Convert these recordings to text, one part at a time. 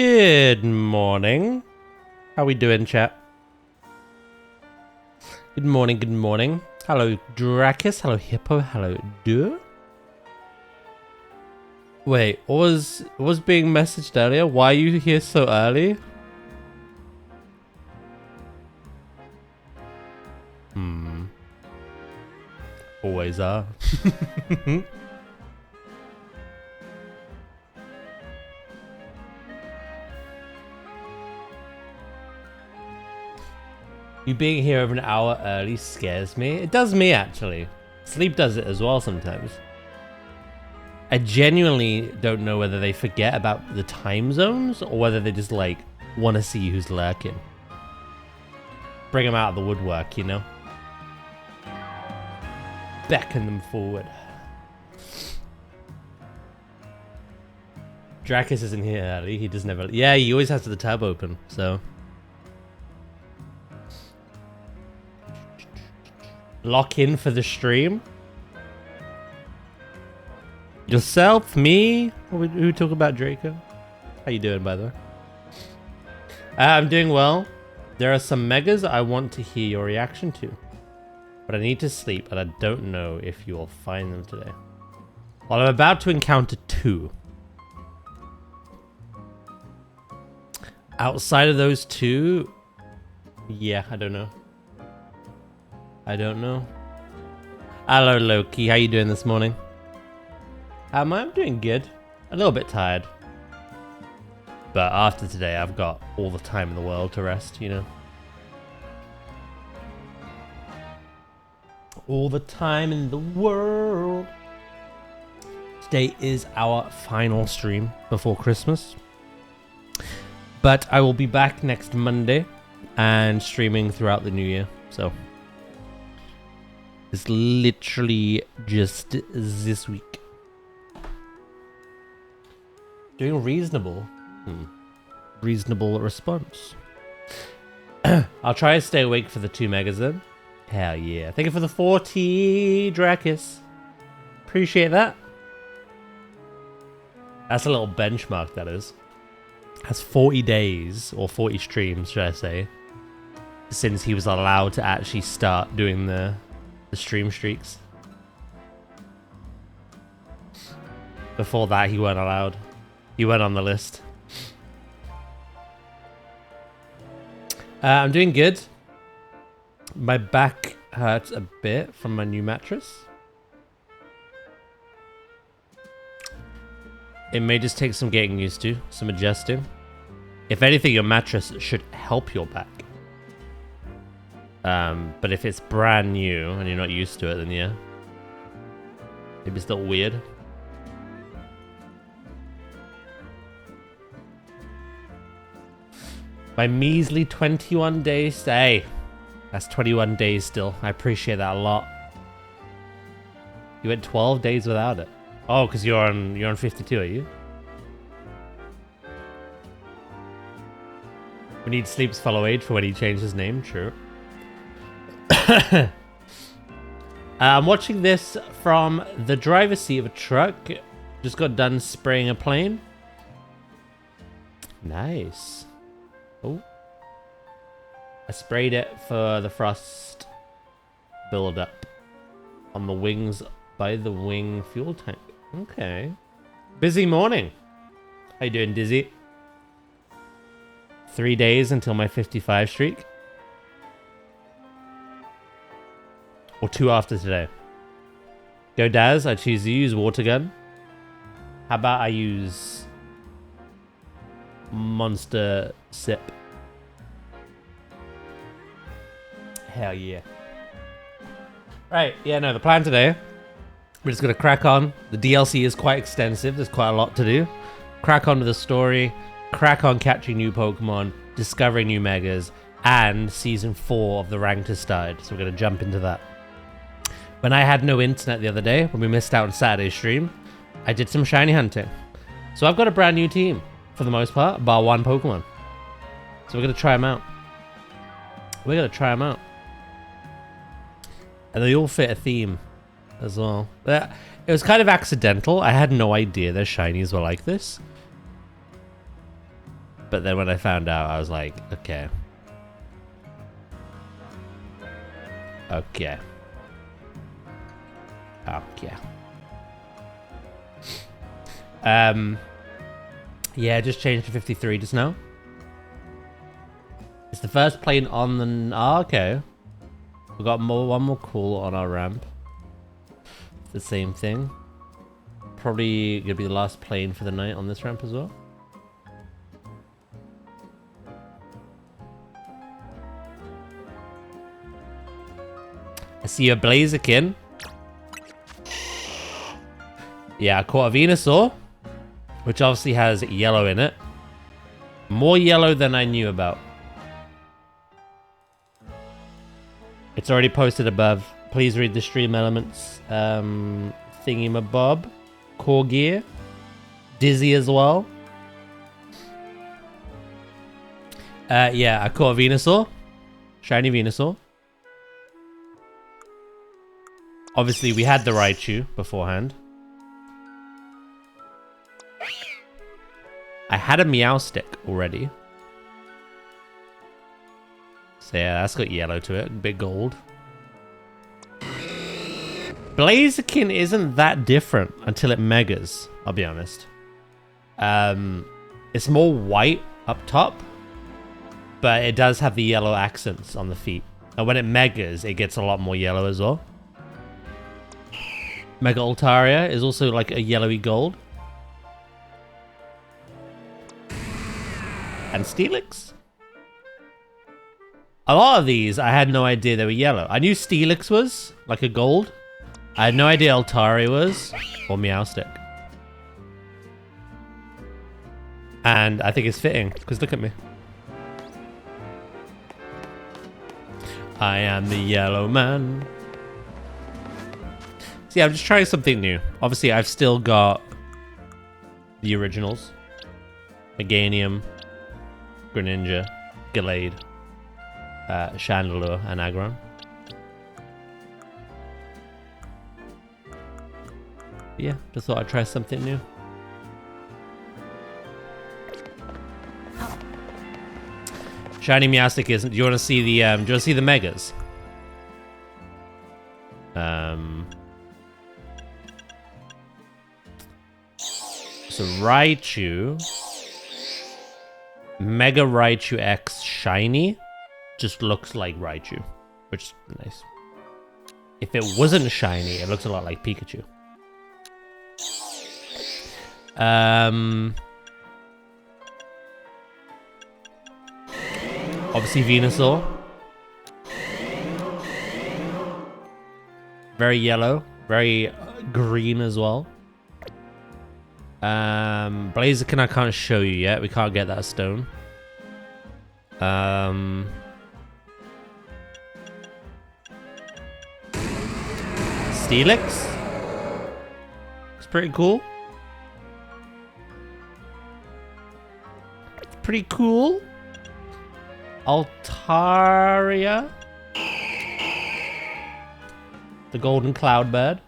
Good morning. How we doing, chat? Good morning, good morning. Hello, Dracus. Hello, Hippo. Hello, Duh. Wait, what was being messaged earlier? Why are you here so early? Always are. You being here over an hour early scares me. It does me, actually. Sleep does it as well sometimes. I genuinely don't know whether they forget about the time zones or whether they just, like, want to see who's lurking. Bring them out of the woodwork, you know? Beckon them forward. Dracus isn't here early. He does never... Yeah, he always has the tab open, so... Lock in for the stream. Yourself, me. Who talk about Draco? How you doing, by the way? I'm doing well. There are some megas I want to hear your reaction to, but I need to sleep, and I don't know if you will find them today. Well, I'm about to encounter two. Outside of those two, yeah, I don't know. I don't know. Hello, Loki. How you doing this morning? I'm doing good. A little bit tired. But after today, I've got all the time in the world to rest, you know? All the time in the world. Today is our final stream before Christmas. But I will be back next Monday and streaming throughout the new year, so... It's literally just this week. Doing reasonable. Reasonable response. I'll try to stay awake for the 2 megas then. Hell yeah. Thank you for the 40, Dracus. Appreciate that. That's a little benchmark, that is. That's 40 days, or 40 streams, should I say, since he was allowed to actually start doing the stream streaks. Before that, he weren't allowed. He went on the list. I'm doing good. My back hurts a bit from my new mattress. It may just take some getting used to, some adjusting. If anything, your mattress should help your back. But if it's brand new and you're not used to it, then yeah. Maybe it's a little weird. My measly 21 days. Hey, that's 21 days still. I appreciate that a lot. You went 12 days without it. Oh, because you're on 52, are you? We need Sleep's follow age for when he changed his name. True. I'm watching this from the driver's seat of a truck. Just got done spraying a plane. Nice. Oh. I sprayed it for the frost build-up on the wings by the wing fuel tank. Okay. Busy morning. How you doing, Dizzy? 3 days until my 55 streak. Or 2 after today. Go Daz, I choose to use water gun. How about I use monster sip? Hell yeah. Right, yeah, no, the plan today, we're just going to crack on. The DLC is quite extensive. There's quite a lot to do. Crack on to the story. Crack on catching new Pokemon. Discovering new Megas. And Season 4 of the Ranked has started. So we're going to jump into that. When I had no internet the other day, when we missed out on Saturday's stream, I did some shiny hunting. So I've got a brand new team, for the most part, bar 1 Pokemon. So we're going to try them out. We're going to try them out. And they all fit a theme as well. It was kind of accidental. I had no idea their shinies were like this. But then when I found out, I was like, okay. Okay. Okay. Yeah, just changed to 53 just now. It's the first plane on the... Oh, okay. We got one more call on our ramp. It's the same thing. Probably gonna be the last plane for the night on this ramp as well. I see a Blaziken. Yeah, I caught a Venusaur, which obviously has yellow in it. More yellow than I knew about. It's already posted above. Please read the stream elements. Thingy-mabob. Core gear. Dizzy as well. Yeah, I caught a Venusaur. Shiny Venusaur. Obviously, we had the Raichu beforehand. I had a Meowstic already. So yeah, that's got yellow to it. Big gold. Blaziken isn't that different until it megas, I'll be honest. It's more white up top, but it does have the yellow accents on the feet. And when it megas, it gets a lot more yellow as well. Mega Altaria is also like a yellowy gold. And Steelix. A lot of these, I had no idea they were yellow. I knew Steelix was, like a gold. I had no idea Altaria was, or Meowstic. And I think it's fitting, because look at me. I am the yellow man. So yeah, I'm just trying something new. Obviously, I've still got the originals. Meganium, Greninja, Gallade, Chandelure, and Aggron. Yeah, just thought I'd try something new. Shiny Meowstic isn't. Do you want to see the? Do you want to see the megas? So Raichu, Mega Raichu X Shiny, just looks like Raichu, which is nice. If it wasn't shiny, it looks a lot like Pikachu. Obviously Venusaur. Very yellow, very green as well. Blaziken I can't show you yet. We can't get that stone. Steelix. It's pretty cool. It's pretty cool. Altaria. The golden cloudbird.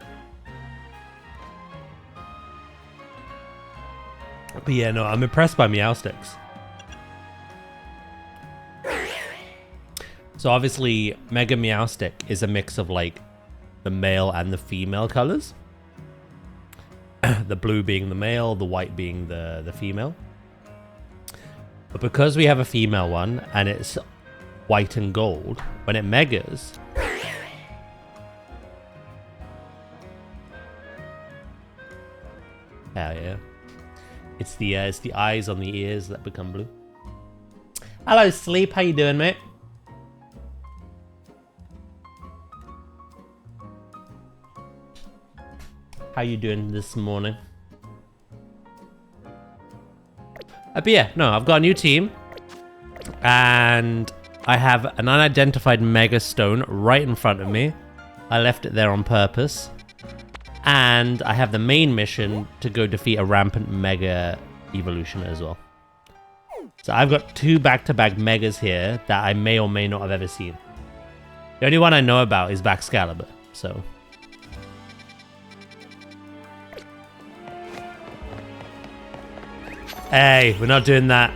But yeah, no, I'm impressed by Meowsticks. So obviously, Mega Meowstic is a mix of like the male and the female colors. The blue being the male, the white being the female. But because we have a female one and it's white and gold, when it megas, hell yeah. It's the eyes on the ears that become blue. Hello, Sleep. How you doing, mate? How you doing this morning? But yeah, no, I've got a new team. And I have an unidentified Mega Stone right in front of me. I left it there on purpose. And I have the main mission to go defeat a rampant Mega Evolution as well. So I've got 2 back-to-back Megas here that I may or may not have ever seen. The only one I know about is Baxcalibur, so... Hey, we're not doing that.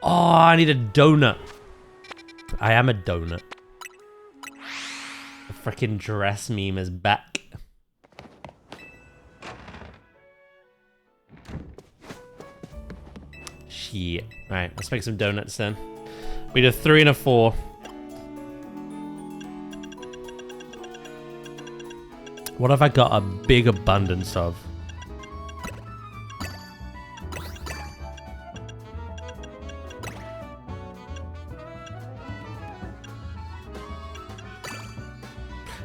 Oh, I need a donut. I am a donut. The freaking dress meme is back. Shit. Alright, let's make some donuts then. We did a 3 and a 4. What have I got a big abundance of?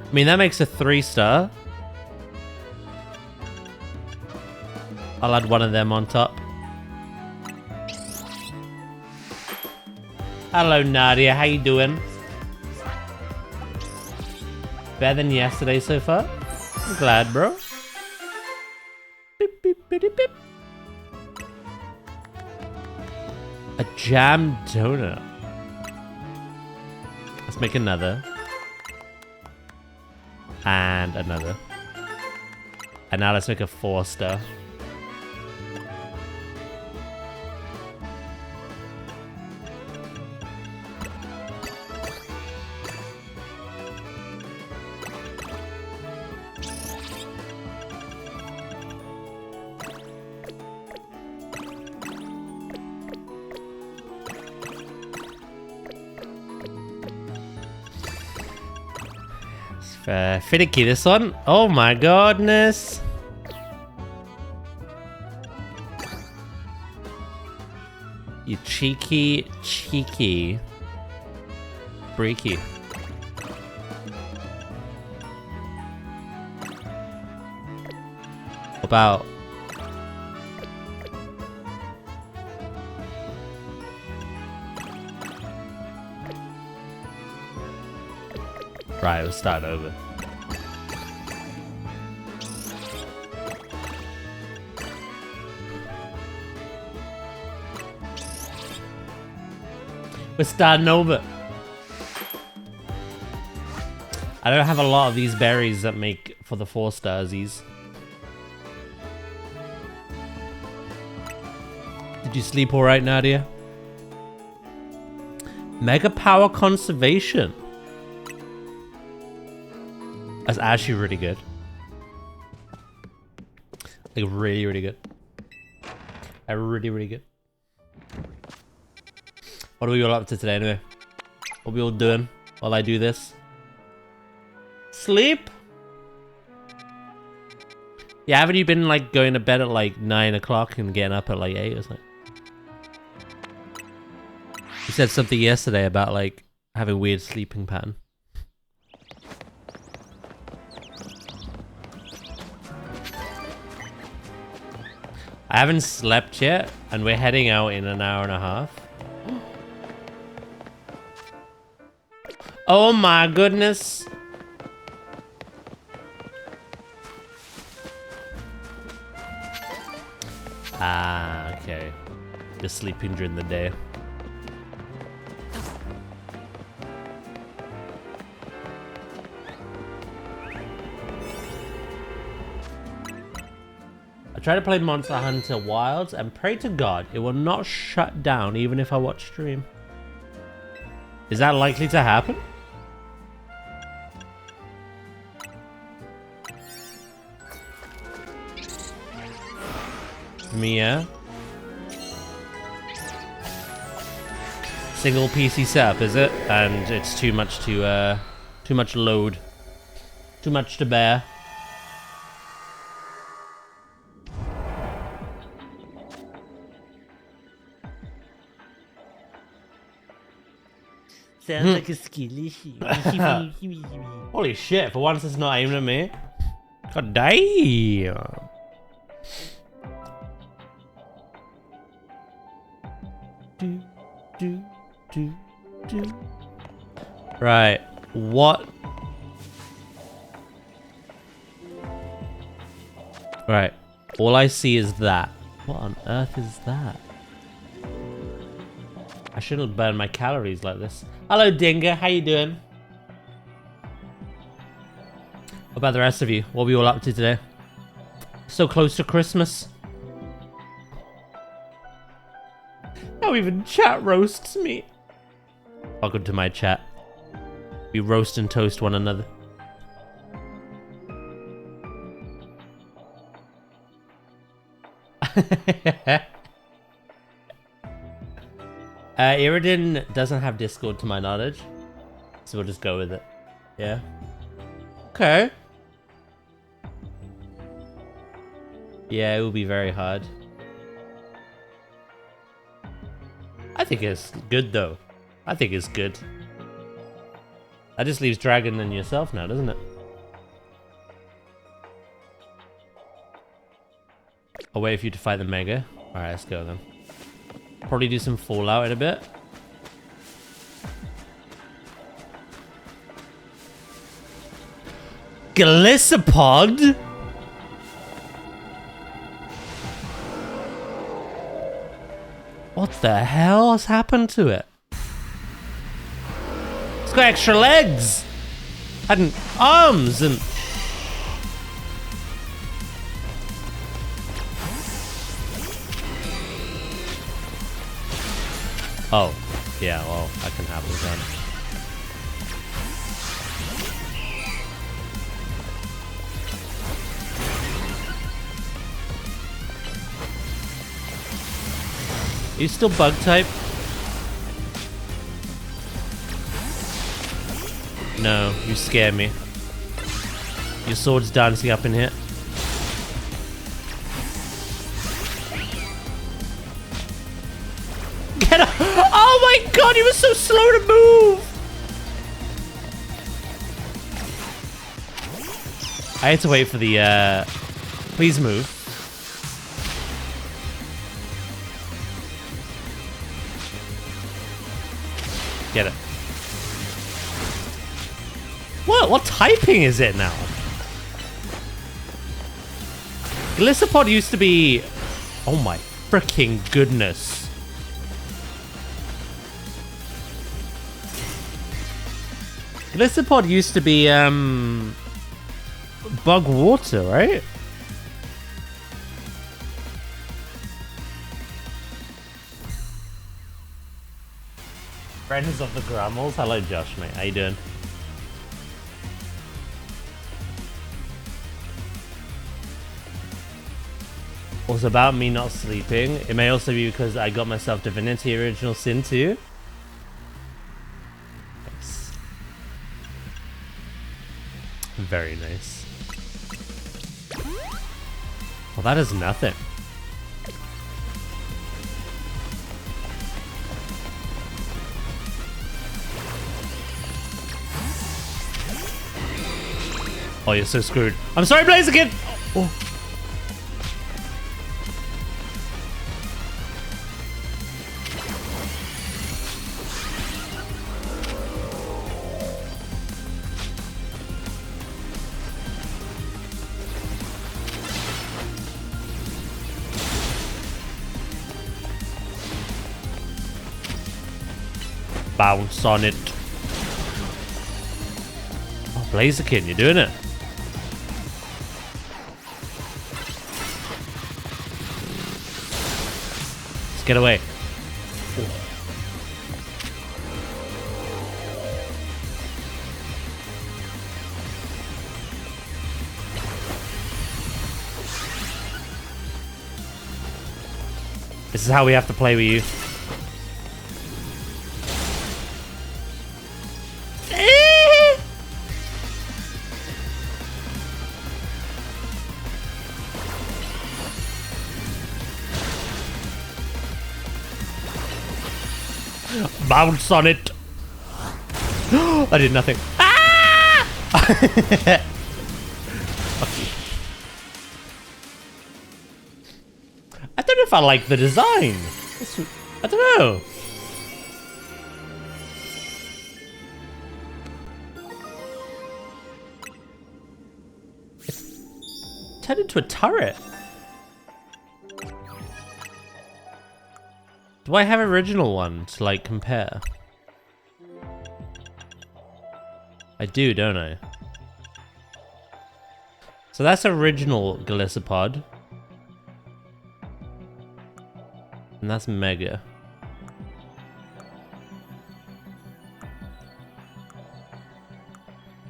I mean, that makes a 3-star. I'll add one of them on top. Hello, Nadia. How you doing? Better than yesterday so far? I'm glad, bro. Beep, beep, beep, beep. A jam donut. Let's make another. And another. And now let's make a 4-star. Finicky, this one. Oh my goodness. You cheeky. Breaky. About. Right, we'll start over. We're starting over. I don't have a lot of these berries that make for the 4-starsies. Did you sleep alright, Nadia? Mega Power Conservation. That's actually really good. Like, really, really good. Really good. What are we all up to today, anyway? What are we all doing while I do this? Sleep? Yeah, haven't you been, like, going to bed at, like, 9 o'clock and getting up at, like, 8 or something? You said something yesterday about, like, having weird sleeping pattern. I haven't slept yet, and we're heading out in an hour and a half. Oh my goodness. Ah, okay. You're sleeping during the day. I try to play Monster Hunter Wilds and pray to God it will not shut down even if I watch stream. Is that likely to happen? Mia. Single PC setup, is it? And it's too much to too much load. Too much to bear. Sounds like a skilly. Holy shit, for once it's not aiming at me. God damn. Do. Right, what? Right, all I see is that. What on earth is that? I shouldn't burn my calories like this. Hello, Dinga. How you doing? What about the rest of you? What were you all up to today? So close to Christmas. how even chat roasts me. Welcome to my chat. We roast and toast one another. Iridin doesn't have Discord to my knowledge, so we'll just go with it. Yeah. Okay. Yeah, it will be very hard. I think it's good though. I think it's good. That just leaves Dragon and yourself now, doesn't it? I'll wait for you to fight the Mega. Alright, let's go then. Probably do some Fallout in a bit. Glisopod? What the hell has happened to it? It's got extra legs! And arms and... Oh, yeah, well, I can have this then. Are you still bug type? No, you scare me. Your sword's dancing up in here. Get up! Oh my god, he was so slow to move! I had to wait for the, please move. Get it. What typing is it now? Glisopod used to be... Oh my freaking goodness. Glisopod used to be, bug water, right? Friends of the Grammels. Hello, Josh, mate. How you doing? Also, about me not sleeping. It may also be because I got myself Divinity Original Sin 2. Nice. Very nice. Well, that is nothing. Oh, you're so screwed. I'm sorry, Blaziken! Oh. Bounce on it. Oh, Blaziken, you're doing it. Let's get away. This is how we have to play with you. Bounce on it. I did nothing. Ah! I don't know if I like the design. I don't know. It's turned into a turret. Do I have original one to like compare? I do, don't I? So that's original Glisopod. And that's Mega.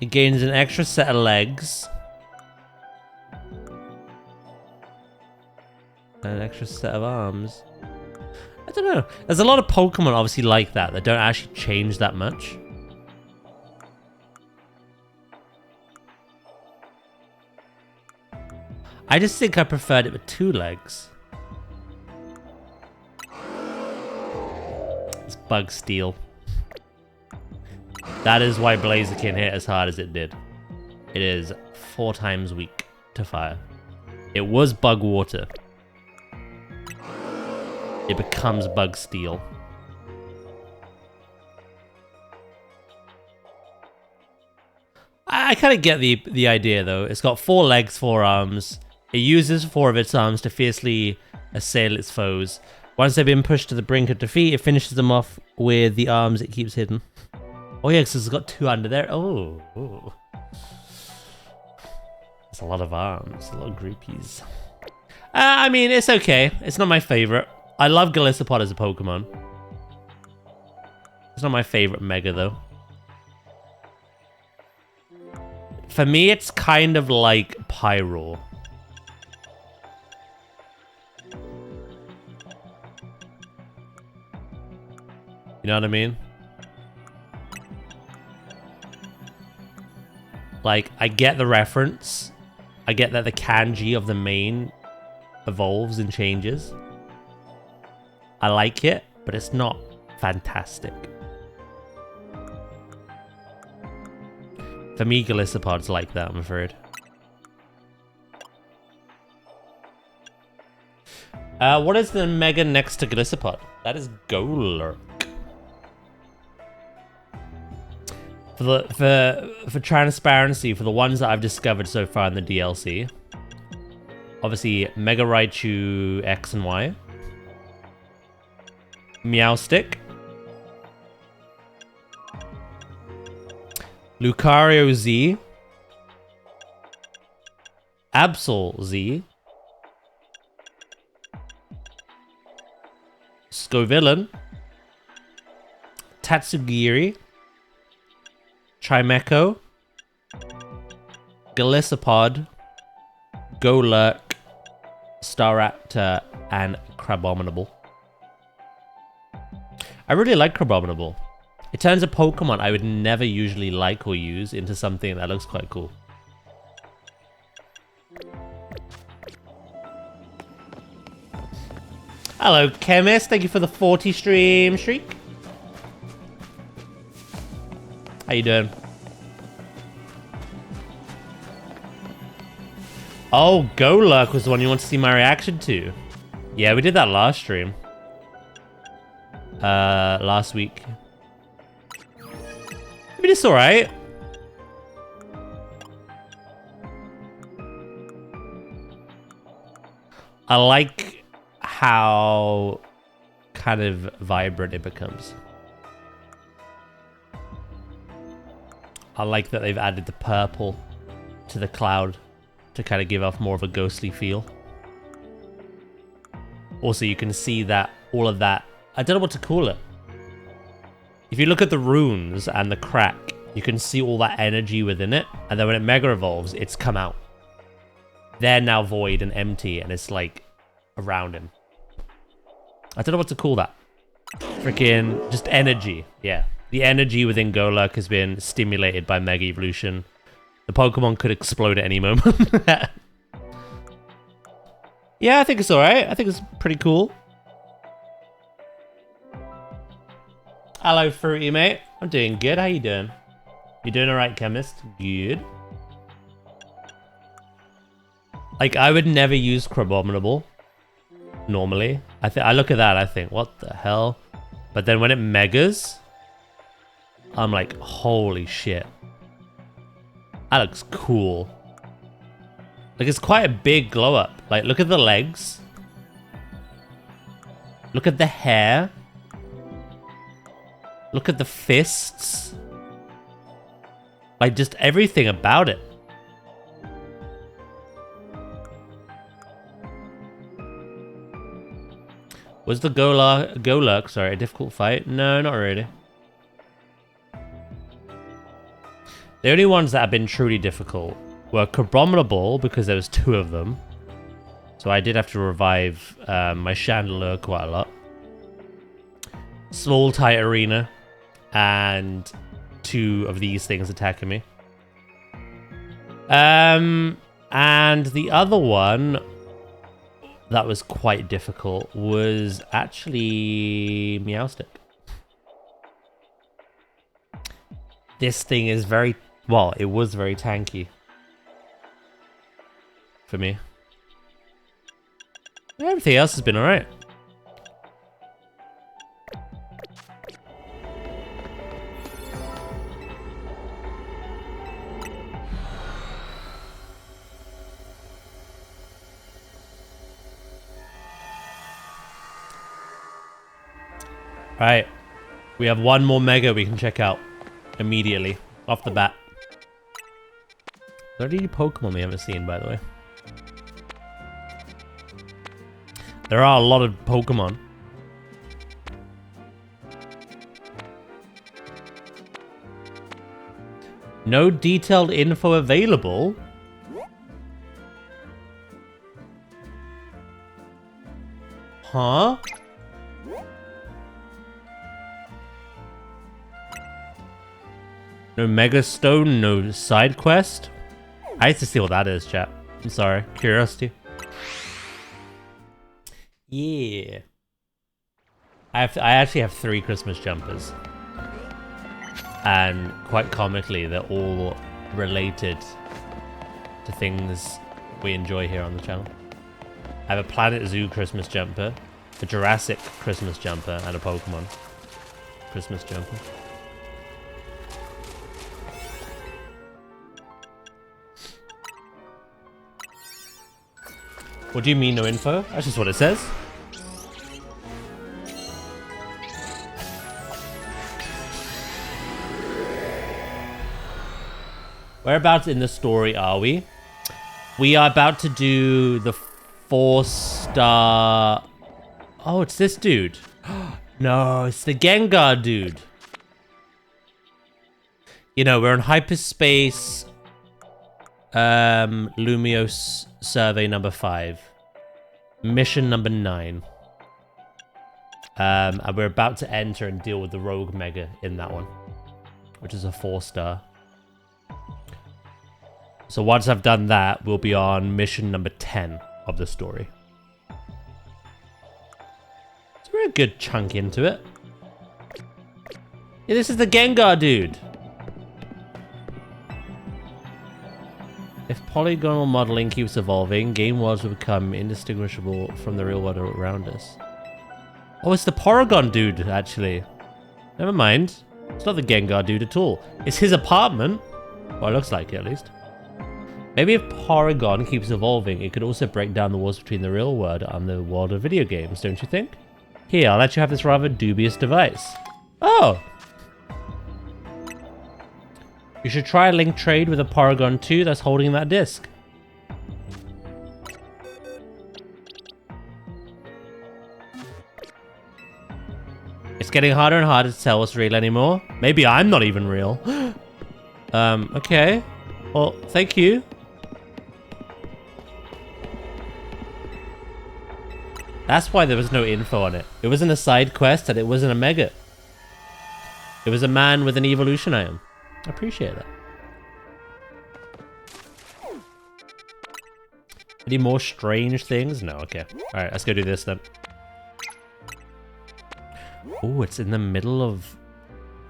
It gains an extra set of legs. And an extra set of arms. I don't know. There's a lot of Pokemon obviously like that don't actually change that much. I just think I preferred it with 2 legs. It's Bug Steel. That is why Blaziken hit as hard as it did. It is 4 times weak to fire. It was Bug Water. It becomes Bug Steel. I kind of get the idea though. It's got 4 legs, 4 arms. It uses 4 of its arms to fiercely assail its foes. Once they've been pushed to the brink of defeat, it finishes them off with the arms it keeps hidden. Oh yeah, because it's got 2 under there. Oh. That's a lot of arms, a lot of groupies. I mean, it's okay. It's not my favorite. I love Golisopod as a Pokemon. It's not my favorite Mega though. For me, it's kind of like Pyro. You know what I mean? Like, I get the reference. I get that the kanji of the main evolves and changes. I like it, but it's not fantastic. For me, Golisopod's like that, I'm afraid. What is the Mega next to Golisopod? That is Golurk. For transparency, for the ones that I've discovered so far in the DLC, obviously Mega Raichu X and Y, Meowstic, Lucario Z, Absol Z, Scovillain, Tatsugiri, Chimecho, Golisopod, Golurk, Staraptor, and Crabominable. I really like Crabominable. It turns a Pokemon I would never usually like or use into something that looks quite cool. Hello, Chemist. Thank you for the 40 stream streak. How you doing? Oh, Golurk was the one you want to see my reaction to. Yeah, we did that last stream. Last week. I mean, it's alright. I like how kind of vibrant it becomes. I like that they've added the purple to the cloud to kind of give off more of a ghostly feel. Also, you can see that all of that, I don't know what to call it. If you look at the runes and the crack, you can see all that energy within it. And then when it Mega Evolves, it's come out. They're now void and empty, and it's like around him. I don't know what to call that. Freaking just energy. Yeah. The energy within Golurk has been stimulated by Mega Evolution. The Pokemon could explode at any moment. Yeah, I think it's alright. I think it's pretty cool. Hello, Fruity, mate. I'm doing good. How you doing? You doing alright, Chemist? Good. Like, I would never use Crabominable. Normally. I look at that, I think, what the hell? But then when it Megas, I'm like, holy shit. That looks cool. Like, it's quite a big glow up. Like, look at the legs. Look at the hair. Look at the fists. Like, just everything about it. Was the Golurk, sorry, a difficult fight? No, not really. The only ones that have been truly difficult were Abominable, because there was 2 of them. So I did have to revive my Chandelier quite a lot. Small Tight Arena, and 2 of these things attacking me. And the other one that was quite difficult was actually Meowstick. This thing is very, well, it was very tanky for me. Everything else has been alright. Alright, we have one more mega we can check out immediately, off the bat. Are there any Pokemon we haven't seen, by the way? There are a lot of Pokemon. No detailed info available? Huh? No Mega Stone, no side quest? I have to see what that is, chat. I'm sorry. Curiosity. Yeah. I actually have 3 Christmas jumpers. And quite comically, they're all related to things we enjoy here on the channel. I have a Planet Zoo Christmas jumper, a Jurassic Christmas jumper, and a Pokemon Christmas jumper. What do you mean, no info? That's just what it says. Whereabouts in the story are we? We are about to do the 4-star... Oh, it's this dude. No, it's the Gengar dude. You know, we're on hyperspace... Lumios survey number 5. Mission number 9. And we're about to enter and deal with the Rogue Mega in that one, which is a 4-star. So once I've done that, we'll be on mission number 10 of the story. So we're a good chunk into it. Yeah, this is the Gengar dude. If polygonal modeling keeps evolving, game worlds will become indistinguishable from the real world around us. Oh, it's the Porygon dude, actually. Never mind. It's not the Gengar dude at all. It's his apartment. Well, it looks like it, at least. Maybe if Porygon keeps evolving, it could also break down the walls between the real world and the world of video games, don't you think? Here, I'll let you have this rather dubious device. Oh! You should try a link trade with a Porygon 2 that's holding that disc. It's getting harder and harder to tell what's real anymore. Maybe I'm not even real. Okay. Well, thank you. That's why there was no info on it. It wasn't a side quest and it wasn't a mega. It was a man with an evolution item. I appreciate that. Any more strange things? No, okay. Alright, let's go do this then. Oh, it's in the middle of...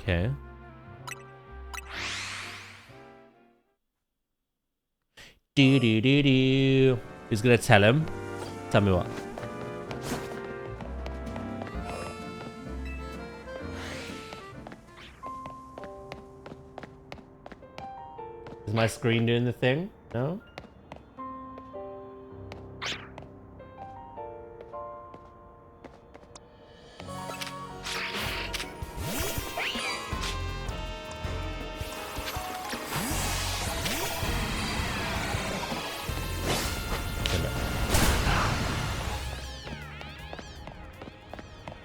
Okay. Do. Who's gonna tell him? Tell me what. Is my screen doing the thing? No?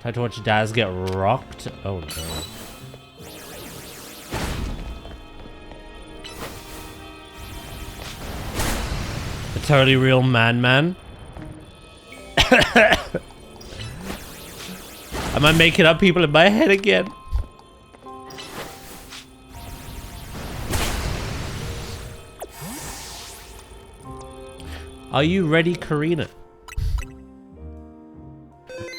Time to watch Daz get rocked? Oh no. totally real man. Am I making up people in my head again? Are you ready, Karina?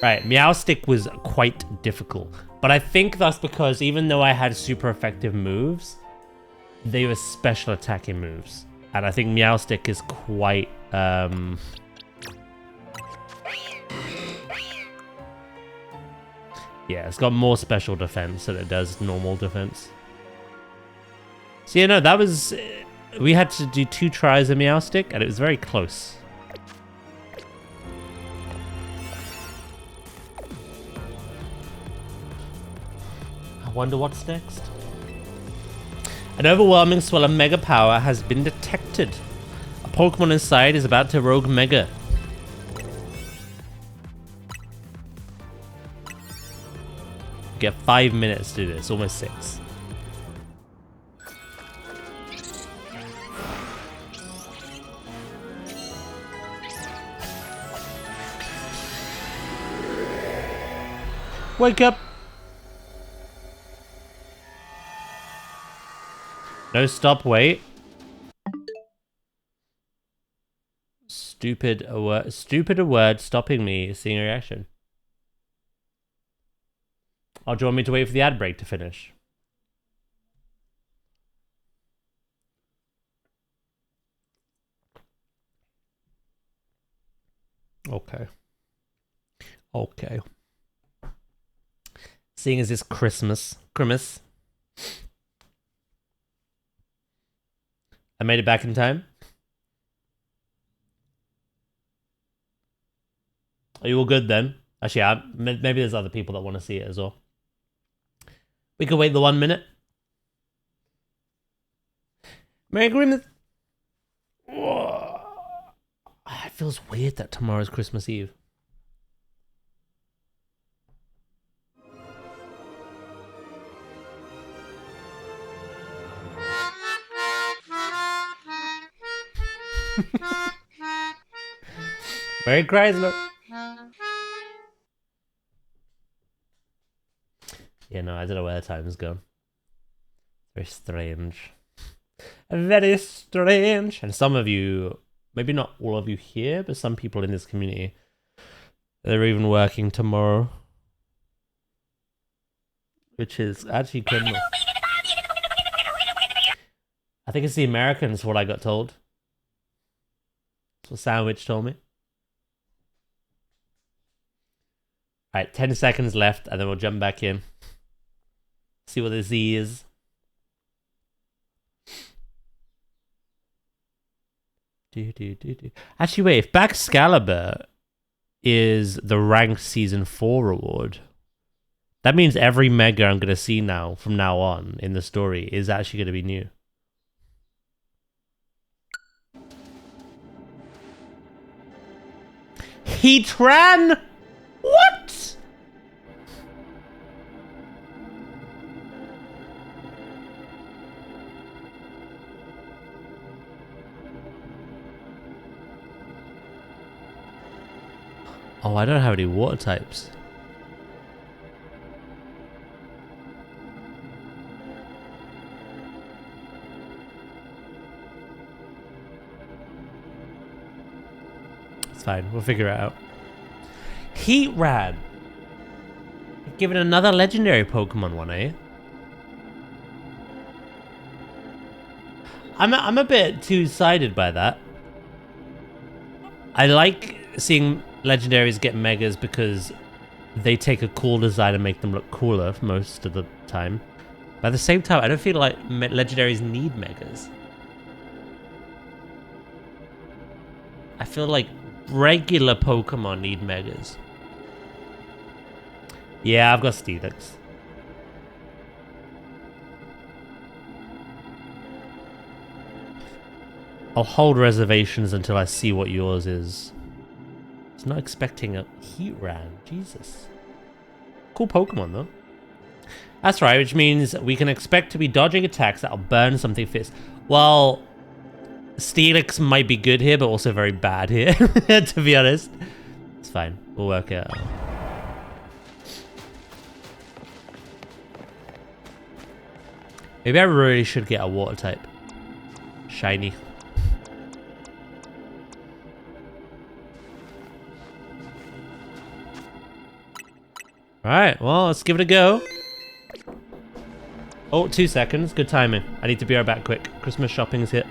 Right, Meowstic was quite difficult. But I think that's because even though I had super effective moves, they were special attacking moves. And I think Meowstic is quite... yeah, it's got more special defense than it does normal defense. So yeah, no, that was... we had to do 2 tries of Meowstic, and it was very close. I wonder what's next. An overwhelming swell of Mega Power has been detected. A Pokemon inside is about to rogue Mega. Get 5 minutes to do this, almost 6. Wake up! No, stop, wait. Stupid a word stopping me seeing a reaction. Oh, do you want me to wait for the ad break to finish? Okay. Okay. Seeing as it's Christmas. I made it back in time. Are you all good then? Actually, maybe there's other people that want to see it as well. We could wait the 1 minute. Merry Christmas. It feels weird that tomorrow's Christmas Eve. Merry Chrysler. Yeah, no, I don't know where the time has gone. Very strange. Very strange. And some of you, maybe not all of you here, but some people in this community, they're even working tomorrow. Which is actually criminal. I think it's the Americans, what I got told. That's what Sandwich told me. Alright, 10 seconds left, and then we'll jump back in. See what the Z is. Actually, wait, if Baxcalibur is the ranked Season 4 reward, that means every Mega I'm going to see now, from now on, in the story, is actually going to be new. Heatran? What? Oh, I don't have any water types. It's fine, we'll figure it out. Heatran. Give it another legendary Pokemon one, eh? I'm a bit two-sided by that. I like seeing legendaries get megas because they take a cool design and make them look cooler most of the time. But at the same time, I don't feel like legendaries need megas. I feel like regular Pokemon need megas. Yeah, I've got Steelix. I'll hold reservations until I see what yours is. I was not expecting a Heatran. Jesus. Cool Pokemon, though. That's right, which means we can expect to be dodging attacks that'll burn something fierce. Well, Steelix might be good here, but also very bad here, to be honest. It's fine. We'll work it out. Maybe I really should get a water type. Shiny. Alright, well, let's give it a go. Oh, 2 seconds. Good timing. I need to be right back quick. Christmas shopping is hit.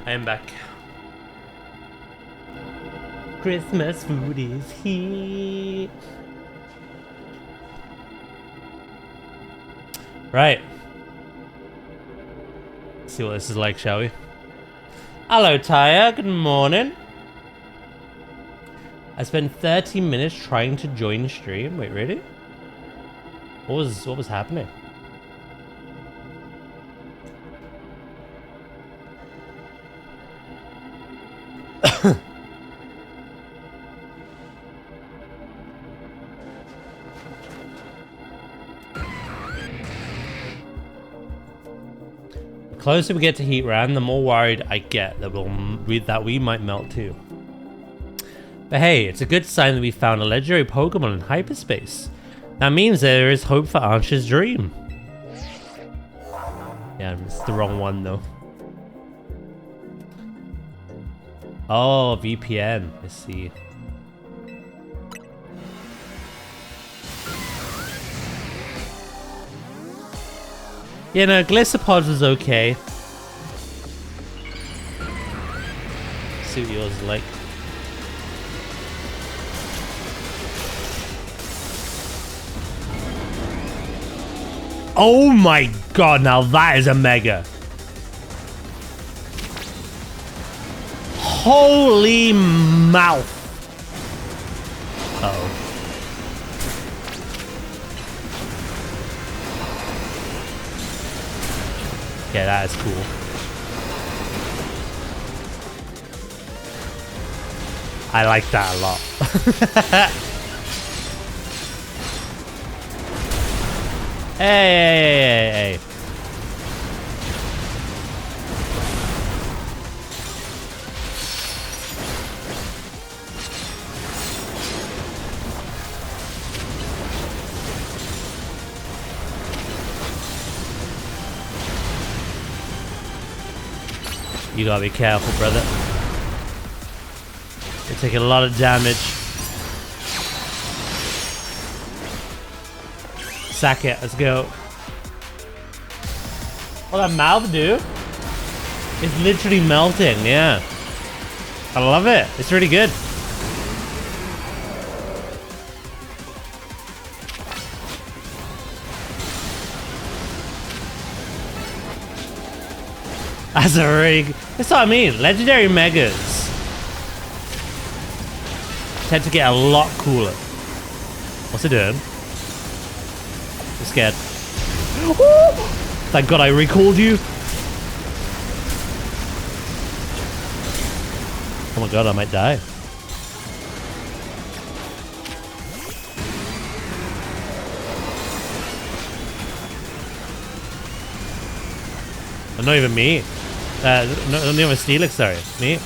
I am back. Christmas food is here. Right. Let's see what this is like, shall we? Hello, Tyre. Good morning. I spent 30 minutes trying to join stream. Wait, really? What was happening? The closer we get to heat ran, the more worried I get that we might melt too. But hey, it's a good sign that we found a legendary Pokemon in hyperspace. That means there is hope for Archer's dream. Yeah, it's the wrong one though. Oh, VPN. I see. Yeah, no, Glissopods was okay. See what yours is like. Oh my god, now that is a mega. Holy mouth. Uh-oh. Yeah, that is cool. I like that a lot. Hey. You gotta be careful, brother. You're taking a lot of damage. Sack it. Let's go. What that mouth do? It's literally melting. Yeah. I love it. It's really good. That's a really... That's what I mean. Legendary Megas tend to get a lot cooler. What's it doing? I'm scared. Thank God I recalled you. Oh my God, I might die. Not even me. Not even Steelix, sorry. Me.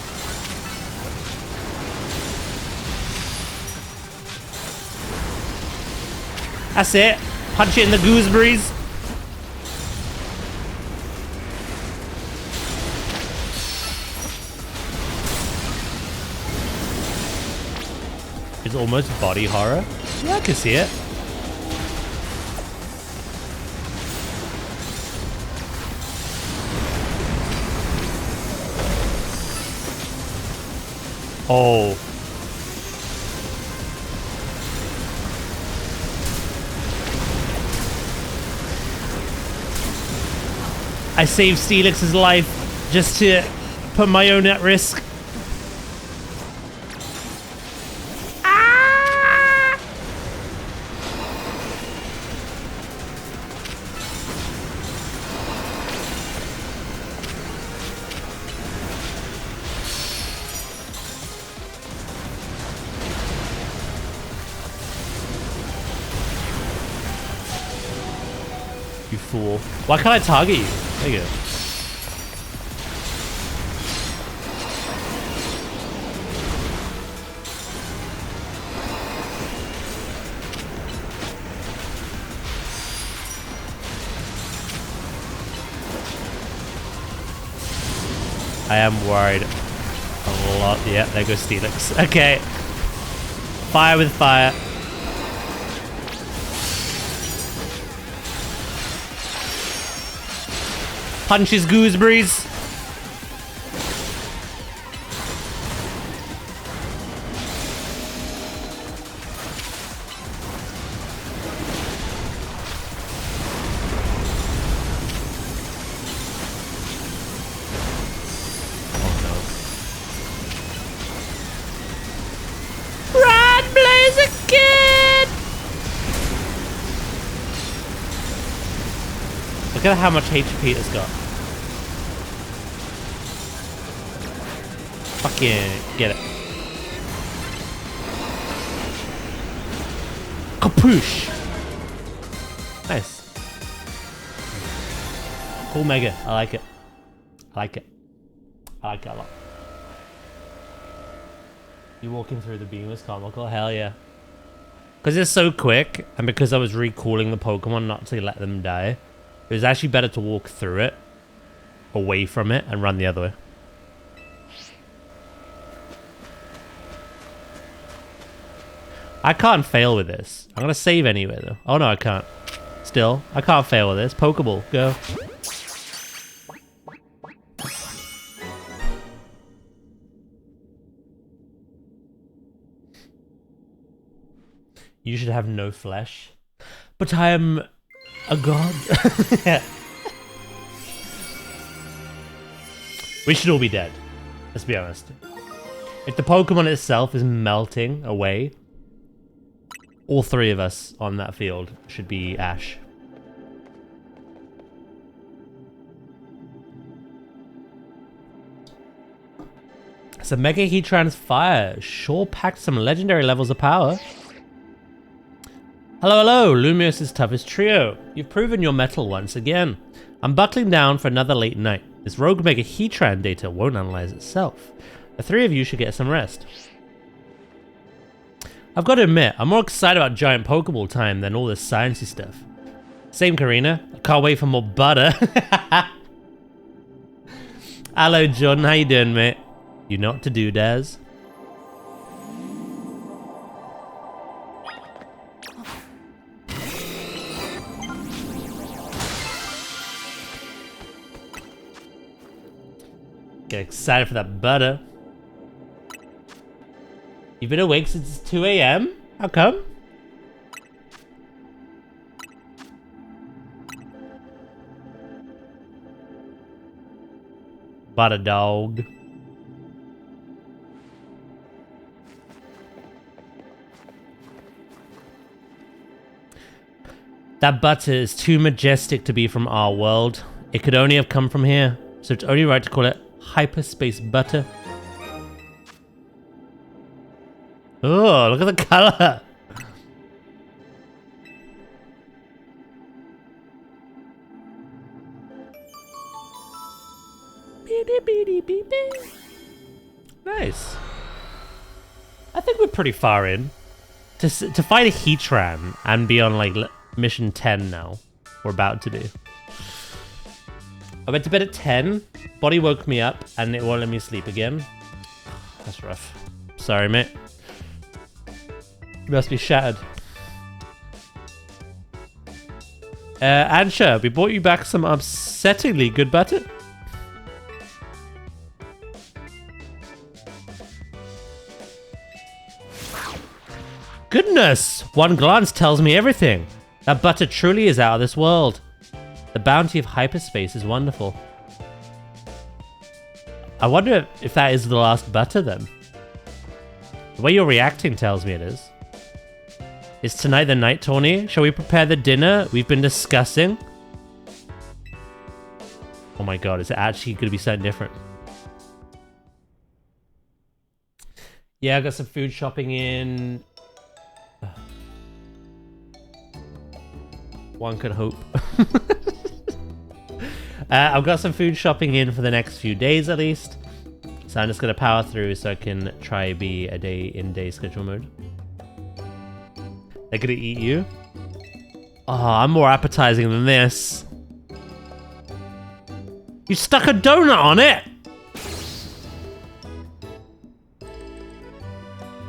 That's it. Punch it in the gooseberries. It's almost body horror. Yeah, I can see it. Oh. I saved Steelix's life just to put my own at risk. Ah! You fool. Why can't I target you? There you go. I am worried a lot. Yeah, there goes Steelix. Okay. Fire with fire. Punch his gooseberries. Oh no. Run, Blazer Kid! Look at how much HP it's got. Fucking get it. Kapoosh! Nice. Cool Mega. I like it. I like it. I like it a lot. You walking through the beam was comical? Hell yeah. Because it's so quick, and because I was recalling the Pokemon not to let them die, it was actually better to walk through it, away from it, and run the other way. I can't fail with this. I'm gonna save anyway though. Oh no, I can't. Still, I can't fail with this. Pokeball, go. You should have no flesh. But I am a god. We should all be dead. Let's be honest. If the Pokemon itself is melting away, all three of us on that field should be ash. So Mega Heatran's Fire sure packed some legendary levels of power. Hello, hello, Lumios's toughest trio. You've proven your mettle once again. I'm buckling down for another late night. This rogue Mega Heatran data won't analyze itself. The three of you should get some rest. I've got to admit, I'm more excited about giant Pokeball time than all this sciencey stuff. Same, Karina. I can't wait for more butter. Hello, John. How you doing, mate? You know what to do, Daz. Get excited for that butter. You've been awake since 2 a.m.? How come? Butter dog. That butter is too majestic to be from our world. It could only have come from here, so it's only right to call it hyperspace butter. Oh, look at the color. Nice. I think we're pretty far in. To fight a Heatran and be on like mission 10 now. We're about to do. I went to bed at 10. Body woke me up and it won't let me sleep again. That's rough. Sorry, mate. You must be shattered. Ansha, we brought you back some upsettingly good butter. Goodness! One glance tells me everything. That butter truly is out of this world. The bounty of hyperspace is wonderful. I wonder if that is the last butter then. The way you're reacting tells me it is. Is tonight the night, Tawny? Shall we prepare the dinner we've been discussing? Oh my god, is it actually going to be something different? Yeah, I got some food shopping in. One could hope. I've got some food shopping in for the next few days at least. So I'm just going to power through so I can try be a day schedule mode. They're going to eat you? Oh, I'm more appetizing than this. You stuck a donut on it!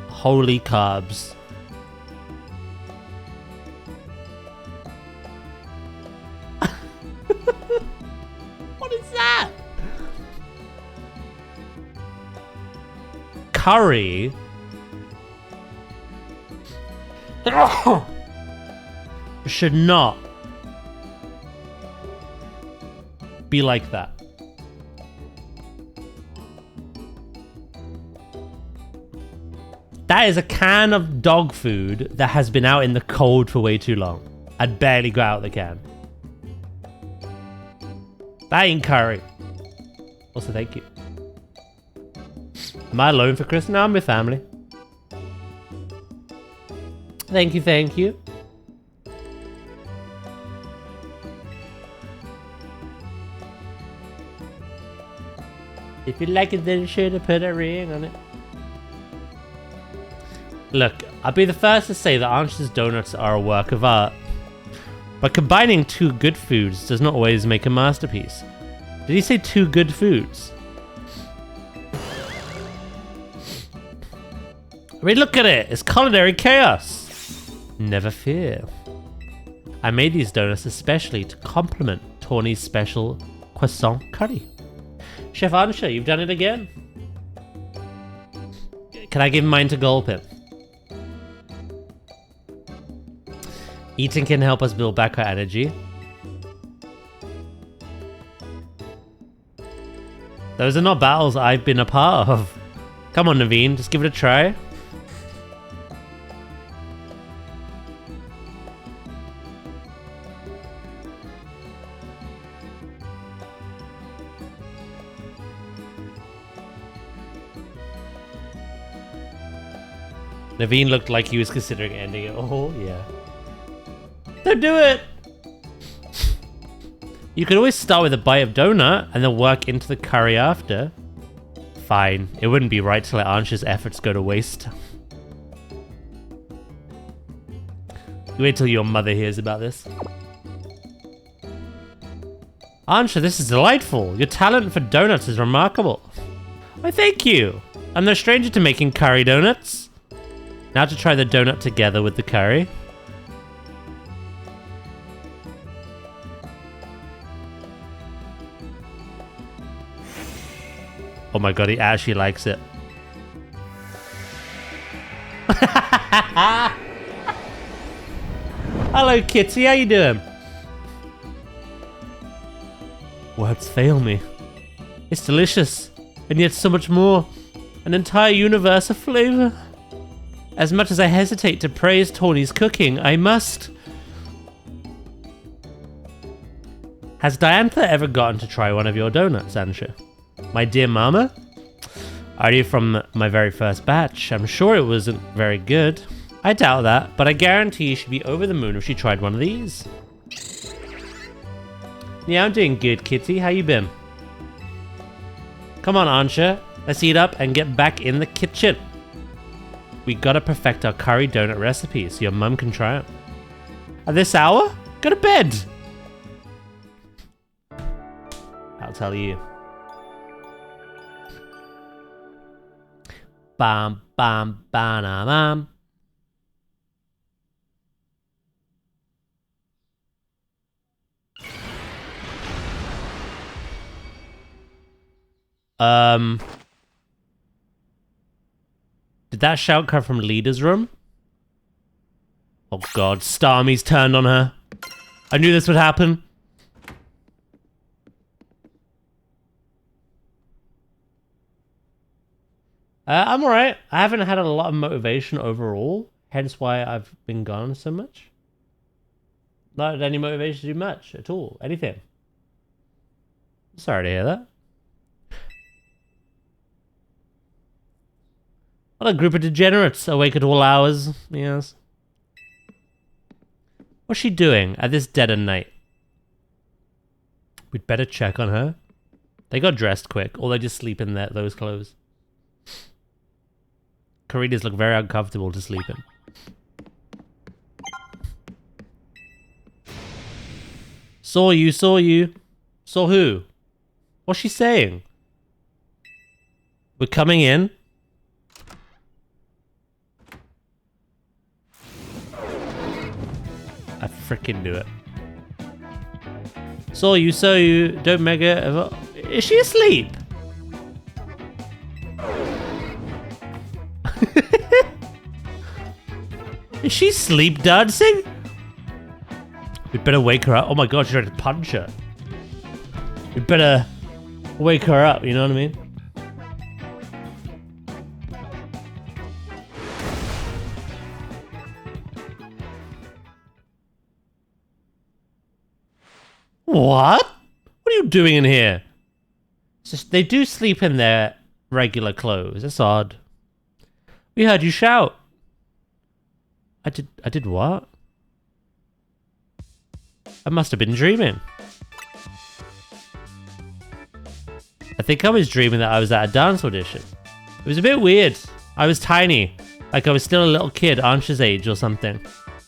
Holy carbs. What is that? Curry? Should not be like that. That is a can of dog food that has been out in the cold for way too long. I'd barely got out the can. That ain't curry. Also, thank you. Am I alone for Christmas? No, I'm with family. Thank you, thank you. If you like it, then should have put a ring on it. Look, I'll be the first to say that Ansha's donuts are a work of art. But combining two good foods does not always make a masterpiece. Did he say two good foods? I mean, look at it! It's culinary chaos! Never fear. I made these donuts especially to complement Tawny's special croissant curry. Chef Ansha, you've done it again. Can I give mine to Gulpin? Eating can help us build back our energy. Those are not battles I've been a part of. Come on, Naveen, just give it a try. Naveen looked like he was considering ending it. Oh, yeah. Don't do it! You could always start with a bite of donut and then work into the curry after. Fine. It wouldn't be right to let Ansha's efforts go to waste. You wait till your mother hears about this. Ansha, this is delightful. Your talent for donuts is remarkable. Why, thank you. I'm no stranger to making curry donuts. Now to try the donut together with the curry. Oh my god, he actually likes it. Hello, Kitty. How you doing? Words fail me. It's delicious, and yet so much more. An entire universe of flavor. As much as I hesitate to praise Tawny's cooking, I must. Has Diantha ever gotten to try one of your donuts, Ansha? My dear mama? Already from my very first batch. I'm sure it wasn't very good. I doubt that, but I guarantee she'd be over the moon if she tried one of these. Yeah, I'm doing good, Kitty. How you been? Come on, Ansha. Let's eat up and get back in the kitchen. We gotta perfect our curry donut recipe so your mum can try it. At this hour? Go to bed! I'll tell you. Bam, bam, bam, bam. Did that shout come from Leader's room? Oh god, Starmie's turned on her. I knew this would happen. I'm alright. I haven't had a lot of motivation overall, hence why I've been gone so much. Not any motivation to do much at all. Anything. Sorry to hear that. What a group of degenerates awake at all hours. Yes. What's she doing at this dead of night? We'd better check on her. They got dressed quick, or they just sleep in those clothes. Corridas look very uncomfortable to sleep in. Saw you, saw you. Saw who? What's she saying? We're coming in. I freaking knew it. Saw you, saw you. Don't mega. Is she asleep? Is she sleep dancing? We'd better wake her up. Oh my god, she's trying to punch her. We'd better wake her up, you know what I mean? What? What are you doing in here? It's just, they do sleep in their regular clothes. That's odd. We heard you shout. I did what? I must have been dreaming. I think I was dreaming that I was at a dance audition. It was a bit weird. I was tiny. Like I was still a little kid, Ansha's age or something.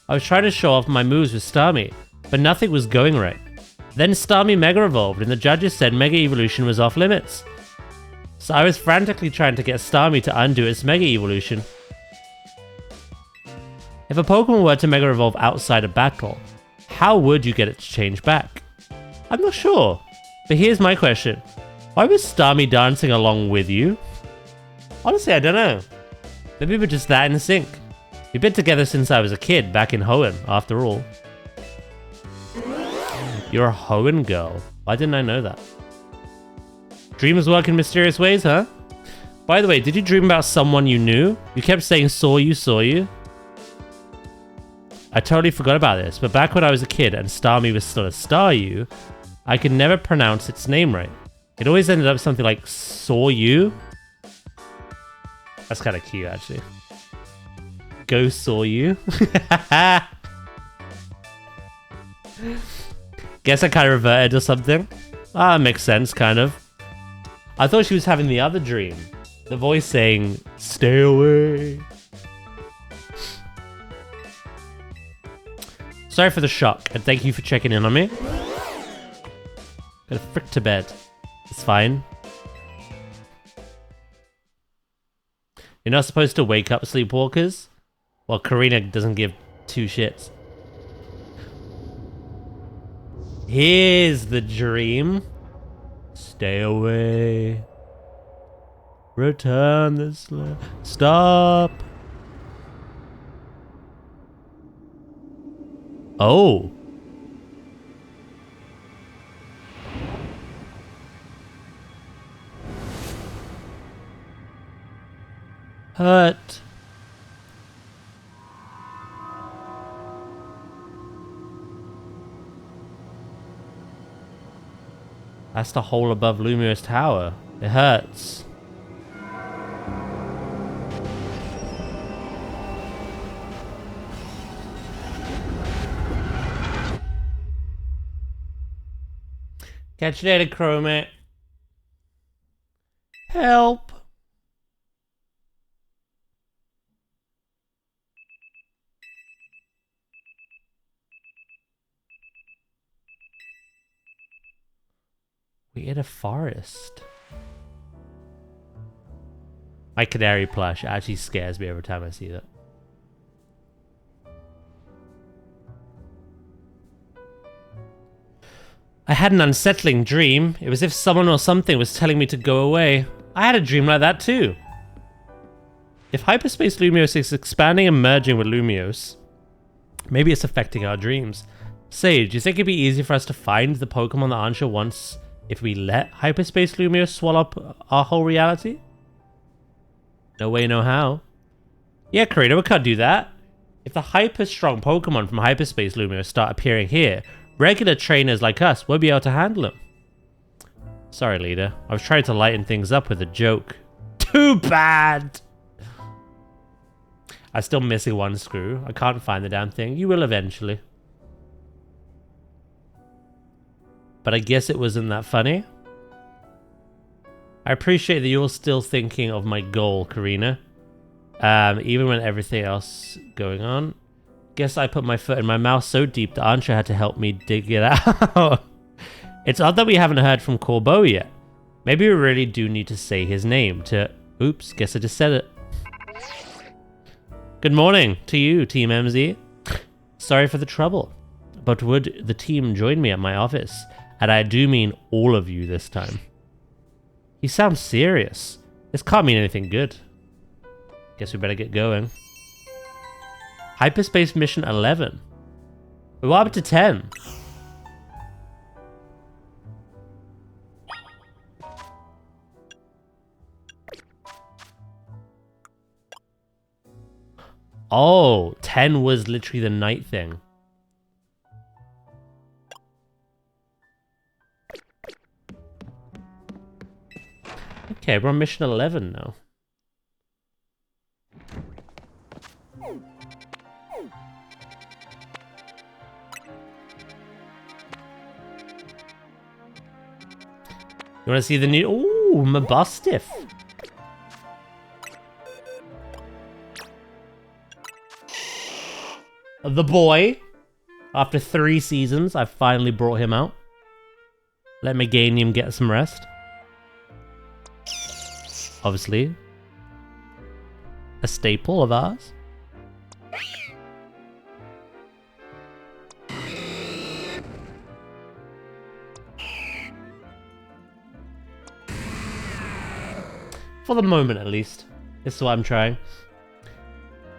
I was trying to show off my moves with Starmie, but nothing was going right. Then Starmie Mega Evolved and the judges said Mega Evolution was off limits. So I was frantically trying to get Starmie to undo its Mega Evolution. If a Pokemon were to Mega Evolve outside a battle, how would you get it to change back? I'm not sure, but here's my question. Why was Starmie dancing along with you? Honestly, I don't know. Maybe we're just that in sync. We've been together since I was a kid, back in Hoenn, after all. You're a Hoenn girl. Why didn't I know that? Dreams work in mysterious ways, huh? By the way, did you dream about someone you knew? You kept saying saw you, saw you. I totally forgot about this, but back when I was a kid and Starmie was still a Staryu, I could never pronounce its name right. It always ended up something like saw you. That's kind of cute, actually. Go saw you. Guess I kind of reverted or something. Ah, makes sense, kind of. I thought she was having the other dream. The voice saying, stay away. Sorry for the shock, and thank you for checking in on me. Go frick to bed. It's fine. You're not supposed to wake up sleepwalkers? Well, Karina doesn't give two shits. Here's the dream. Stay away. Return this. Stop. Oh. Hurt. That's the hole above Lumio's tower. It hurts. Catch you later, Chromate. Help. We're in a forest. My canary plush actually scares me every time I see that. I had an unsettling dream. It was as if someone or something was telling me to go away. I had a dream like that too. If Hyperspace Lumiose is expanding and merging with Lumiose, maybe it's affecting our dreams. Sage, do you think it'd be easy for us to find the Pokemon that Ansha wants if we let Hyperspace Lumiose swallow up our whole reality? No way, no how. Yeah, Karina, we can't do that. If the hyper-strong Pokemon from Hyperspace Lumiose start appearing here, regular trainers like us won't be able to handle them. Sorry, leader. I was trying to lighten things up with a joke. Too bad! I'm still missing one screw. I can't find the damn thing. You will eventually. But I guess it wasn't that funny. I appreciate that you're still thinking of my goal, Karina. Even when everything else going on. Guess I put my foot in my mouth so deep that Ansha had to help me dig it out. It's odd that we haven't heard from Corbeau yet. Maybe we really do need to say his name to... Oops, guess I just said it. Good morning to you, Team MZ. Sorry for the trouble, but would the team join me at my office? And I do mean all of you this time. He sounds serious. This can't mean anything good. Guess we better get going. Hyperspace Mission 11. We're up to 10. Oh, 10 was literally the night thing. Okay, we're on mission 11 now. You want to see the new... Ooh, Mabustiff. The boy. After 3 seasons, I finally brought him out. Let Meganium get some rest. Obviously. A staple of ours. For the moment, at least. This is what I'm trying.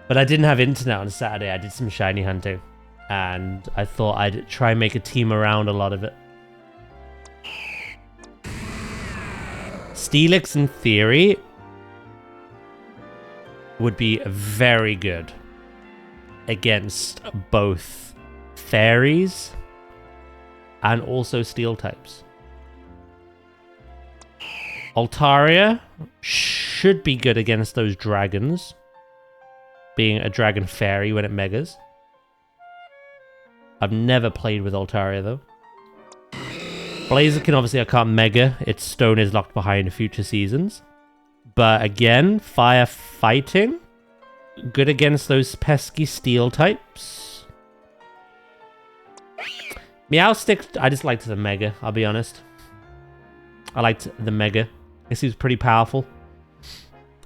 But I didn't have internet on Saturday. I did some shiny hunting. And I thought I'd try and make a team around a lot of it. Steelix, in theory, would be very good against both fairies and also steel types. Altaria should be good against those dragons, being a dragon fairy when it megas. I've never played with Altaria though. Blaziken, obviously I can't mega. Its stone is locked behind future seasons. But again, fire fighting. Good against those pesky steel types. Meowstic, I just liked the mega, I'll be honest. I liked the Mega. It seems pretty powerful.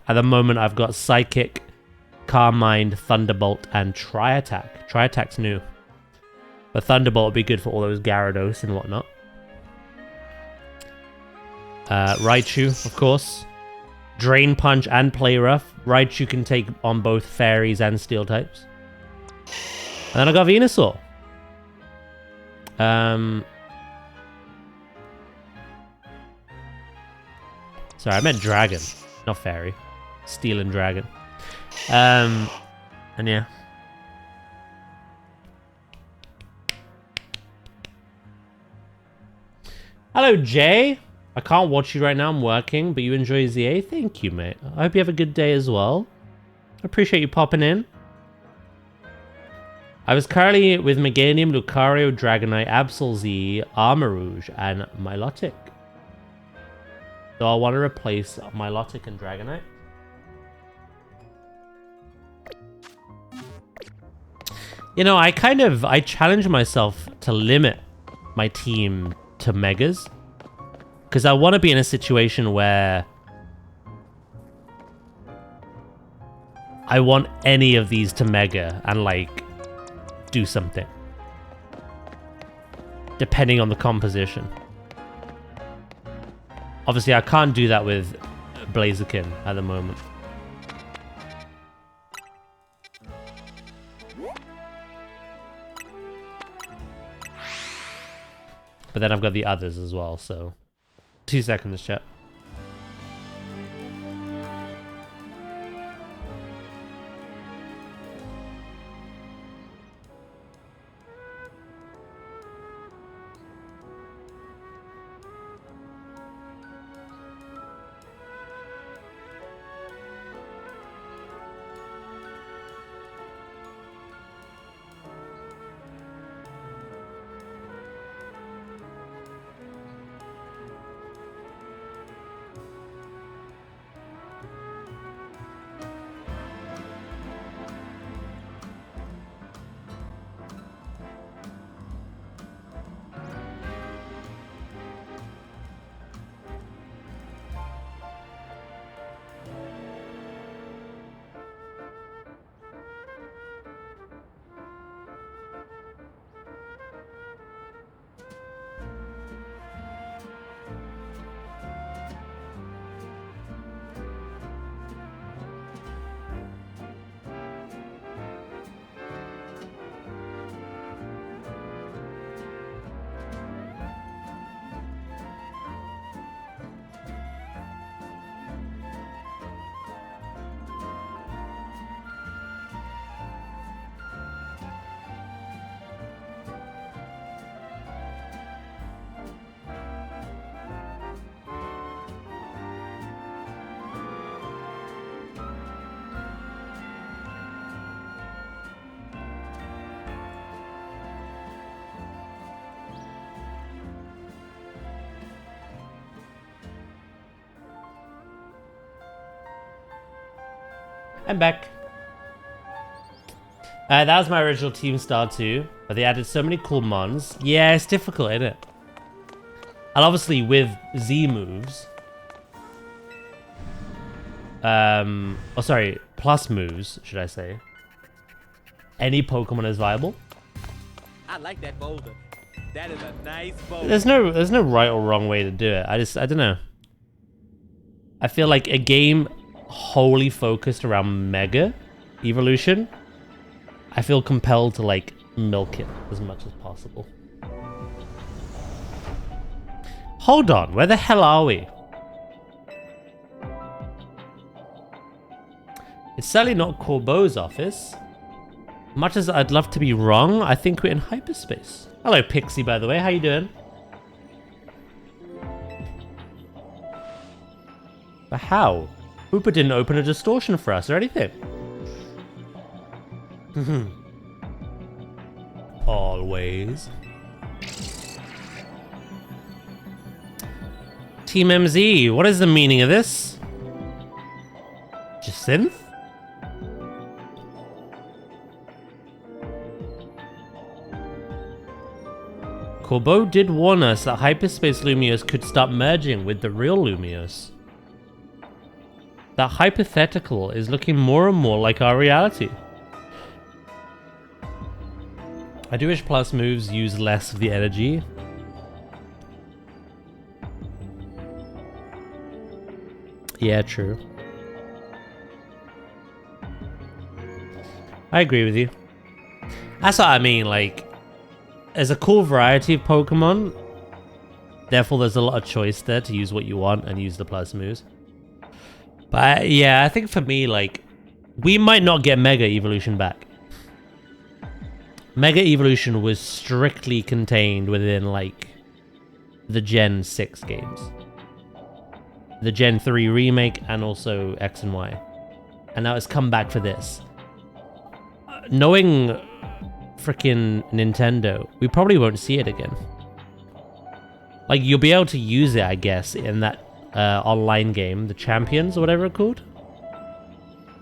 At the moment, I've got Psychic, Calm Mind, Thunderbolt, and Tri-Attack. Tri-Attack's new. But Thunderbolt would be good for all those Gyarados and whatnot. Raichu, of course. Drain Punch and Play Rough. Raichu can take on both Fairies and Steel types. And then I got Venusaur. Sorry, I meant Dragon, not Fairy. Steel and Dragon. And yeah. Hello, Jay. I can't watch you right now. I'm working, but you enjoy ZA. Thank you, mate. I hope you have a good day as well. I appreciate you popping in. I was currently with Meganium, Lucario, Dragonite, Absol Z, Armarouge, and Milotic. So I want to replace Milotic and Dragonite. You know, I challenge myself to limit my team to Megas. Because I want to be in a situation where I want any of these to Mega and, like, do something. Depending on the composition. Obviously, I can't do that with Blaziken at the moment. But then I've got the others as well, so... 2 seconds, chat. I'm back. That was my original team start too, but they added so many cool mons. Yeah, it's difficult, isn't it? And obviously with Z moves, plus moves, should I say? Any Pokemon is viable. I like that boulder. That is a nice boulder. There's no right or wrong way to do it. I don't know. I feel like a game wholly focused around Mega Evolution, I feel compelled to, like, milk it as much as possible. Hold on, where the hell are we? It's certainly not Corbeau's office. Much as I'd love to be wrong, I think we're in hyperspace. Hello, Pixie, by the way. How you doing? But how? Hooper didn't open a distortion for us or anything. Always. Team MZ, what is the meaning of this? Jacinth? Corbeau did warn us that hyperspace Lumios could start merging with the real Lumios. That hypothetical is looking more and more like our reality. I do wish plus moves use less of the energy. Yeah, true. I agree with you. That's what I mean, like, there's a cool variety of Pokemon. Therefore, there's a lot of choice there to use what you want and use the plus moves. But yeah, I think for me, like, we might not get Mega Evolution back. Mega Evolution was strictly contained within, like, the Gen 6 games. The Gen 3 remake and also X and Y. And now it's come back for this. Knowing freaking Nintendo, we probably won't see it again. Like, you'll be able to use it, I guess, in that online game, the Champions or whatever it's called.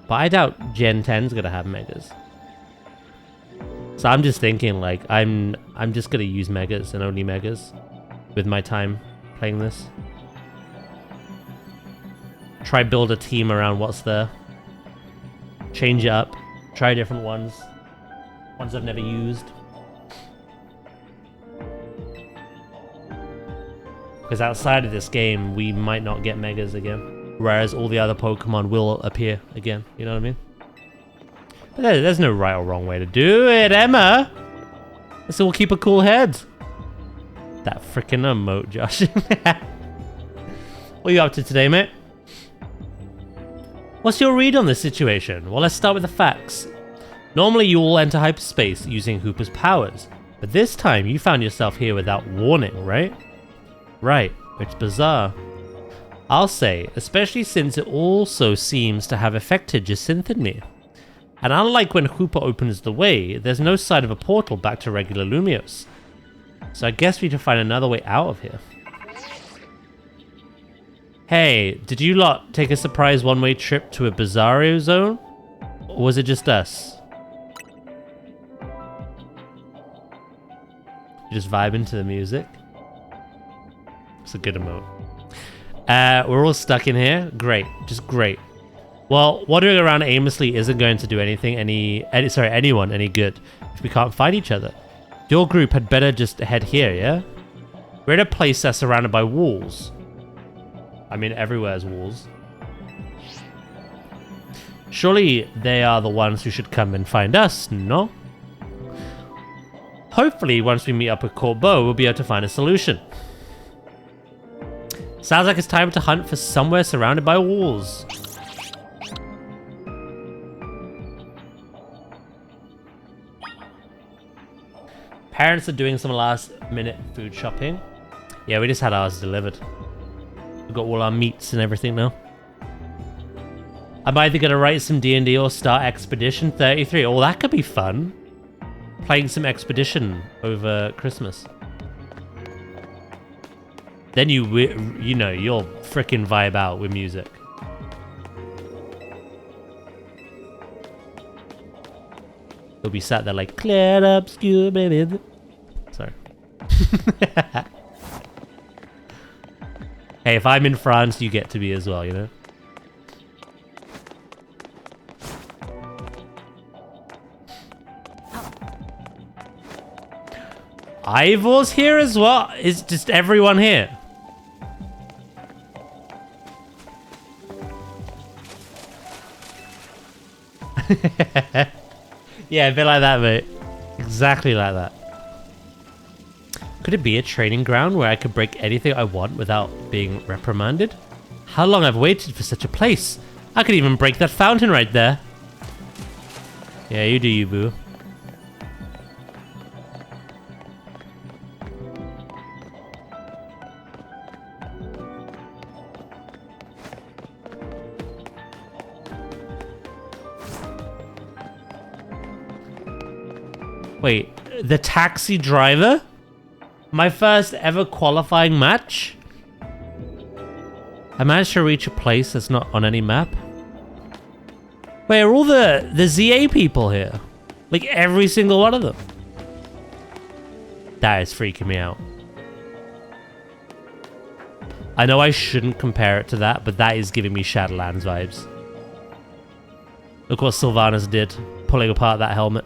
But I doubt Gen 10's gonna have Megas. So I'm just thinking, like, I'm just gonna use Megas and only Megas with my time playing this. Try build a team around what's there. Change it up. Try different ones. Ones I've never used. Because outside of this game, we might not get Megas again. Whereas all the other Pokemon will appear again. You know what I mean? But there's no right or wrong way to do it, Emma! Let's all keep a cool head. That freaking emote, Josh. What are you up to today, mate? What's your read on this situation? Well, let's start with the facts. Normally you all enter hyperspace using Hooper's powers, but this time you found yourself here without warning, right? Right, it's bizarre. I'll say, especially since it also seems to have affected Jacinthe and me. And unlike when Hooper opens the way, there's no sign of a portal back to regular Lumios. So I guess we need to find another way out of here. Hey, did you lot take a surprise one-way trip to a Bizarro zone? Or was it just us? You just vibing to the music? It's a good emote. We're all stuck in here. Great, just great. Well, wandering around aimlessly isn't going to do anyone any good if we can't find each other. Your group had better just head here, yeah? We're in a place that's surrounded by walls. I mean, everywhere's walls. Surely they are the ones who should come and find us, no? Hopefully, once we meet up with Corbeau, we'll be able to find a solution. Sounds like it's time to hunt for somewhere surrounded by walls. Parents are doing some last-minute food shopping. Yeah, we just had ours delivered. We've got all our meats and everything now. I'm either going to write some D&D or start Expedition 33. Oh, that could be fun. Playing some Expedition over Christmas. Then you know, you'll frickin' vibe out with music. You'll be sat there like, clear up, skew, baby. Sorry. Hey, if I'm in France, you get to be as well, you know? Ivor's here as well? Is just everyone here? Yeah, a bit like that, mate. Exactly like that. Could it be a training ground where I could break anything I want without being reprimanded? How long I've waited for such a place. I could even break that fountain right there. Yeah, you do you, boo. Wait, the taxi driver? My first ever qualifying match? I managed to reach a place that's not on any map. Wait, are all the ZA people here? Like every single one of them? That is freaking me out. I know I shouldn't compare it to that, but that is giving me Shadowlands vibes. Look what Sylvanas did, pulling apart that helmet.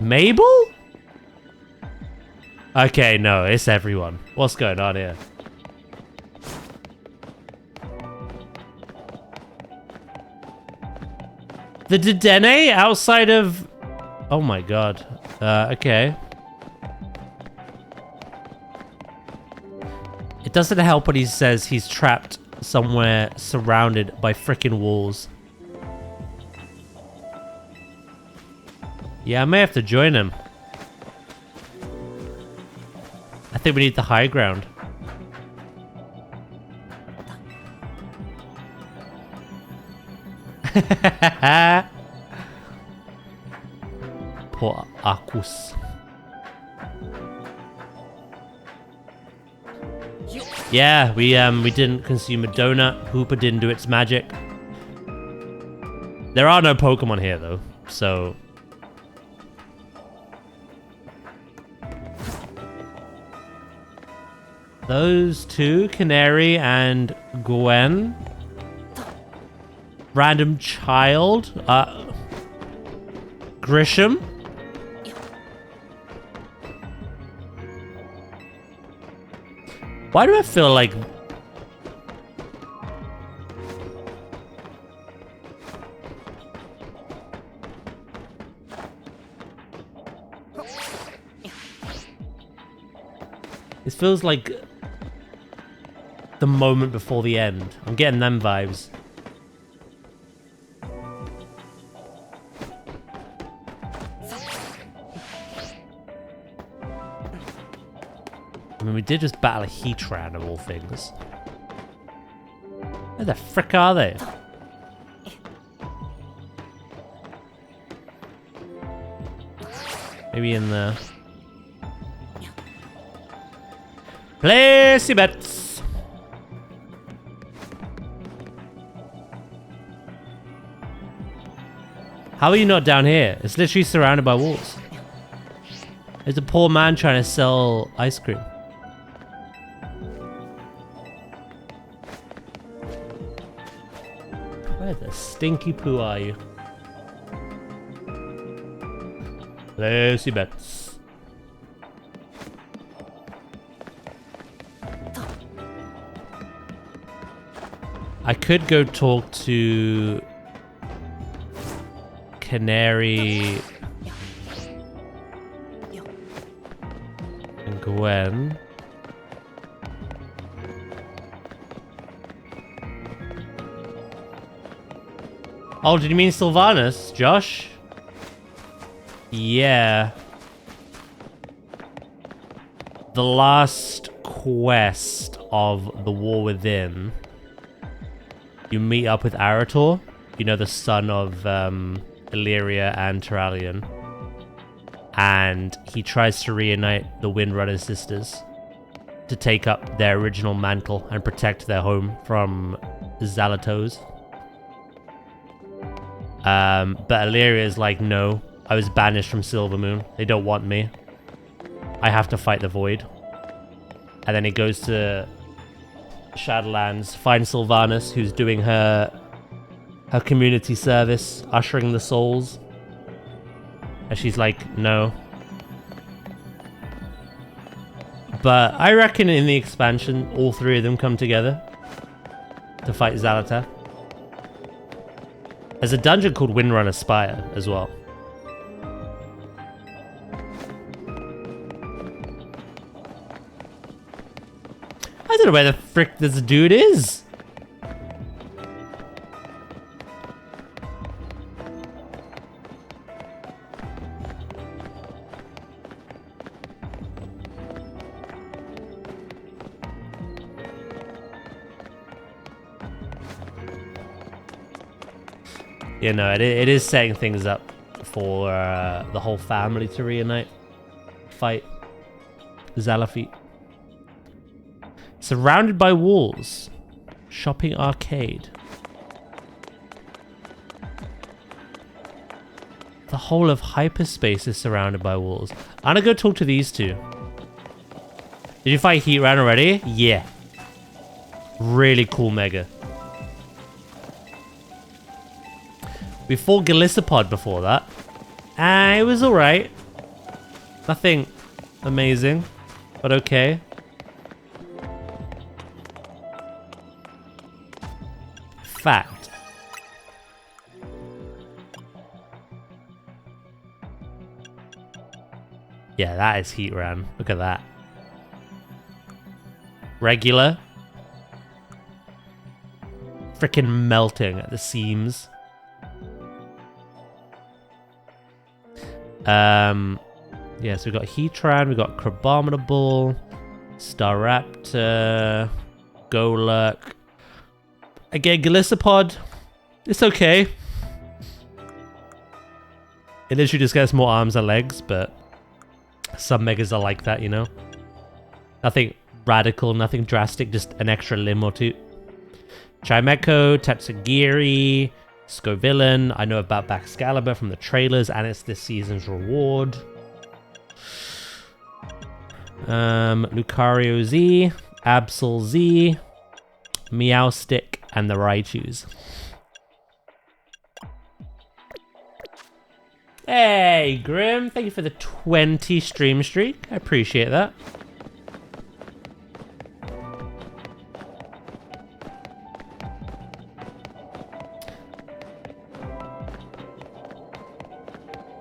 Mabel? Okay, no, it's everyone. What's going on here? The Dedenne outside of... Oh my god. Okay. It doesn't help when he says he's trapped somewhere surrounded by frickin' walls. Yeah, I may have to join him. I think we need the high ground. Poor Arcus. Yeah, we didn't consume a donut. Hooper didn't do its magic. There are no Pokemon here though, so... Those two, Canary and Gwen. Random child. Grisham. Why do I feel like... This feels like the moment before the end. I'm getting them vibes. I mean, we did just battle a Heatran of all things. Where the frick are they? Maybe in the... Place your bets! How are you not down here? It's literally surrounded by walls. There's a poor man trying to sell ice cream. Where the stinky poo are you? Place your bets. I could go talk to Canary and Gwen. Oh, did you mean Sylvanas, Josh? Yeah. The last quest of the War Within, you meet up with Arator, you know, the son of Illyria and Terralion. And he tries to reunite the Windrunner sisters to take up their original mantle and protect their home from Zalatos. But Illyria is like, no, I was banished from Silvermoon. They don't want me. I have to fight the Void. And then he goes to Shadowlands, finds Sylvanas, who's doing her community service, ushering the souls. And she's like, no. But I reckon in the expansion, all three of them come together to fight Zalata. There's a dungeon called Windrunner Spire as well. I don't know where the frick this dude is. You know, it is setting things up for the whole family to reunite, fight Zalafit. Surrounded by walls, shopping arcade. whole of hyperspace is surrounded by walls. I'm gonna go talk to these two. Did you fight Heatran already? Yeah. Really cool mega. We fought Galissapod before that. It was alright. Nothing amazing, but okay. Fact. Yeah, that is Heatran. Look at that. Regular. Freaking melting at the seams. Yeah, so we got Heatran, we got Crabominable, Staraptor, Golurk. Again, Galissapod. It's okay. It literally just gets more arms and legs, but some megas are like that, you know? Nothing radical, nothing drastic, just an extra limb or two. Chimecho, Tatsugiri, Scovillain. I know about Baxcalibur from the trailers, and it's this season's reward. Lucario Z, Absol Z, Meowstic, and the Raichus. Hey, Grim, thank you for the 20 stream streak. I appreciate that.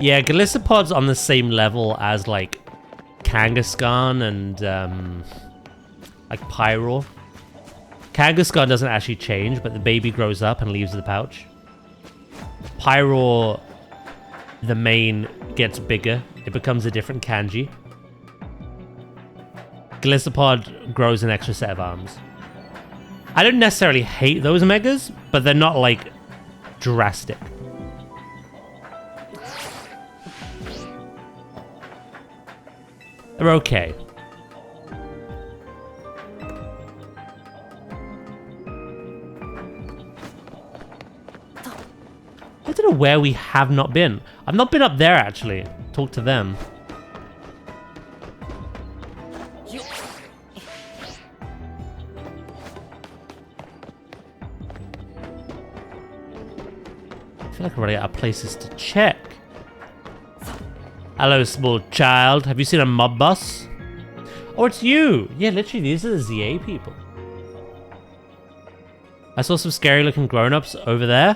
Yeah, Galissapod's on the same level as, like, Kangaskhan and, like, Pyroar. Kangaskhan doesn't actually change, but the baby grows up and leaves the pouch. Pyroar, the main, gets bigger. It becomes a different kanji. Galissapod grows an extra set of arms. I don't necessarily hate those megas, but they're not, like, drastic. They're okay. I don't know where we have not been. I've not been up there, actually. Talk to them. I feel like I'm running out of places to check. Hello, small child. Have you seen a mob boss? Oh, it's you. Yeah, literally, these are the ZA people. I saw some scary-looking grown-ups over there.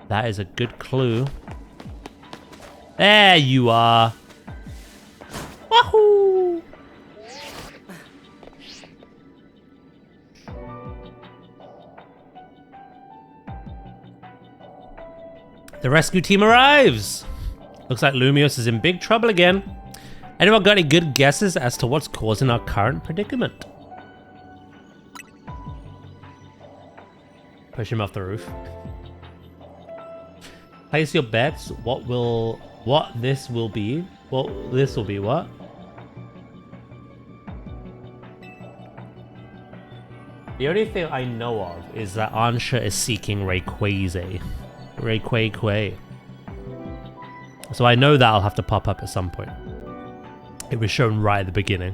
That is a good clue. There you are. Wahoo! The rescue team arrives. Looks like Lumiose is in big trouble again. Anyone got any good guesses as to what's causing our current predicament? Push him off the roof. Place your bets. What this will be? What? The only thing I know of is that Ansha is seeking Rayquaza. Rayquaza. So I know that'll have to pop up at some point. It was shown right at the beginning.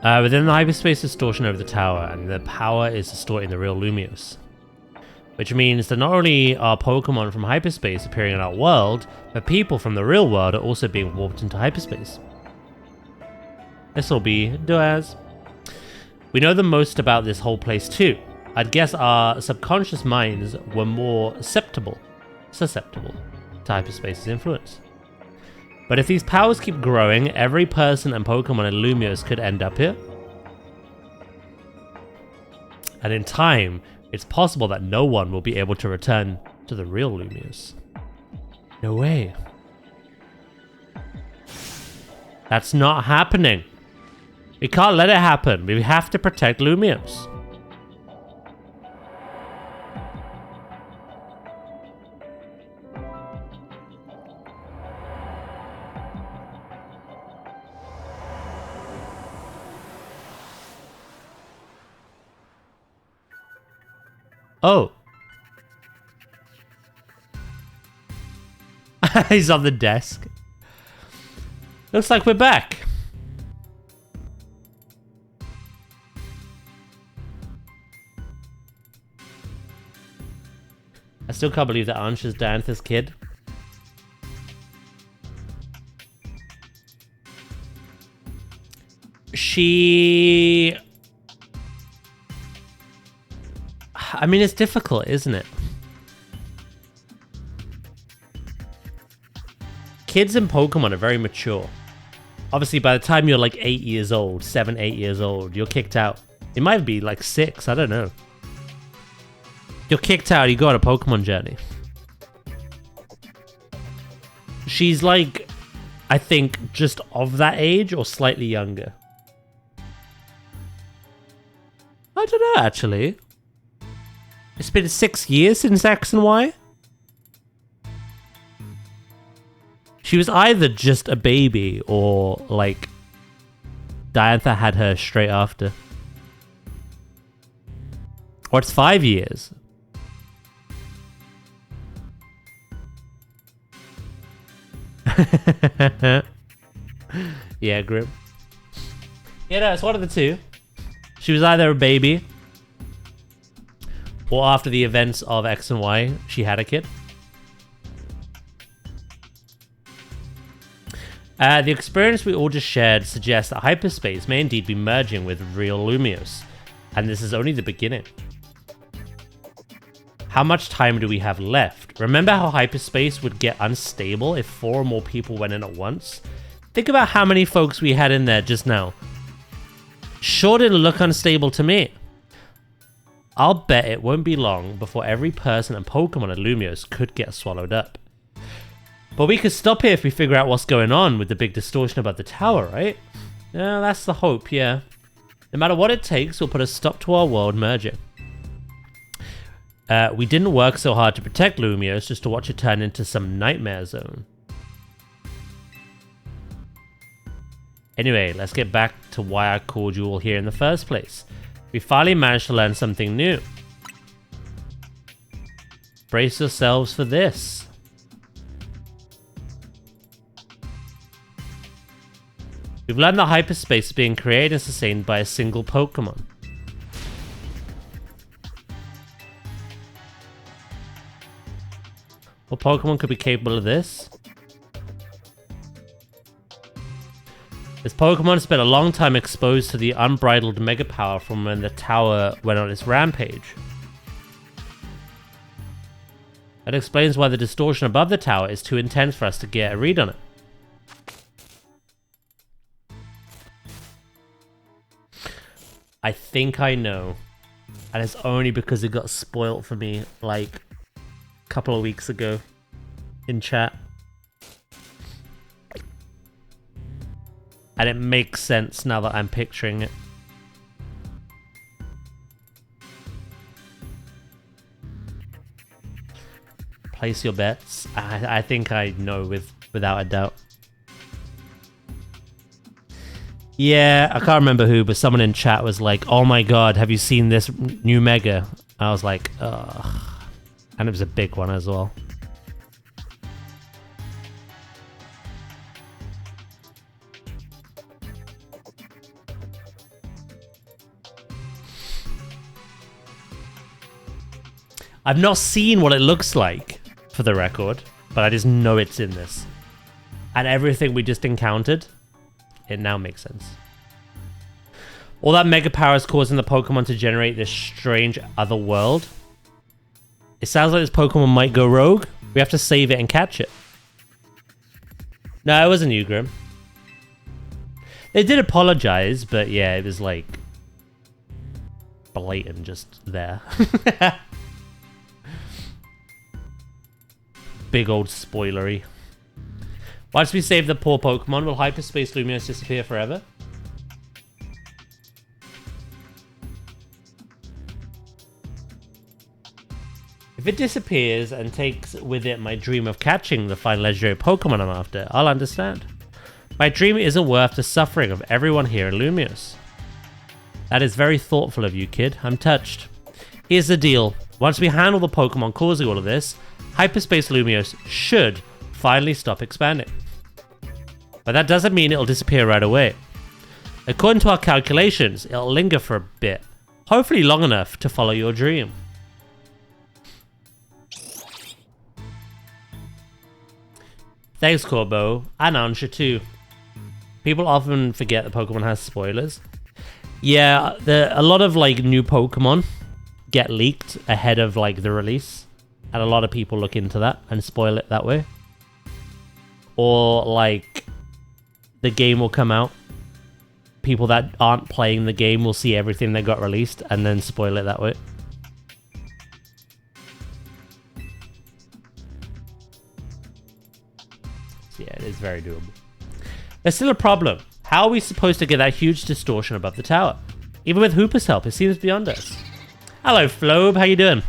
Within the hyperspace distortion over the tower, and the power is distorting the real Lumiose. Which means that not only are Pokemon from hyperspace appearing in our world, but people from the real world are also being warped into hyperspace. This'll be Doaz. We know the most about this whole place too. I'd guess our subconscious minds were more susceptible to hyperspace's influence. But if these powers keep growing, every person and Pokemon in Lumiose could end up here. And in time, it's possible that no one will be able to return to the real Lumiose. No way. That's not happening. We can't let it happen. We have to protect Lumiose. Oh. He's on the desk. Looks like we're back. I still can't believe that Ansh is Diantha's kid. I mean, it's difficult, isn't it? Kids in Pokemon are very mature. Obviously, by the time you're like 8 years old, 7, 8 years old, you're kicked out. It might be like 6, I don't know. You're kicked out, you go on a Pokemon journey. She's like, I think, just of that age or slightly younger. I don't know, actually. It's been 6 years since X and Y. She was either just a baby or, like, Diantha had her straight after. Or it's 5 years. Yeah, Grim. Yeah, no, it's one of the two. She was either a baby or after the events of X and Y, she had a kid. The experience we all just shared suggests that hyperspace may indeed be merging with real Lumios, and this is only the beginning. How much time do we have left? Remember how hyperspace would get unstable if 4 or more people went in at once? Think about how many folks we had in there just now. Sure didn't look unstable to me. I'll bet it won't be long before every person and Pokemon at Lumios could get swallowed up. But we could stop here if we figure out what's going on with the big distortion above the tower, right? Yeah, that's the hope, yeah. No matter what it takes, we'll put a stop to our world merging. We didn't work so hard to protect Lumios just to watch it turn into some nightmare zone. Anyway, let's get back to why I called you all here in the first place. We finally managed to learn something new. Brace yourselves for this. We've learned that hyperspace is being created and sustained by a single Pokemon. What Pokemon could be capable of this? This Pokemon spent a long time exposed to the unbridled mega power from when the tower went on its rampage. That explains why the distortion above the tower is too intense for us to get a read on it. I think I know. And it's only because it got spoilt for me like a couple of weeks ago in chat. And it makes sense now that I'm picturing it. Place your bets. I think I know without a doubt. Yeah, I can't remember who, but someone in chat was like, oh my god, have you seen this new Mega? I was like, ugh. And it was a big one as well. I've not seen what it looks like, for the record, but I just know it's in this. And everything we just encountered, it now makes sense. All that mega power is causing the Pokemon to generate this strange other world. It sounds like this Pokemon might go rogue. We have to save it and catch it. No, it wasn't you, Grim. They did apologize, but yeah, it was like blatant just there. Big old spoilery. Once we save the poor Pokemon, will Hyperspace Lumios disappear forever? If it disappears and takes with it my dream of catching the final legendary Pokemon I'm after, I'll understand. My dream isn't worth the suffering of everyone here in Lumios. That is very thoughtful of you, kid. I'm touched. Here's the deal. Once we handle the Pokemon causing all of this, Hyperspace Lumiose should finally stop expanding. But that doesn't mean it'll disappear right away. According to our calculations, it'll linger for a bit, hopefully long enough to follow your dream. Thanks, Corbo, and Ansha too. People often forget that Pokemon has spoilers. Yeah, a lot of like new Pokemon get leaked ahead of like the release, and a lot of people look into that and spoil it that way. Or like the game will come out, people that aren't playing the game will see everything that got released and then spoil it that way. So yeah, it is very doable. There's still a problem. How are we supposed to get that huge distortion above the tower? Even with Hooper's help, it seems beyond us. Hello, Flobe. How you doing?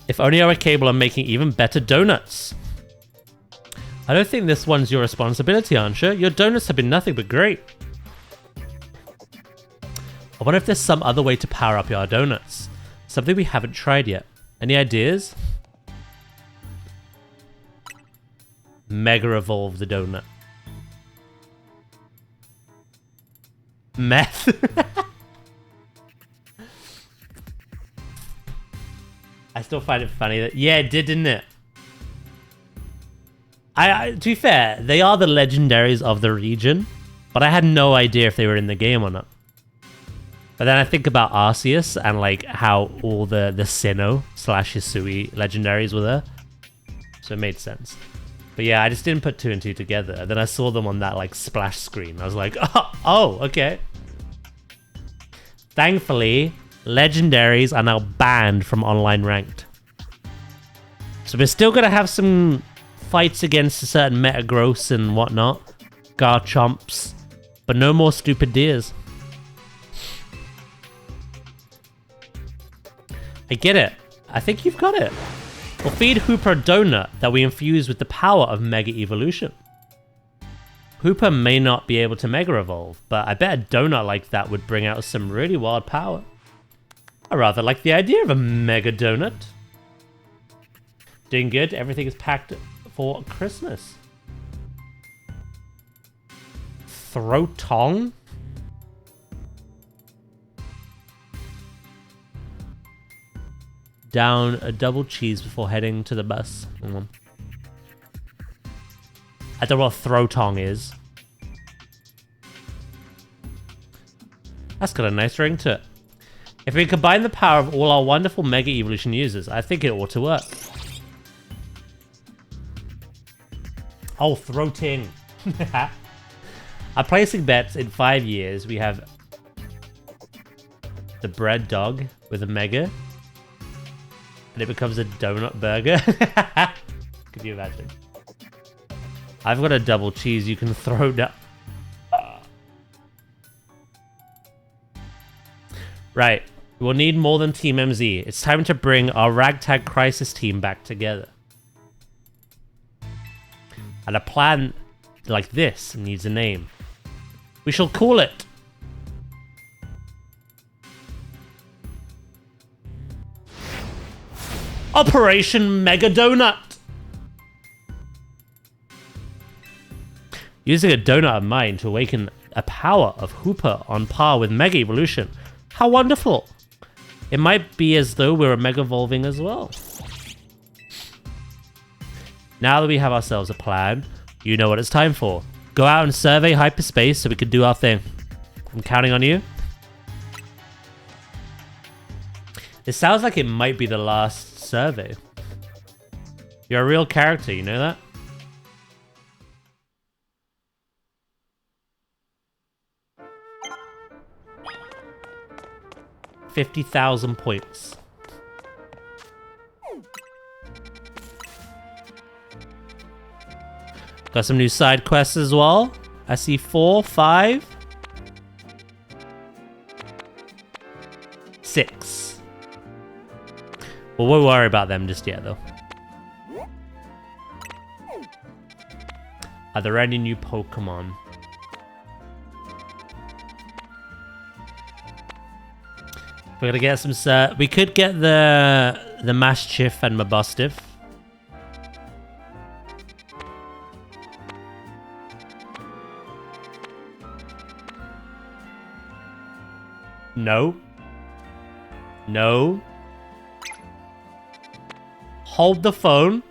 If only I were capable of making even better donuts. I don't think this one's your responsibility, Ansha. Your donuts have been nothing but great. I wonder if there's some other way to power up your donuts. Something we haven't tried yet. Any ideas? Mega evolve the donut. Meth. I still find it funny that it did, didn't it? To be fair, they are the legendaries of the region, but I had no idea if they were in the game or not. But then I think about Arceus and like how all the Sinnoh / Hisui legendaries were there, so it made sense. But yeah, I just didn't put 2 and 2 together. And then I saw them on that like splash screen. I was like, oh, okay. Thankfully, legendaries are now banned from online ranked. So we're still gonna have some fights against a certain Metagross and whatnot, Garchomps, but no more stupid deers. I get it. I think you've got it. We'll feed Hooper a donut that we infuse with the power of Mega Evolution. Hooper may not be able to Mega Evolve, but I bet a donut like that would bring out some really wild power. I rather like the idea of a Mega Donut. Doing good, everything is packed for Christmas. Throtong? Down a double cheese before heading to the bus. I don't know what Throtong is. That's got a nice ring to it. If we combine the power of all our wonderful Mega Evolution users, I think it ought to work. Oh, Throating. I'm placing bets in 5 years. We have the bread dog with a Mega. And it becomes a donut burger. Could you imagine? I've got a double cheese you can throw down. Right. We'll need more than Team MZ. It's time to bring our Ragtag Crisis team back together. And a plan like this needs a name. We shall call it Operation Mega Donut. Using a donut of mine to awaken a power of Hooper on par with Mega Evolution. How wonderful! It might be as though we're Mega Evolving as well. Now that we have ourselves a plan, you know what it's time for. Go out and survey hyperspace so we can do our thing. I'm counting on you. It sounds like it might be the last survey. You're a real character, you know that? $50,000 points. Got some new side quests as well. I see 4, 5, 6. Well, we'll worry about them just yet, though. Are there any new Pokemon? We're gonna get some. We could get the Mastiff and Mabustiff. No. No. Hold the phone.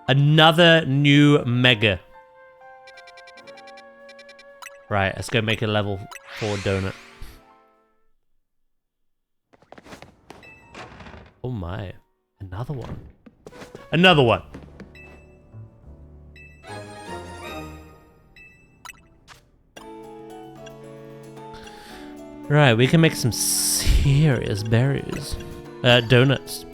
Another new mega. Right, let's go make a level 4 donut. Oh my. Another one. Another one. Right, we can make some serious berries. Donuts.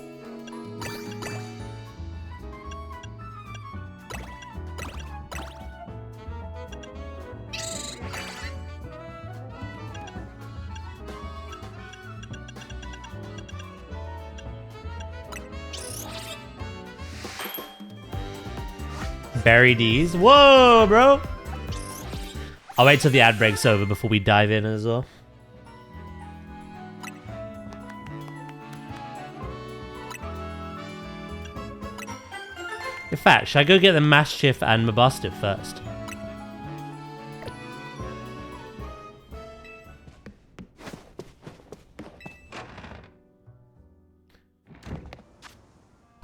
Berry D's. Whoa, bro. I'll wait till the ad breaks over before we dive in as well. In fact, should I go get the Mastiff and Mabustiff first?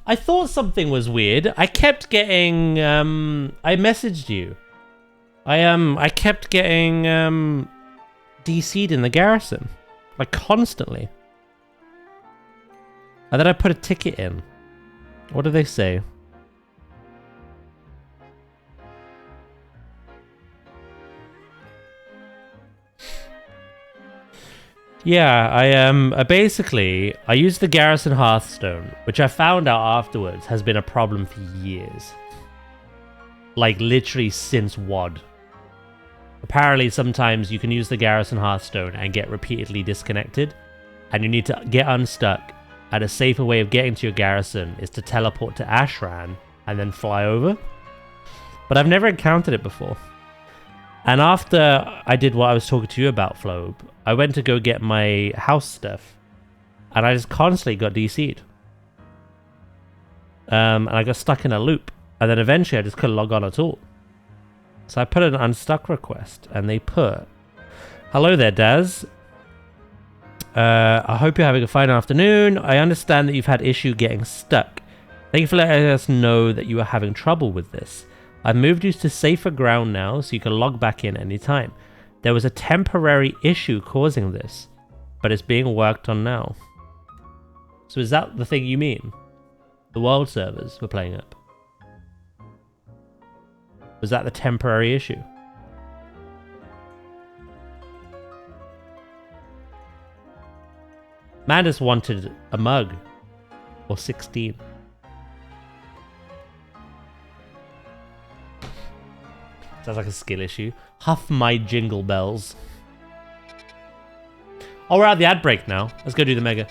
I thought something was weird. I kept getting I messaged you. I kept getting DC'd in the garrison. Like constantly. And then I put a ticket in. What do they say? Yeah, I basically I used the Garrison Hearthstone, which I found out afterwards has been a problem for years. Like literally since WoD. Apparently sometimes you can use the Garrison Hearthstone and get repeatedly disconnected, and you need to get unstuck, and a safer way of getting to your garrison is to teleport to Ashran and then fly over. But I've never encountered it before. And after I did what I was talking to you about, Flobe, I went to go get my house stuff, and I just constantly got DC'd. And I got stuck in a loop, and then eventually I just couldn't log on at all. So I put an unstuck request, and they put, "Hello there, Daz. I hope you're having a fine afternoon. I understand that you've had issue getting stuck. Thank you for letting us know that you are having trouble with this. I've moved you to safer ground now, so you can log back in anytime. There was a temporary issue causing this, but it's being worked on now." So is that the thing you mean? The world servers were playing up? Was that the temporary issue? Man just wanted a mug. Or 16. Sounds like a skill issue. Huff my jingle bells. Oh, we're at the ad break now. Let's go do the mega.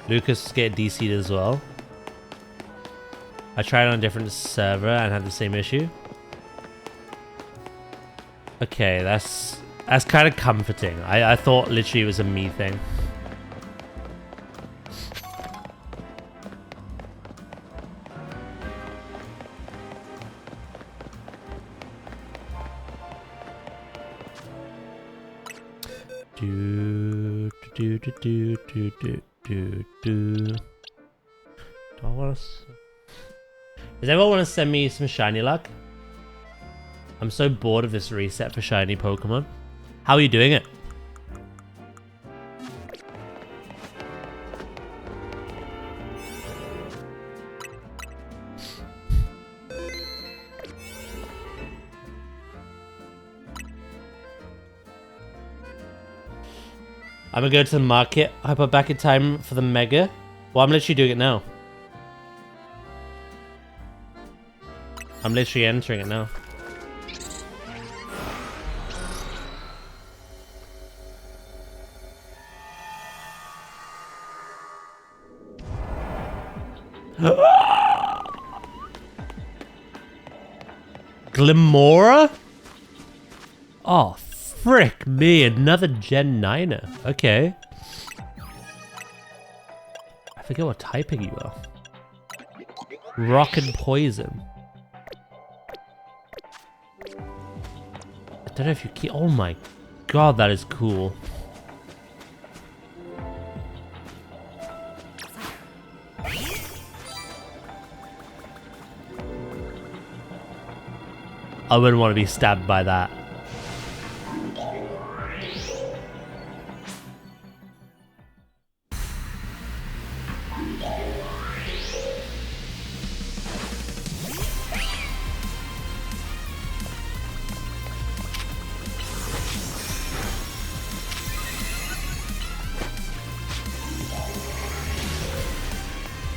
Lucas get DC'd as well. I tried on a different server and had the same issue. Okay, that's kind of comforting. I thought literally it was a me thing. Does everyone want to send me some shiny luck? I'm so bored of this reset for shiny Pokemon. How are you doing it? I'm gonna go to the market. I put back in time for the mega. Well, I'm literally doing it now. I'm literally entering it now. Glimora? Oh, frick me. Another Gen 9er. Okay. I forget what typing you are. Rock and Poison. I don't know if you keep... Oh my god, that is cool. I wouldn't want to be stabbed by that.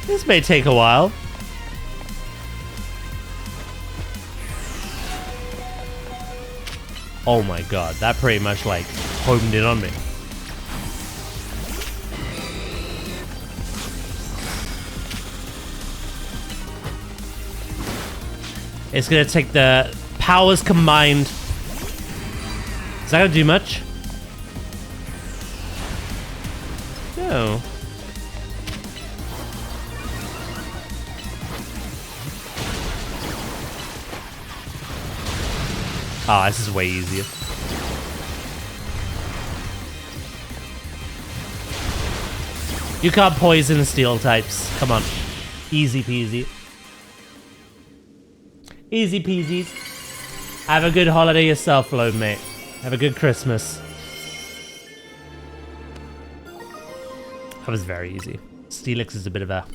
This may take a while. Oh my god, that pretty much like homed in on me. It's gonna take the powers combined. Is that gonna do much? No. Oh, this is way easier. You can't poison steel types. Come on. Easy peasy. Easy peasies. Have a good holiday yourself, Load mate. Have a good Christmas. That was very easy. Steelix is a bit of a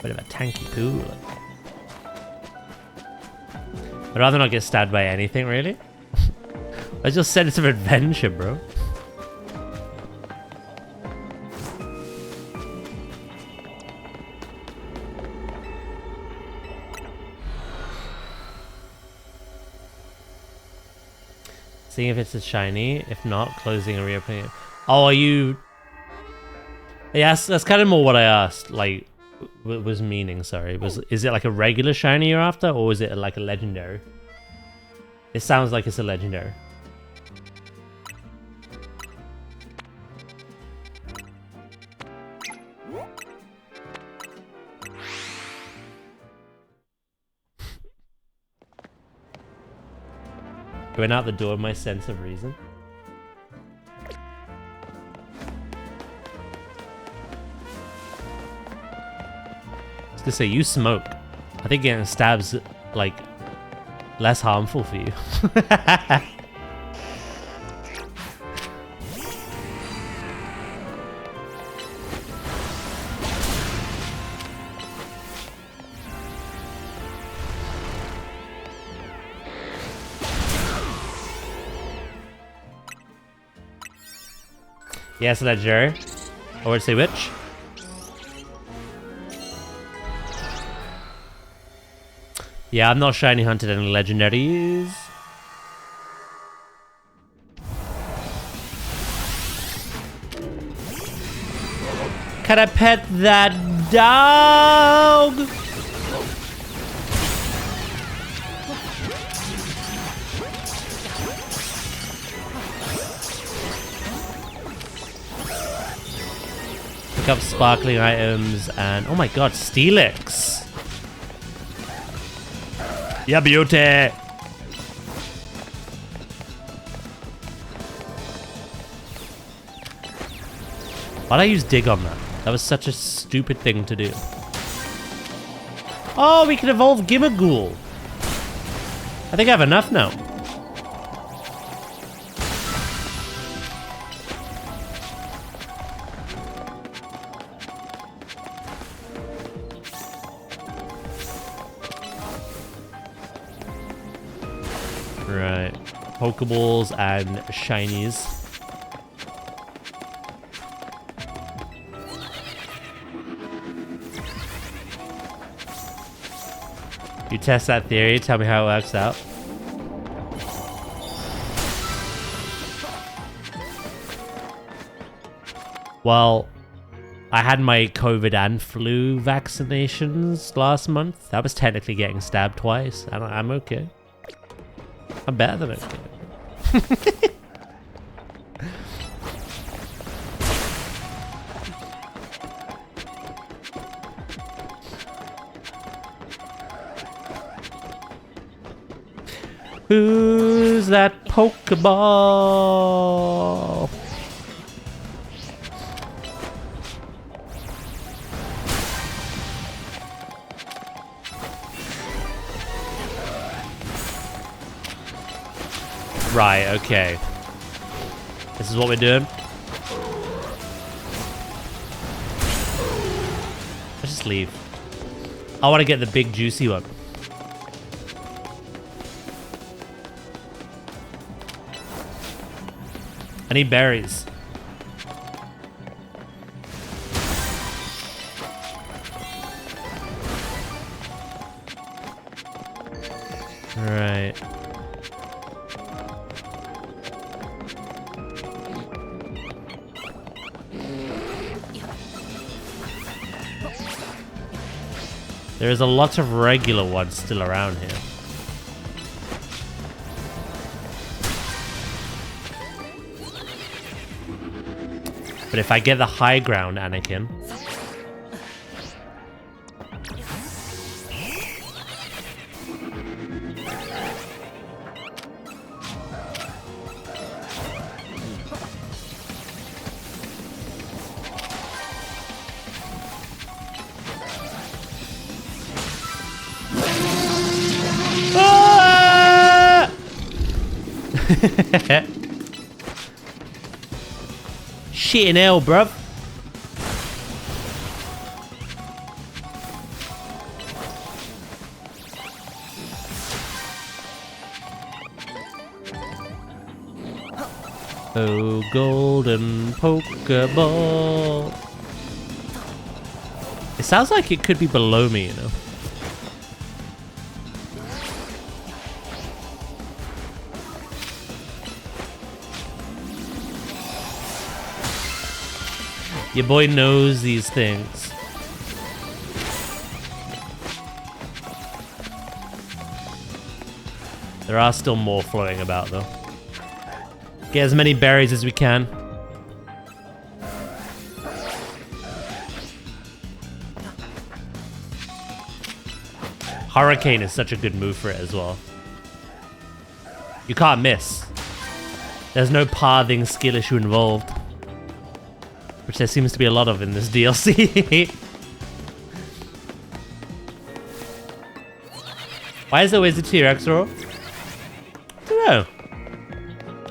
tanky pool. I'd rather not get stabbed by anything, really. I just said it's an adventure, bro. Seeing if it's a shiny. If not, closing and reopening it. Oh, are you... Yeah, that's kind of more what I asked. Like... was meaning, sorry. Is it like a regular shiny you're after, or is it like a legendary? It sounds like it's a legendary. Going out the door of my sense of reason. To say you smoke. I think getting stabs like less harmful for you. Yes, legendary. I would say which. Yeah, I'm not shiny hunted any legendaries. Can I pet that dog? Pick up sparkling items and... Oh my god, Steelix! Yeah, beauty! Why'd I use dig on that? That was such a stupid thing to do. Oh, we can evolve Gimmighoul. I think I have enough now. Right. Pokeballs and shinies. You test that theory, tell me how it works out. Well, I had my COVID and flu vaccinations last month. I was technically getting stabbed twice. I'm okay. I'm better than okay. Who's that Pokeball? Right, okay. This is what we're doing. Let's just leave. I want to get the big juicy one. I need berries. Right. There's a lot of regular ones still around here. But if I get the high ground, Anakin... Ah! Shit in hell, bruv. Oh, golden Pokeball. It sounds like it could be below me, you know. Your boy knows these things. There are still more floating about, though. Get as many berries as we can. Hurricane is such a good move for it as well. You can't miss. There's no pathing skill issue involved. Which there seems to be a lot of in this DLC. Why is there always a T-Rex roar? I don't know.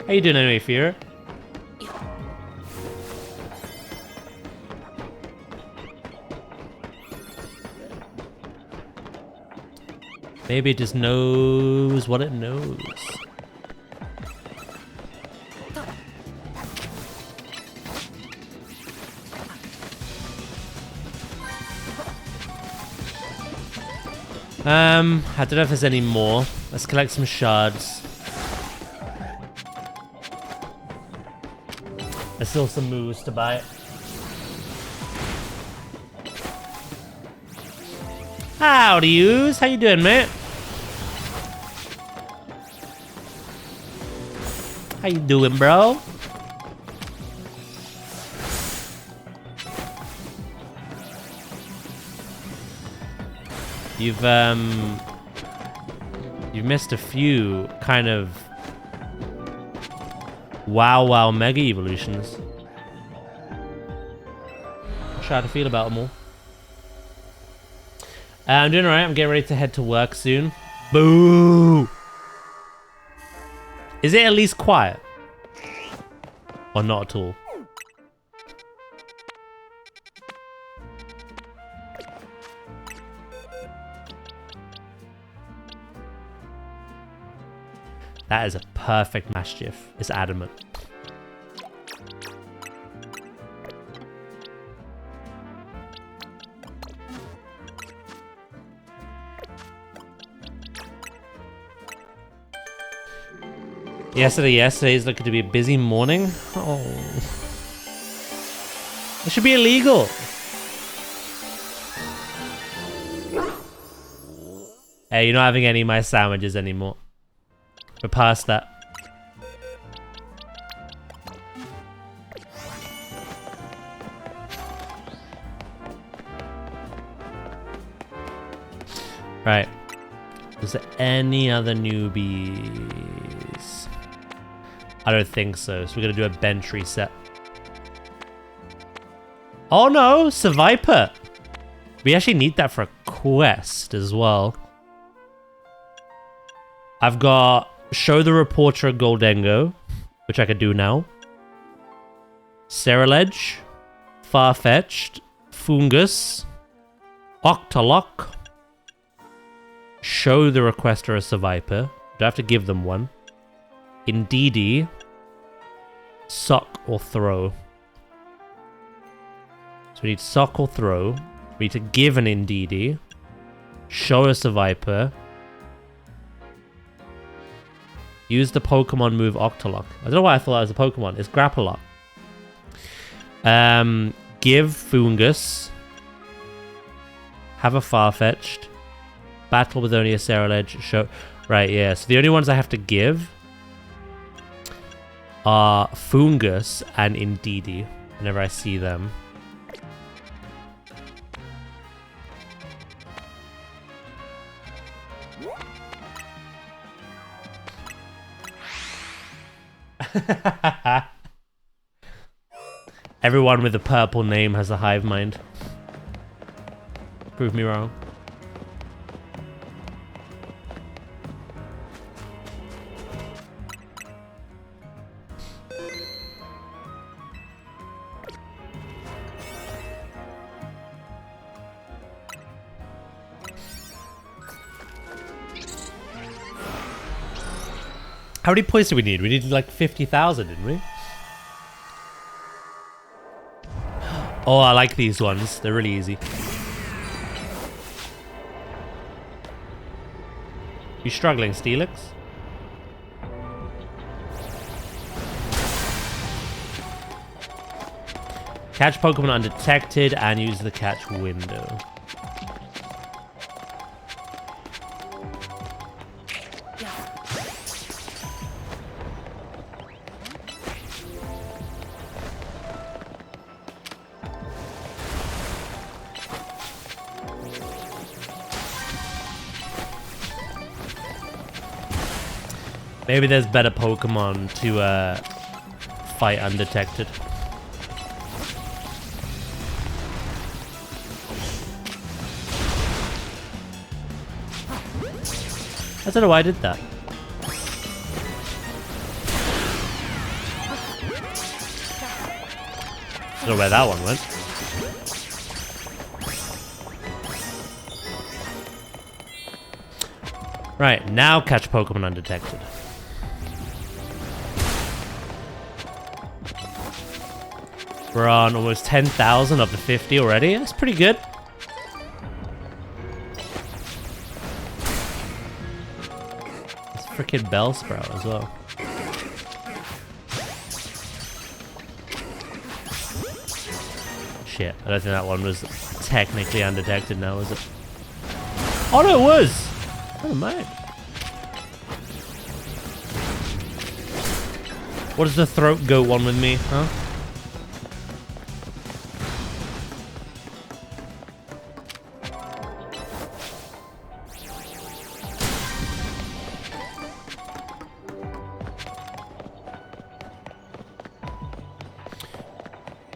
How you doing anyway, Fear? Maybe it just knows what it knows. I don't know if there's any more. Let's collect some shards. There's still some moves to buy. Howdy, yous. How you doing, mate? How you doing, bro? You've missed a few kind of wow mega evolutions. Not sure how to feel about them all. I'm doing alright. I'm getting ready to head to work soon. Boo! Is it at least quiet? Or not at all? That is a perfect Mischief. It's adamant. Yesterday's looking to be a busy morning. Oh. It should be illegal. Hey, you're not having any of my sandwiches anymore. We're past that. Right. Is there any other newbies? I don't think so. So we're gonna do a bench reset. Oh no, Survivor. We actually need that for a quest as well. I've got Show the Reporter of Goldengo, which I could do now. Cereledge, Farfetched, Fungus, Octolock. Show the requester a Survivor. Do I have to give them one? Indeedy. Sock or throw. So we need sock or throw. We need to give an Indeedy. Show a Survivor. Use the Pokemon move Octolock. I don't know why I thought that was a Pokemon. It's Grapplock. Give Fungus. Have a Farfetched. Battle with only a Cereledge. Show. Right, yeah. So the only ones I have to give are Fungus and Indeedy whenever I see them. Everyone with a purple name has a hive mind. Prove me wrong. How many points do we need? We needed like 50,000, didn't we? Oh, I like these ones. They're really easy. You struggling, Steelix? Catch Pokemon undetected and use the catch window. Maybe there's better Pokemon to fight undetected. I don't know why I did that. I don't know where that one went. Right, now catch Pokemon undetected. We're on almost 10,000 of the 50 already. That's pretty good. It's freaking Bellsprout as well. Shit, I don't think that one was technically undetected now, was it? Oh no, it was! Oh my. What does the throat goat one with me, huh?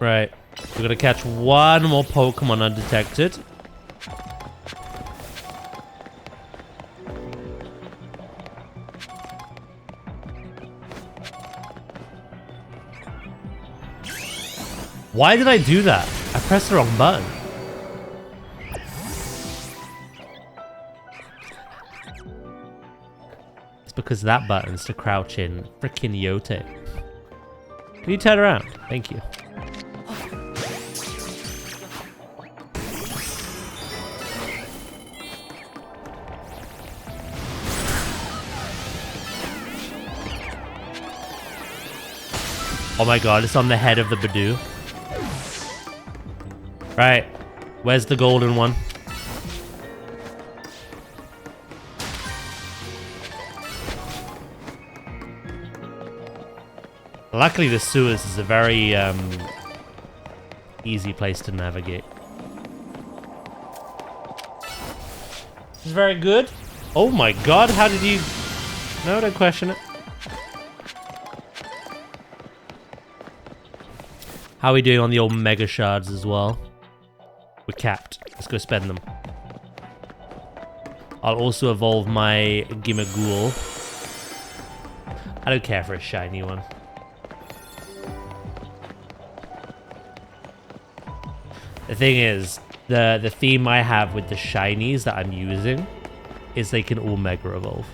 Right, we're gonna catch one more Pokemon undetected. Why did I do that? I pressed the wrong button. It's because that button's to crouch in. Frickin' Yote. Can you turn around? Thank you. Oh my god, it's on the head of the Badoo. Right. Where's the golden one? Luckily, the sewers is a very easy place to navigate. This is very good. Oh my god, how did you... No, don't question it. How are we doing on the old mega shards as well? We're capped. Let's go spend them. I'll also evolve my Gimmighoul. I don't care for a shiny one. The thing is, the theme I have with the shinies that I'm using is they can all mega evolve.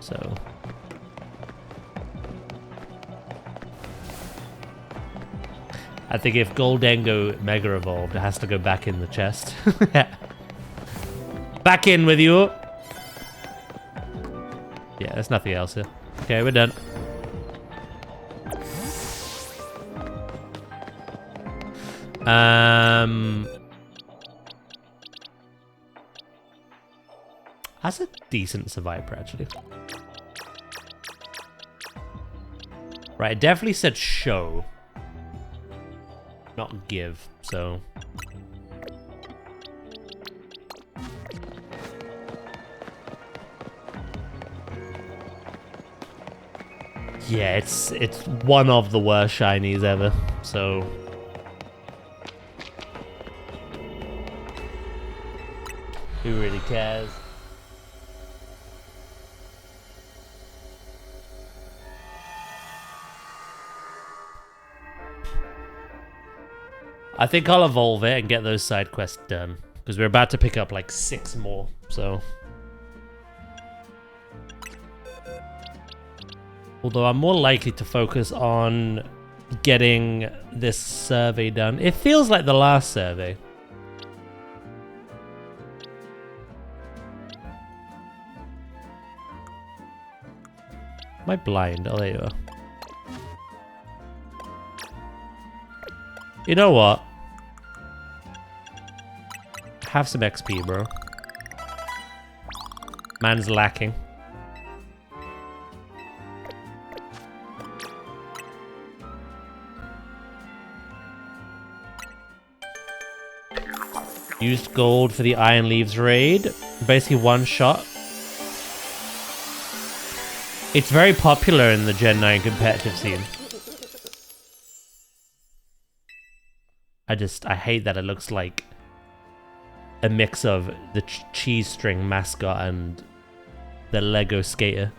So... I think if Goldengo Mega Evolved, it has to go back in the chest. Back in with you! Yeah, there's nothing else here. Okay, we're done. That's a decent Survivor, actually. Right, it definitely said show. Not give, so... Yeah, it's one of the worst shinies ever, so... Who really cares? I think I'll evolve it and get those side quests done. Because we're about to pick up like 6 more, so... Although I'm more likely to focus on getting this survey done. It feels like the last survey. Am I blind? Oh, there you are. You know what? Have some XP, bro. Man's lacking. Used gold for the Iron Leaves raid. Basically one shot. It's very popular in the Gen 9 competitive scene. I hate that it looks like a mix of the cheese string mascot and the Lego skater.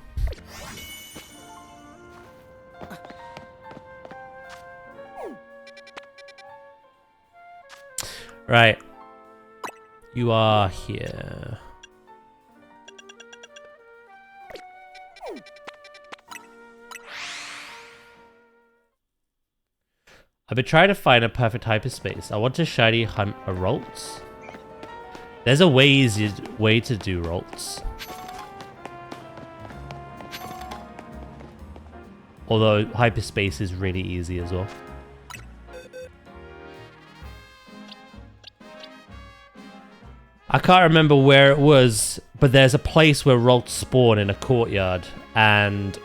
Right. You are here. I've been trying to find a perfect hyperspace. I want to shiny hunt a Rolts. There's a way easier way to do Rolts. Although hyperspace is really easy as well. I can't remember where it was, but there's a place where Rolts spawn in a courtyard, and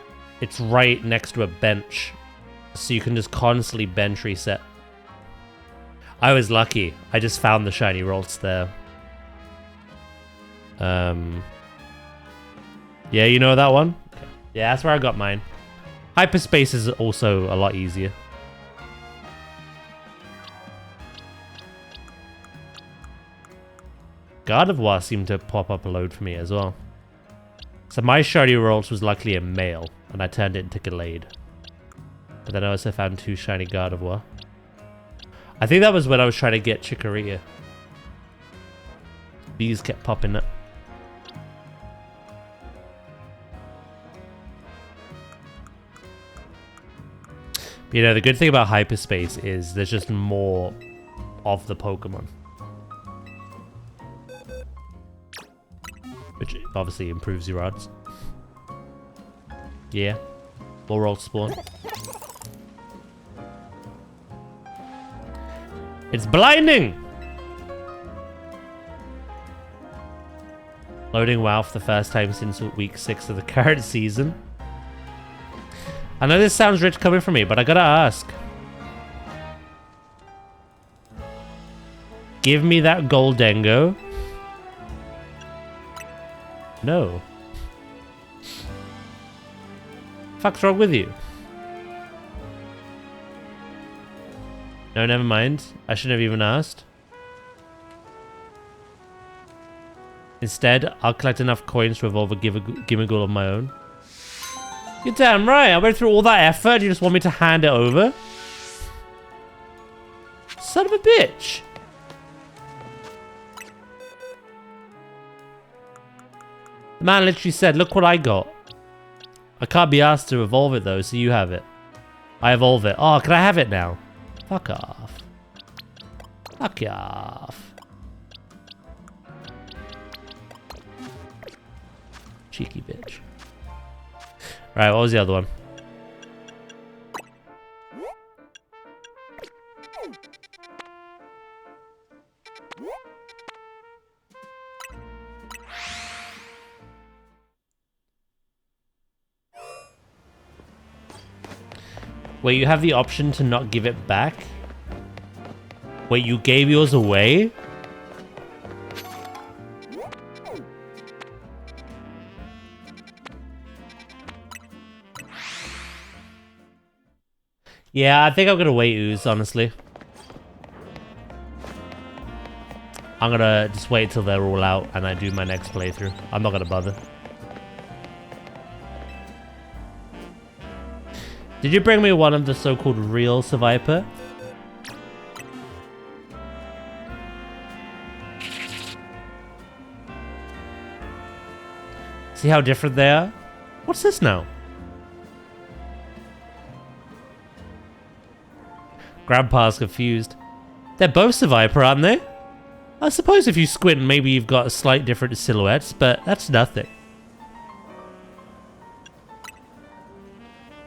it's right next to a bench. So you can just constantly bench reset. I was lucky. I just found the shiny Rolts there. Yeah, you know that one? Okay. Yeah, that's where I got mine. Hyperspace is also a lot easier. Gardevoir seemed to pop up a load for me as well. So my shiny Rolts was luckily a male, and I turned it into Gallade. But then I also found 2 shiny Gardevoir. I think that was when I was trying to get Chikorita. These kept popping up. But, you know, the good thing about hyperspace is there's just more of the Pokemon. Which obviously improves your odds. Yeah. We'll roll spawn. It's blinding! Loading WoW for the first time since week 6 of the current season. I know this sounds rich coming from me, but I gotta ask. Give me that Goldengo. No. Fuck's wrong with you? No, never mind. I shouldn't have even asked. Instead, I'll collect enough coins to evolve a Gimmighoul of my own. You're damn right. I went through all that effort. You just want me to hand it over? Son of a bitch. The man literally said, look what I got. I can't be asked to evolve it though, so you have it. I evolve it. Oh, can I have it now? Fuck off. Fuck you off. Cheeky bitch. Right, what was the other one? Wait, you have the option to not give it back? Wait, you gave yours away? Yeah, I think I'm gonna wait Ooze, honestly. I'm gonna just wait till they're all out and I do my next playthrough. I'm not gonna bother. Did you bring me one of the so-called real Seviper? See how different they are? What's this now? Grandpa's confused. They're both Seviper, aren't they? I suppose if you squint, maybe you've got slight different silhouettes, but that's nothing.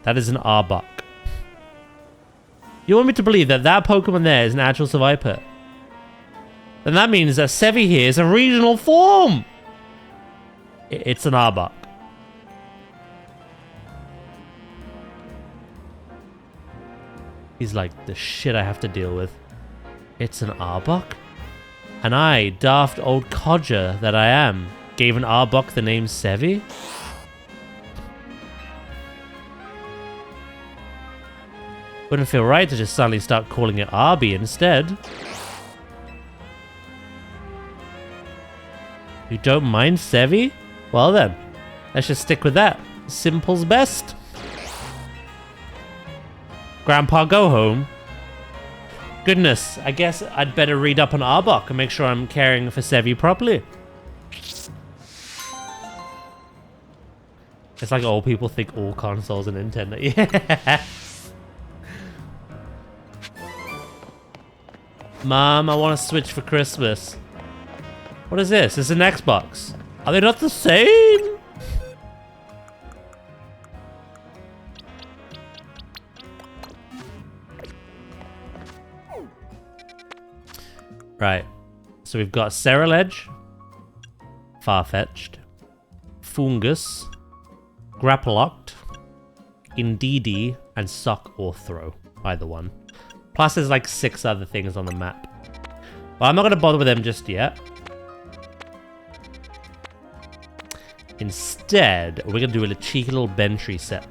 That is an Arbok. You want me to believe that that Pokemon there is an actual Seviper? Then that means that Sevi here is a regional form! It's an Arbok. He's like, the shit I have to deal with. It's an Arbok? And I, daft old codger that I am, gave an Arbok the name Sevi? Wouldn't feel right to just suddenly start calling it Arby instead. You don't mind Sevi? Well then, let's just stick with that. Simple's best. Grandpa, go home. Goodness, I guess I'd better read up on Arbok and make sure I'm caring for Sevi properly. It's like old people think all consoles are Nintendo. Yeah. Mom, I want to Switch for Christmas. What is this? It's an Xbox. Are they not the same? Right. So we've got Ceruledge, Farfetch'd, Fungus, Grapploct, Indeedee, and Sock or Throw. Either one. Plus there's like 6 other things on the map. But I'm not going to bother with them just yet. Instead, we're going to do a cheeky little bench reset.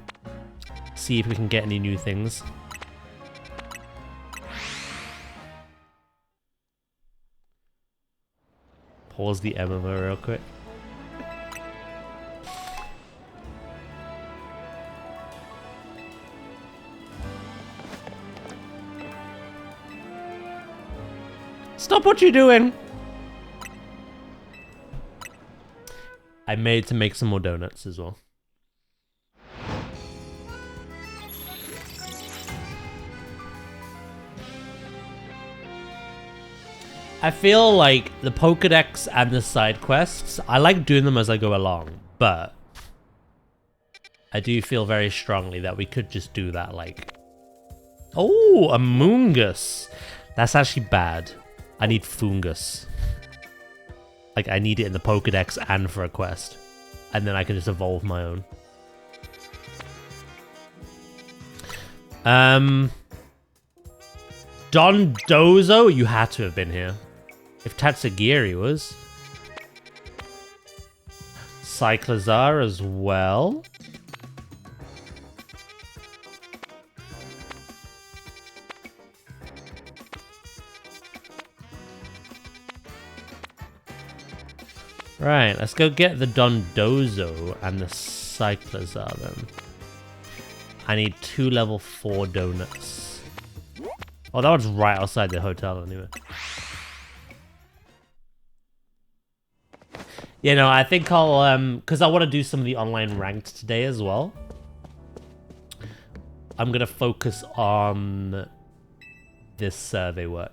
See if we can get any new things. Pause the MMO real quick. Stop what you're doing! I made to make some more donuts as well. I feel like the Pokedex and the side quests, I like doing them as I go along, but I do feel very strongly that we could just do that, like... Oh, a Moongus. That's actually bad. I need Fungus. Like, I need it in the Pokedex and for a quest. And then I can just evolve my own. Dondozo? You had to have been here. If Tatsugiri was. Cyclizar as well. Right, let's go get the Dondozo and the Cyclizar then. I need 2 level 4 donuts. Oh, that one's right outside the hotel anyway. You know, I think I'll, because I want to do some of the online ranked today as well. I'm going to focus on this survey work.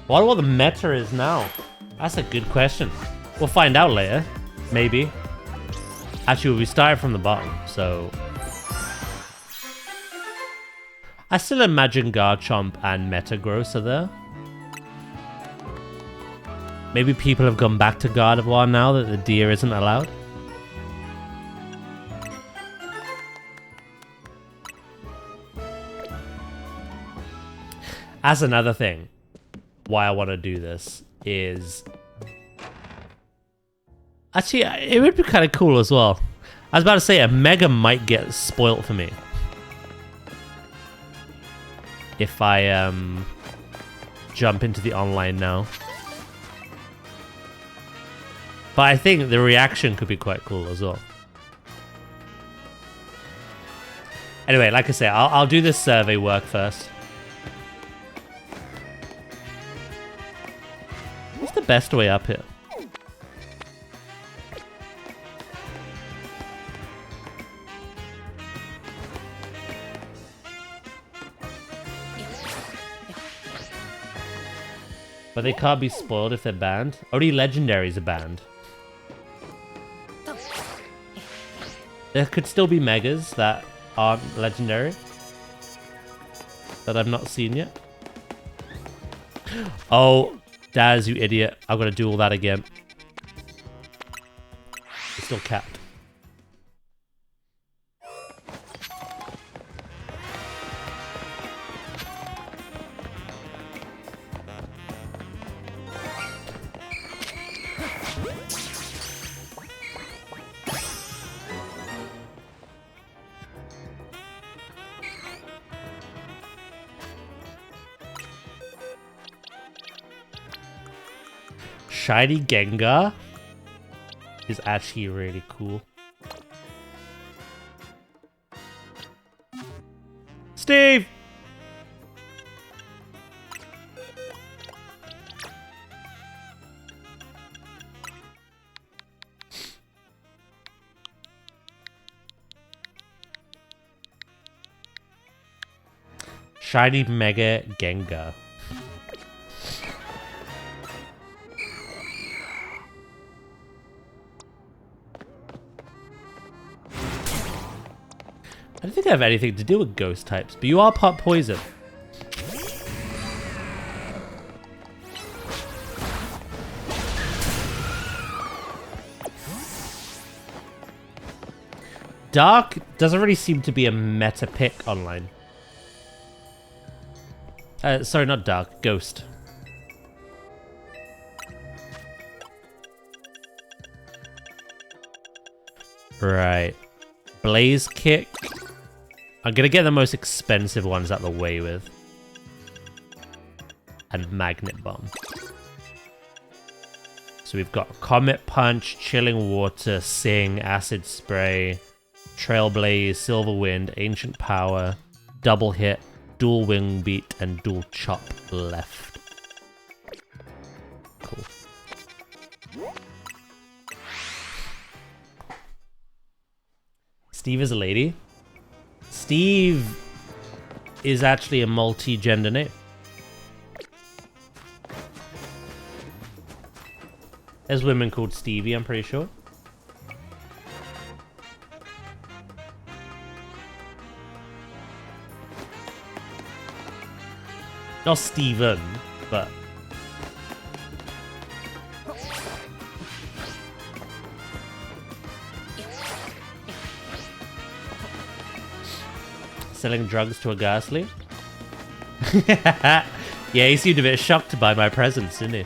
I wonder what the meta is now. That's a good question. We'll find out later. Maybe. Actually, we started from the bottom, so... I still imagine Garchomp and Metagross are there. Maybe people have gone back to Gardevoir now that the deer isn't allowed. That's another thing. Why I want to do this is... Actually, it would be kind of cool as well. I was about to say, a Mega might get spoilt for me. If I jump into the online now. But I think the reaction could be quite cool as well. Anyway, like I say, I'll do this survey work first. What's the best way up here? But they can't be spoiled if they're banned. Only legendaries are banned. There could still be megas that aren't legendary. That I've not seen yet. Oh, Daz, you idiot. I've got to do all that again. It's still capped. Shiny Gengar is actually really cool. Steve! Shiny Mega Gengar. I don't think I have anything to do with ghost types, but you are part poison. Dark doesn't really seem to be a meta pick online. Sorry, not Dark, Ghost. Right. Blaze Kick. I'm gonna get the most expensive ones out of the way with. And Magnet Bomb. So we've got Comet Punch, Chilling Water, Sing, Acid Spray, Trailblaze, Silver Wind, Ancient Power, Double Hit, dual wing beat and dual chop left. Cool. Steve is a lady. Steve is actually a multi-gender name. There's women called Stevie, I'm pretty sure. Not Steven, but... Selling drugs to a ghastly? Yeah, he seemed a bit shocked by my presence, didn't he?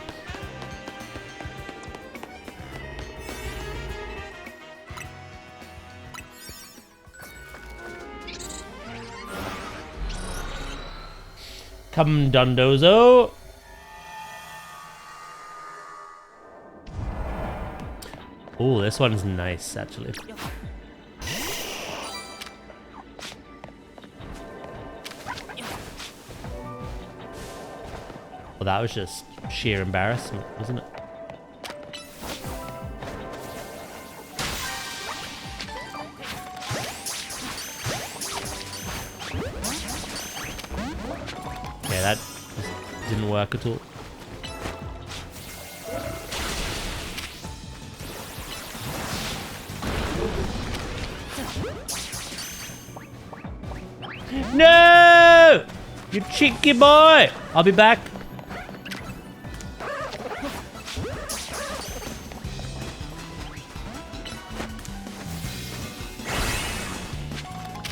Come, Dundozo. Oh, this one's nice, actually. Well, that was just sheer embarrassment, wasn't it? Okay, that just didn't work at all. No! You cheeky boy! I'll be back.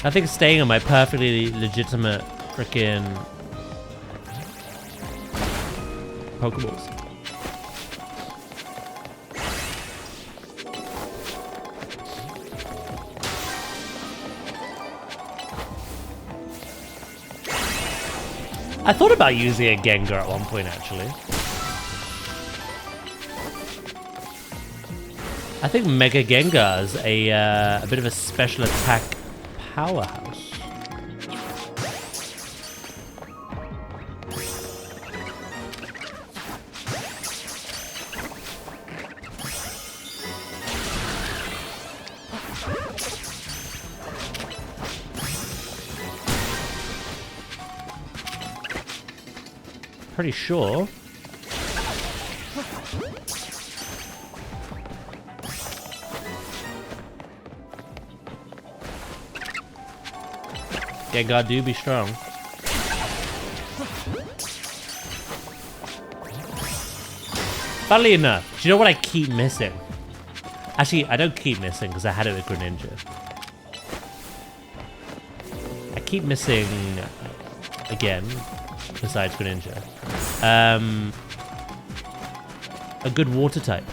I think staying on my perfectly legitimate frickin' Pokeballs. I thought about using a Gengar at one point, actually. I think Mega Gengar is a bit of a special attack powerhouse. Pretty sure. Gengar do be strong. Funnily enough, do you know what I keep missing? Actually, I don't keep missing because I had it with Greninja. I keep missing again, besides Greninja. A good water type.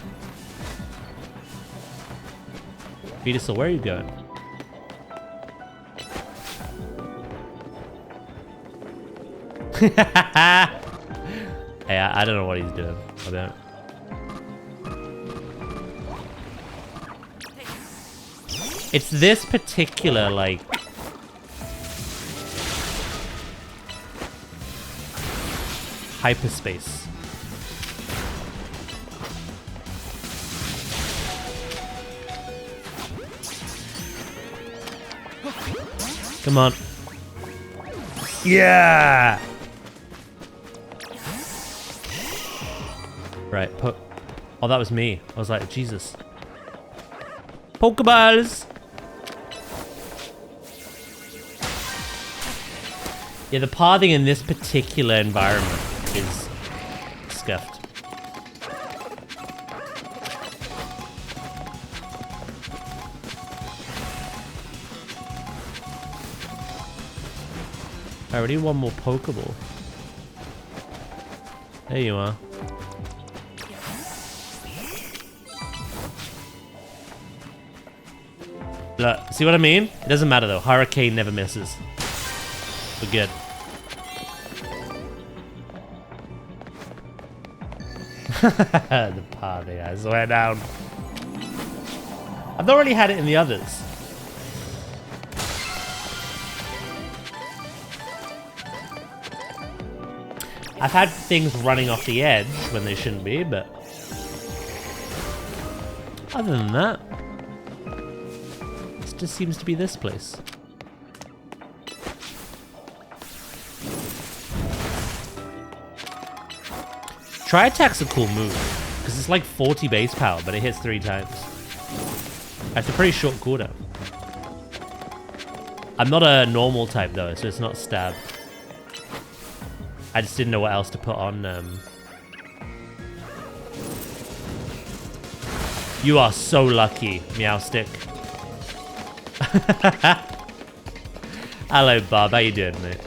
Venusaur, where are you going? Hey, I don't know what he's doing. I don't. It's this particular, like... hyperspace. Come on. Yeah! Right, oh, that was me. I was like, Jesus. Pokeballs! Yeah, the pathing in this particular environment is scuffed. I already need one more Pokeball. There you are. Look, see what I mean? It doesn't matter though. Hurricane never misses. We're good. The party, I swear down. I've not really had it in the others. I've had things running off the edge when they shouldn't be, but other than that, it just seems to be this place. Tri-attack's a cool move, because it's like 40 base power, but it hits 3 times. That's a pretty short cooldown. I'm not a normal type though, so it's not stab. I just didn't know what else to put on. You are so lucky, Meowstick. Hello, Bob. How you doing, mate?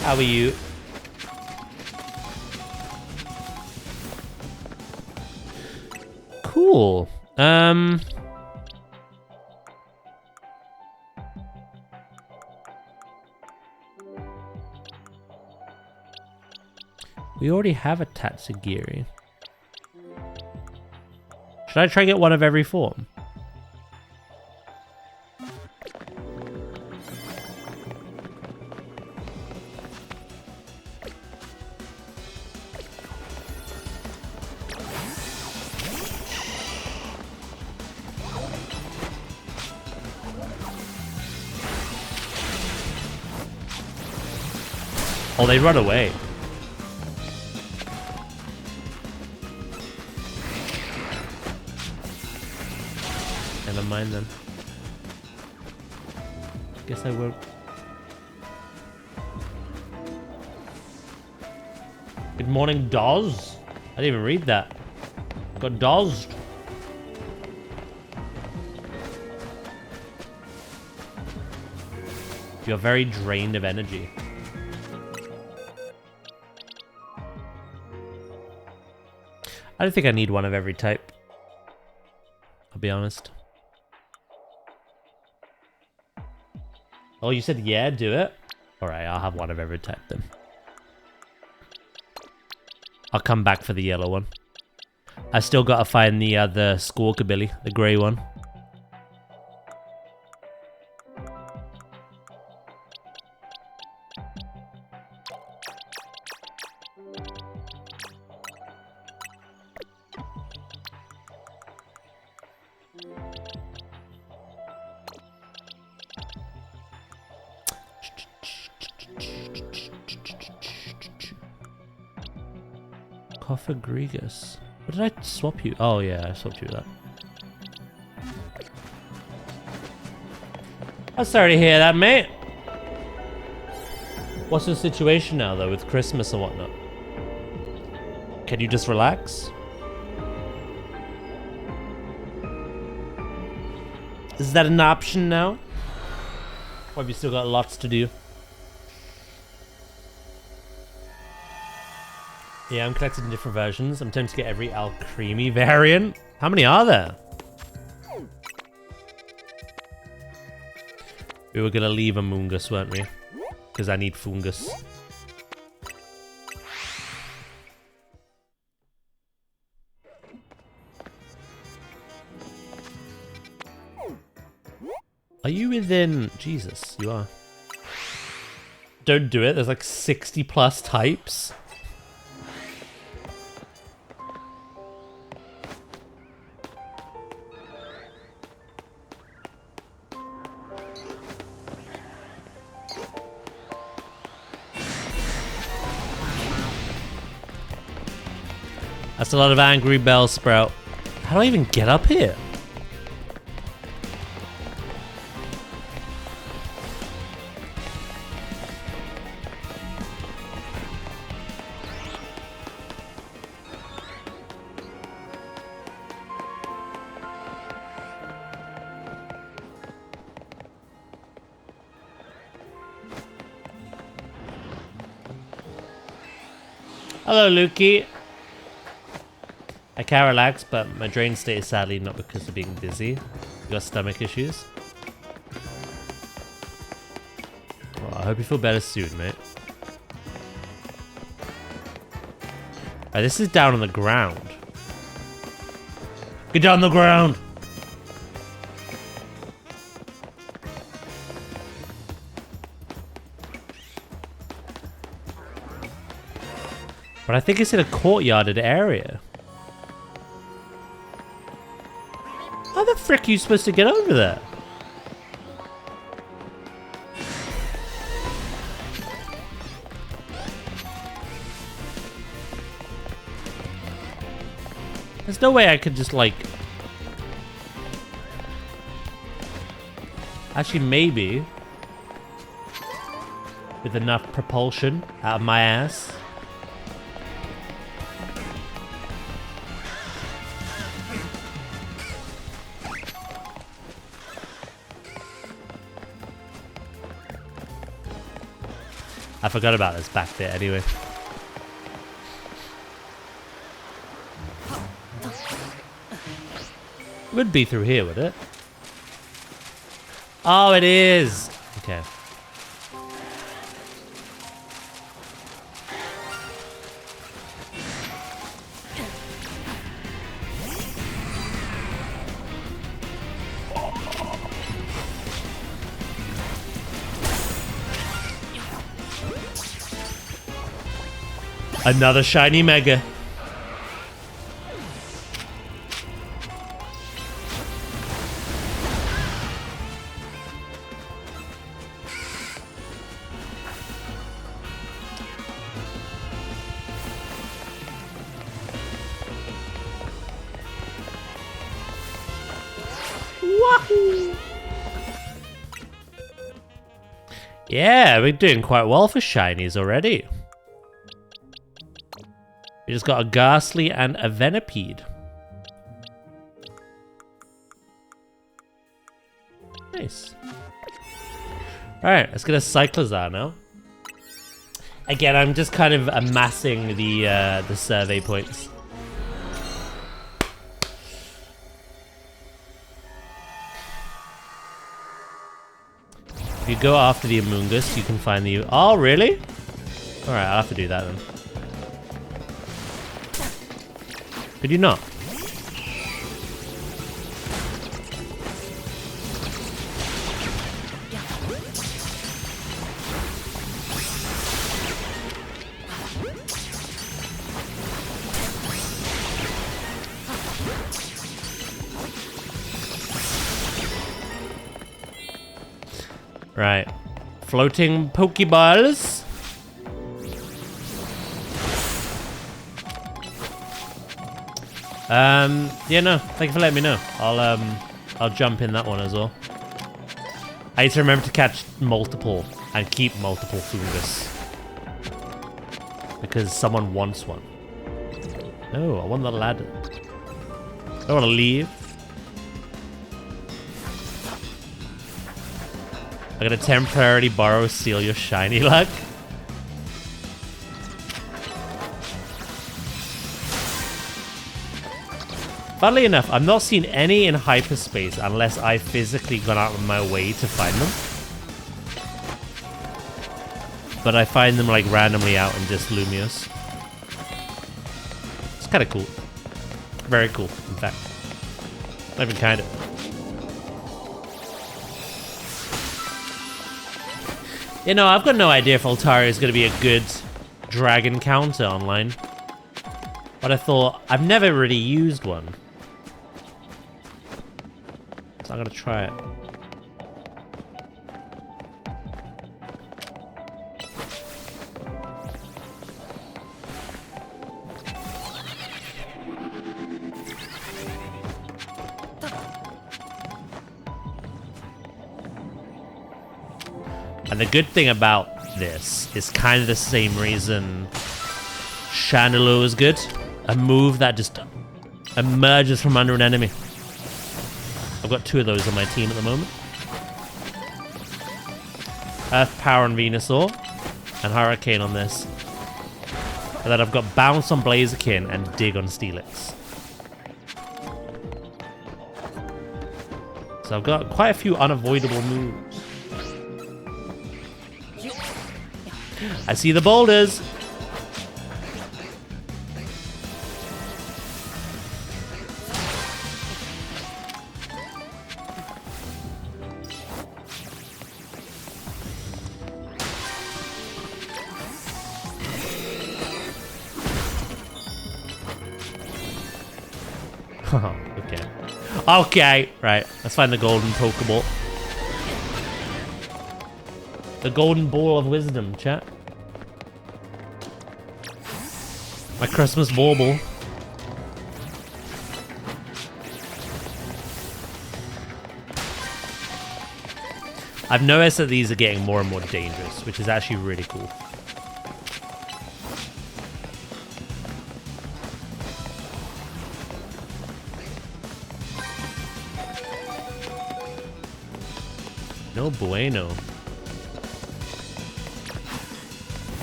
How are you? Cool. We already have a Tatsugiri. Should I try to get one of every form? Oh, they run away. Never mind then. Guess I won't. Good morning, Doz. I didn't even read that. Got dozed. You're very drained of energy. I don't think I need one of every type. I'll be honest. Oh, you said yeah, do it? Alright, I'll have one of every type then. I'll come back for the yellow one. I still gotta find the Squawkabilly, the grey one. Coffagrigus. What did I swap you? Oh yeah, I swapped you that. I'm sorry to hear that, mate. What's the situation now though with Christmas and whatnot? Can you just relax? Is that an option now? Or have you still got lots to do? Yeah, I'm collecting different versions. I'm tempted to get every Alcremie variant. How many are there? We were gonna leave a Moongus, weren't we? Because I need Fungus. Are you within... Jesus, you are. Don't do it. There's like 60 plus types. That's a lot of angry Bellsprout. How do I even get up here? Hello, Lukey. I can relax, but my drain state is sadly not because of being busy. You got stomach issues. Well, I hope you feel better soon, mate. Alright, this is down on the ground. Get down on the ground! But I think it's in a courtyarded area. How the frick are you supposed to get over there? There's no way I could just like... Actually, maybe. With enough propulsion out of my ass. I forgot about this back there anyway. Would be through here, would it? Oh, it is! Okay. Another shiny mega. Wahoo! Yeah, we're doing quite well for shinies already. We just got a Ghastly and a Venipede. Nice. Alright, let's get a Cyclozar now. Again, I'm just kind of amassing the survey points. If you go after the Amoongus, you can find the... Oh, really? Alright, I'll have to do that then. Could you not? Right. Floating Pokeballs. Yeah, no. Thank you for letting me know. I'll jump in that one as well. I need to remember to catch multiple and keep multiple fungus. Because someone wants one. No, I want the ladder. I don't want to leave. I'm gonna temporarily borrow steal your shiny luck. Funnily enough, I'm not seeing any in hyperspace unless I physically gone out of my way to find them. But I find them like randomly out in just Lumios. It's kind of cool. Very cool, in fact. Not even kind of. You know, I've got no idea if Altaria is going to be a good dragon counter online. But I thought, I've never really used one. So I'm going to try it. And the good thing about this is kind of the same reason Chandelure is good. A move that just emerges from under an enemy. I've got 2 of those on my team at the moment. Earth Power on Venusaur and Hurricane on this. And then I've got Bounce on Blaziken and Dig on Steelix. So I've got quite a few unavoidable moves. I see the boulders. Oh, okay. Okay, right. Let's find the golden Pokeball. The golden ball of wisdom, chat. My Christmas bauble. I've noticed that these are getting more and more dangerous, which is actually really cool. No bueno.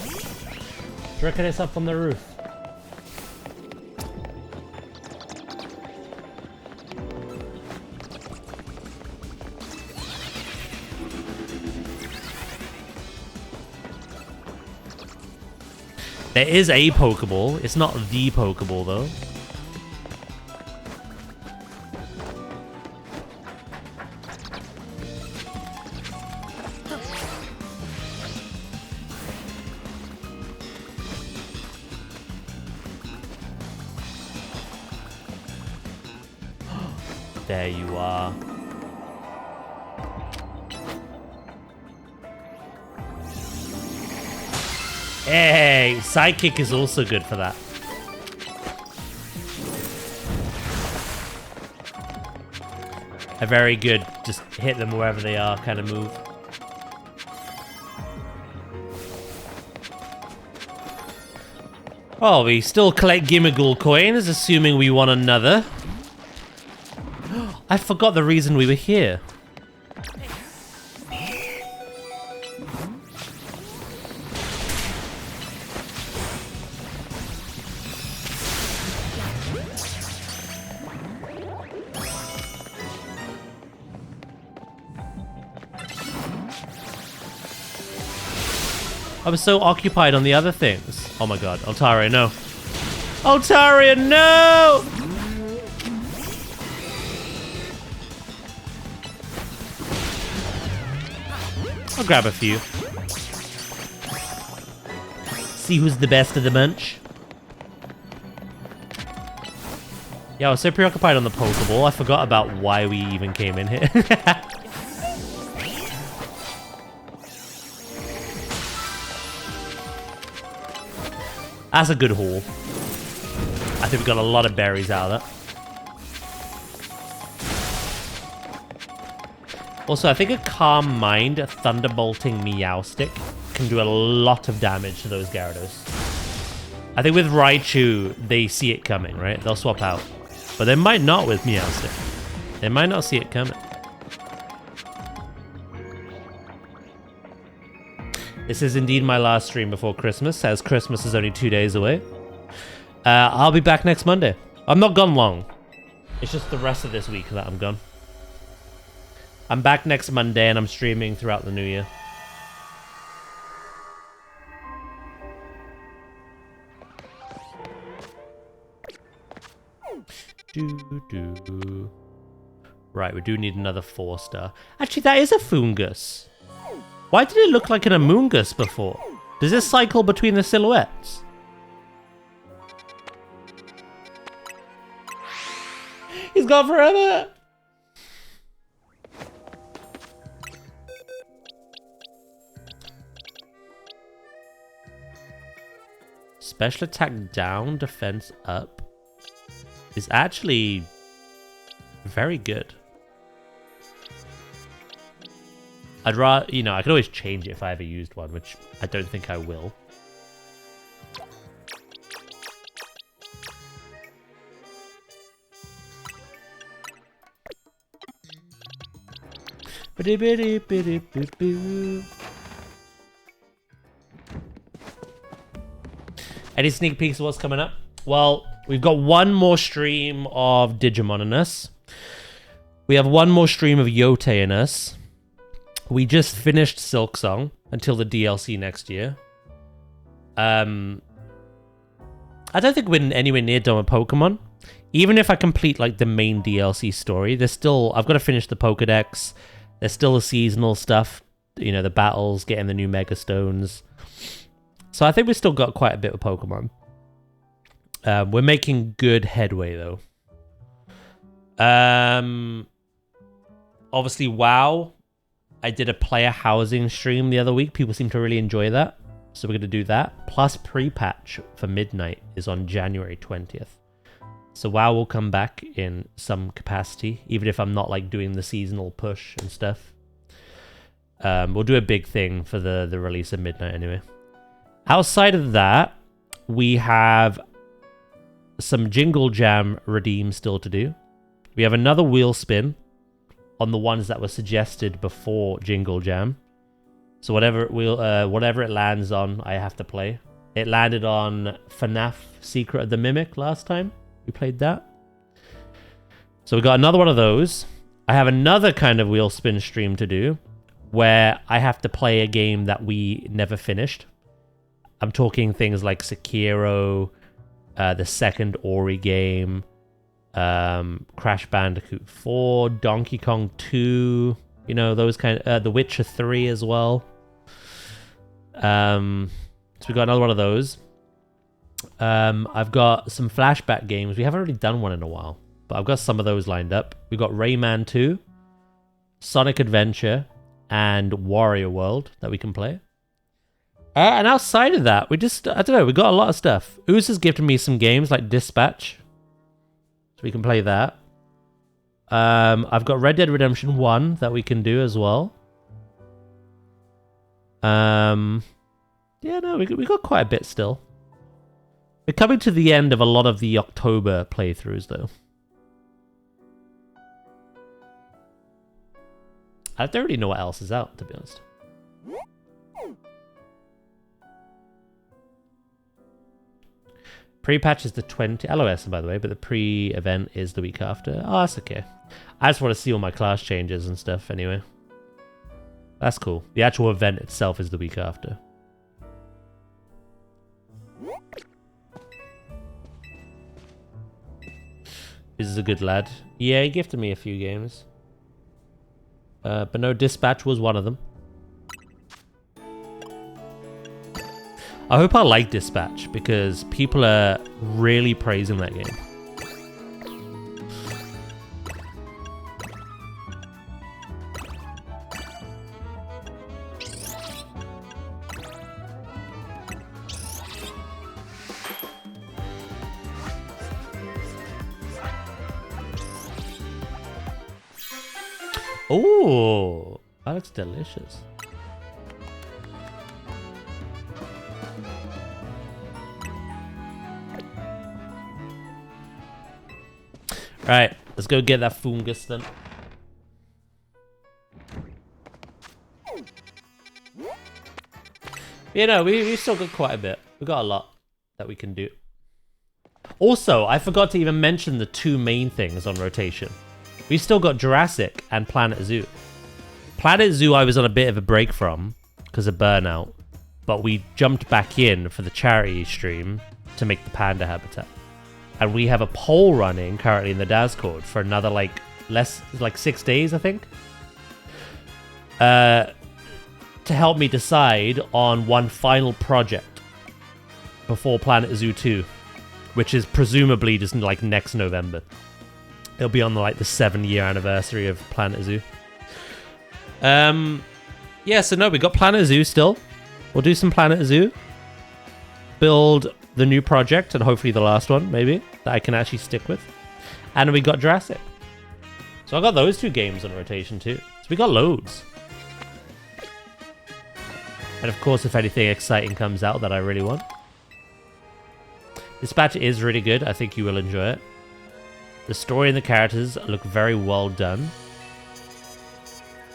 Do you reckon it's up on the roof? There is a Pokeball. It's not the Pokeball, though. There you are. Hey, Sidekick is also good for that. A very good, just hit them wherever they are kind of move. Oh, we still collect Gimmighoul coins, assuming we want another. I forgot the reason we were here. I was so occupied on the other things. Oh my god, Altaria, no. Altaria, no! I'll grab a few. See who's the best of the bunch. Yeah, I was so preoccupied on the Pokeball, I forgot about why we even came in here. That's a good haul. I think we got a lot of berries out of that. Also, I think a Calm Mind, a Thunderbolting Meowstic, can do a lot of damage to those Gyarados. I think with Raichu, they see it coming, right? They'll swap out. But they might not with Meowstic. They might not see it coming. This is indeed my last stream before Christmas, as Christmas is only 2 days away. I'll be back next Monday. I'm not gone long. It's just the rest of this week that I'm gone. I'm back next Monday and I'm streaming throughout the new year. Right, we do need another 4-star. Actually, that is a Foongus. Why did it look like an Amoonguss before? Does this cycle between the silhouettes? He's gone forever! Special attack down, defense up is actually very good. I'd rather, you know, I could always change it if I ever used one, which I don't think I will. Any sneak peeks of what's coming up? Well, we've got one more stream of Digimon in us. We have one more stream of Yotei in us. We just finished Silksong until the DLC next year. I don't think we're anywhere near done with Pokemon. Even if I complete like the main DLC story, there's still, I've got to finish the Pokedex. There's still the seasonal stuff, you know, the battles, getting the new Mega Stones. So I think we've still got quite a bit of Pokemon. We're making good headway though. Obviously, WoW. I did a player housing stream the other week. People seem to really enjoy that. So we're going to do that. Plus pre-patch for Midnight is on January 20th. So WoW will come back in some capacity, even if I'm not like doing the seasonal push and stuff. We'll do a big thing for the release of Midnight anyway. Outside of that, we have some Jingle Jam redeem still to do. We have another wheel spin on the ones that were suggested before Jingle Jam. So whatever it lands on, I have to play. It landed on FNAF Secret of the Mimic last time. We played that. So we got another one of those. I have another kind of wheel spin stream to do where I have to play a game that we never finished. I'm talking things like Sekiro, the second Ori game, Crash Bandicoot 4, Donkey Kong 2, you know, those kind of, The Witcher 3 as well. So we got another one of those. I've got some flashback games. We haven't really done one in a while, but I've got some of those lined up. We got Rayman 2, Sonic Adventure, and Wario World that we can play. And outside of that, I don't know, we got a lot of stuff. Ooze has given me some games like Dispatch. So we can play that. I've got Red Dead Redemption 1 that we can do as well. Yeah, no, we got quite a bit still. We're coming to the end of a lot of the October playthroughs, though. I don't really know what else is out, to be honest. Pre-patch is the 20th. LOS, by the way, but the pre-event is the week after. Oh, that's okay. I just want to see all my class changes and stuff anyway. That's cool. The actual event itself is the week after. This is a good lad. Yeah, he gifted me a few games. But no, Dispatch was one of them. I hope I like Dispatch, because people are really praising that game. Oh, that looks delicious. Right, let's go get that fungus then. You know, we've still got quite a bit. We've got a lot that we can do. Also, I forgot to even mention the two main things on rotation. We've still got Jurassic and Planet Zoo. Planet Zoo I was on a bit of a break from because of burnout, but we jumped back in for the charity stream to make the panda habitat. And we have a poll running currently in the Discord for another like 6 days, I think. To help me decide on one final project before Planet Zoo 2, which is presumably just like next November. It'll be on like the 7-year anniversary of Planet Zoo. Yeah, so no, we got Planet Zoo still. We'll do some Planet Zoo. Build the new project, and hopefully the last one, maybe, that I can actually stick with. And we got Jurassic. So I got those two games on rotation too. So we got loads. And of course, if anything exciting comes out that I really want. Dispatch is really good. I think you will enjoy it. The story and the characters look very well done.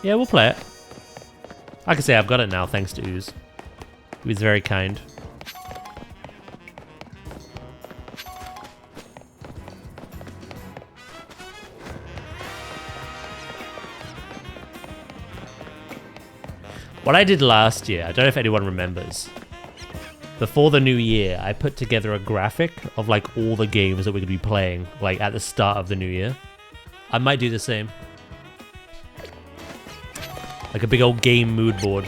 Yeah, we'll play it. Like I say, I've got it now thanks to Ooze. He was very kind. What I did last year, I don't know if anyone remembers. Before the new year, I put together a graphic of like all the games that we're going to be playing, like at the start of the new year. I might do the same. Like a big old game mood board.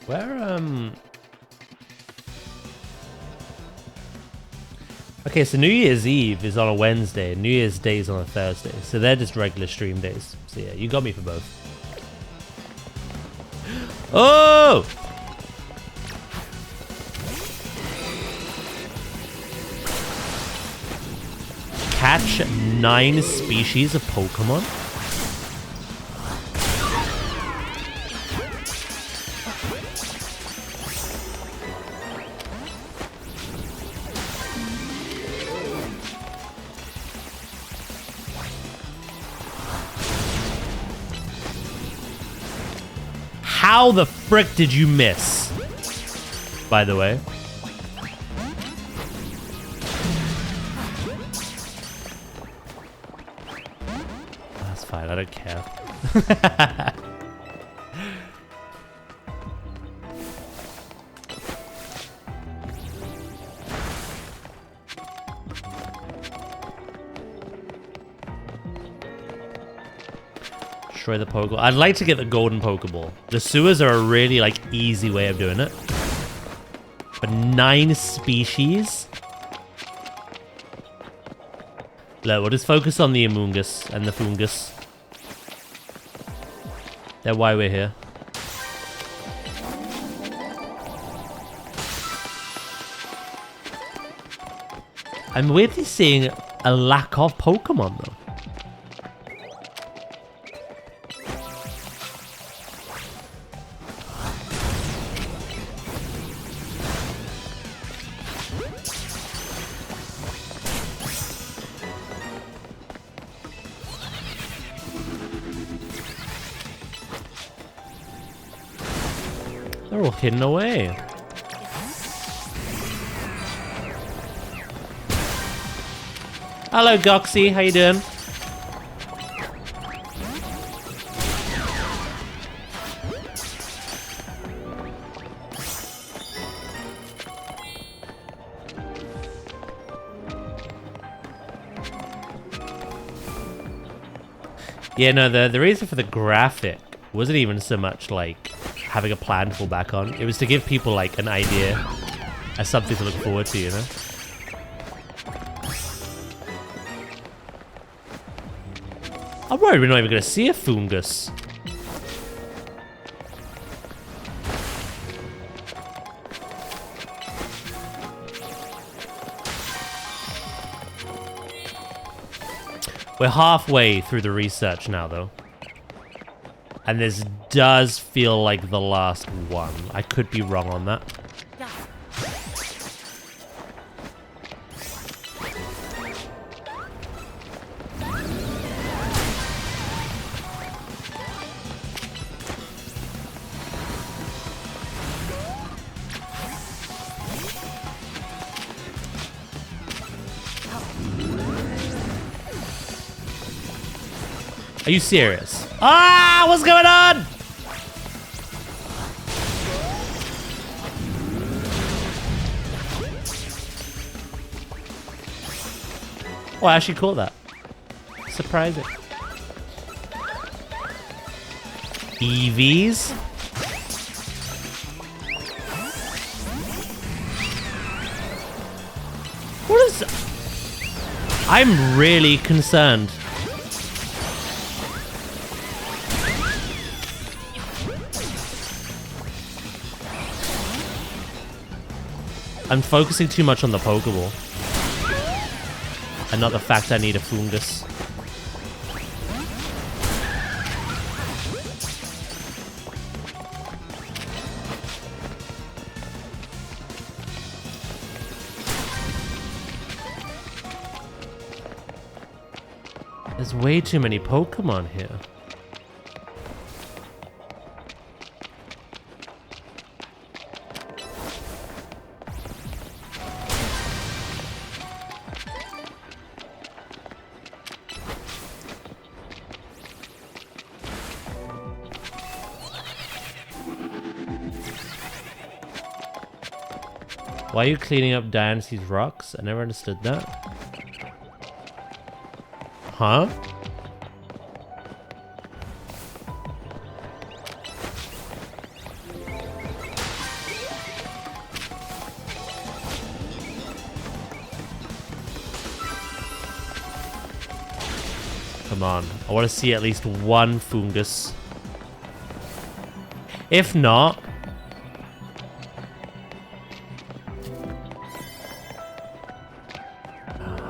Where, Okay, so New Year's Eve is on a Wednesday, New Year's Day is on a Thursday. So they're just regular stream days. So yeah, you got me for both. Oh! Catch 9 species of Pokemon? How the frick did you miss? By the way. That's fine, I don't care. Destroy the Pokeball. I'd like to get the golden Pokeball. The sewers are a really, like, easy way of doing it. But 9 species? Look, we'll just focus on the Amoongus and the Fungus. They're why we're here. I'm weirdly seeing a lack of Pokemon, though. They're all hidden away. Hello, Goxie. How you doing? Yeah, no, the reason for the graphic wasn't even so much like having a plan to fall back on. It was to give people like an idea as something to look forward to, you know? I'm worried we're not even going to see a Fungus. We're halfway through the research now, though. And this does feel like the last one. I could be wrong on that. Are you serious? Ah, what's going on? Oh, I actually caught that. Surprising. EVs? What is... I'm really concerned. I'm focusing too much on the Pokeball. And not the fact I need a Fungus. There's way too many Pokemon here. Why are you cleaning up Dynasty's rocks? I never understood that. Huh? Come on. I want to see at least one fungus. If not...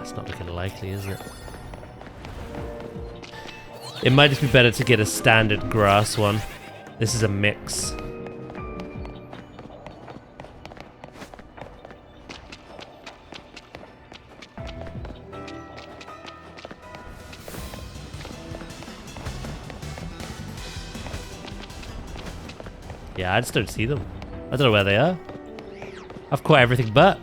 it's not looking likely, is it? It might just be better to get a standard grass one. This is a mix. Yeah, I just don't see them. I don't know where they are. I've caught everything but.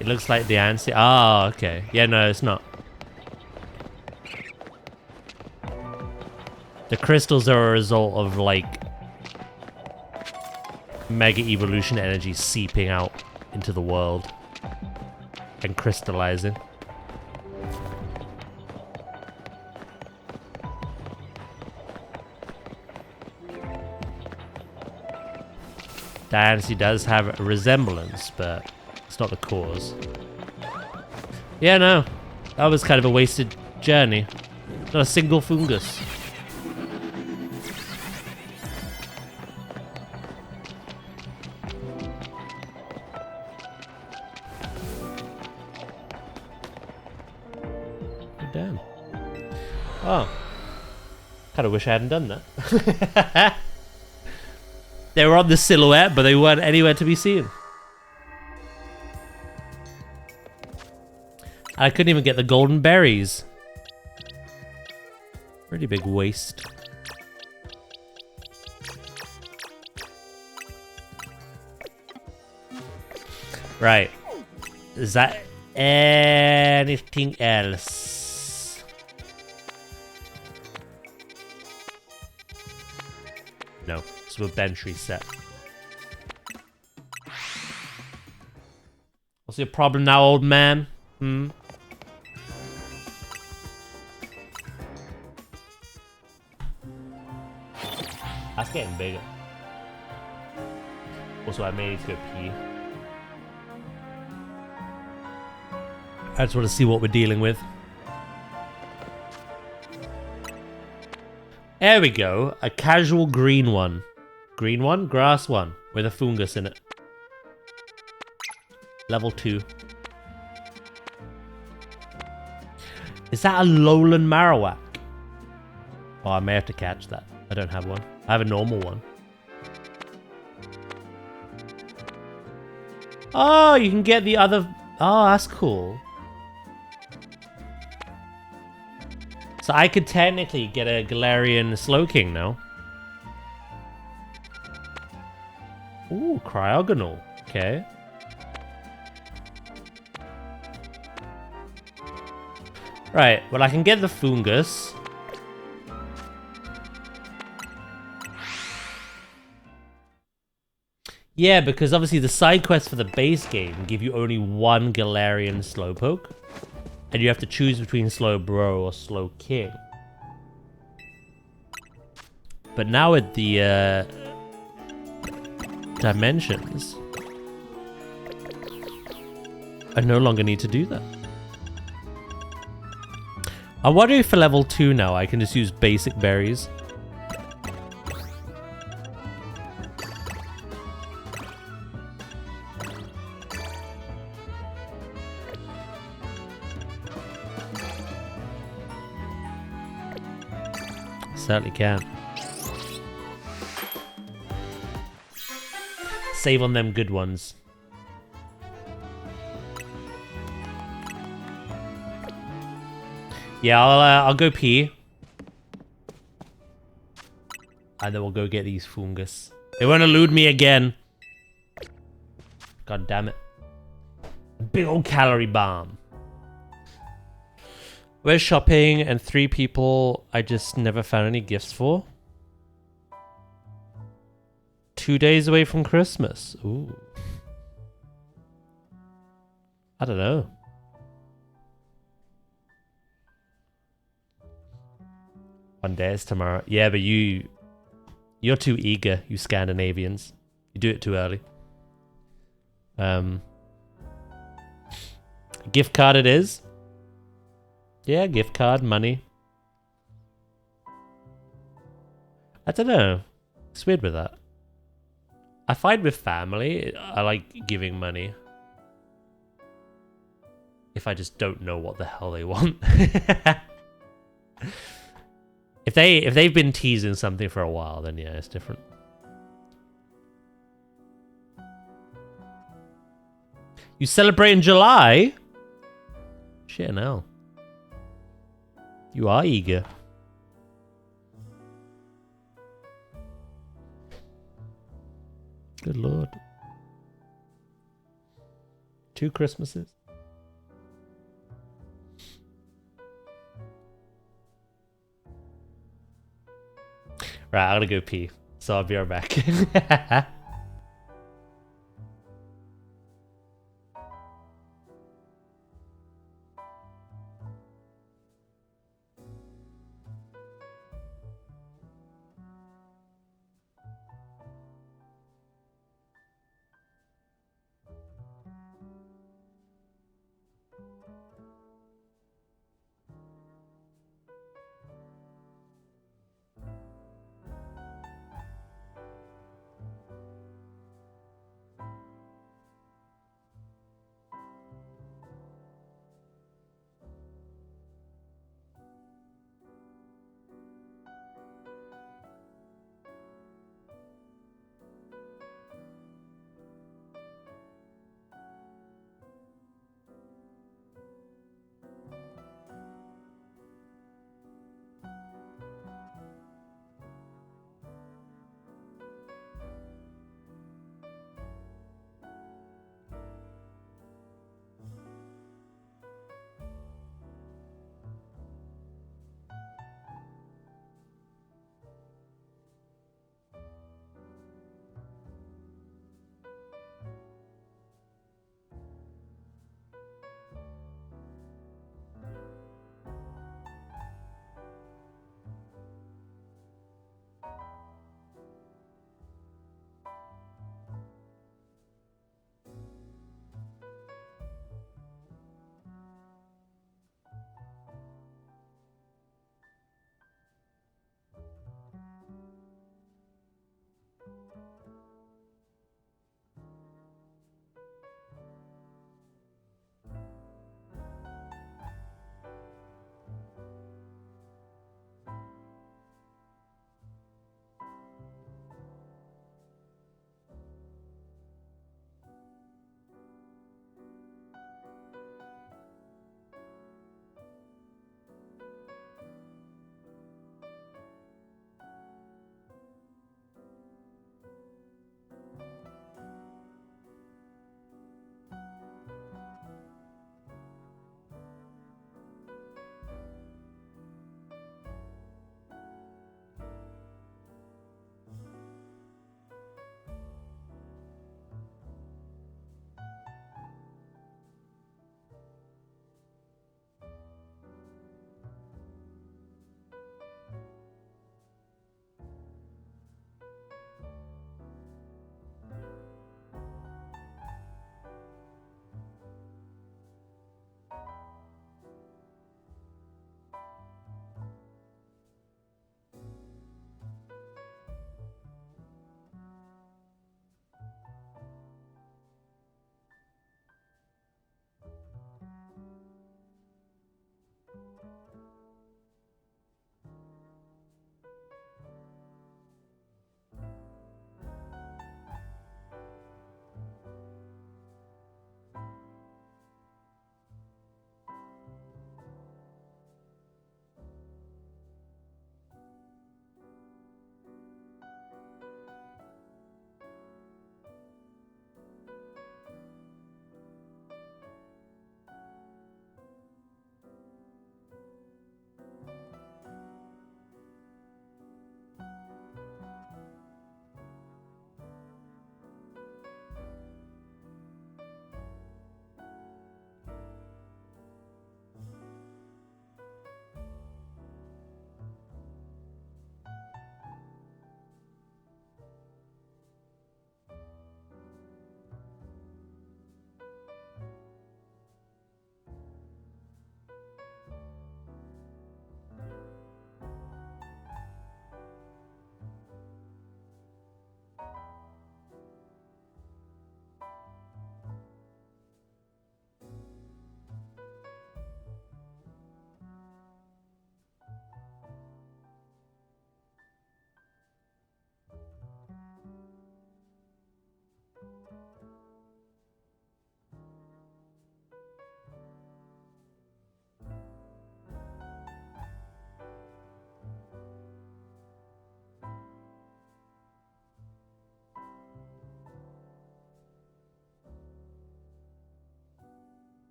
It looks like the answer. Oh, okay. Yeah, no, it's not. The crystals are a result of, like, mega evolution energy seeping out into the world and crystallizing. Dynasty does have a resemblance, but it's not the cause. Yeah, no. That was kind of a wasted journey. Not a single fungus. Damn. Oh. Kind of wish I hadn't done that. They were on the silhouette, but they weren't anywhere to be seen. I couldn't even get the golden berries. Pretty big waste. Right. Is that anything else? No. So a bench reset. What's your problem now, old man? That's getting bigger. Also, I may need to go pee. I just want to see what we're dealing with. There we go. A casual green one. Green one? Grass one. With a fungus in it. Level 2. Is that a lowland Marowak? Oh, I may have to catch that. I don't have one. I have a normal one. Oh, you can get the other... Oh, that's cool. So I could technically get a Galarian Slowking now. Ooh, Cryogonal. Okay. Right, well I can get the fungus. Yeah, because obviously the side quests for the base game give you only one Galarian Slowpoke. And you have to choose between Slowbro or Slowking. But now with the dimensions, I no longer need to do that. I wonder if for level 2 now I can just use basic berries. Certainly can. Save on them good ones. Yeah, I'll go pee. And then we'll go get these fungus. They won't elude me again. God damn it. Big old calorie bomb. We're shopping and 3 people I just never found any gifts for. 2 days away from Christmas. Ooh. I don't know. One day is tomorrow. Yeah, but you're too eager, you Scandinavians. You do it too early. Gift card it is. Yeah, gift card, money. I don't know. It's weird with that. I find with family, I like giving money. If I just don't know what the hell they want. If they've been teasing something for a while, then yeah, it's different. You celebrate in July? Shit, no. You are eager. Good lord. 2 Christmases. Right, I gotta go pee. So I'll be right back.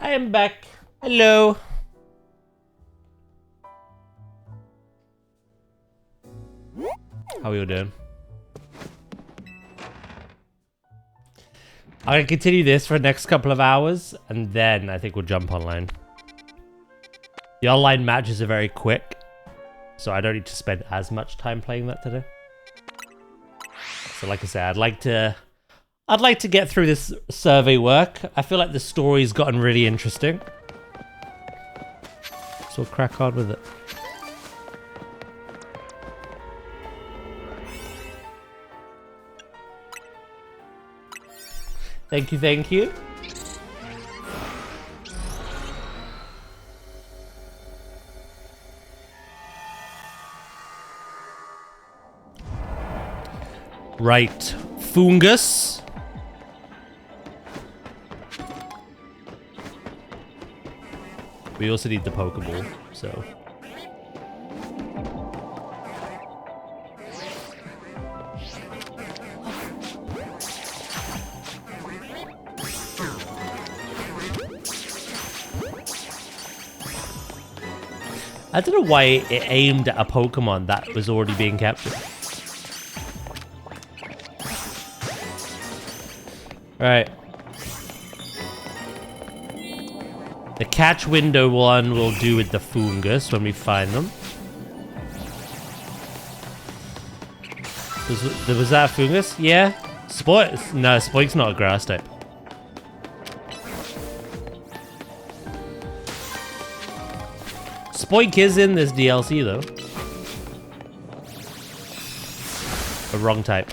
I am back. Hello. How are you doing? I'm gonna continue this for the next couple of hours, and then I think we'll jump online. The online matches are very quick, so I don't need to spend as much time playing that today. So like I said, I'd like to get through this survey work. I feel like the story's gotten really interesting. So we'll crack on with it. Thank you, thank you. Right, fungus. We also need the Pokeball, so. I don't know why it aimed at a Pokemon that was already being captured. Right. The catch window one we'll do with the fungus when we find them. Was that a fungus? Yeah. Spoik? No, Spoik's not a grass type. Spoik is in this DLC though. A wrong type.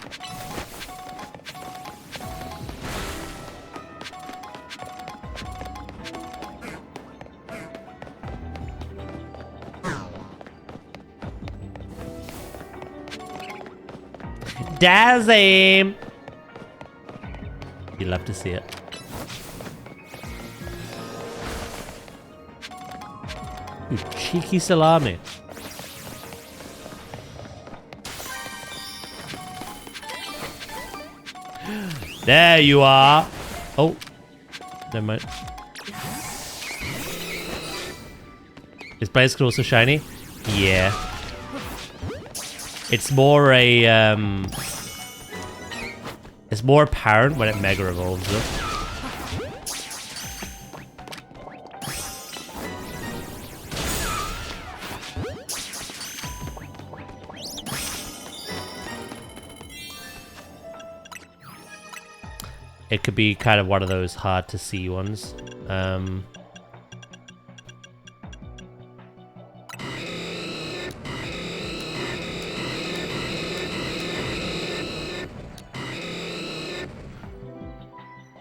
Dazzy! You'd love to see it. Ooh, cheeky salami. There you are. Oh, never mind. Is Blaziken also shiny? Yeah. It's more a it's more apparent when it mega evolves though. It could be kind of one of those hard to see ones.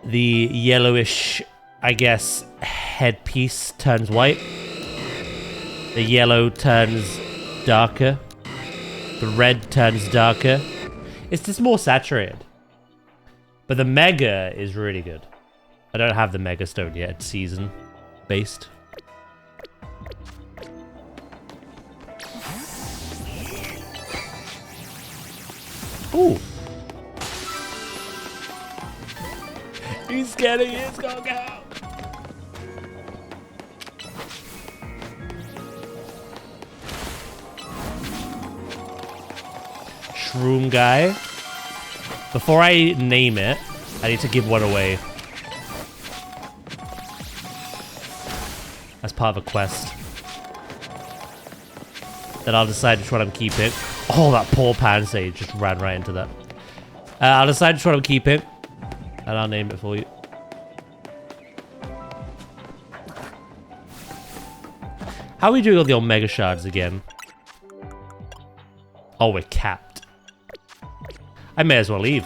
The yellowish, I guess, headpiece turns white. The yellow turns darker. The red turns darker. It's just more saturated. But the Mega is really good. I don't have the Mega Stone yet. It's season based. Ooh. He's getting his go go. Shroom guy. Before I name it, I need to give one away. As part of a quest. Then I'll decide which one I'm keeping. Oh, that poor Pansage just ran right into that. I'll decide which one I'm keeping. And I'll name it for you. How are we doing on the old Mega Shards again? Oh, we're capped. I may as well leave.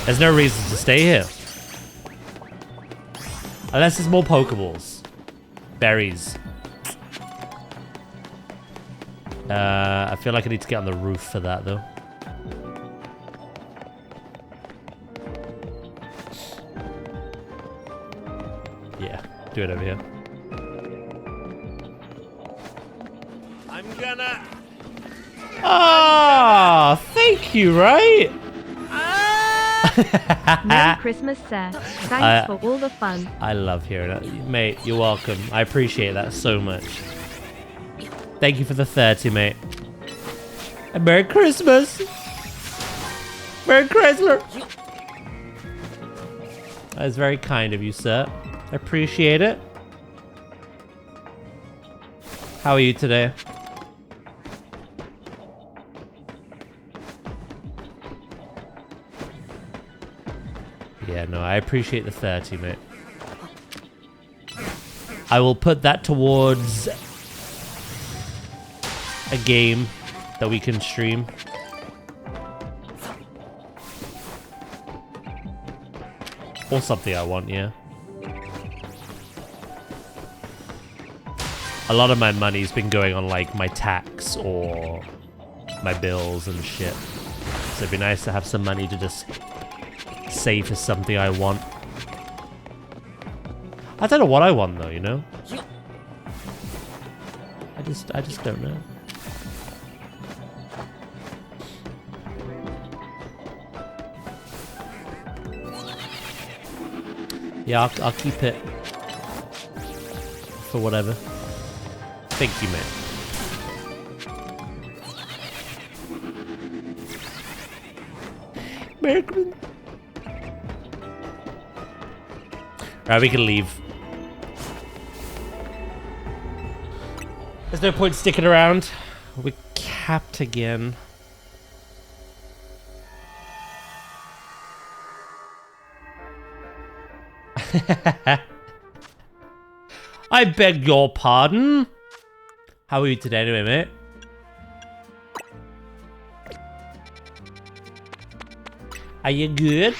There's no reason to stay here. Unless there's more Pokeballs. Berries. I feel like I need to get on the roof for that, though. Yeah, do it over here. I'm gonna Ah, thank you, right? Merry Christmas, sir. Thanks for all the fun. I love hearing that. Mate, you're welcome. I appreciate that so much. Thank you for the 30, mate. And Merry Christmas! Merry Chrysler! That is very kind of you, sir. I appreciate it. How are you today? Yeah, no, I appreciate the 30, mate. I will put that towards a game that we can stream. Or something I want, yeah. A lot of my money's been going on, like, my tax or my bills and shit. So it'd be nice to have some money to just save for something I want. I don't know what I want, though, you know? I just don't know. Yeah, I'll keep it for whatever. Thank you, mate. American. Right, we can leave. There's no point sticking around. We're capped again. I beg your pardon. How are you today anyway, mate? Are you good?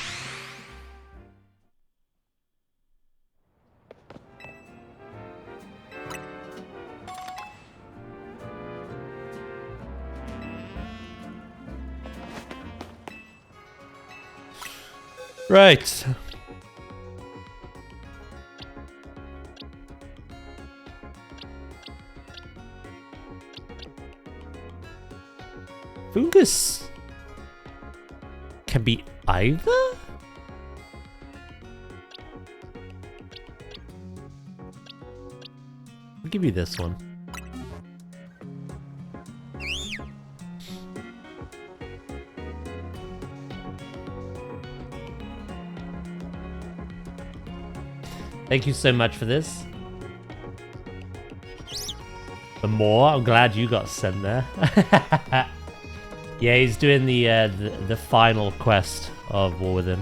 Right. Fungus can be either? I'll give you this one. Thank you so much for this. The more, I'm glad you got sent there. Yeah, he's doing the final quest of War Within.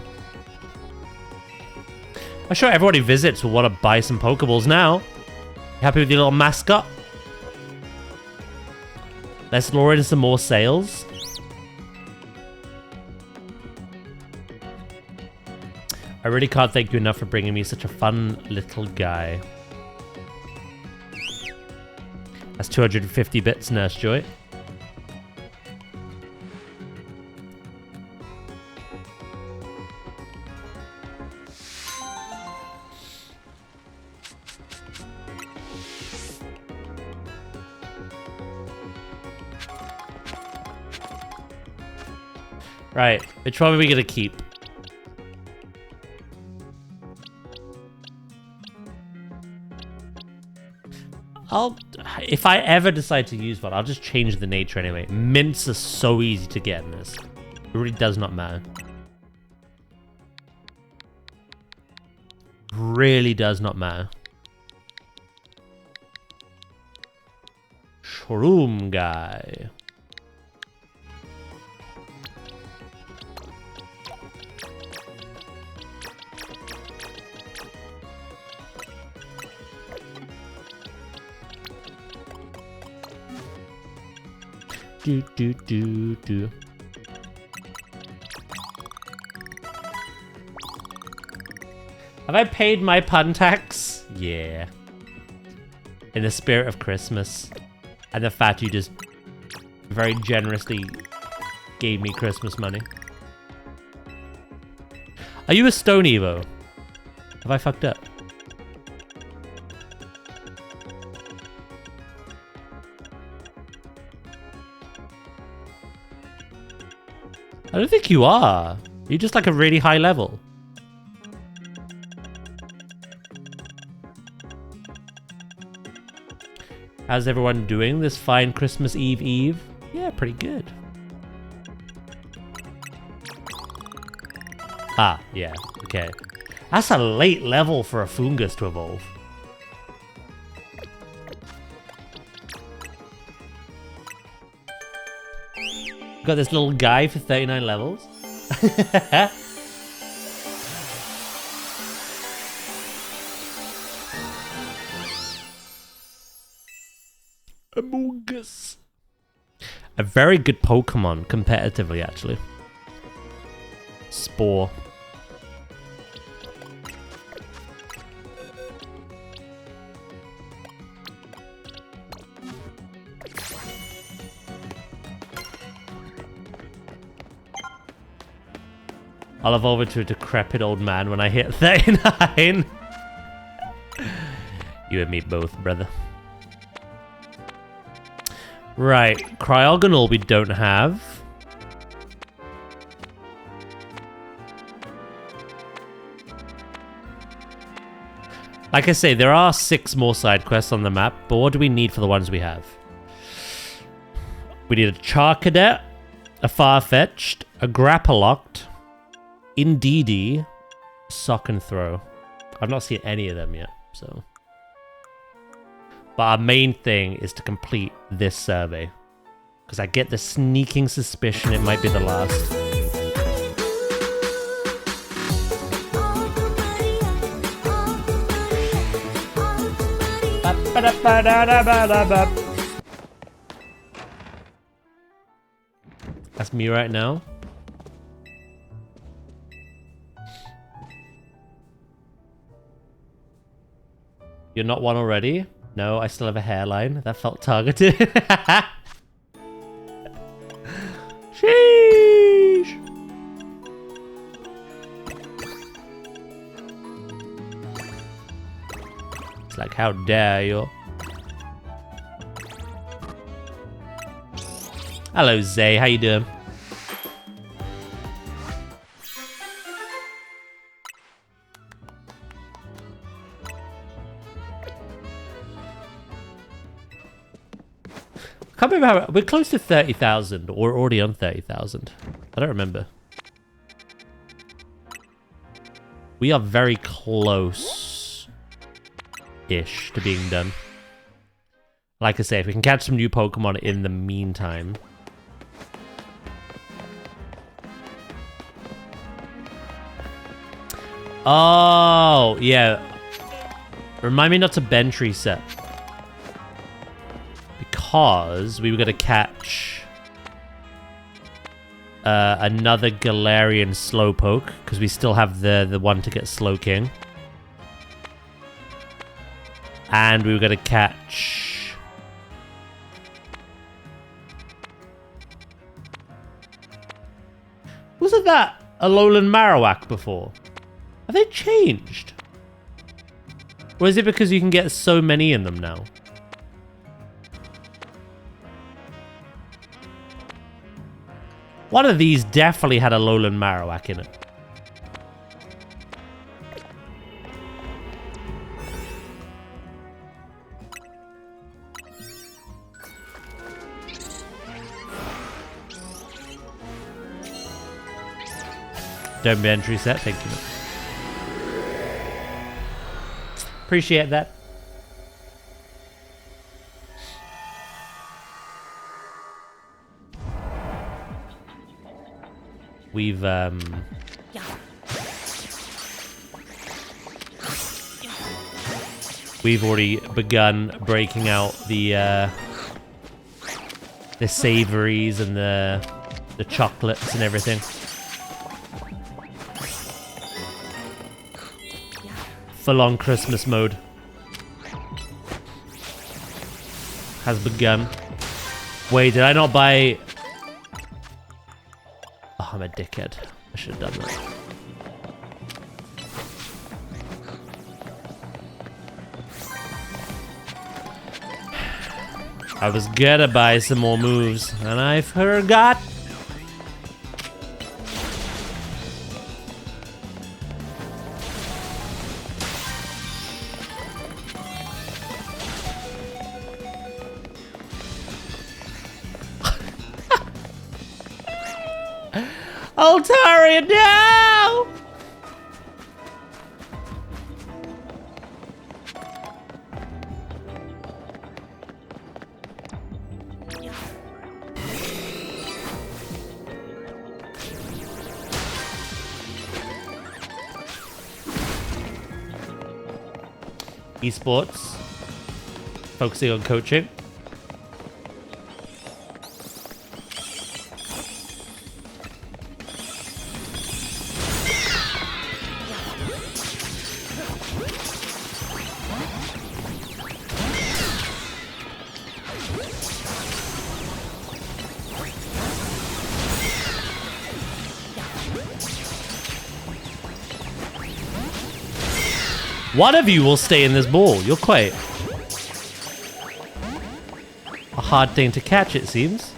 I'm sure everybody visits will want to buy some Pokeballs now. You happy with your little mascot? Let's lure in some more sales. I really can't thank you enough for bringing me such a fun little guy. That's 250 bits, Nurse Joy. Right, which one are we gonna keep? If I ever decide to use one, I'll just change the nature anyway. Mints are so easy to get in this. It really does not matter. Really does not matter. Shroom guy. Do. Have I paid my pun tax? Yeah. In the spirit of Christmas. And the fact you just very generously gave me Christmas money. Are you a Stone Evo? Have I fucked up? I don't think you are. You're just like a really high level. How's everyone doing this fine Christmas Eve? Yeah, pretty good. Ah, yeah, okay. That's a late level for a fungus to evolve. Got this little guy for 39 levels. Among Us. A very good Pokemon competitively, actually. Spore. I'll evolve into a decrepit old man when I hit 39. You and me both, brother. Right, Cryogonal we don't have. Like I say, there are 6 more side quests on the map, but what do we need for the ones we have? We need a Charcadet, a Farfetch'd, a Grappalocked, Indeedee, Sock and Throw. I've not seen any of them yet, so... But our main thing is to complete this survey. Because I get the sneaking suspicion it might be the last. That's me right now. You're not one already? No, I still have a hairline. That felt targeted. Sheesh! It's like, how dare you? Hello, Zay. How you doing? I can't remember how we're close to 30,000, or we're already on 30,000. I don't remember. We are very close-ish to being done. Like I say, if we can catch some new Pokemon in the meantime. Oh, yeah. Remind me not to bench reset. Because we were going to catch another Galarian Slowpoke, because we still have the one to get Slowking. And we were going to catch... Wasn't that a Alolan Marowak before? Have they changed? Or is it because you can get so many in them now? One of these definitely had a Alolan Marowak in it. Don't be entry set, thank you. Appreciate that. We've already begun breaking out the savories and the chocolates and everything. Full-on Christmas mode has begun. Wait, did I not buy... Oh, I'm a dickhead. I should have done that. I was gonna buy some more moves, and I forgot. Altaria, no! Esports. Focusing on coaching. One of you will stay in this ball. You're quite a hard thing to catch, it seems.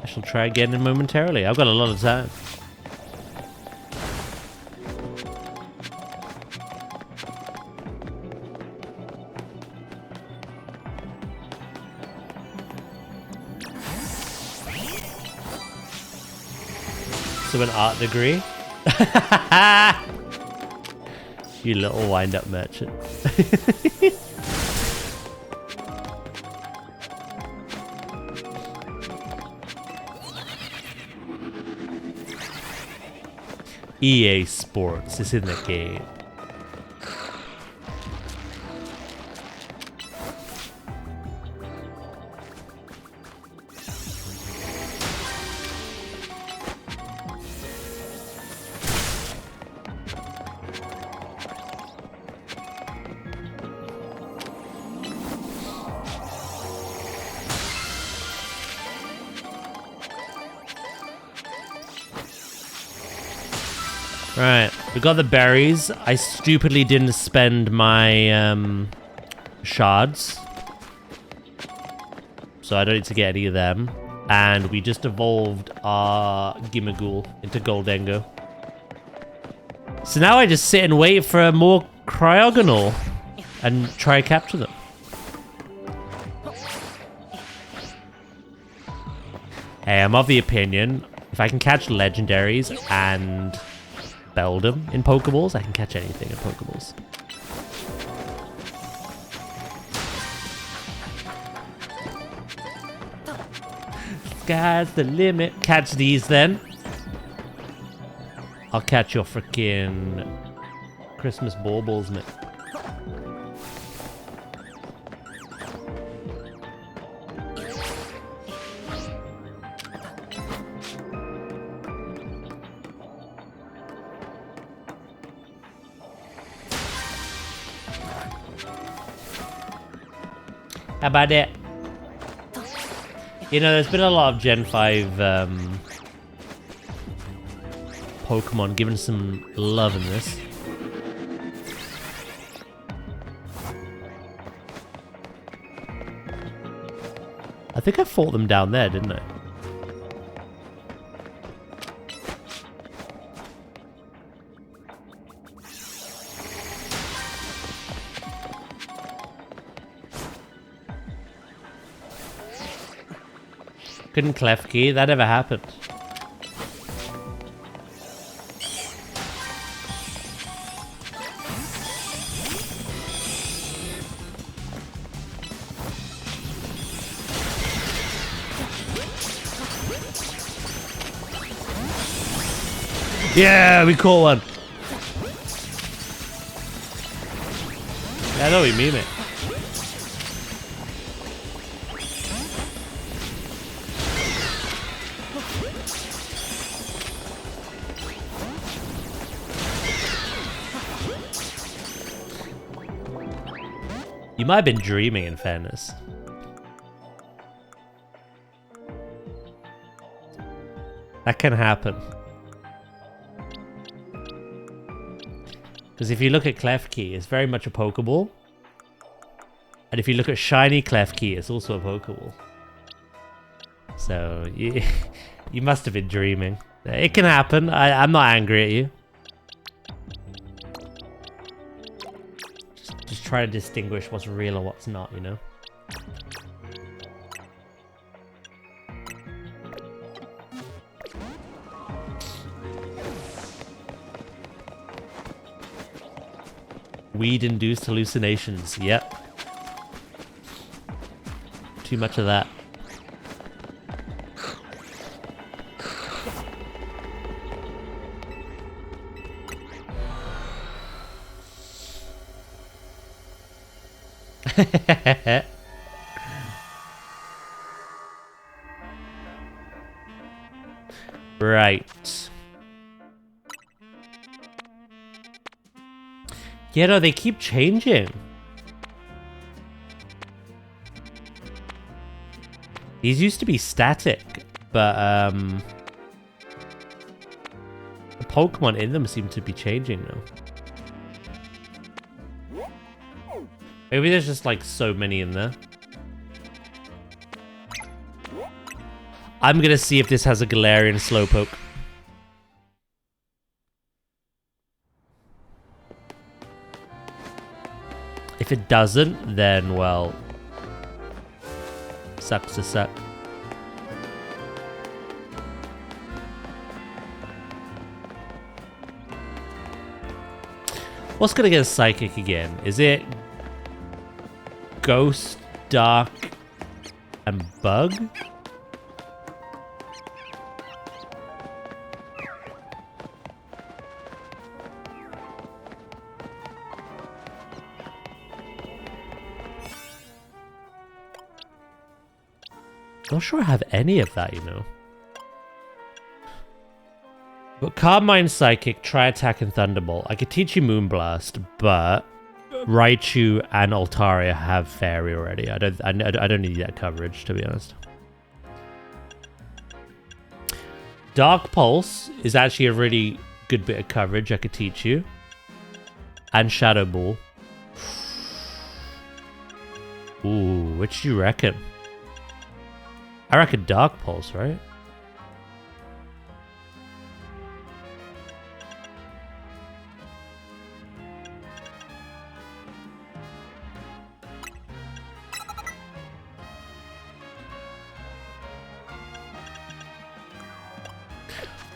I shall try again momentarily. I've got a lot of time. So an art degree? You little wind-up merchant. EA Sports is in the game. Right, we got the berries. I stupidly didn't spend my shards, so I don't need to get any of them. And we just evolved our Gimmighoul into Goldengo. So now I just sit and wait for a more Cryogonal and try to capture them. Hey, I'm of the opinion, if I can catch legendaries and Beldum in Pokeballs, I can catch anything in Pokeballs. Sky's the limit. Catch these then. I'll catch your freaking Christmas baubles, mate. How about it? You know, there's been a lot of Gen 5 Pokemon giving some love in this. I think I fought them down there, didn't I? Couldn't Klefki? That never happened. Yeah, we caught one. Yeah, I know what you mean, mate. You might have been dreaming, in fairness. That can happen. Because if you look at Klefki, it's very much a Pokeball. And if you look at Shiny Klefki, it's also a Pokeball. So, you must have been dreaming. It can happen. I'm not angry at you. Just try to distinguish what's real and what's not, you know? Weed-induced hallucinations. Yep. Too much of that. Right. Yeah, no, they keep changing. These used to be static, but the Pokemon in them seem to be changing now. Maybe there's just like so many in there. I'm gonna see if this has a Galarian Slowpoke. If it doesn't, then, well, sucks to suck. What's gonna get a Psychic again? Is it Ghost, Dark, and Bug? Not sure I have any of that, you know. But Carmine Psychic, Tri-Attack, and Thunderbolt. I could teach you Moonblast, but Raichu and Altaria have Fairy already. I don't need that coverage, to be honest. Dark Pulse is actually a really good bit of coverage I could teach you. And Shadow Ball. Ooh, which do you reckon? I reckon Dark Pulse, right?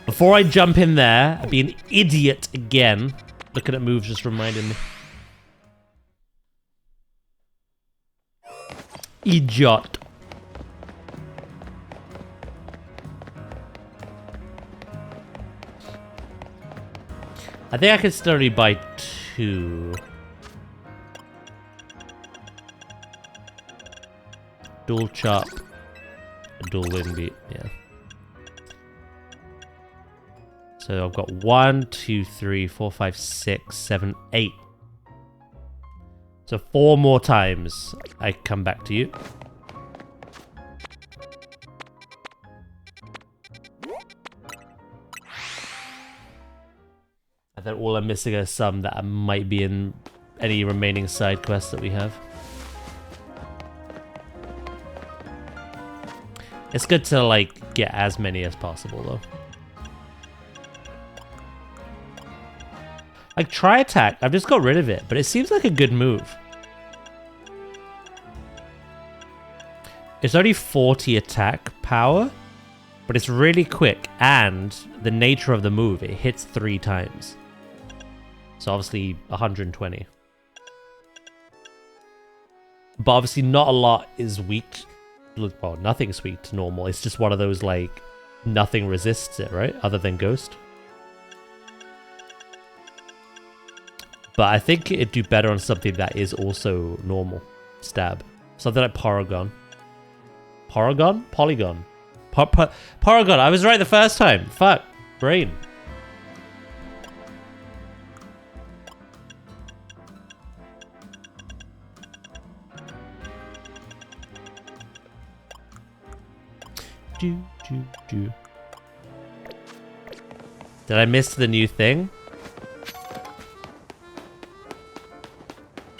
Before I jump in there, I'd be an idiot again. Looking at moves just reminded me. Idiot. I think I can still only buy 2. Dual Chop. A dual Wind Beat, yeah. So I've got 1, 2, 3, 4, 5, 6, 7, 8. So 4 more times I come back to you. And then all I'm missing are some that might be in any remaining side quests that we have. It's good to, like, get as many as possible, though. Like, Tri-Attack, I've just got rid of it, but it seems like a good move. It's only 40 attack power, but it's really quick, and the nature of the move, it hits 3 times. So obviously 120. But obviously not a lot is weak. Well, nothing's weak to normal. It's just one of those, like, nothing resists it, right? Other than Ghost. But I think it'd do better on something that is also normal. Stab. Something like Porygon. Porygon? Polygon. Porygon. I was right the first time. Fuck. Brain. Did I miss the new thing?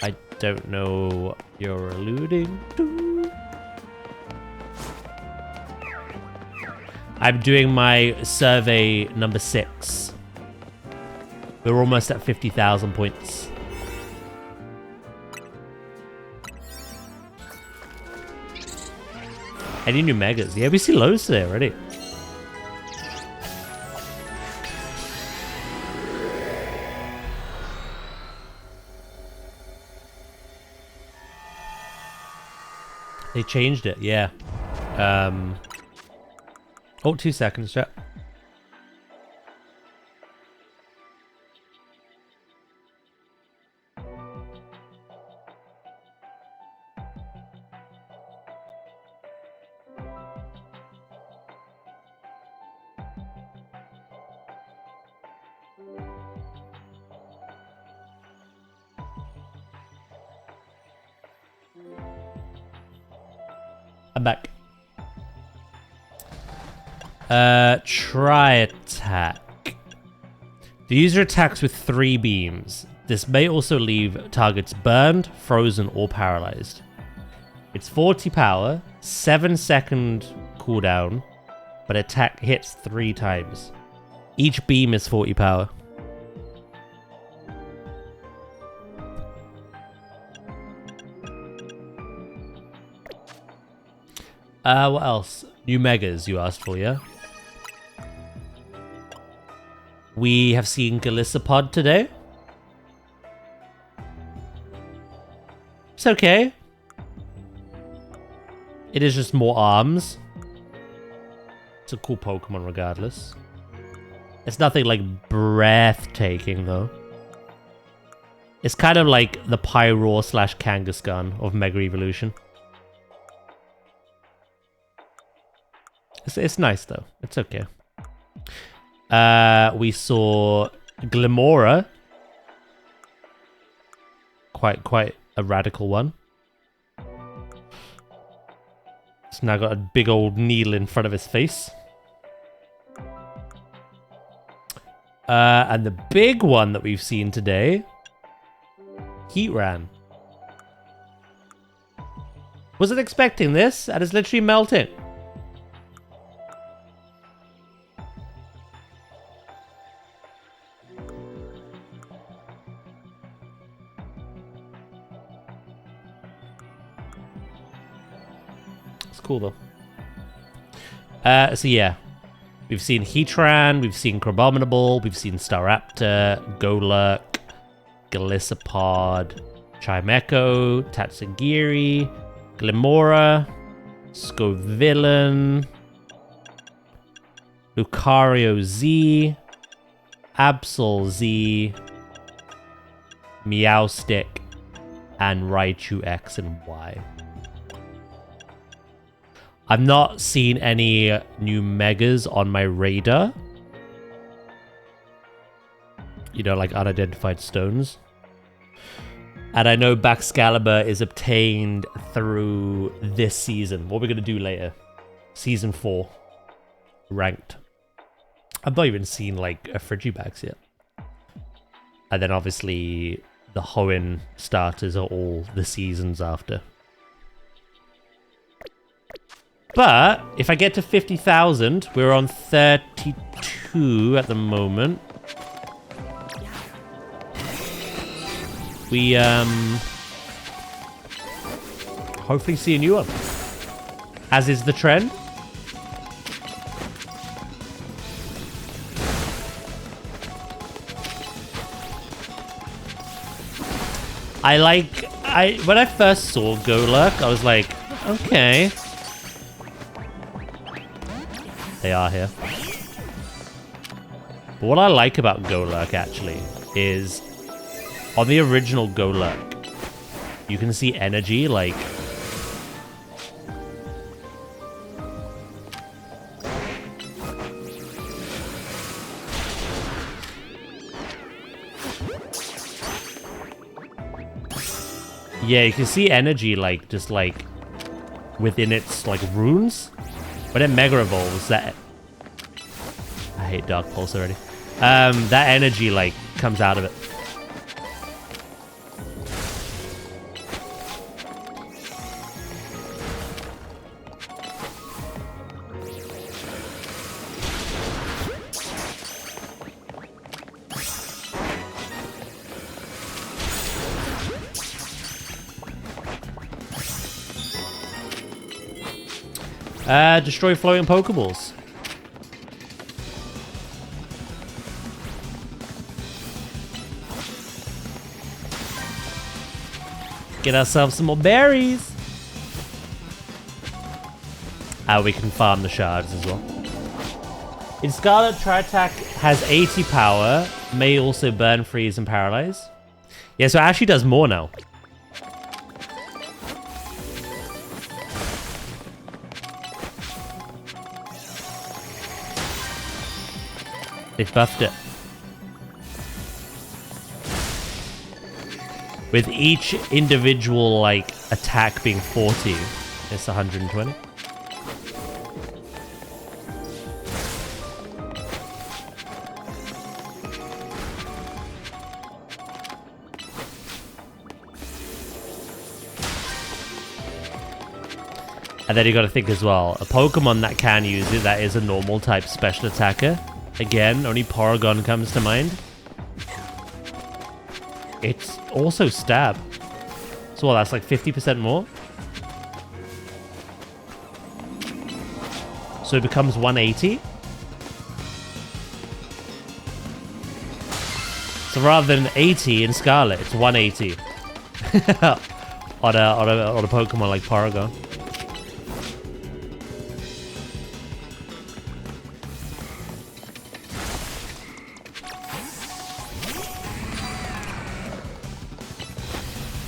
I don't know what you're alluding to. I'm doing my survey number 6. We're almost at 50,000 points. Any new megas? Yeah, we see loads today already. They changed it, yeah. Oh, 2 seconds, chat. I'm back. Try attack. The user attacks with 3 beams. This may also leave targets burned, frozen, or paralyzed. It's 40 power, 7-second cooldown, but attack hits 3 times. Each beam is 40 power. What else? New megas you asked for, yeah? We have seen Galissapod today. It's okay. It is just more arms. It's a cool Pokemon regardless. It's nothing like breathtaking though. It's kind of like the Pyroar / Kangaskhan of Mega Evolution. It's nice though. It's okay. We saw Glimora. Quite a radical one. It's now got a big old needle in front of his face. And the big one that we've seen today, Heatran. Wasn't expecting this, and it's literally melting. Cool though. So yeah, we've seen Heatran, we've seen Crabominable, we've seen Staraptor, Golurk, Galissapod, Chimecho, Tatsugiri, Glimora, Scovillain, Lucario Z, Absol Z, Meowstic, and Raichu X and Y. I've not seen any new megas on my radar. You know, like unidentified stones. And I know Baxcalibur is obtained through this season. What we're going to do later. Season 4. Ranked. I've not even seen, like, a Frigibax yet. And then, obviously, the Hoenn starters are all the seasons after. But if I get to 50,000, we're on 32 at the moment. We hopefully see a new one, as is the trend. When I first saw Golurk, I was like, okay. They are here. But what I like about Golurk, actually, is on the original Golurk, you can see energy, like... Yeah, you can see energy, like, just, like, within its, like, runes. When it Mega Evolves, that... I hate Dark Pulse already. That energy, like, comes out of it. Destroy floating Pokeballs. Get ourselves some more berries. we can farm the shards as well. In Scarlet, Tri-Attack has 80 power, may also burn, freeze, and paralyze. Yeah, so it actually does more now. They've buffed it. With each individual, like, attack being 40, it's 120. And then you got to think as well, a Pokemon that can use it, that is a normal type special attacker. Again, only Porygon comes to mind. It's also stab. So what, that's like 50% more? So it becomes 180? So rather than 80 in Scarlet, it's 180. on a Pokemon like Porygon.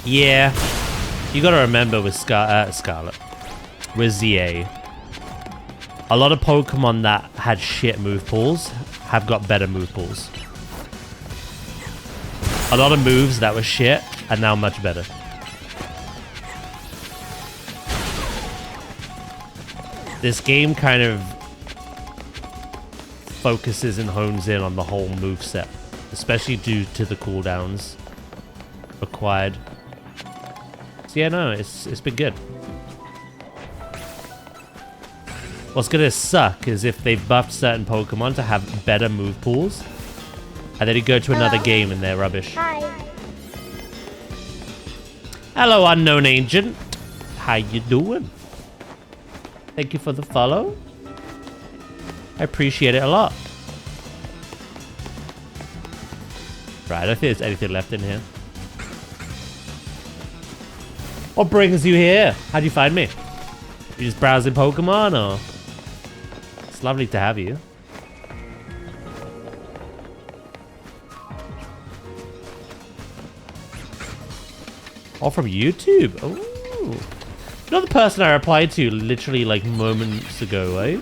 Yeah, you gotta remember with Scarlet, with ZA, a lot of Pokemon that had shit move pools have got better move pools. A lot of moves that were shit are now much better. This game kind of focuses and hones in on the whole moveset, especially due to the cooldowns required. So yeah, no, it's been good. What's gonna suck is if they've buffed certain Pokemon to have better move pools, and then you go to another game and they're rubbish. Hi. Hello, unknown agent. How you doing? Thank you for the follow. I appreciate it a lot. Right, I don't think there's anything left in here. What brings you here? How'd you find me? You just browsing Pokemon, or? It's lovely to have you. Oh, from YouTube? Oh. You know the person I replied to literally like moments ago, right?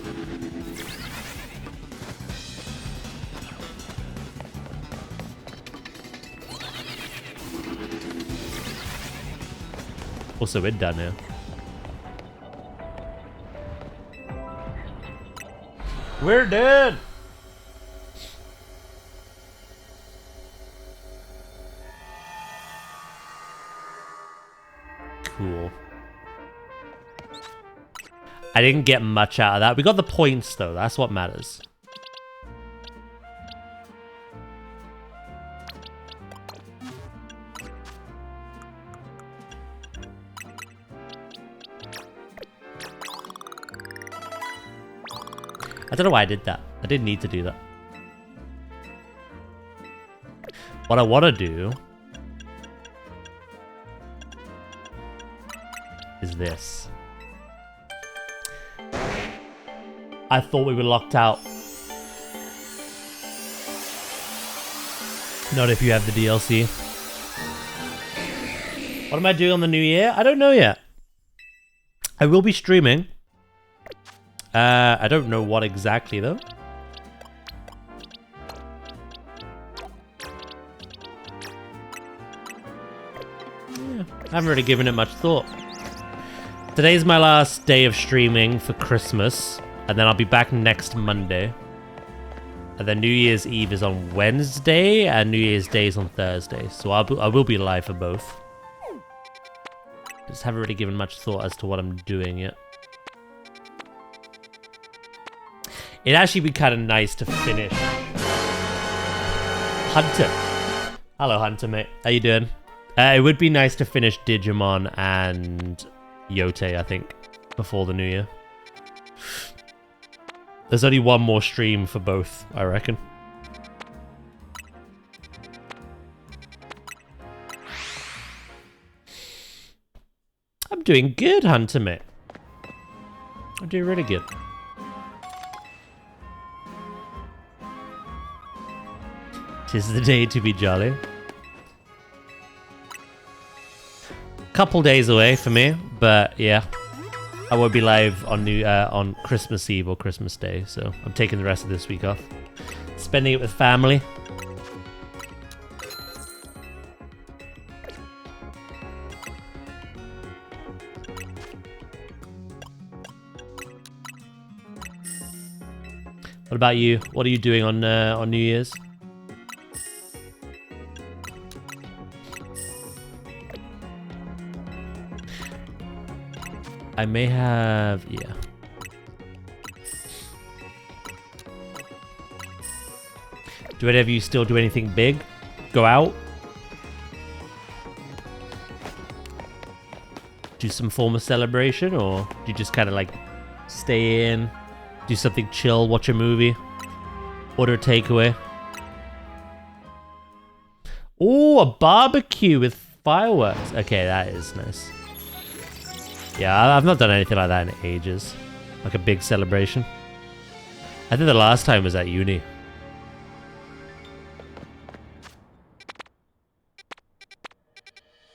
Also, we're done now. We're dead! Cool. I didn't get much out of that. We got the points, though. That's what matters. I don't know why I did that. I didn't need to do that. What I want to do is this. I thought we were locked out. Not if you have the DLC. What am I doing on the new year? I don't know yet. I will be streaming. I don't know what exactly, though. Yeah, I haven't really given it much thought. Today's my last day of streaming for Christmas, and then I'll be back next Monday. And then New Year's Eve is on Wednesday, and New Year's Day is on Thursday. So I will be live for both. Just haven't really given much thought as to what I'm doing yet. It'd actually be kind of nice to finish. Hunter. Hello, Hunter, mate. How you doing? It would be nice to finish Digimon and Yote, I think, before the new year. There's only one more stream for both, I reckon. I'm doing good, Hunter, mate. I'm doing really good. Tis the day to be jolly. Couple days away for me, but yeah. I won't be live on Christmas Eve or Christmas Day, so I'm taking the rest of this week off. Spending it with family. What about you? What are you doing on New Year's? I may have, yeah. Do any of you still do anything big? Go out? Do some form of celebration, or do you just kind of like stay in, do something chill, watch a movie, order a takeaway? Oh, a barbecue with fireworks. Okay, that is nice. Yeah, I've not done anything like that in ages. Like a big celebration. I think the last time was at uni.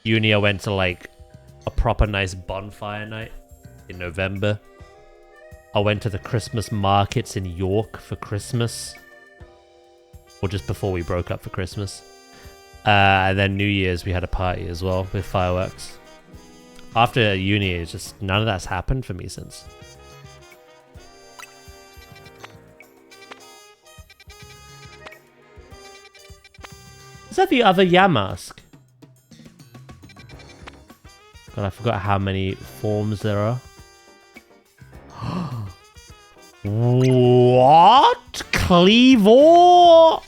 Uni, I went to like a proper nice bonfire night in November. I went to the Christmas markets in York for Christmas. Or just before we broke up for Christmas. And then New Year's, we had a party as well with fireworks. After uni, it's just none of that's happened for me since. Is that the other Yamask? God, I forgot how many forms there are. What? Cleavor?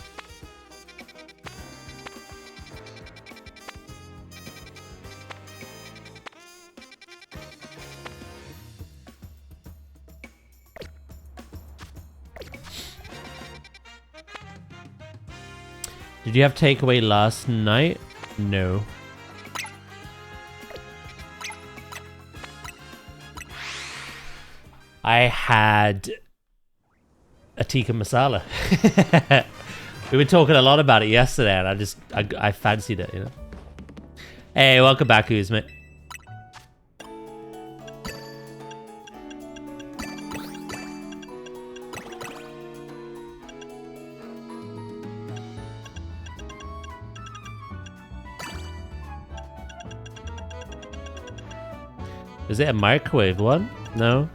Did you have takeaway last night? No. I had a tikka masala. We were talking a lot about it yesterday, and I fancied it, you know. Hey, welcome back, Uzmit. Is it a microwave one? No.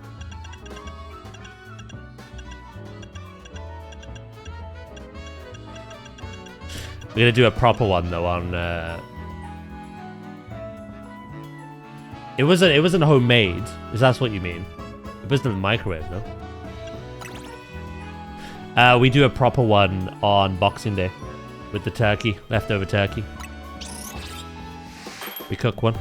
We're gonna do a proper one though on. It wasn't homemade. Is that what you mean? It wasn't a microwave, no. We do a proper one on Boxing Day with the turkey, leftover turkey. We cook one.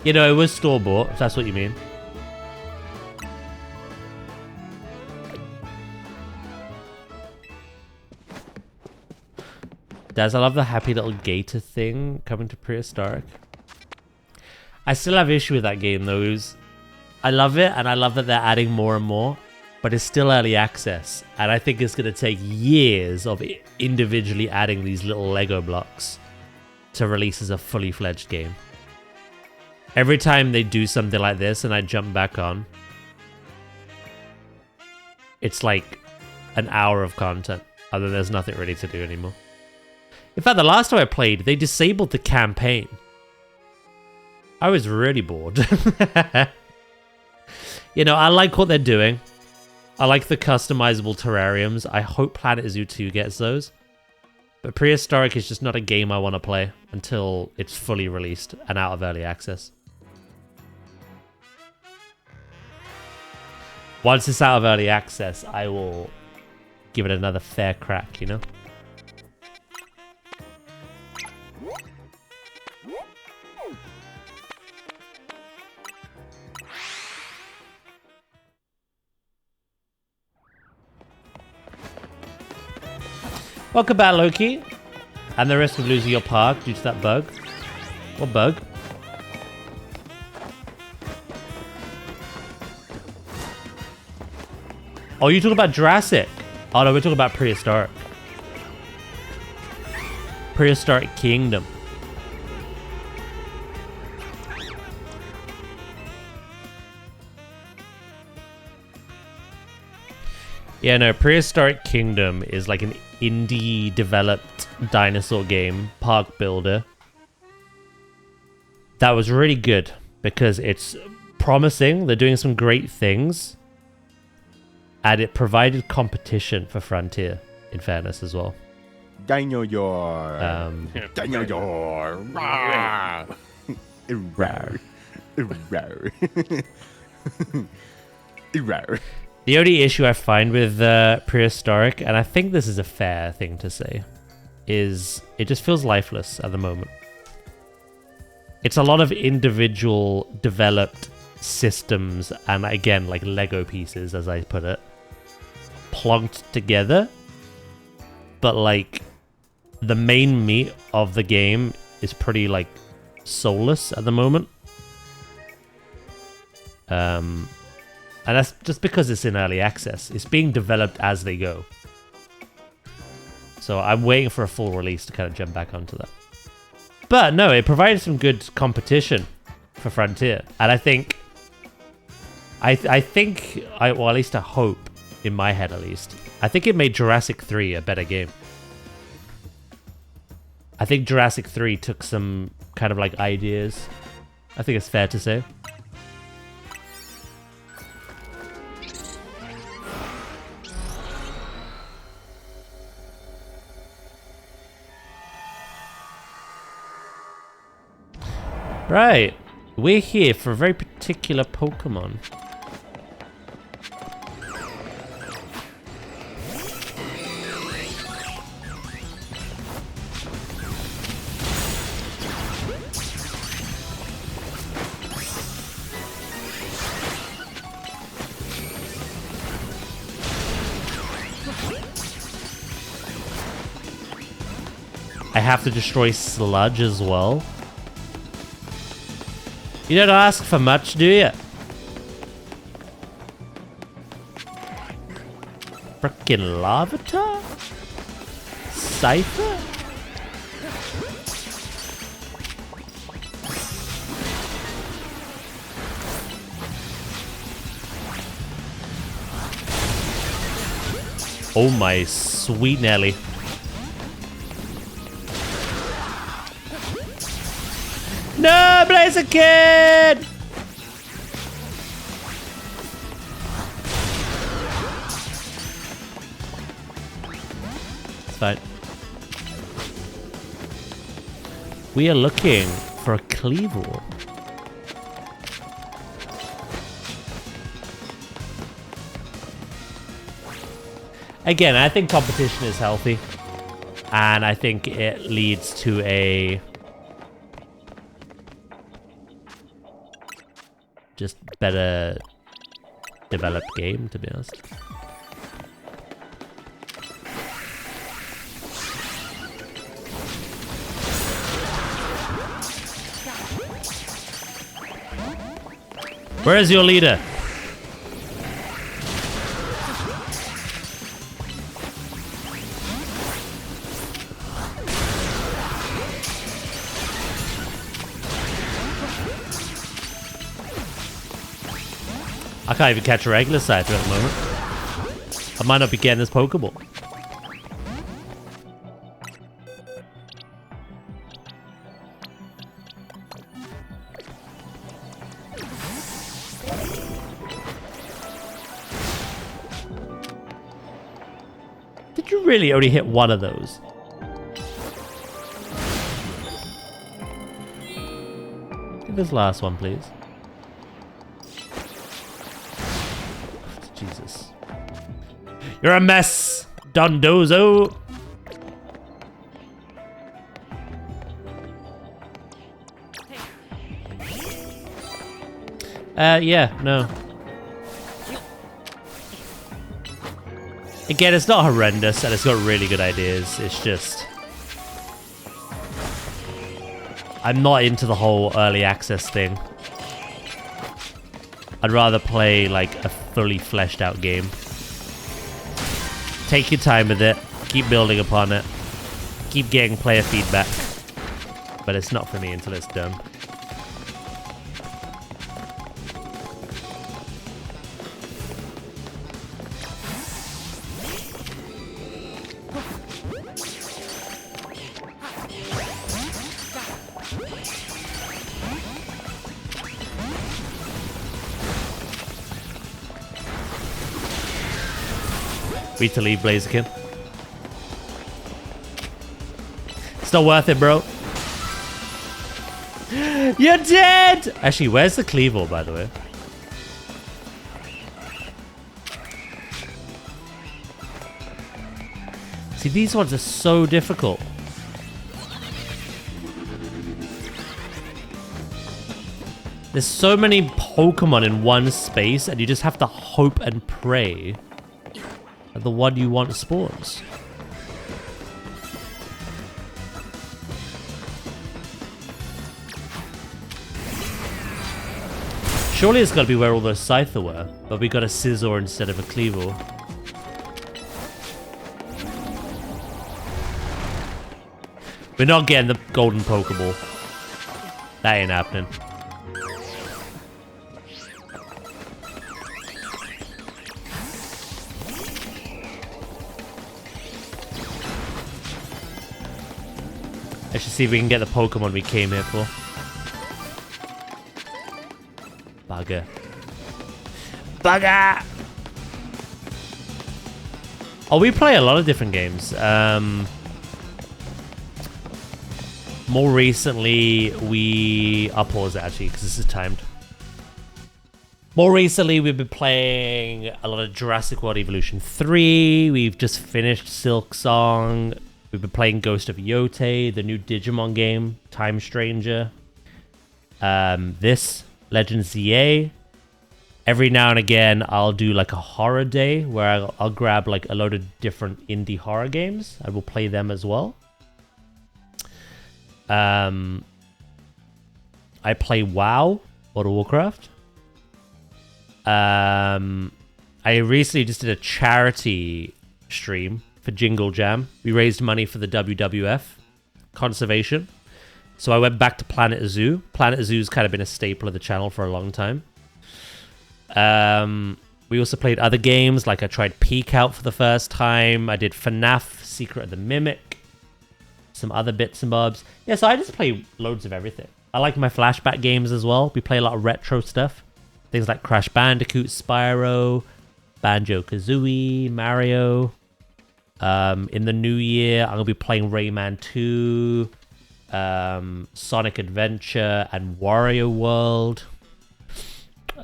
You know, it was store-bought, if that's what you mean. Daz, I love the happy little gator thing coming to Prehistoric. I still have issue with that game, though. I love it, and I love that they're adding more and more, but it's still early access, and I think it's going to take years of individually adding these little Lego blocks to release as a fully fledged game. Every time they do something like this and I jump back on, it's like an hour of content, and then there's nothing really to do anymore. In fact, the last time I played, they disabled the campaign. I was really bored. You know, I like what they're doing. I like the customizable terrariums. I hope Planet Zoo 2 gets those. But Prehistoric is just not a game I want to play until it's fully released and out of early access. Once it's out of early access, I will give it another fair crack, you know? Welcome back, Loki. And the risk of losing your park due to that bug. What bug? Oh, you talking about Jurassic? Oh no, we're talking about prehistoric. Prehistoric Kingdom. Yeah, no, Prehistoric Kingdom is like an indie developed dinosaur game, park builder. That was really good because it's promising. They're doing some great things. And it provided competition for Frontier, in fairness as well. Dinosaur. Dinosaur. The only issue I find with Prehistoric, and I think this is a fair thing to say, is it just feels lifeless at the moment. It's a lot of individual developed systems and, again, like Lego pieces, as I put it, plonked together. But, like, the main meat of the game is pretty, like, soulless at the moment. And that's just because it's in early access. It's being developed as they go. So I'm waiting for a full release to kind of jump back onto that. But no, it provided some good competition for Frontier. And I think... well, at least I hope, in my head at least, I think it made Jurassic 3 a better game. I think Jurassic 3 took some kind of like ideas. I think it's fair to say. Right, we're here for a very particular Pokemon. I have to destroy Sludge as well. You don't ask for much, do you? Frickin' Larvitar? Cypher? Oh my sweet Nelly. No, Blaziken! It's fine. We are looking for a Cleavor. Again, I think competition is healthy. And I think it leads to a... just better developed game, to be honest. Where is your leader? I can't even catch a regular Scyther at the moment. I might not be getting this Pokeball. Did you really only hit one of those? Get this last one, please. Jesus. You're a mess, Dondozo. Yeah, no. Again, it's not horrendous and it's got really good ideas. It's just... I'm not into the whole early access thing. I'd rather play like a fully fleshed out game. Take your time with it. Keep building upon it. Keep getting player feedback. But it's not for me until it's done. Free to leave, Blaziken. It's not worth it, bro. You're dead! Actually, where's the cleaver, by the way? See, these ones are so difficult. There's so many Pokemon in one space, and you just have to hope and pray that the one you want spawns. Surely it's got to be where all those Scyther were, but we got a Scizor instead of a Cleaver. We're not getting the golden Pokeball. That ain't happening. Let's just see if we can get the Pokemon we came here for. Bugger. Bugger! Oh, we play a lot of different games. More recently, I'll pause it actually, because this is timed. More recently, we've been playing a lot of Jurassic World Evolution 3. We've just finished Silk Song. We've been playing Ghost of Yote, the new Digimon game, Time Stranger. This, Legends ZA. Every now and again, I'll do like a horror day where I'll grab like a load of different indie horror games. I will play them as well. I play WoW, World of Warcraft. I recently just did a charity stream for Jingle Jam. We raised money for the WWF conservation. So I went back to Planet Zoo. Planet Zoo's kind of been a staple of the channel for a long time. We also played other games, like I tried Peek Out for the first time. I did FNAF, Secret of the Mimic. Some other bits and bobs. Yeah, so I just play loads of everything. I like my flashback games as well. We play a lot of retro stuff. Things like Crash Bandicoot, Spyro, Banjo-Kazooie, Mario. In the new year, I'm going to be playing Rayman 2, Sonic Adventure, and Wario World.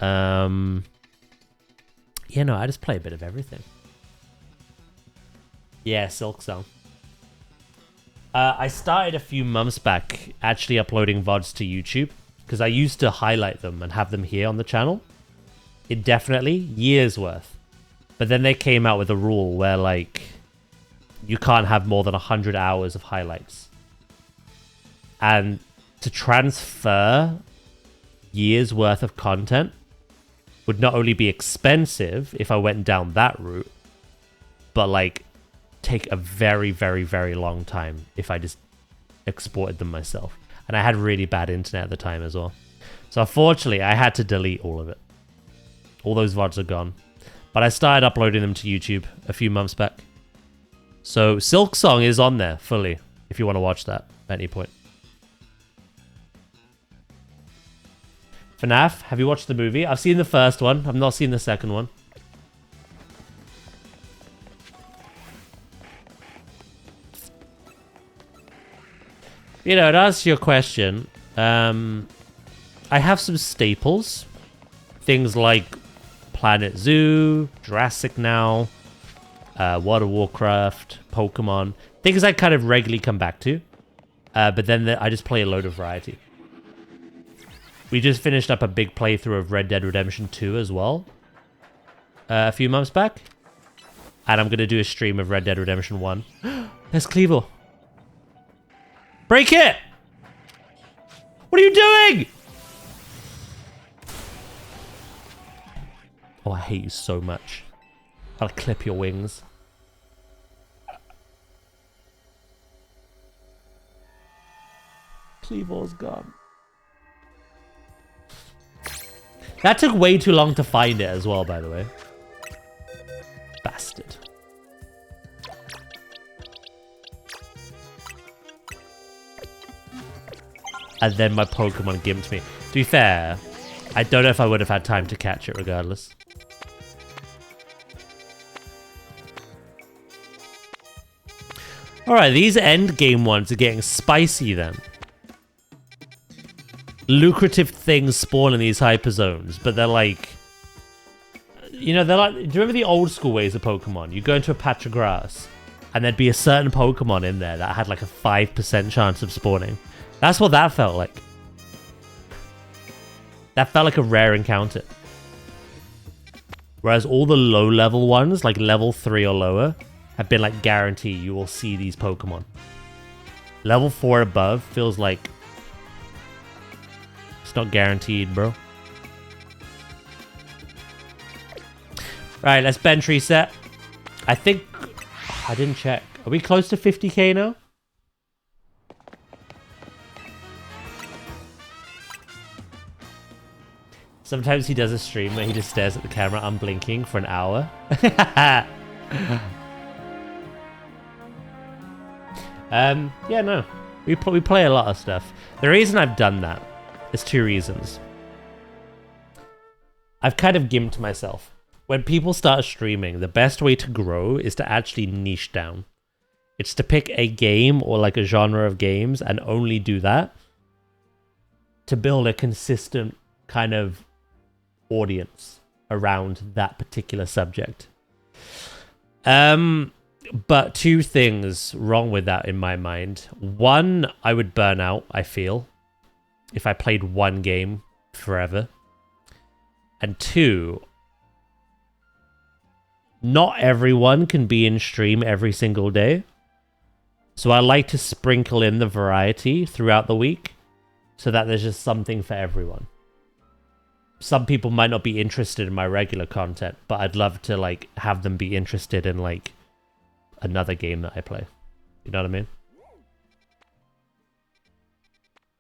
Yeah, no, I just play a bit of everything. Yeah, Silk Song. I started a few months back actually uploading VODs to YouTube because I used to highlight them and have them here on the channel. Indefinitely, years worth. But then they came out with a rule where like you can't have more than 100 hours of highlights. And to transfer years worth of content would not only be expensive if I went down that route, but like take a very, very, very long time if I just exported them myself. And I had really bad internet at the time as well. So unfortunately, I had to delete all of it. All those VODs are gone. But I started uploading them to YouTube a few months back. So Silk Song is on there fully, if you want to watch that at any point. FNAF, have you watched the movie? I've seen the first one. I've not seen the second one. You know, to answer your question, I have some staples. Things like Planet Zoo, Jurassic Now, World of Warcraft, Pokemon. Things I kind of regularly come back to. But then I just play a load of variety. We just finished up a big playthrough of Red Dead Redemption 2 as well. A few months back. And I'm going to do a stream of Red Dead Redemption 1. There's Cleaver. Break it! What are you doing? Oh, I hate you so much. I'll clip your wings. Cleavor's gone. That took way too long to find it as well, by the way. Bastard. And then my Pokemon gimped me. To be fair, I don't know if I would have had time to catch it regardless. Alright, these end game ones are getting spicy then. Lucrative things spawn in these hyper zones, but they're like... You know, they're like... Do you remember the old school ways of Pokemon? You go into a patch of grass, and there'd be a certain Pokemon in there that had like a 5% chance of spawning. That's what that felt like. That felt like a rare encounter. Whereas all the low-level ones, like level 3 or lower, have been like guaranteed you will see these Pokemon. Level 4 above feels like... It's not guaranteed, bro. Right, let's bench reset. I think... I didn't check. Are we close to 50k now? Sometimes he does a stream where he just stares at the camera unblinking for an hour. Yeah, no. We play a lot of stuff. The reason I've done that is 2 reasons. I've kind of gimped myself. When people start streaming, the best way to grow is to actually niche down. It's to pick a game or like a genre of games and only do that to build a consistent kind of audience around that particular subject. But 2 things wrong with that in my mind. 1, I would burn out, I feel, if I played one game forever. And 2, not everyone can be in stream every single day. So I like to sprinkle in the variety throughout the week so that there's just something for everyone. Some people might not be interested in my regular content, but I'd love to like have them be interested in like another game that I play. You know what I mean?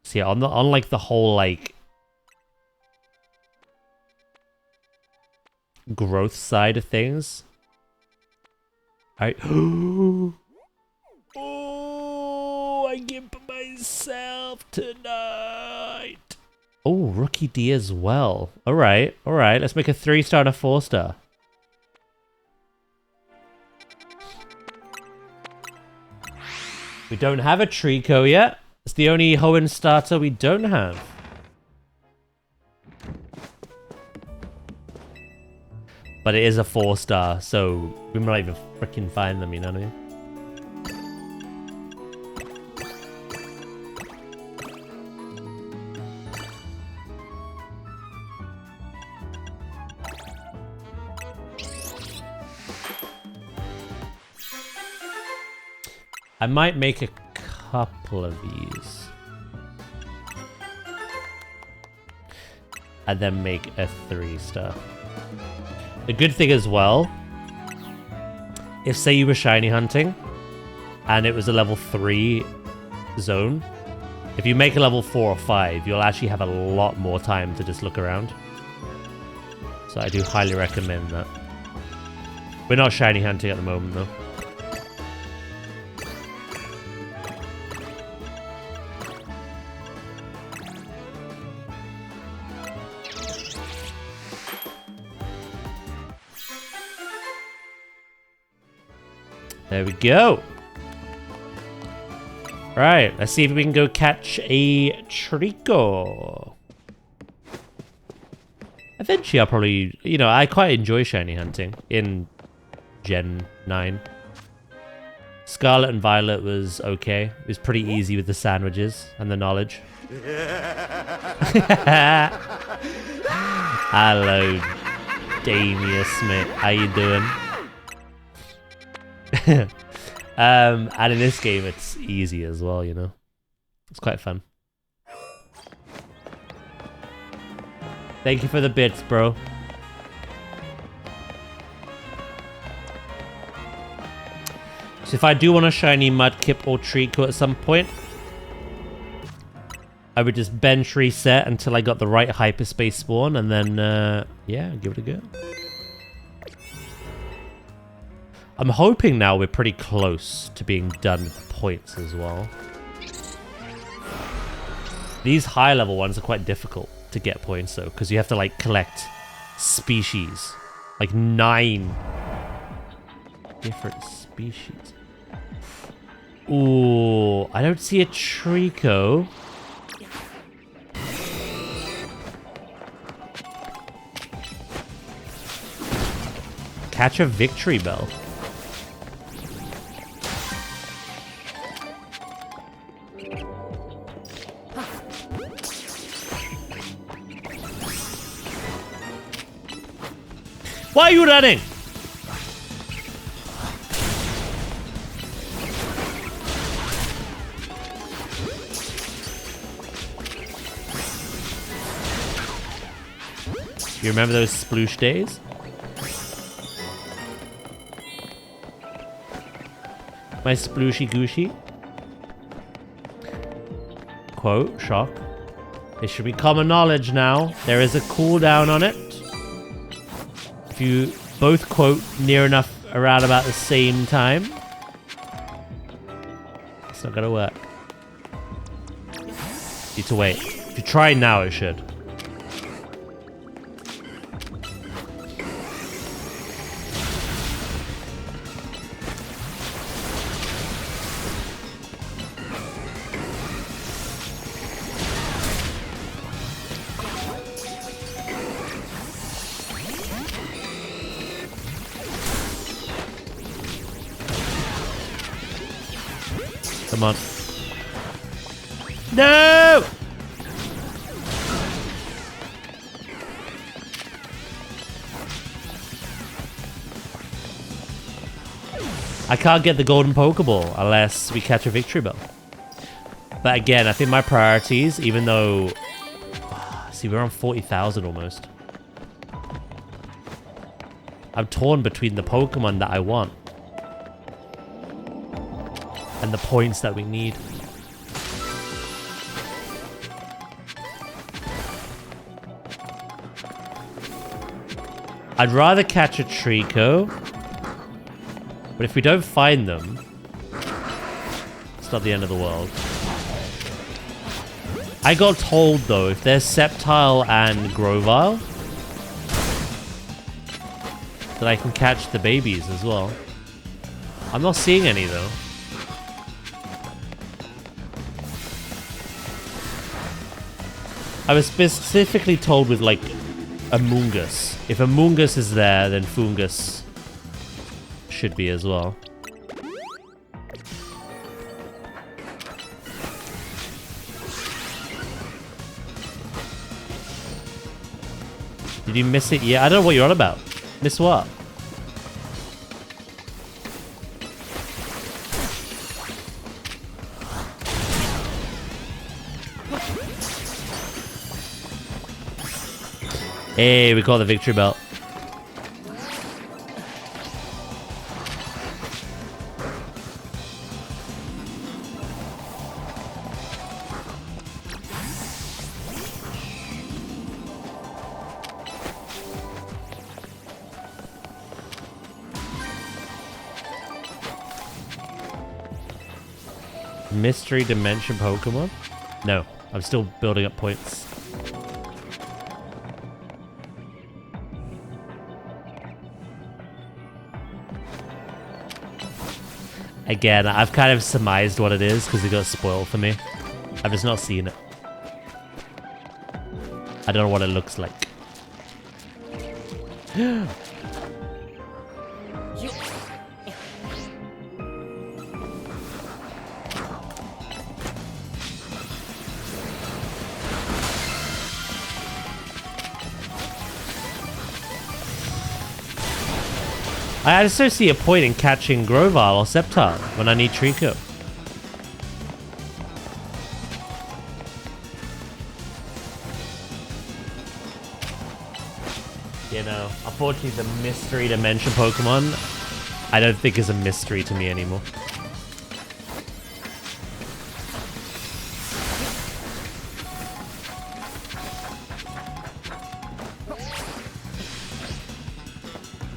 So yeah, on like the whole like growth side of things, oh, I gimp myself tonight. Oh, Rookie D as well. All right. Let's make a 3-star and a 4-star. We don't have a Trico yet. It's the only Hoenn starter we don't have. But it is a 4-star, so we might even freaking find them, you know what I mean? I might make a couple of these. And then make a 3-star. The good thing as well, if say you were shiny hunting and it was a level 3 zone, if you make a level 4 or 5, you'll actually have a lot more time to just look around. So I do highly recommend that. We're not shiny hunting at the moment though. There we go. Right, let's see if we can go catch a Trico. Eventually I'll probably, you know, I quite enjoy shiny hunting in Gen 9. Scarlet and Violet was okay. It was pretty easy with the sandwiches and the knowledge. Hello, Damius, mate. How you doing? And in this game, it's easy as well, you know? It's quite fun. Thank you for the bits, bro. So if I do want a shiny Mudkip or Treecko at some point, I would just bench reset until I got the right hyperspace spawn, and then, yeah, give it a go. I'm hoping now we're pretty close to being done with points as well. These high level ones are quite difficult to get points though, because you have to like collect species. Like 9 different species. Ooh, I don't see a Treecko. Catch a Victory Bell. Why are you running? You remember those sploosh days? My splooshy gooshy. Quote, shock. It should be common knowledge now. There is a cooldown on it. If you both quote near enough around about the same time, it's not gonna work. Need to wait. If you try now, it should. Come on. No! I can't get the golden Pokeball unless we catch a Victory Bell. But again, I think my priorities, even though... see, we're on 40,000 almost. I'm torn between the Pokemon that I want and the points that we need. I'd rather catch a Treecko, but if we don't find them, it's not the end of the world. I got told though, if there's Sceptile and Grovyle, that I can catch the babies as well. I'm not seeing any though. I was specifically told with like Amoonguss. If Amoonguss is there, then Foongus should be as well. Did you miss it? Yeah, I don't know what you're on about. Miss what? Hey, we call the Victory Belt. Mystery Dimension Pokemon? No, I'm still building up points. Again, I've kind of surmised what it is because it got spoiled for me. I've just not seen it. I don't know what it looks like. I just don't see a point in catching Grovyle or Sceptile when I need Treecko. Unfortunately, the mystery dimension Pokemon, I don't think is a mystery to me anymore.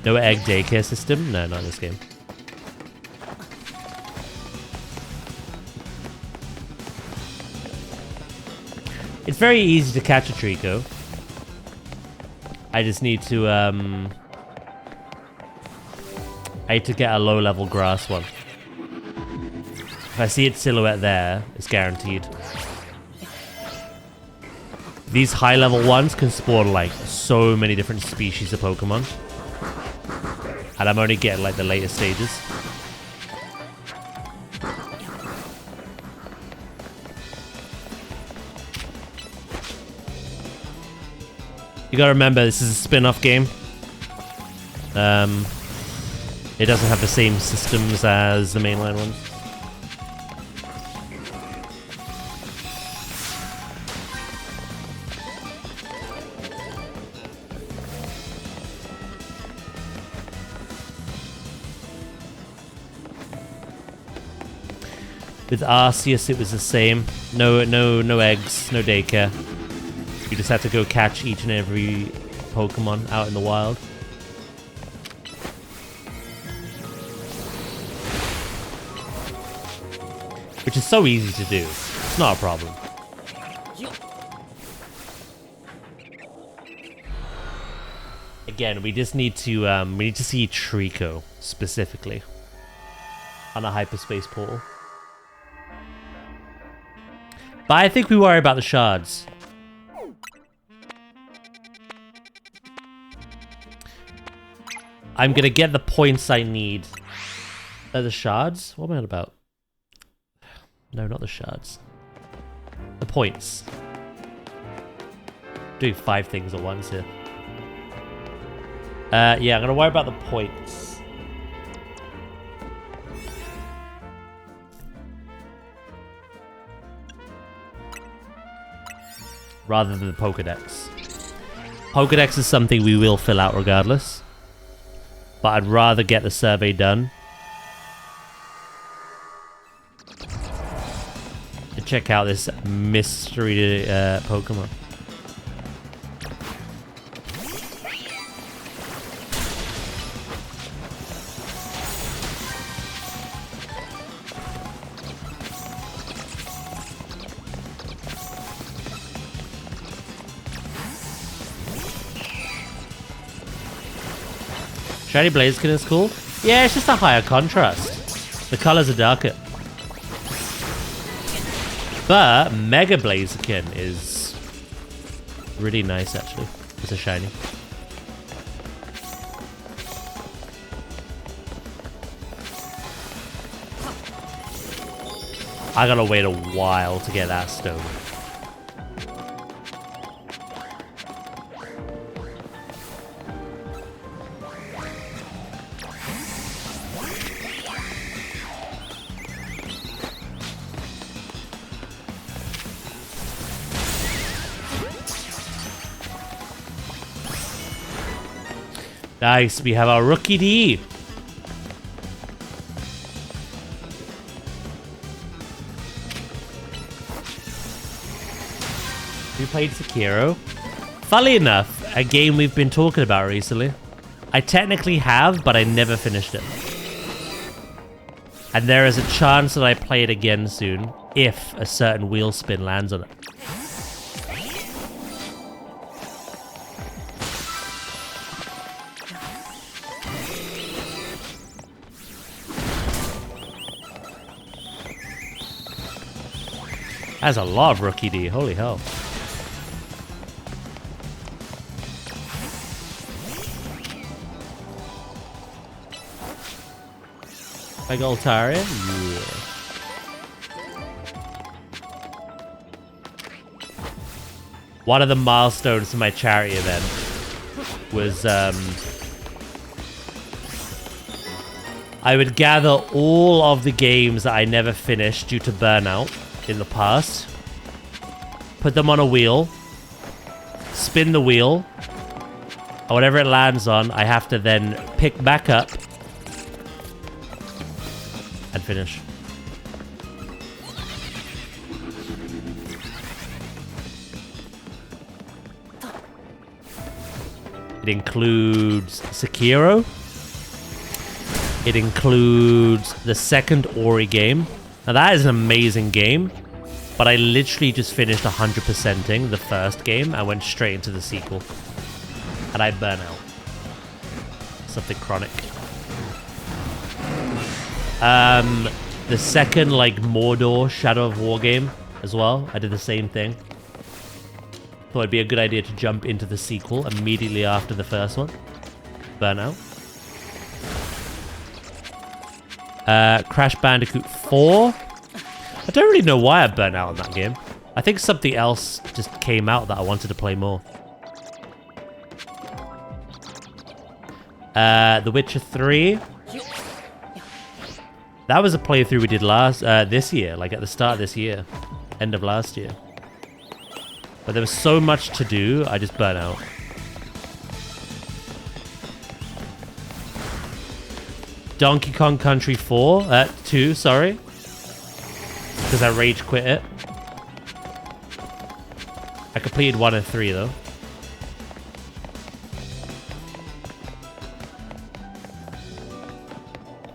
No egg daycare system? No, not in this game. It's very easy to catch a Trico. I just need to, I need to get a low-level grass one. If I see its silhouette there, it's guaranteed. These high-level ones can spawn, like, so many different species of Pokemon. And I'm only getting, like, the later stages. You gotta remember, this is a spin-off game. It doesn't have the same systems as the mainline ones. With Arceus, it was the same. No eggs, no daycare. You just have to go catch each and every Pokemon out in the wild. Which is so easy to do. It's not a problem. Again, we just need to see Trico specifically on a hyperspace portal. But I think we worry about the shards. I'm gonna get the points I need. The shards? What am I on about? No, not the shards. The points. Doing 5 things at once here. Yeah, I'm gonna worry about the points. Rather than the Pokedex. Pokedex is something we will fill out regardless. But I'd rather get the survey done. To check out this mystery Pokemon. Shiny Blaziken is cool. Yeah, it's just a higher contrast. The colors are darker. But Mega Blaziken is really nice, actually. It's a shiny. I gotta wait a while to get that stone. Nice, we have our Rookie D. We played Sekiro. Funnily enough, a game we've been talking about recently. I technically have, but I never finished it. And there is a chance that I play it again soon, if a certain wheel spin lands on it. That's a lot of Rookie D, holy hell. Like Altaria? Yeah. One of the milestones for my charity event was I would gather all of the games that I never finished due to burnout in the past, put them on a wheel, spin the wheel, or whatever it lands on, I have to then pick back up and finish. It includes Sekiro. It includes the second Ori game. Now that is an amazing game, but I literally just finished 100%ing the first game. I went straight into the sequel. And I burn out. Something chronic. The second, like, Mordor Shadow of War game as well. I did the same thing. Thought it'd be a good idea to jump into the sequel immediately after the first one. Burn out. Crash Bandicoot 4. I don't really know why I burnt out on that game. I think something else just came out that I wanted to play more. The Witcher 3. That was a playthrough we did this year, like at the start of this year. End of last year. But there was so much to do, I just burnt out. Donkey Kong Country 2, sorry. Because I rage quit it. I completed 1 and 3 though.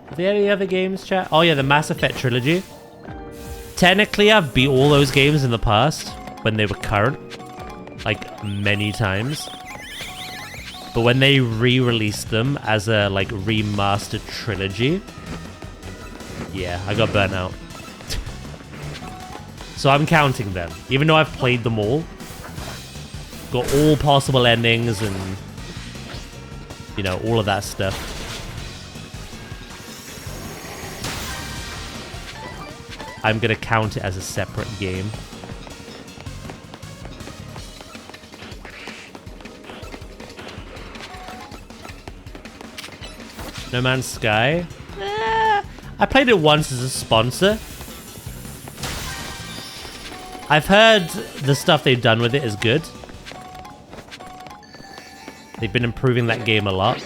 Are there any other games, chat? Oh yeah, the Mass Effect trilogy. Technically, I've beat all those games in the past when they were current. Like, many times. But when they re-released them as a, like, remastered trilogy, yeah, I got burnt out. So I'm counting them. Even though I've played them all, got all possible endings and, you know, all of that stuff. I'm gonna count it as a separate game. No Man's Sky. I played it once as a sponsor. I've heard the stuff they've done with it is good. They've been improving that game a lot.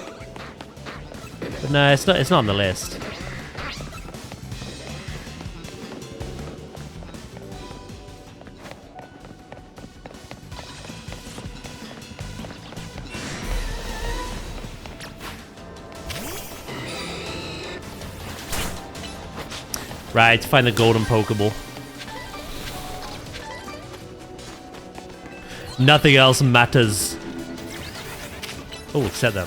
But no, it's not on the list. Right, to find the golden Pokeball. Nothing else matters. Oh, except them.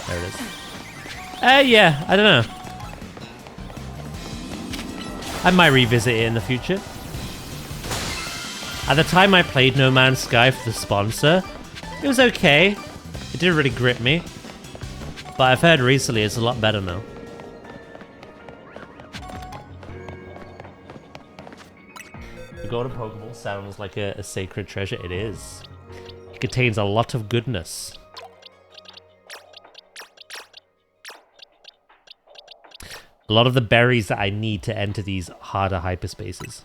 There it is. Yeah, I don't know. I might revisit it in the future. At the time I played No Man's Sky for the sponsor, it was okay. It didn't really grip me. But I've heard recently it's a lot better now. The golden Pokeball sounds like a sacred treasure. It is. It contains a lot of goodness. A lot of the berries that I need to enter these harder hyperspaces.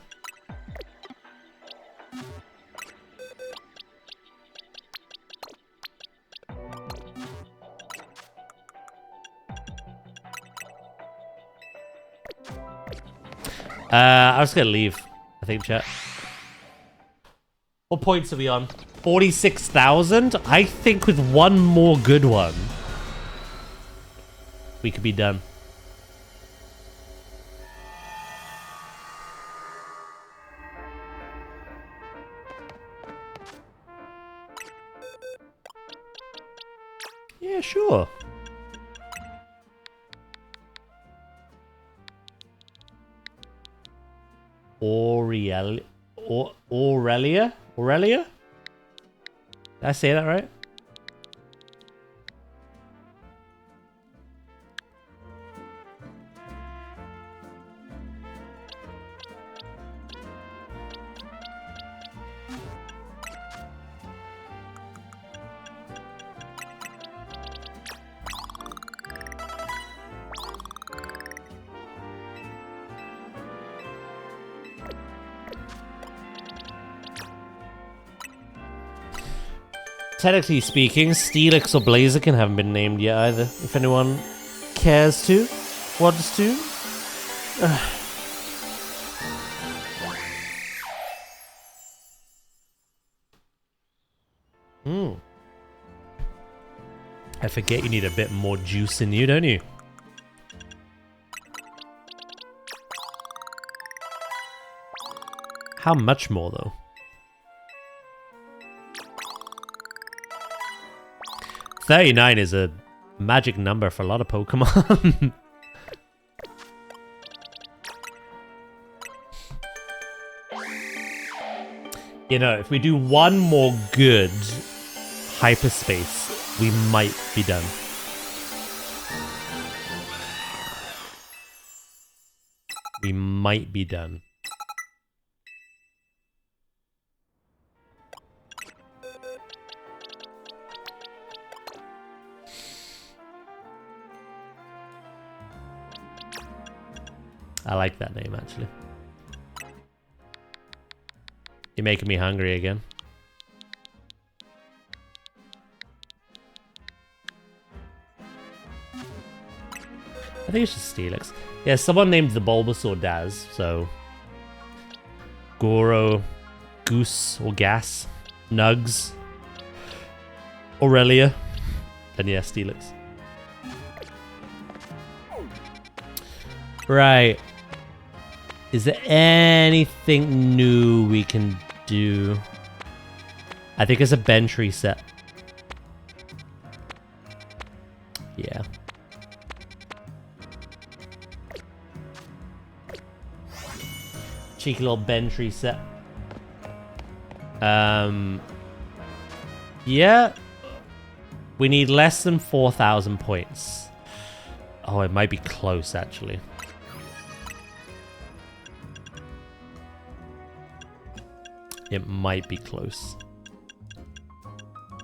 I was gonna leave, I think, chat. What points are we on? 46,000? I think with one more good one, we could be done. Yeah, sure. Aurelia? Aurelia? Did I say that right? Technically speaking, Steelix or Blaziken haven't been named yet either. If anyone cares to, wants to. I forget you need a bit more juice in you, don't you? How much more, though? 39 is a magic number for a lot of Pokemon. You know, if we do one more good hyperspace, we might be done. We might be done. I like that name, actually. You're making me hungry again. I think it's just Steelix. Yeah, someone named the Bulbasaur Daz, so... Goro, Goose, or Gas, Nugs, Aurelia, and yeah, Steelix. Right. Is there anything new we can do? I think it's a bench reset. Yeah. Cheeky little bench reset. Yeah. We need less than 4,000 points. Oh, it might be close, actually. It might be close.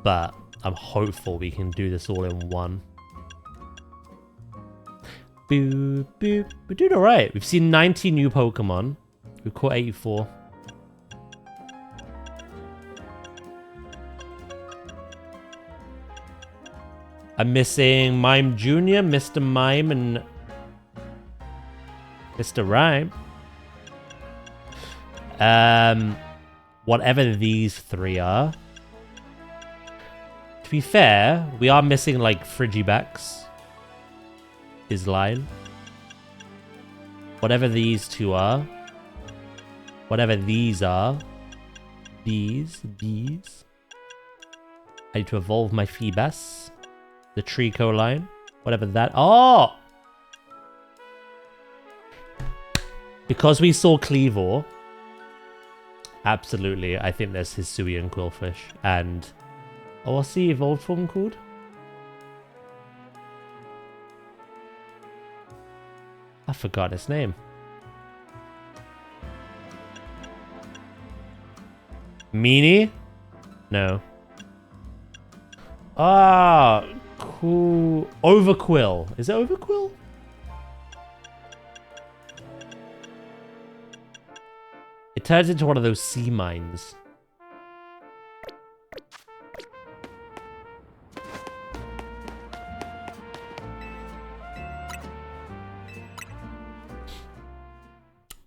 But I'm hopeful we can do this all in one. Boop, boop. We're doing alright. We've seen 90 new Pokemon. We've caught 84. I'm missing Mime Jr., Mr. Mime, and Mr. Rhyme. Whatever these three are. To be fair, we are missing like Frigibax. His line. Whatever these two are. Whatever these are. These. I need to evolve my Feebas. The Trico line. Whatever that... Oh! Because we saw Cleavor. Absolutely, I think there's Hisuian Quillfish. And... Oh, what's the evolved form called? I forgot its name. Meanie? No. Ah, cool. Overquill. Is it Overquill? It turns into one of those sea mines.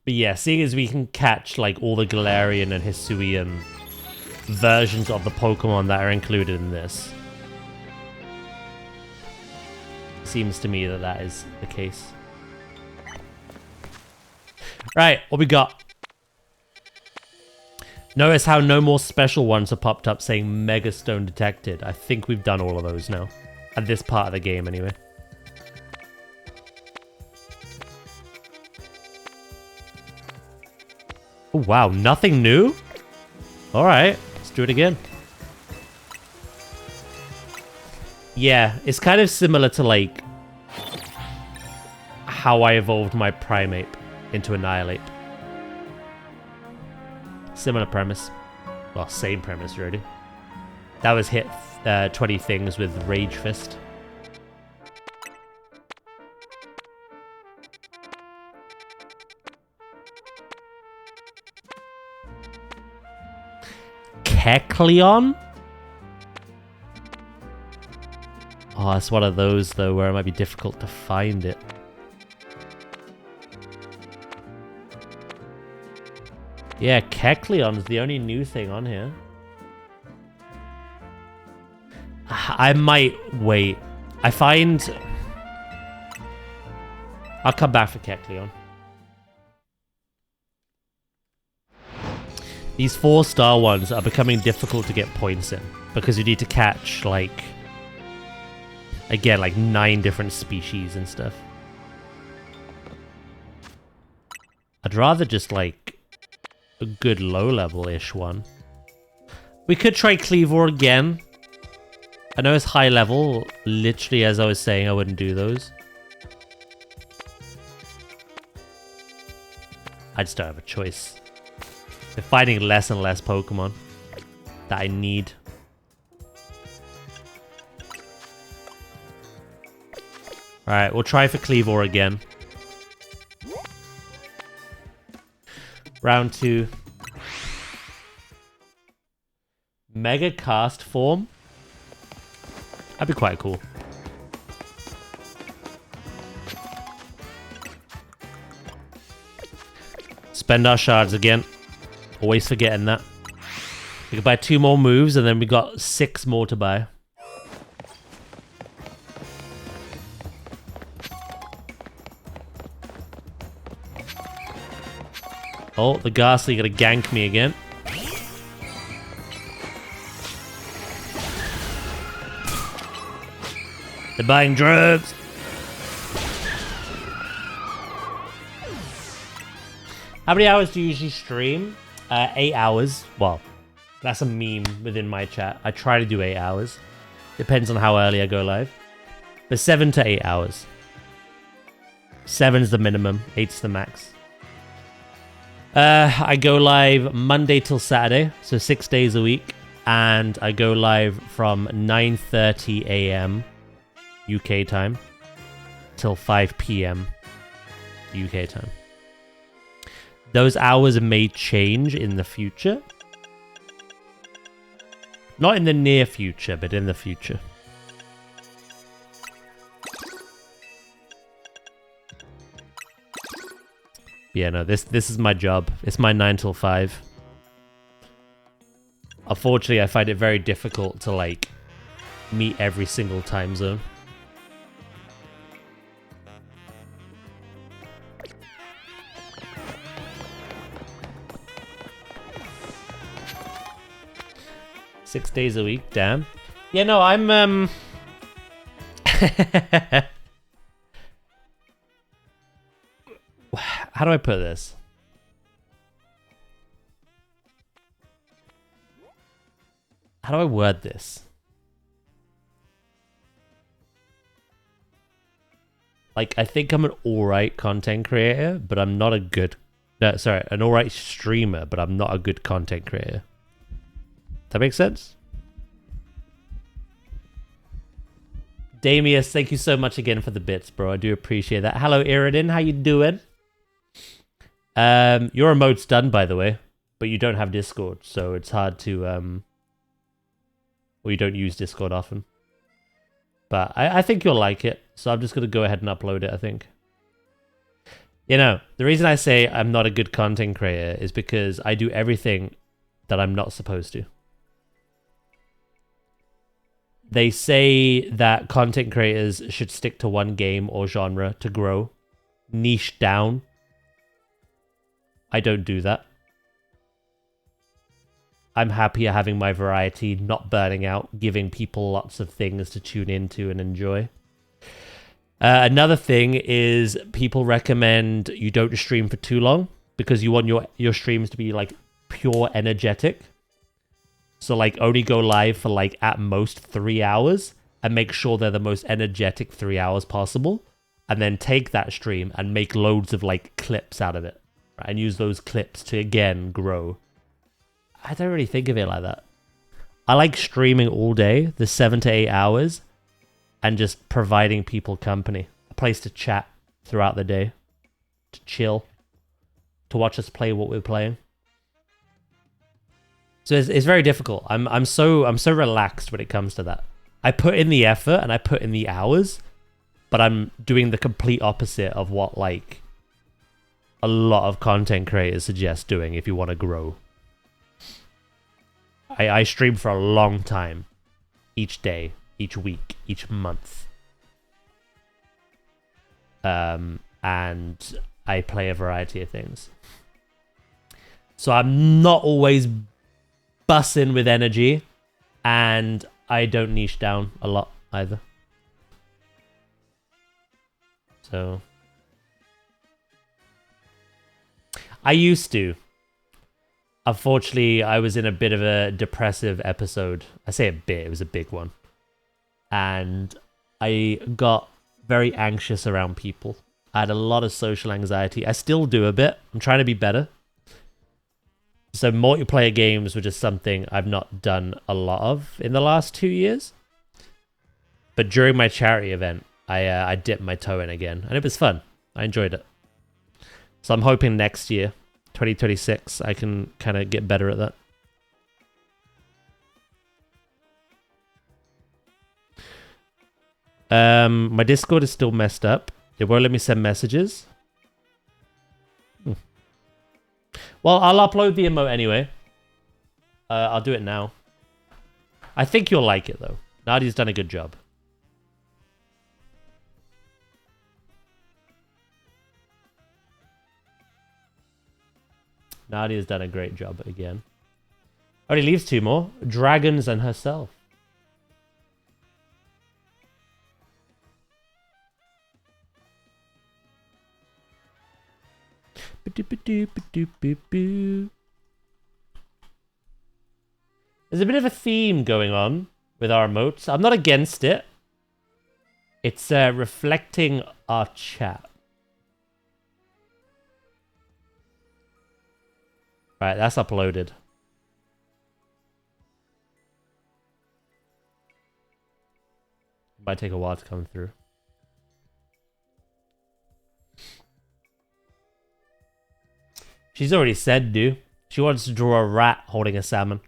But yeah, seeing as we can catch like all the Galarian and Hisuian versions of the Pokemon that are included in this. Seems to me that that is the case. Right, what we got? Notice how no more special ones have popped up saying Megastone detected. I think we've done all of those now. At this part of the game, anyway. Oh, wow, nothing new? Alright, let's do it again. Yeah, it's kind of similar to, like, how I evolved my Primeape into Annihilate. Similar premise. Well, same premise, really. That was hit 20 things with Rage Fist. Kecleon? Oh, it's one of those, though, where it might be difficult to find it. Yeah, Kecleon's the only new thing on here. I might wait. I find... I'll come back for Kecleon. These 4-star ones are becoming difficult to get points in. Because you need to catch, like... Again, like 9 different species and stuff. I'd rather just, like... a good low-level-ish one. We could try Cleavor again. I know it's high level. Literally, as I was saying, I wouldn't do those. I just don't have a choice. They're finding less and less Pokemon that I need. Alright, we'll try for Cleavor again. Round 2. Mega Cast form. That'd be quite cool. Spend our shards again. Always forgetting that. We can buy 2 more moves and then we got 6 more to buy. Oh, the Ghastly gonna gank me again. They're buying drugs. How many hours do you usually stream? 8 hours. Well, that's a meme within my chat. I try to do 8 hours. Depends on how early I go live. But 7 to 8 hours. 7's the minimum. 8's the max. I go live Monday till Saturday, so 6 days a week. And I go live from 9:30 a.m. UK time till 5 p.m. UK time. Those hours may change in the future. Not in the near future, but in the future. Yeah, no, this is my job. It's my 9 till 5. Unfortunately, I find it very difficult to, like, meet every single time zone. Six days a week, damn. Yeah, no, I'm, how do I put this? How do I word this? Like, I think I'm an alright content creator, but I'm not a good... No, sorry, an alright streamer, but I'm not a good content creator. That makes sense? Damius, thank you so much again for the bits, bro. I do appreciate that. Hello, Iridin. How you doing? Your emote's done, by the way, but you don't have Discord, so it's hard to... Well, you don't use Discord often. But I think you'll like it, so I'm just going to go ahead and upload it, I think. You know, the reason I say I'm not a good content creator is because I do everything that I'm not supposed to. They say that content creators should stick to one game or genre to grow. Niche down. I don't do that. I'm happier having my variety, not burning out, giving people lots of things to tune into and enjoy. Another thing is people recommend you don't stream for too long because you want your streams to be like pure energetic. So, like, only go live for, like, at most 3 hours and make sure they're the most energetic 3 hours possible. And then take that stream and make loads of, like, clips out of it. Right? And use those clips to, again, grow. I don't really think of it like that. I like streaming all day, the 7 to 8 hours, and just providing people company. A place to chat throughout the day. To chill. To watch us play what we're playing. So it's very difficult. I'm so relaxed when it comes to that. I put in the effort and I put in the hours, but I'm doing the complete opposite of what like a lot of content creators suggest doing if you want to grow. I stream for a long time, each day, each week, each month. And I play a variety of things. So I'm not always bussing with energy, and I don't niche down a lot either. So I used to. Unfortunately, I was in a bit of a depressive episode. I say a bit, it was a big one. And I got very anxious around people. I had a lot of social anxiety. I still do a bit. I'm trying to be better. So multiplayer games were just something I've not done a lot of in the last 2 years. But during my charity event, I dipped my toe in again. And it was fun. I enjoyed it. So I'm hoping next year, 2026, I can kind of get better at that. My Discord is still messed up. It won't let me send messages. Well, I'll upload the emote anyway. I'll do it now. I think you'll like it, though. Nadia's done a good job. Nadia's done a great job again. Only leaves 2 more. Dragons and herself. There's a bit of a theme going on with our emotes. I'm not against it. It's reflecting our chat. Right, that's uploaded. Might take a while to come through. She's already said, dude. She wants to draw a rat holding a salmon.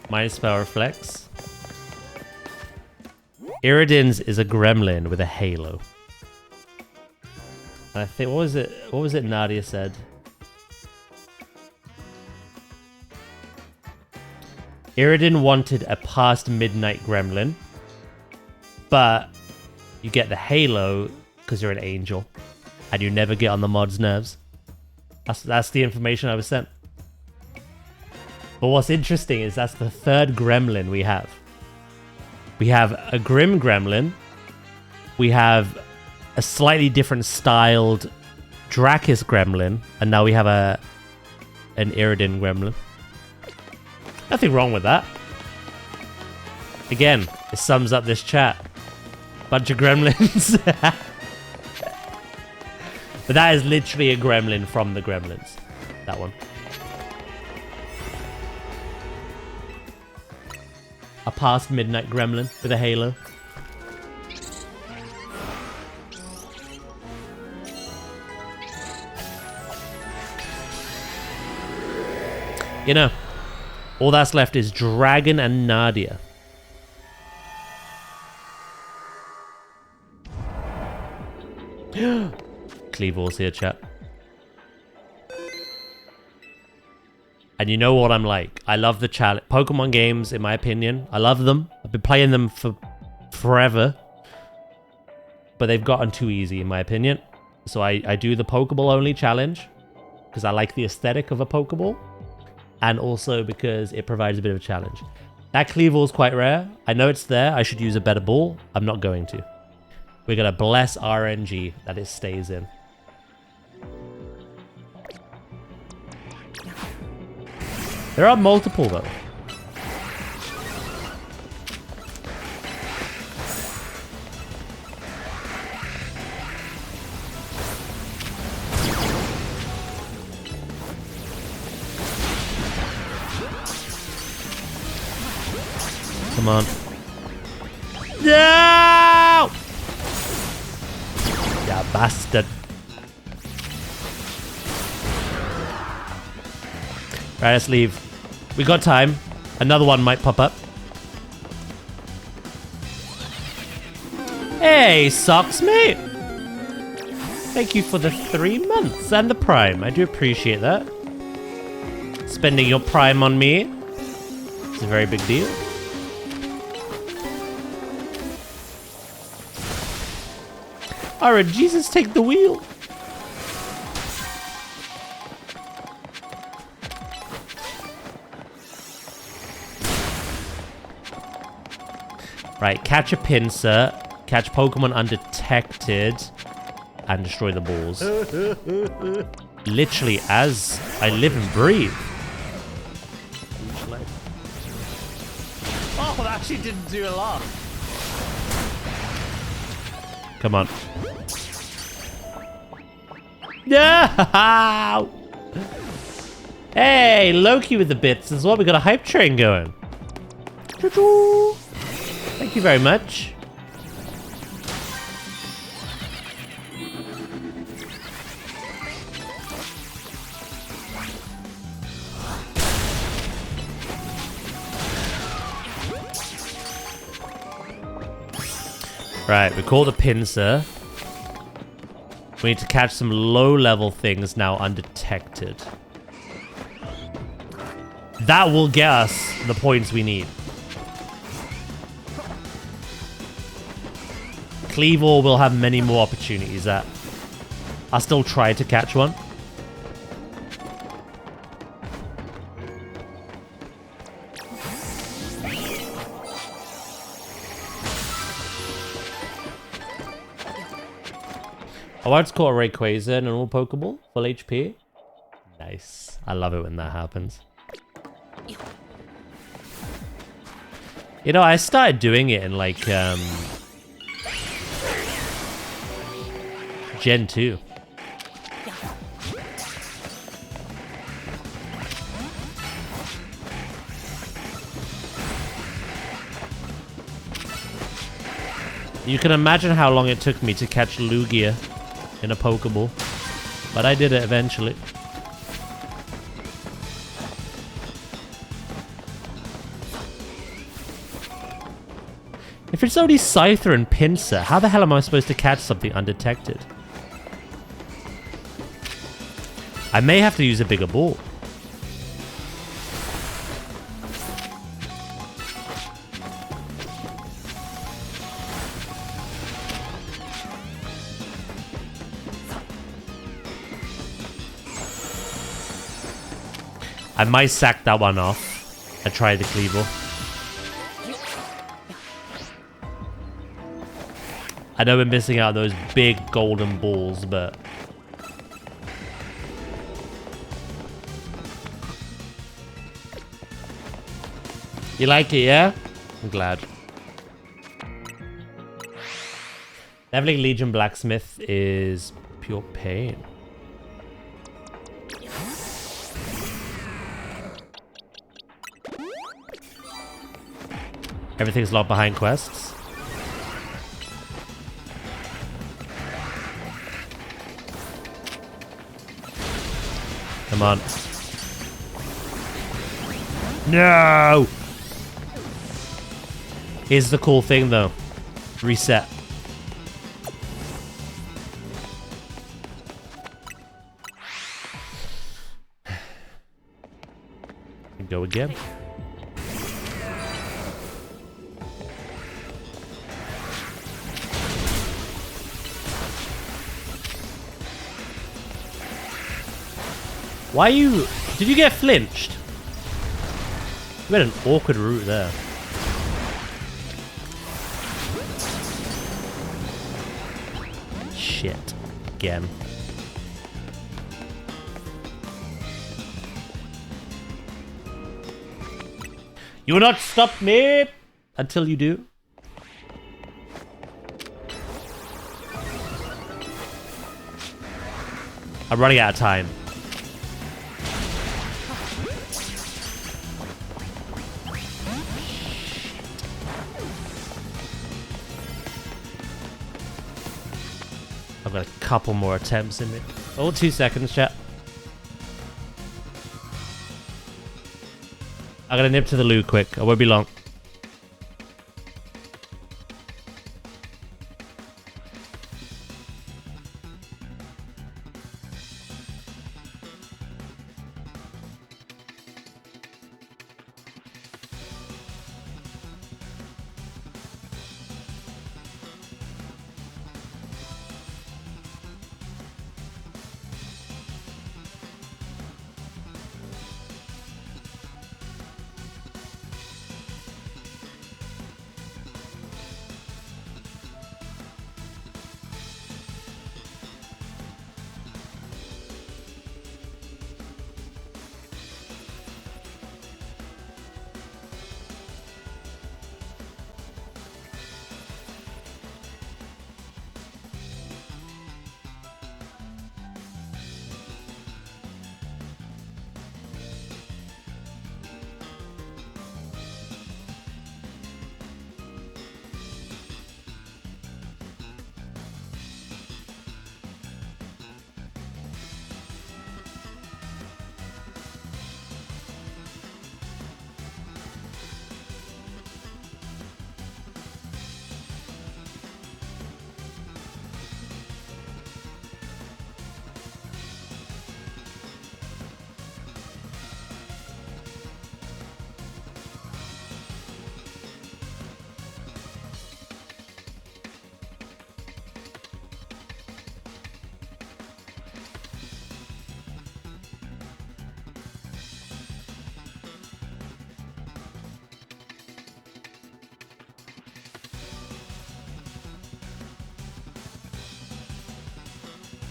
Minus spell reflex. Iriden's is a gremlin with a halo. And I think, what was it Nadia said? Iriden wanted a past midnight gremlin, but you get the halo because you're an angel and you never get on the mod's nerves. That's the information I was sent. But what's interesting is that's the 3rd gremlin we have. We have a Grim Gremlin. We have a slightly different styled Drakis Gremlin. And now we have an Iriden Gremlin. Nothing wrong with that. Again, it sums up this chat. Bunch of gremlins. But that is literally a gremlin from the Gremlins. That one. A past midnight gremlin with a halo. You know, all that's left is Dragon and Nadia. Cleavor's here, chat. And you know what I'm like. I love the challenge. Pokemon games, in my opinion, I love them. I've been playing them for forever. But they've gotten too easy, in my opinion. So I do the Pokeball only challenge. Because I like the aesthetic of a Pokeball. And also because it provides a bit of a challenge. That Cleavor is quite rare. I know it's there. I should use a better ball. I'm not going to. We're going to bless RNG that it stays in. There are multiple, though. Come on. No! Ya bastard. Right, let's leave. We got time. Another one might pop up. Hey, socks, mate. Thank you for the 3 months and the Prime. I do appreciate that. Spending your Prime on me. It's a very big deal. Alright, Jesus, take the wheel. Right, catch a pincer, catch Pokemon undetected, and destroy the balls. Literally as I live and breathe. Oh, that actually didn't do a lot. Come on. No! Hey, Loki with the bits as well. We got a hype train going. Choo-choo. Thank you very much. Right, we called a pincer. We need to catch some low-level things now undetected. That will get us the points we need. Cleavor will have many more opportunities that I'll still try to catch one. I want to call a Rayquaza and an all Pokeball, full HP. Nice. I love it when that happens. You know, I started doing it in like Gen 2. You can imagine how long it took me to catch Lugia in a Pokeball, but I did it eventually. If it's only Scyther and Pinsir, how the hell am I supposed to catch something undetected? I may have to use a bigger ball. I might sack that one off and try the Cleavor. I know we're missing out on those big golden balls, but... You like it, yeah? I'm glad. Leveling Legion Blacksmith is pure pain. Everything's locked behind quests. Come on. No! Here's the cool thing though. Reset. Go again. Why you... Did you get flinched? You had an awkward route there. Shit. Again. You will not stop me until you do. I'm running out of time. I've got a couple more attempts in me. Oh, 2 seconds, chat. I'm gonna nip to the loo quick. I won't be long.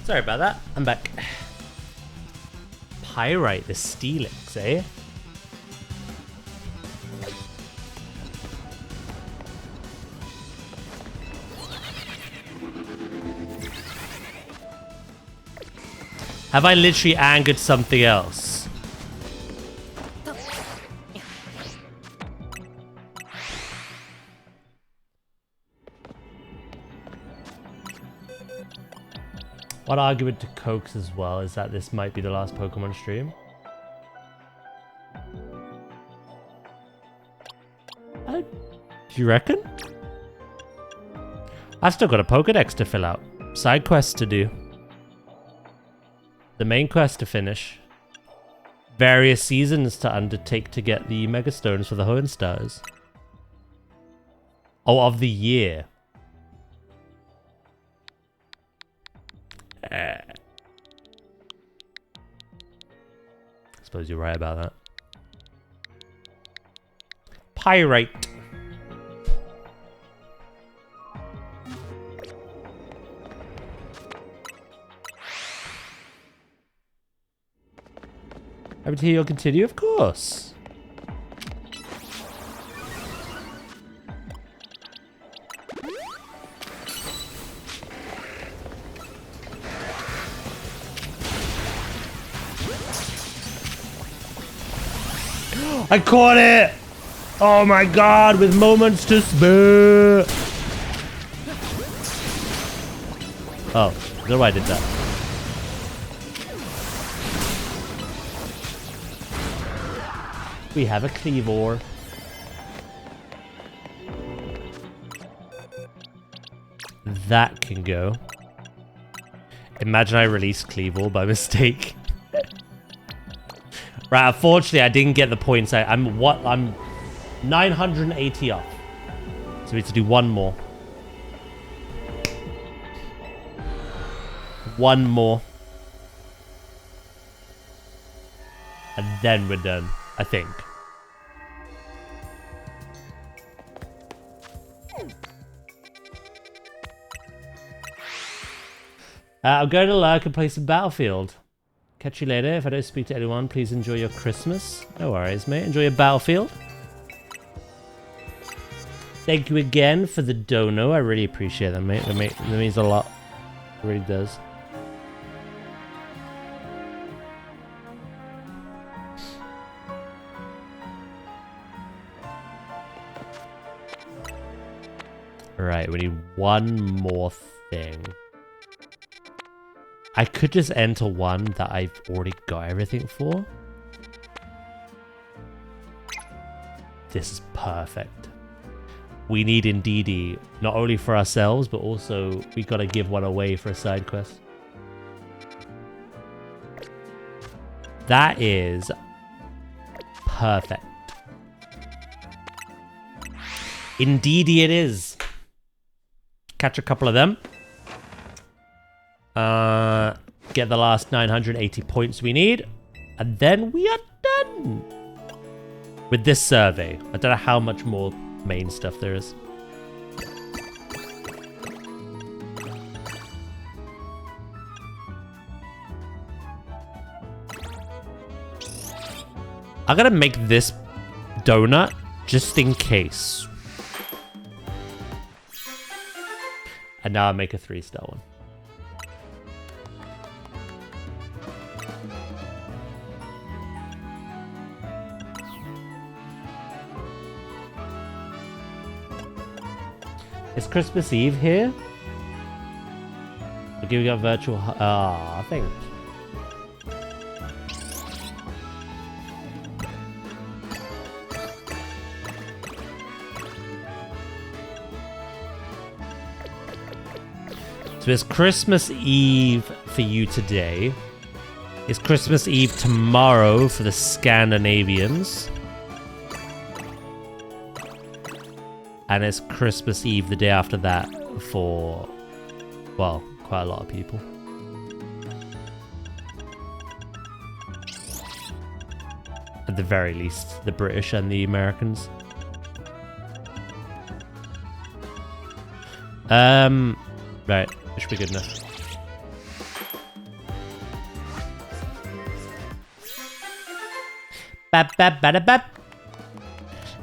Sorry about that. I'm back. Pyrite the Steelix, eh? Have I literally angered something else? One argument to coax as well is that this might be the last Pokemon stream. Do you reckon? I've still got a Pokedex to fill out. Side quests to do. The main quest to finish. Various seasons to undertake to get the Mega Stones for the Hoenn Stars. Oh, of the year. I suppose you're right about that. Pyrite. Happy to hear you'll continue, of course. I caught it! Oh my god, with moments to spare! Oh, I don't know why I did that. We have a Cleavor. That can go. Imagine I released Cleavor by mistake. Right, unfortunately, I didn't get the points. I'm 980 off. So we have to do one more. One more. And then we're done, I think. I'm going to lurk and play some Battlefield. Catch you later. If I don't speak to anyone, please enjoy your Christmas. No worries, mate. Enjoy your Battlefield. Thank you again for the dono. I really appreciate that, mate. That means a lot. It really does. Alright, we need one more thing. I could just enter one that I've already got everything for. This is perfect. We need Indeedee, not only for ourselves, but also we gotta give one away for a side quest. That is perfect. Indeedee it is. Catch a couple of them. Get the last 980 points we need. And then we are done. With this survey. I don't know how much more main stuff there is. I'm gonna make this donut just in case. And now I'll make a 3-star one. Is Christmas Eve here? We're giving up virtual... I think... So it's Christmas Eve for you today. It's Christmas Eve tomorrow for the Scandinavians. And it's Christmas Eve the day after that for, well, quite a lot of people. At the very least, the British and the Americans. Right. It should be good enough. Bap, bap, bada, bap.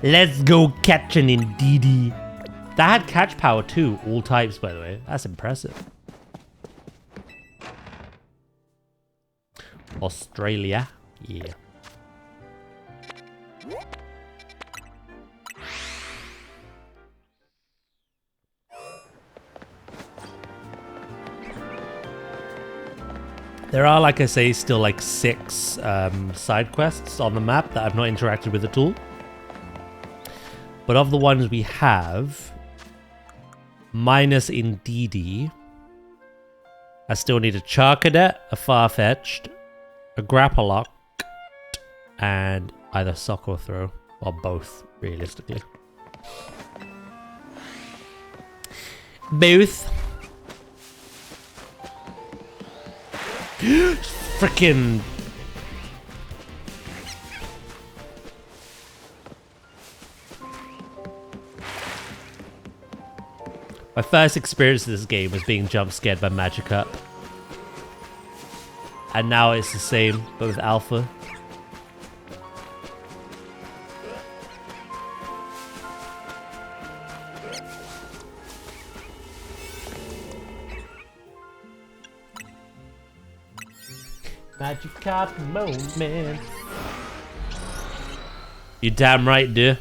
Let's go catch an Indeedee. That had catch power too. All types, by the way. That's impressive. Australia. Yeah. There are, like I say, still like 6 side quests on the map that I've not interacted with at all. But of the ones we have, minus Indeedee, I still need a Charcadet, a Farfetch'd, a Grapploct, and either Sock or Throw, or both, realistically. Both. Frickin' my first experience of this game was being jump scared by Magikarp. And now it's the same, but with Alpha. Magikarp moment. You damn right, dude.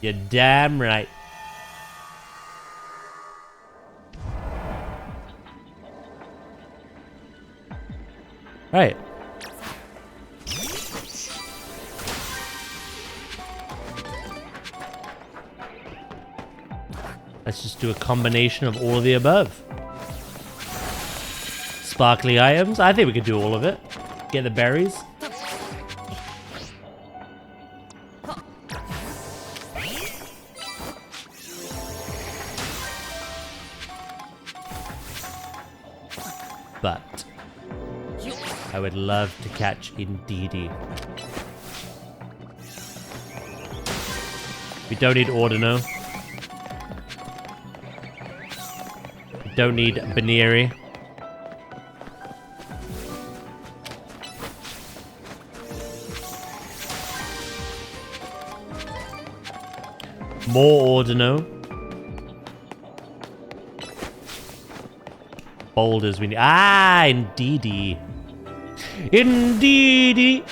You're damn right. Right. Let's just do a combination of all of the above. Sparkly items. I think we could do all of it. Get the berries. But I would love to catch Indeedee. We don't need Ordino. We don't need Baneri. More Ordino. Boulders we need. Ah, Indeedee. Indeedee.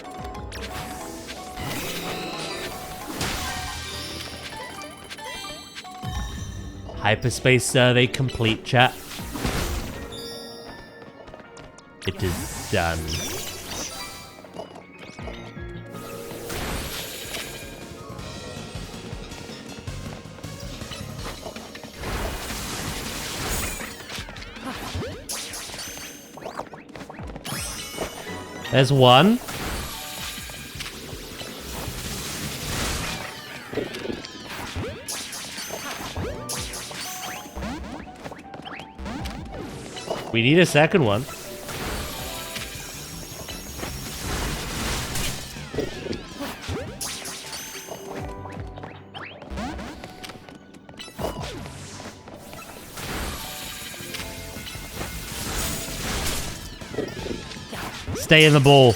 Hyperspace survey complete, chat. It is done. There's one. We need a second one. Stay in the ball.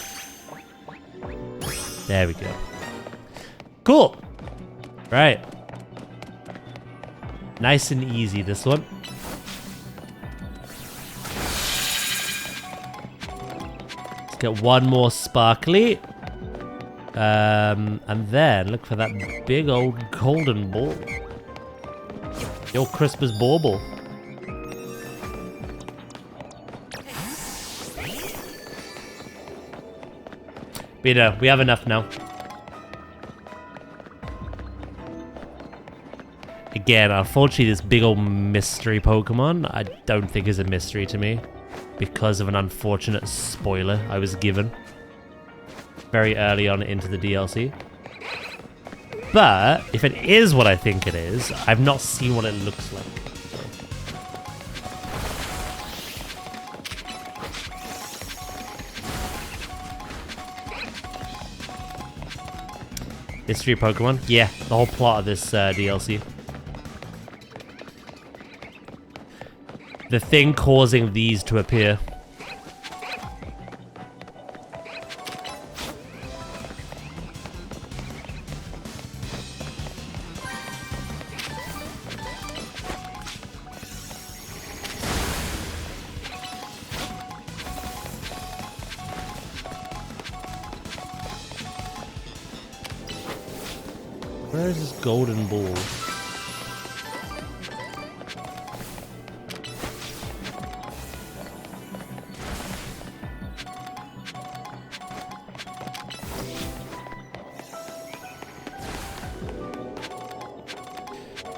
There we go. Cool. Right. Nice and easy, this one. Let's get one more sparkly. And then look for that big old golden ball. Your Christmas bauble. But you know, we have enough now. Again, unfortunately, this big old mystery Pokemon, I don't think is a mystery to me. Because of an unfortunate spoiler I was given. Very early on into the DLC. But, if it is what I think it is, I've not seen what it looks like. Mystery Pokemon? Yeah, the whole plot of this DLC. The thing causing these to appear. Where is this golden ball?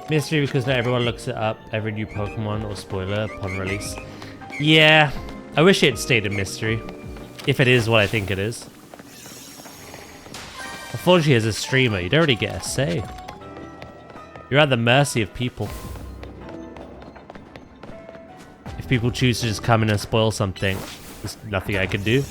Mystery because not everyone looks it up, every new Pokemon or spoiler upon release. Yeah, I wish it stayed a mystery. If it is what I think it is. Unfortunately, as a streamer, you don't really get a say. You're at the mercy of people. If people choose to just come in and spoil something, there's nothing I can do.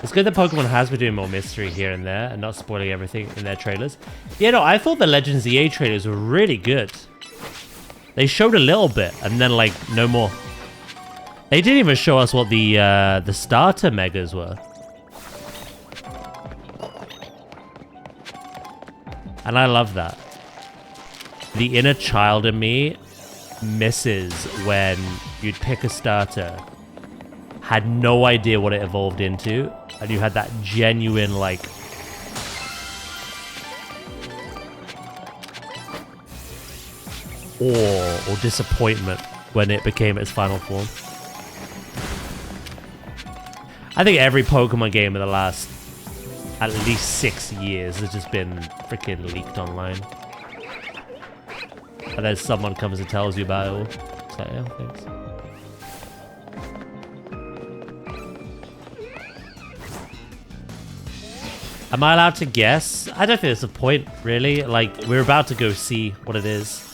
It's good that Pokemon has been doing more mystery here and there and not spoiling everything in their trailers. Yeah, no, I thought the Legends EA trailers were really good. They showed a little bit and then, like, no more. They didn't even show us what the starter megas were. And I love that. The inner child in me misses when you'd pick a starter, had no idea what it evolved into, and you had that genuine, like, awe or disappointment when it became its final form. I think every Pokemon game in the last at least 6 years has just been freaking leaked online. And then someone comes and tells you about it all. It's like, yeah, thanks. Am I allowed to guess? I don't think there's a point, really. Like, we're about to go see what it is.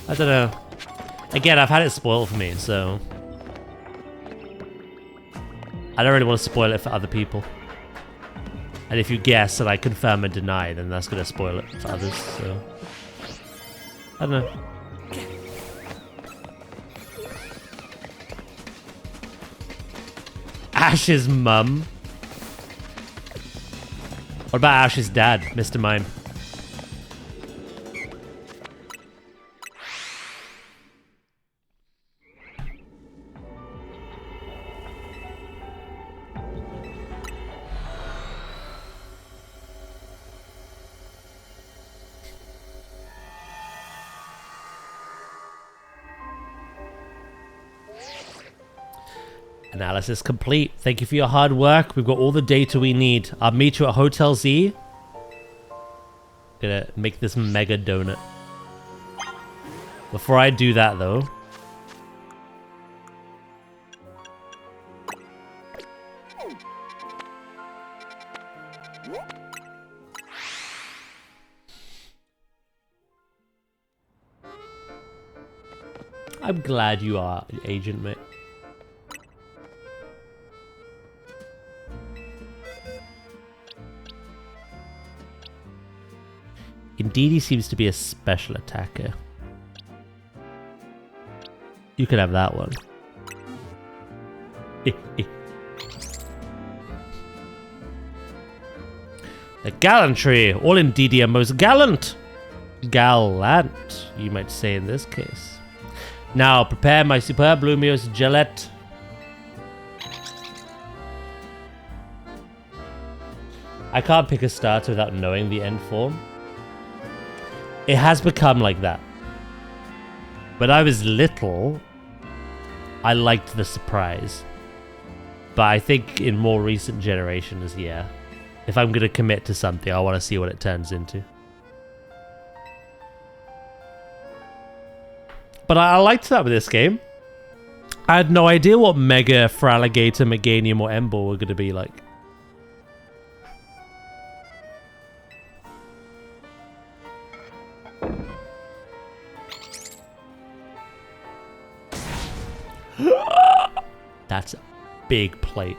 I don't know. Again, I've had it spoiled for me, so I don't really want to spoil it for other people. And if you guess and I confirm and deny, then that's going to spoil it for others, so I don't know. Ash's mum. What about Ash's dad, Mr. Mime? Analysis complete. Thank you for your hard work. We've got all the data we need. I'll meet you at Hotel Z. Gonna make this mega donut. Before I do that, though, I'm glad you are, agent, mate. Indeed, he seems to be a special attacker. You could have that one. The gallantry. All Indeedee are most gallant. Gallant, you might say in this case. Now, prepare my superb Lumiose Gillette. I can't pick a starter without knowing the end form. It has become like that. When I was little, I liked the surprise. But I think in more recent generations, yeah. If I'm going to commit to something, I want to see what it turns into. But I liked that with this game. I had no idea what Mega, Fraligator, Meganium, or Ember were going to be like. That's a big plate.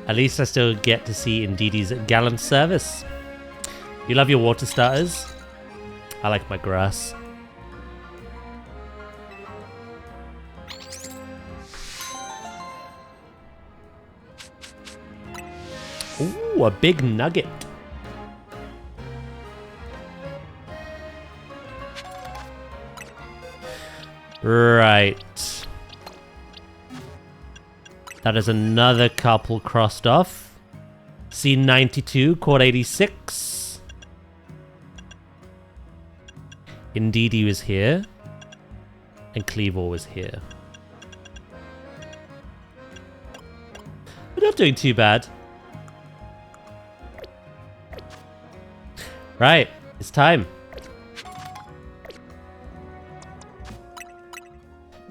At least I still get to see Indeedee's gallant service. You love your water starters? I like my grass. Ooh, a big nugget. Right. That is another couple crossed off. C92, Quad 86. Indeedee was here. And Cleavor was here. We're not doing too bad. Right, it's time.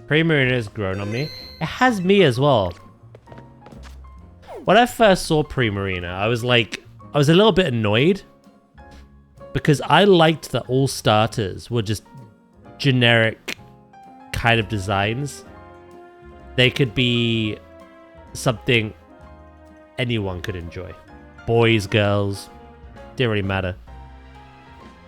Primarina has grown on me. It has me as well. When I first saw Primarina, I was a little bit annoyed. Because I liked that all starters were just generic kind of designs. They could be something anyone could enjoy. Boys, girls, didn't really matter.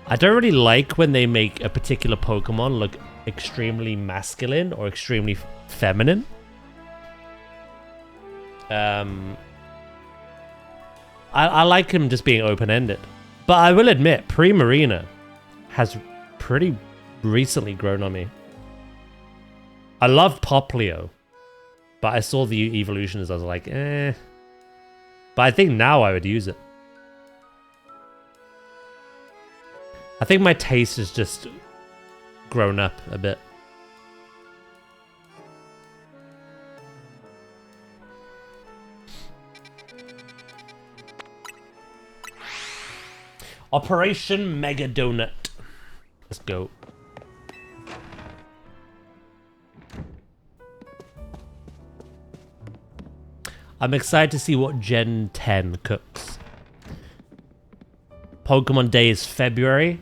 I don't really like when they make a particular Pokemon look extremely masculine or extremely feminine. I like him just being open-ended. But I will admit, Primarina has pretty recently grown on me. I loved Poplio, but I saw the evolutions, I was like, eh. But I think now I would use it. I think my taste has just grown up a bit. Operation Mega Donut. Let's go. I'm excited to see what Gen 10 cooks. Pokemon Day is February.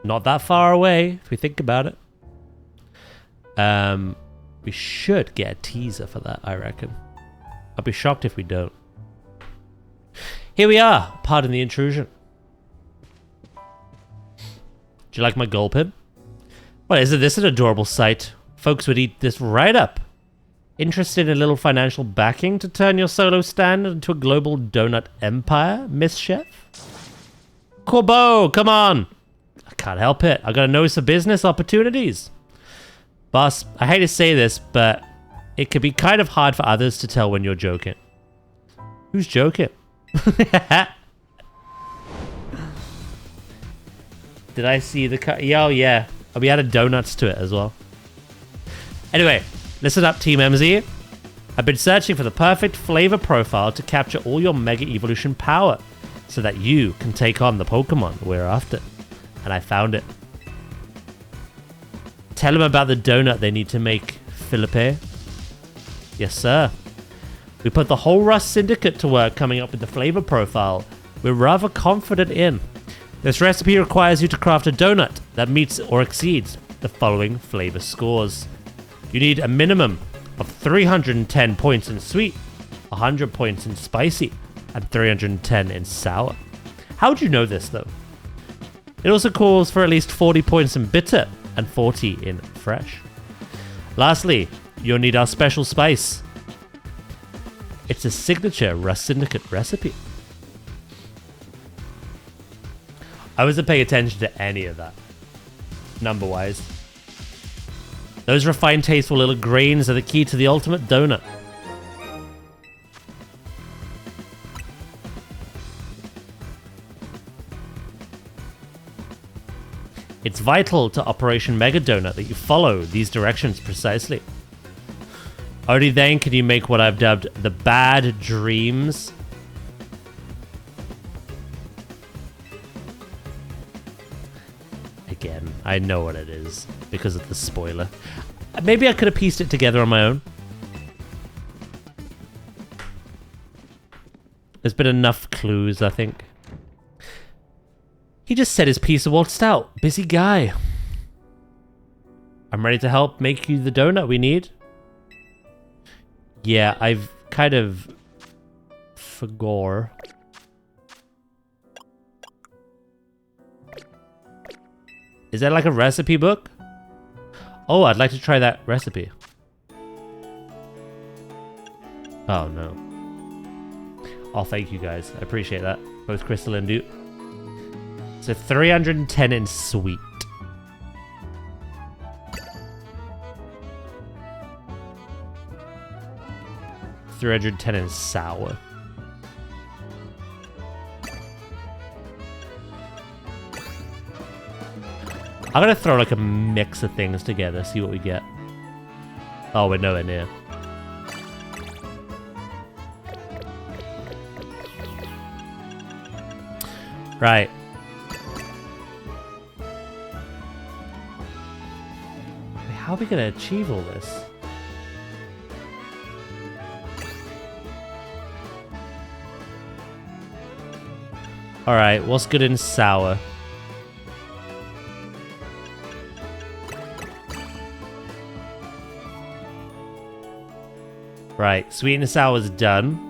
Not that far away, if we think about it. We should get a teaser for that, I reckon. I'll be shocked if we don't. Here we are. Pardon the intrusion. Do you like my Gulpin? Well, isn't this an adorable sight? Folks would eat this right up. Interested in a little financial backing to turn your solo stand into a global donut empire, Miss Chef? Corbeau, come on! I can't help it. I gotta notice the business opportunities. Boss, I hate to say this, but it can be kind of hard for others to tell when you're joking. Who's joking? Did I see the cut? Yeah, oh yeah. Oh, we added donuts to it as well. Anyway, listen up, Team MZ. I've been searching for the perfect flavor profile to capture all your Mega Evolution power so that you can take on the Pokemon we're after. And I found it. Tell them about the donut they need to make, Philippe. Yes, sir. We put the whole Rust Syndicate to work coming up with the flavor profile we're rather confident in. This recipe requires you to craft a donut that meets or exceeds the following flavor scores. You need a minimum of 310 points in sweet, 100 points in spicy, and 310 in sour. How would you know this, though? It also calls for at least 40 points in bitter and 40 in fresh. Lastly, you'll need our special spice. It's a signature Rust Syndicate recipe. I wasn't paying attention to any of that, number-wise. Those refined, tasteful little grains are the key to the ultimate donut. It's vital to Operation Mega Donut that you follow these directions precisely. Only then can you make what I've dubbed the bad dreams. Again, I know what it is because of the spoiler. Maybe I could have pieced it together on my own. There's been enough clues, I think. He just said his piece of waltzed out. Busy guy. I'm ready to help make you the donut we need. Yeah, I've kind of forgot. Is that like a recipe book? Oh, I'd like to try that recipe. Oh, no. Oh, thank you guys. I appreciate that. Both Crystal and Duke. So 310 in sweet. $310 in sour. I'm gonna throw like a mix of things together, see what we get. Oh, we're nowhere near. Right. How are we gonna achieve all this? Alright, what's good in sour? Right, sweet and sour is done.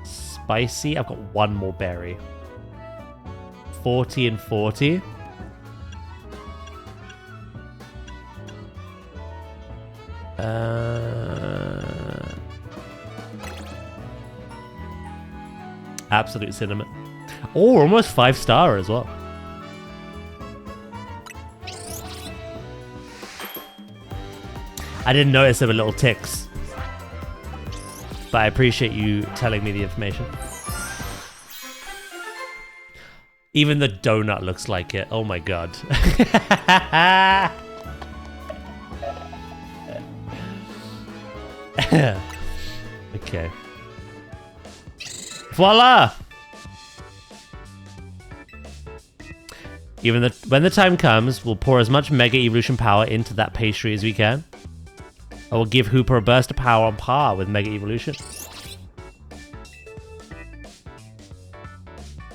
Spicy, I've got one more berry. 40 and 40. Absolute cinnamon. Oh, almost 5-star as well. I didn't notice there were little ticks. But I appreciate you telling me the information. Even the donut looks like it. Oh my god. Okay. Voila! When the time comes, we'll pour as much Mega Evolution power into that pastry as we can. I will give Hooper a burst of power on par with Mega Evolution.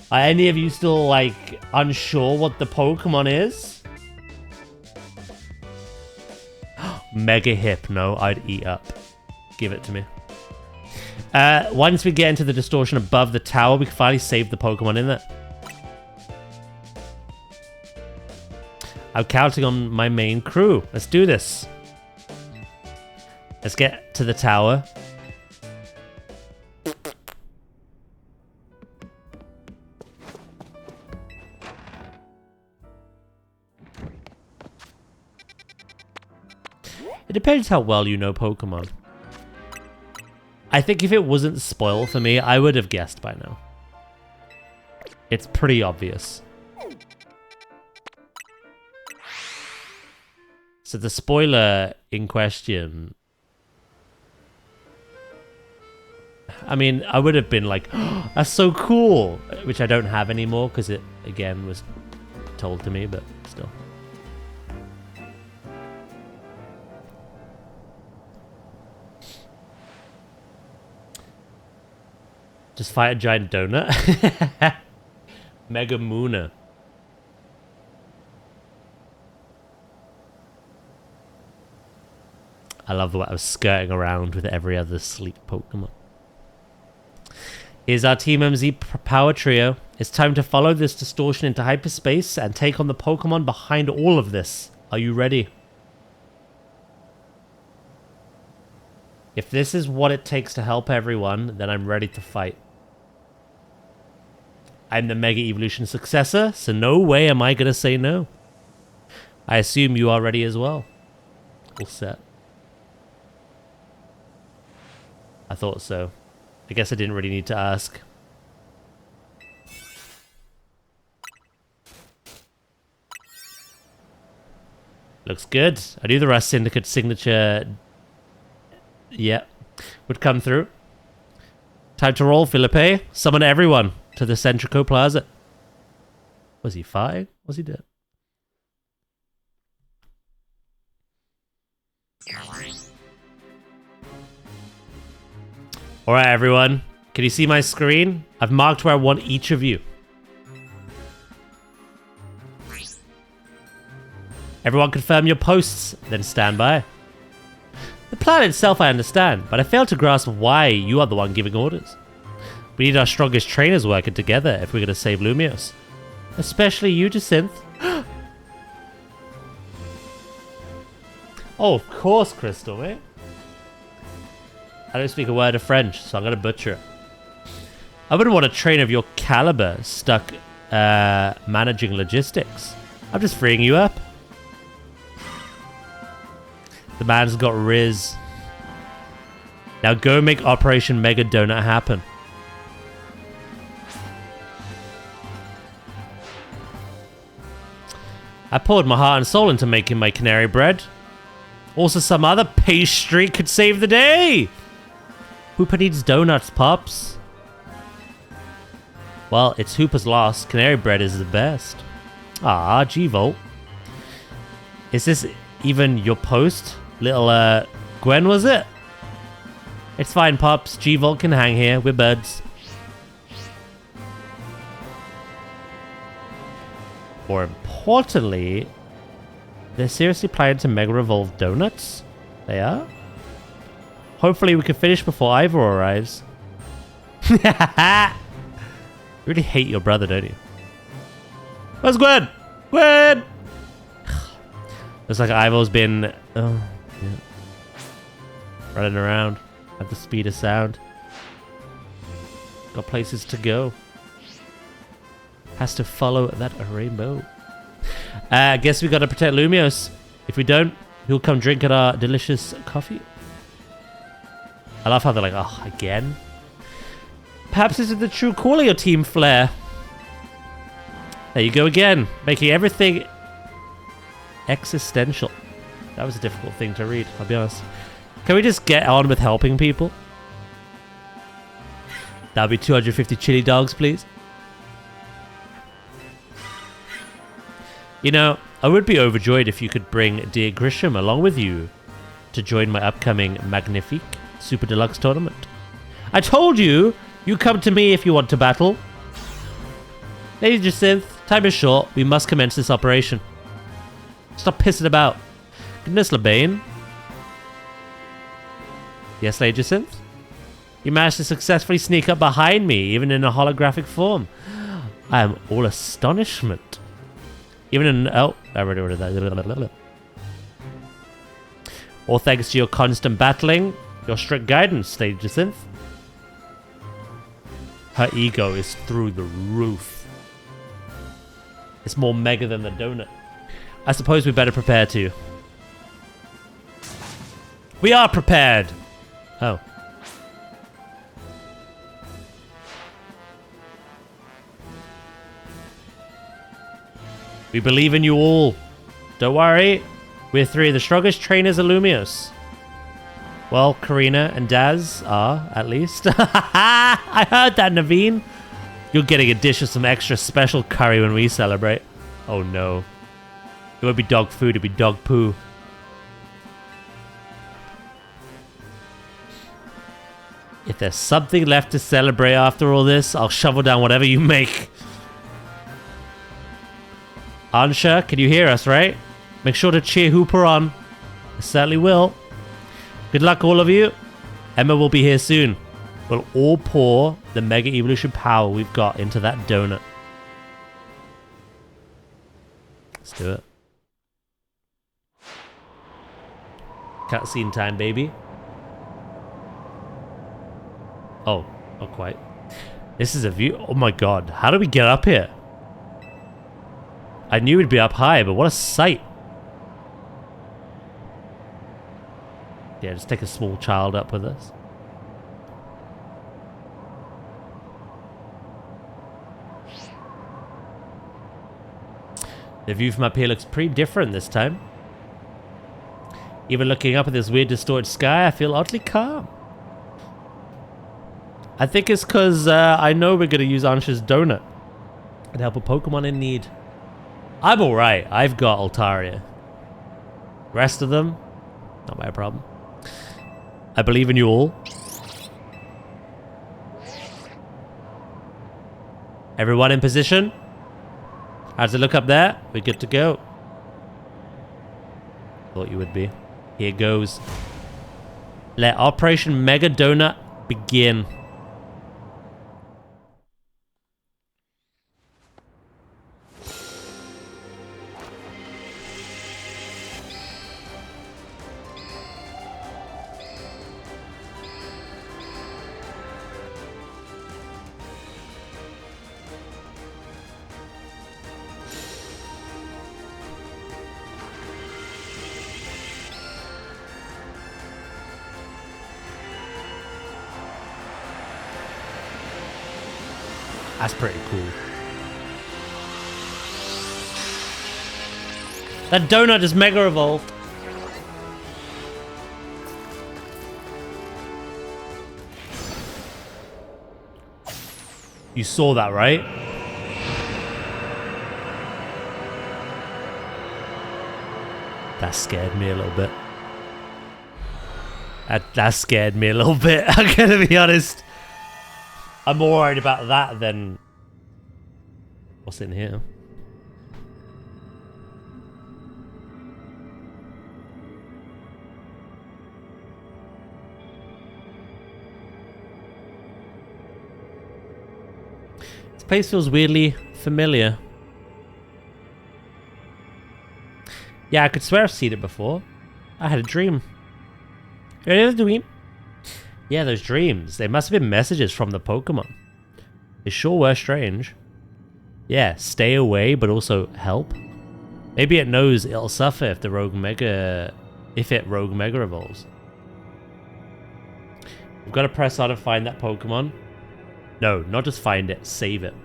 Are any of you still, like, unsure what the Pokemon is? Mega Hypno, I'd eat up. Give it to me. Once we get into the distortion above the tower, we can finally save the Pokemon in there. I'm counting on my main crew. Let's do this. Let's get to the tower. It depends how well you know Pokemon. I think if it wasn't spoiled for me, I would have guessed by now. It's pretty obvious. So the spoiler in question... I mean, I would have been like, oh, that's so cool! Which I don't have anymore because it, again, was told to me, but still. Just fight a giant donut? Mega Moona. I love the way I was skirting around with every other sleep Pokemon. Here's our Team MZ power trio. It's time to follow this distortion into hyperspace and take on the Pokemon behind all of this. Are you ready? If this is what it takes to help everyone, then I'm ready to fight. I'm the Mega Evolution successor, so no way am I going to say no. I assume you are ready as well. All set. I thought so. I guess I didn't really need to ask. Looks good. I knew the Rust Syndicate signature... yeah, would come through. Time to roll, Philippe. Summon everyone to the Centrico Plaza. Was he fired? Was he dead? Alright, everyone. Can you see my screen? I've marked where I want each of you. Everyone confirm your posts, then stand by. The plan itself I understand, but I fail to grasp why you are the one giving orders. We need our strongest trainers working together if we're going to save Lumios. Especially you, Jacinth. Oh, of course, Crystal, mate. I don't speak a word of French, so I'm going to butcher it. I wouldn't want a trainer of your caliber stuck managing logistics. I'm just freeing you up. The man's got Riz. Now go make Operation Mega Donut happen. I poured my heart and soul into making my canary bread. Also, some other pastry could save the day. Hooper needs donuts, Pops. Well, it's Hooper's loss. Canary bread is the best. Ah, G-Volt. Is this even your post? Little, Gwen, was it? It's fine, Pops. G-Volt can hang here. We're buds. More importantly, they're seriously planning to Mega Revolve donuts? They are? Hopefully we can finish before Ivor arrives. You really hate your brother, don't you? Where's Gwen? Gwen! Looks like Ivor's been... oh, yeah. Running around at the speed of sound. Got places to go. Has to follow that rainbow. I guess we gotta protect Lumios. If we don't, he'll come drink at our delicious coffee. I love how they're like, oh, again? Perhaps this is the true call of your Team Flare. There you go again, making everything existential. That was a difficult thing to read, I'll be honest. Can we just get on with helping people? That'll be 250 chili dogs, please. You know, I would be overjoyed if you could bring dear Grisham along with you to join my upcoming Magnifique Super Deluxe tournament. I told you, you come to me if you want to battle. Lady Jacinth, time is short. We must commence this operation. Stop pissing about. Goodness, Labane. Yes, Lady Jacinth? You managed to successfully sneak up behind me, even in a holographic form. I am all astonishment. Even in... oh, I already ordered that. All thanks to your constant battling, your strict guidance, Lady Jacinth. Her ego is through the roof. It's more mega than the donut. I suppose we better prepare too. We are prepared. Oh. We believe in you all. Don't worry. We're three of the strongest trainers of Lumios. Well, Karina and Daz are, at least. I heard that, Naveen. You're getting a dish of some extra special curry when we celebrate. Oh, no. It won't be dog food, it'll be dog poo. If there's something left to celebrate after all this, I'll shovel down whatever you make. Ansha, can you hear us, right? Make sure to cheer Hooper on. I certainly will. Good luck, all of you. Emma will be here soon. We'll all pour the Mega Evolution power we've got into that donut. Let's do it. Cutscene time, baby. Oh, not quite. This is a view. Oh my god. How do we get up here? I knew we'd be up high, but what a sight. Yeah, just take a small child up with us. The view from up here looks pretty different this time. Even looking up at this weird distorted sky, I feel oddly calm. I think it's because I know we're going to use Ansha's donut and help a Pokemon in need. I'm alright. I've got Altaria. Rest of them, not my problem. I believe in you all. Everyone in position? How does it look up there? We're good to go. Thought you would be. Here goes. Let Operation Mega Donut begin. That's pretty cool. That donut is mega evolved. You saw that, right? That scared me a little bit. That scared me a little bit, I'm gonna be honest. I'm more worried about that than what's in here. This place feels weirdly familiar. Yeah, I could swear I've seen it before. I had a dream. You had a dream? Yeah, those dreams. They must have been messages from the Pokemon. They sure were strange. Yeah, stay away, but also help. Maybe it knows it'll suffer if the Rogue Mega... if it Rogue Mega evolves. We've got to press on and find that Pokemon. No, not just find it. Save it.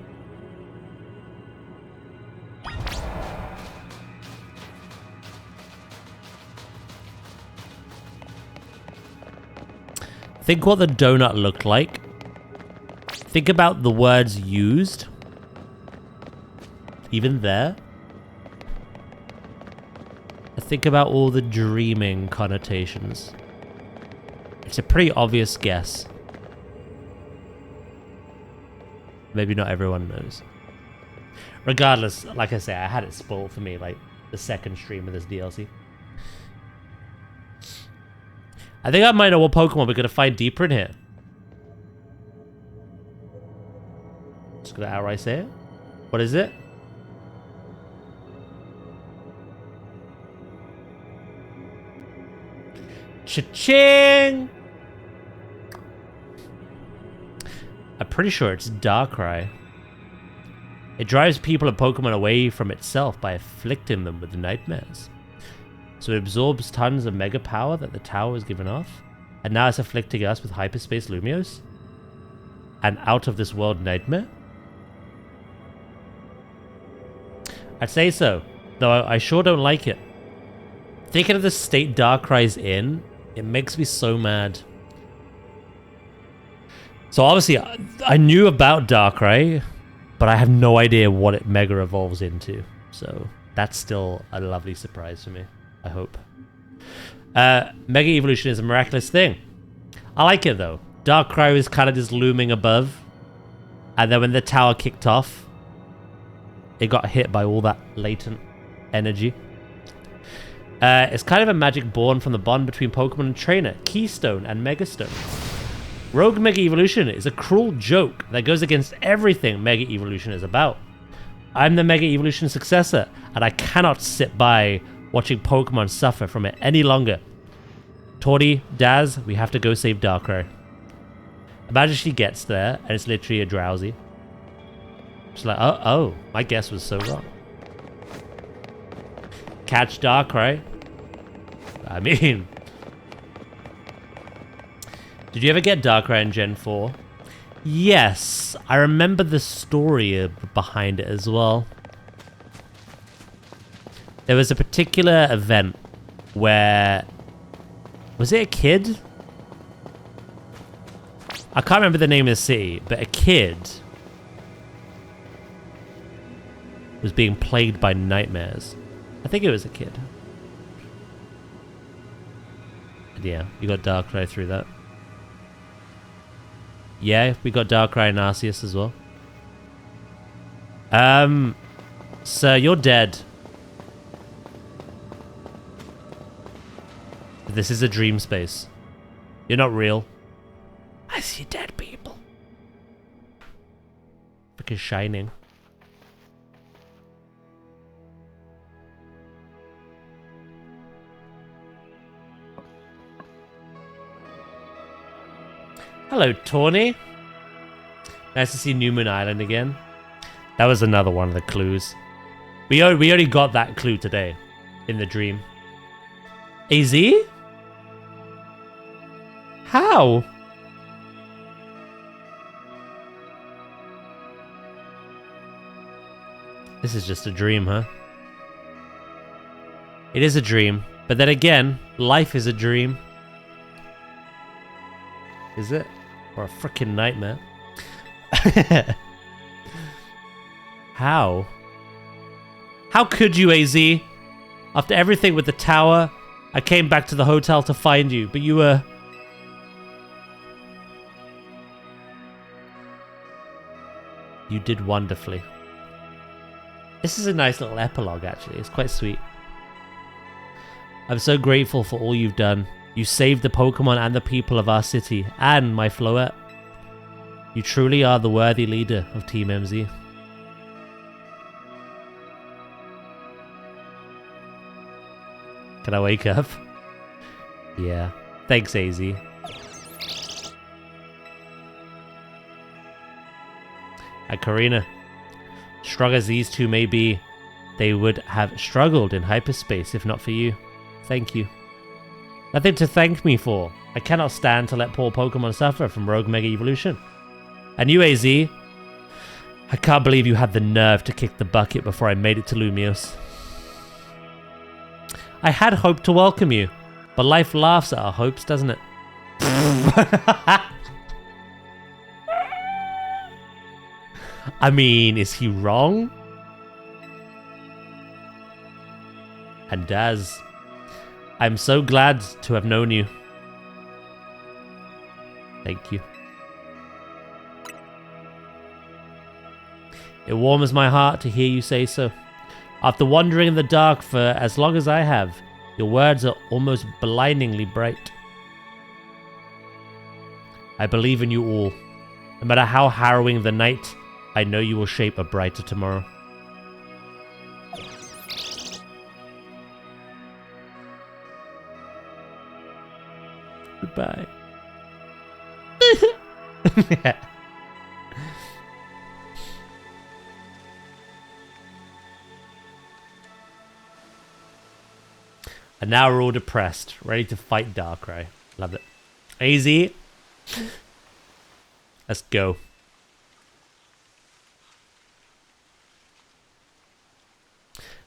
Think what the donut looked like. Think about the words used. Even there. Think about all the dreaming connotations. It's a pretty obvious guess. Maybe not everyone knows. Regardless, like I say, I had it spoiled for me, like the second stream of this DLC. I think I might know what Pokemon we're going to find deeper in here. Just going to outright say it. What is it? Cha-ching! I'm pretty sure it's Darkrai. It drives people and Pokemon away from itself by afflicting them with nightmares. So it absorbs tons of mega power that the tower has given off. And now it's afflicting us with hyperspace Lumios. An out-of-this-world nightmare? I'd say so, though I sure don't like it. Thinking of the state Darkrai's in, it makes me so mad. So obviously, I knew about Darkrai, but I have no idea what it mega evolves into. So that's still a lovely surprise for me, I hope. Mega Evolution is a miraculous thing. I like it though. Darkrai was kind of just looming above. And then when the tower kicked off, it got hit by all that latent energy. It's kind of a magic born from the bond between Pokemon and Trainer, Keystone and Megastone. Rogue Mega Evolution is a cruel joke that goes against everything Mega Evolution is about. I'm the Mega Evolution successor, and I cannot sit by watching Pokemon suffer from it any longer. Tori, Daz, we have to go save Darkrai. Imagine she gets there, and it's literally a Drowsy. She's like, oh, my guess was so wrong. Catch Darkrai. I mean... Did you ever get Darkrai in Gen 4? Yes, I remember the story behind it as well. There was a particular event where... Was it a kid? I can't remember the name of the city, but a kid was being plagued by nightmares. I think it was a kid. And yeah, you got Darkrai through that. Yeah, we got Darkrai and Arceus as well. Sir, you're dead. This is a dream space. You're not real. I see dead people. Freaking Shining. Hello, Tawny. Nice to see New Moon Island again. That was another one of the clues. We already got that clue today in the dream. AZ? How? This is just a dream, huh? It is a dream, but then again, life is a dream. Is it? Or a freaking nightmare? How? How could you, AZ? After everything with the tower, I came back to the hotel to find you, but you were... You did wonderfully. This is a nice little epilogue, actually. It's quite sweet. I'm so grateful for all you've done. You saved the Pokemon and the people of our city, and my Floette. You truly are the worthy leader of Team MZ. Can I wake up? Yeah. Thanks, AZ. And Karina. Strong as these two may be, they would have struggled in hyperspace if not for you. Thank you. Nothing to thank me for. I cannot stand to let poor Pokemon suffer from Rogue Mega Evolution. And you, AZ, I can't believe you had the nerve to kick the bucket before I made it to Lumios. I had hoped to welcome you, but life laughs at our hopes, doesn't it? I mean, is he wrong? And Daz, I'm so glad to have known you. Thank you. It warms my heart to hear you say so. After wandering in the dark for as long as I have, your words are almost blindingly bright. I believe in you all. No matter how harrowing the night, I know you will shape a brighter tomorrow. Goodbye. And now we're all depressed, ready to fight Darkrai. Love it. AZ. Let's go.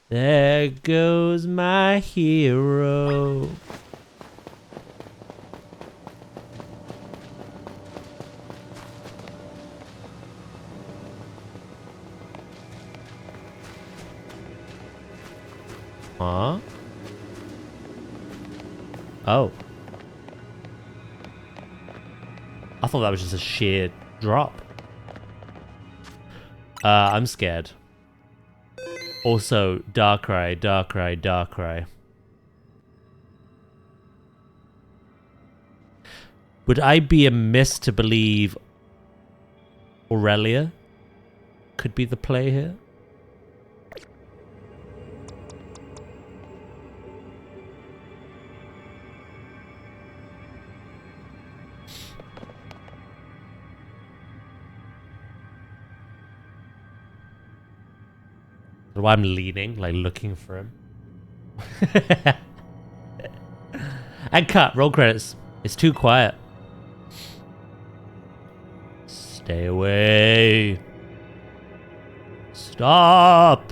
There goes my hero. Huh? Oh. I thought that was just a sheer drop. I'm scared. Also, Darkrai, Darkrai, Darkrai. Would I be amiss to believe Aurelia could be the play here? Why I'm leaning, like looking for him. And cut, roll credits. It's too quiet. Stay away. Stop.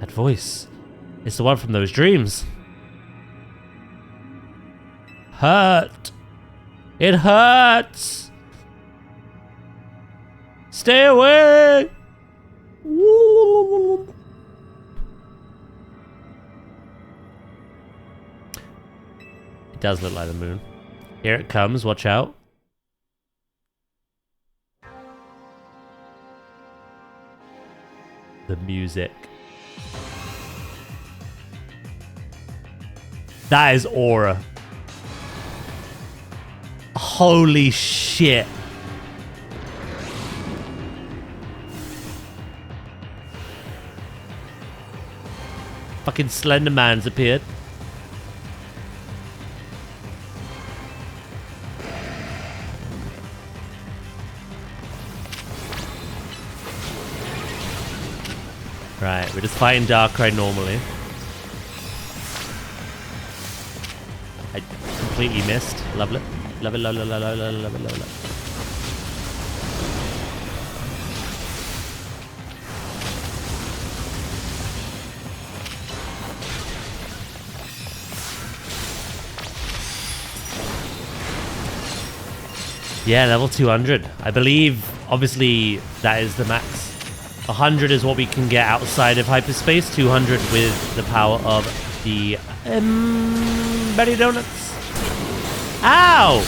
That voice. It's the one from those dreams. Hurt. It hurts. Stay away. It does look like the moon. Here it comes, watch out. The music. That is aura. Holy shit. Fucking Slender Man's appeared. Right, we're just fighting Darkrai normally. I completely missed. Love it. Love it, love it, love it, love it, love it, love it. Yeah, level 200. I believe, obviously, that is the max. 100 is what we can get outside of hyperspace. 200 with the power of the Berry Donuts. Ow!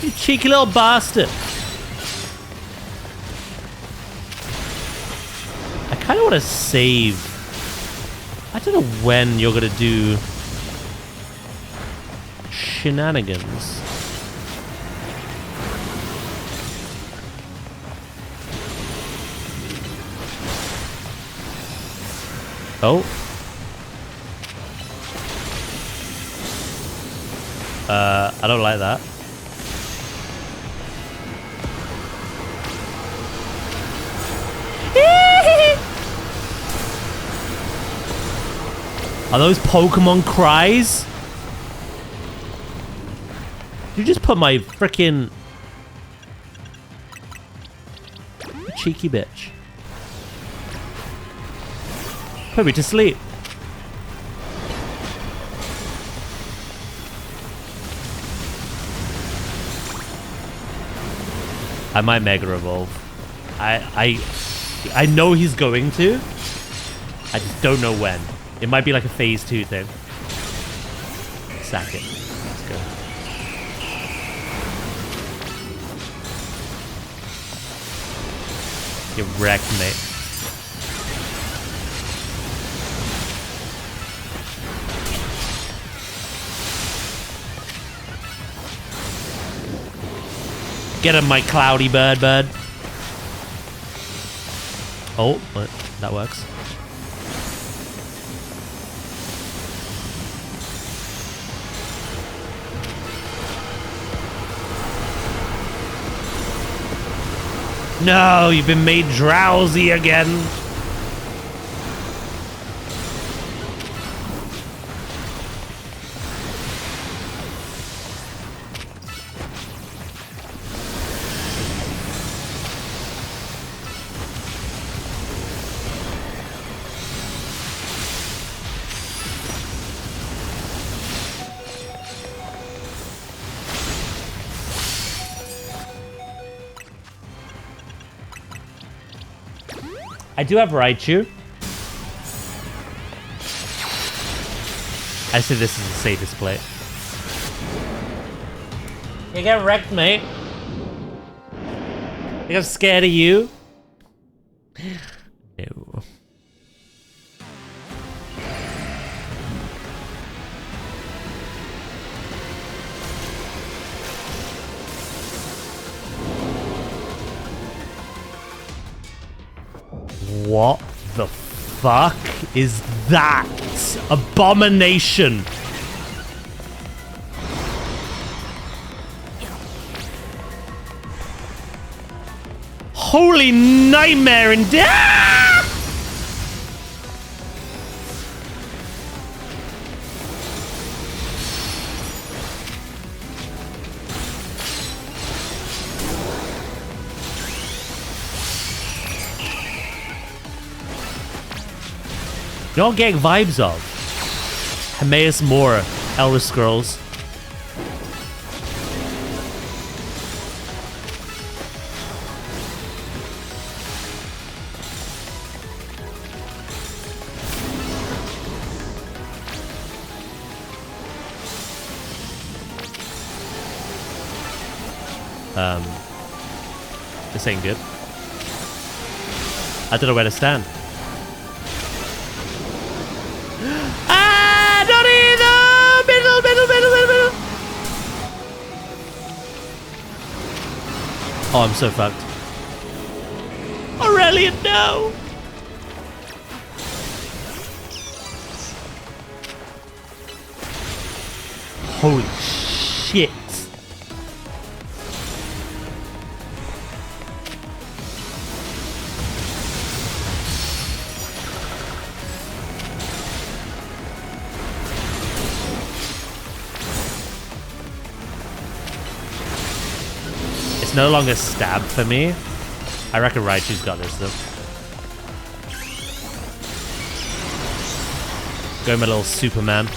You cheeky little bastard. I kind of want to save. I don't know when you're going to do shenanigans. Oh. I don't like that. Are those Pokemon cries? You just put my frickin' cheeky bitch. Put me to sleep. I might Mega Evolve. I know he's going to. I just don't know when. It might be like a phase 2 thing. Sack it. Let's go. Get wrecked, mate. Get him, my cloudy bird. Oh, that works. No, you've been made drowsy again. I do have Raichu. I say this is the safest play. You get wrecked, mate. I think I'm scared of you. No. What the fuck is that? Abomination. Holy nightmare and you know what I'm getting vibes of? Hermaeus Mora, Elder Scrolls. This ain't good. I don't know where to stand. Ah, not either! Middle. Oh, I'm so fucked. Aurelian, no! Holy shit. No longer stab for me. I reckon Raichu's got this though. Go my little Superman.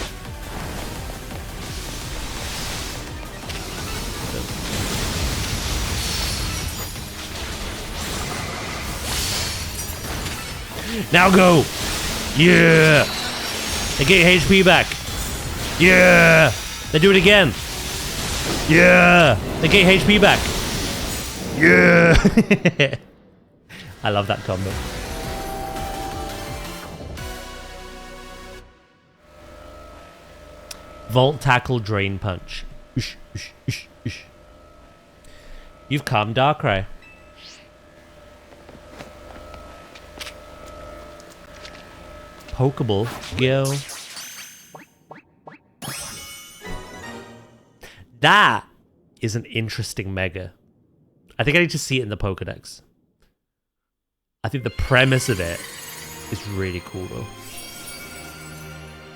Now go! Yeah! They get your HP back. Yeah! They do it again. Yeah! They get your HP back. Yeah! I love that combo. Volt Tackle Drain Punch. Ush, ush, ush, ush. You've come, Darkrai. Pokeball. Go. That is an interesting mega. I think I need to see it in the Pokedex. I think the premise of it is really cool, though.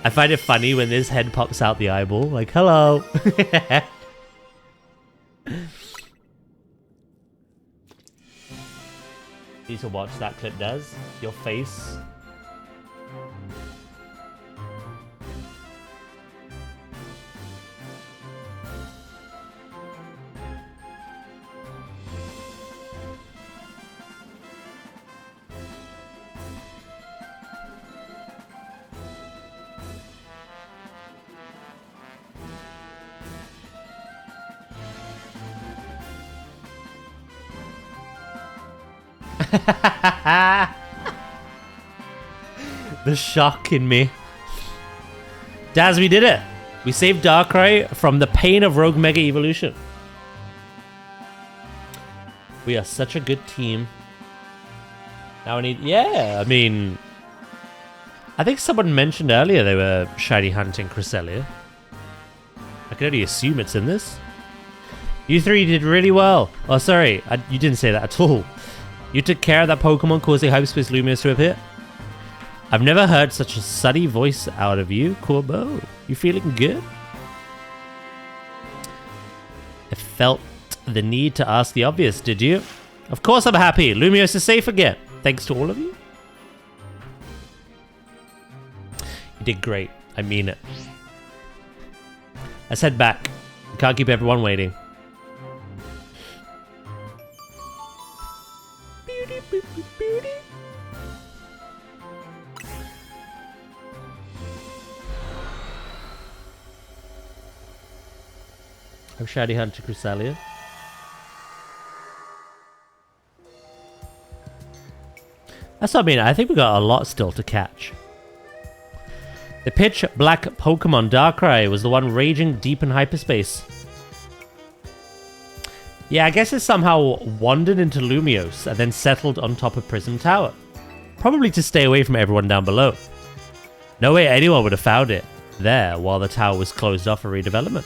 I find it funny when this head pops out the eyeball. Like, hello. Need to watch that clip, does. Your face. The shock in me. Daz, we did it. We saved Darkrai from the pain of Rogue Mega Evolution. We are such a good team. Now we need... Yeah, I mean... I think someone mentioned earlier they were shiny hunting Cresselia. I can only assume it's in this. You three did really well. Oh, sorry. You didn't say that at all. You took care of that Pokemon causing Hyperspace Lumiose to appear. I've never heard such a sunny voice out of you, Corbo. You feeling good? I felt the need to ask the obvious, did you? Of course I'm happy. Lumiose is safe again. Thanks to all of you. You did great. I mean it. Let's head back. We can't keep everyone waiting. I'm Shady Hunter Crusalia. That's what I mean. I think we got a lot still to catch. The pitch black Pokemon Darkrai was the one raging deep in hyperspace. Yeah, I guess it somehow wandered into Lumiose and then settled on top of Prism Tower. Probably to stay away from everyone down below. No way anyone would have found it there while the tower was closed off for redevelopment.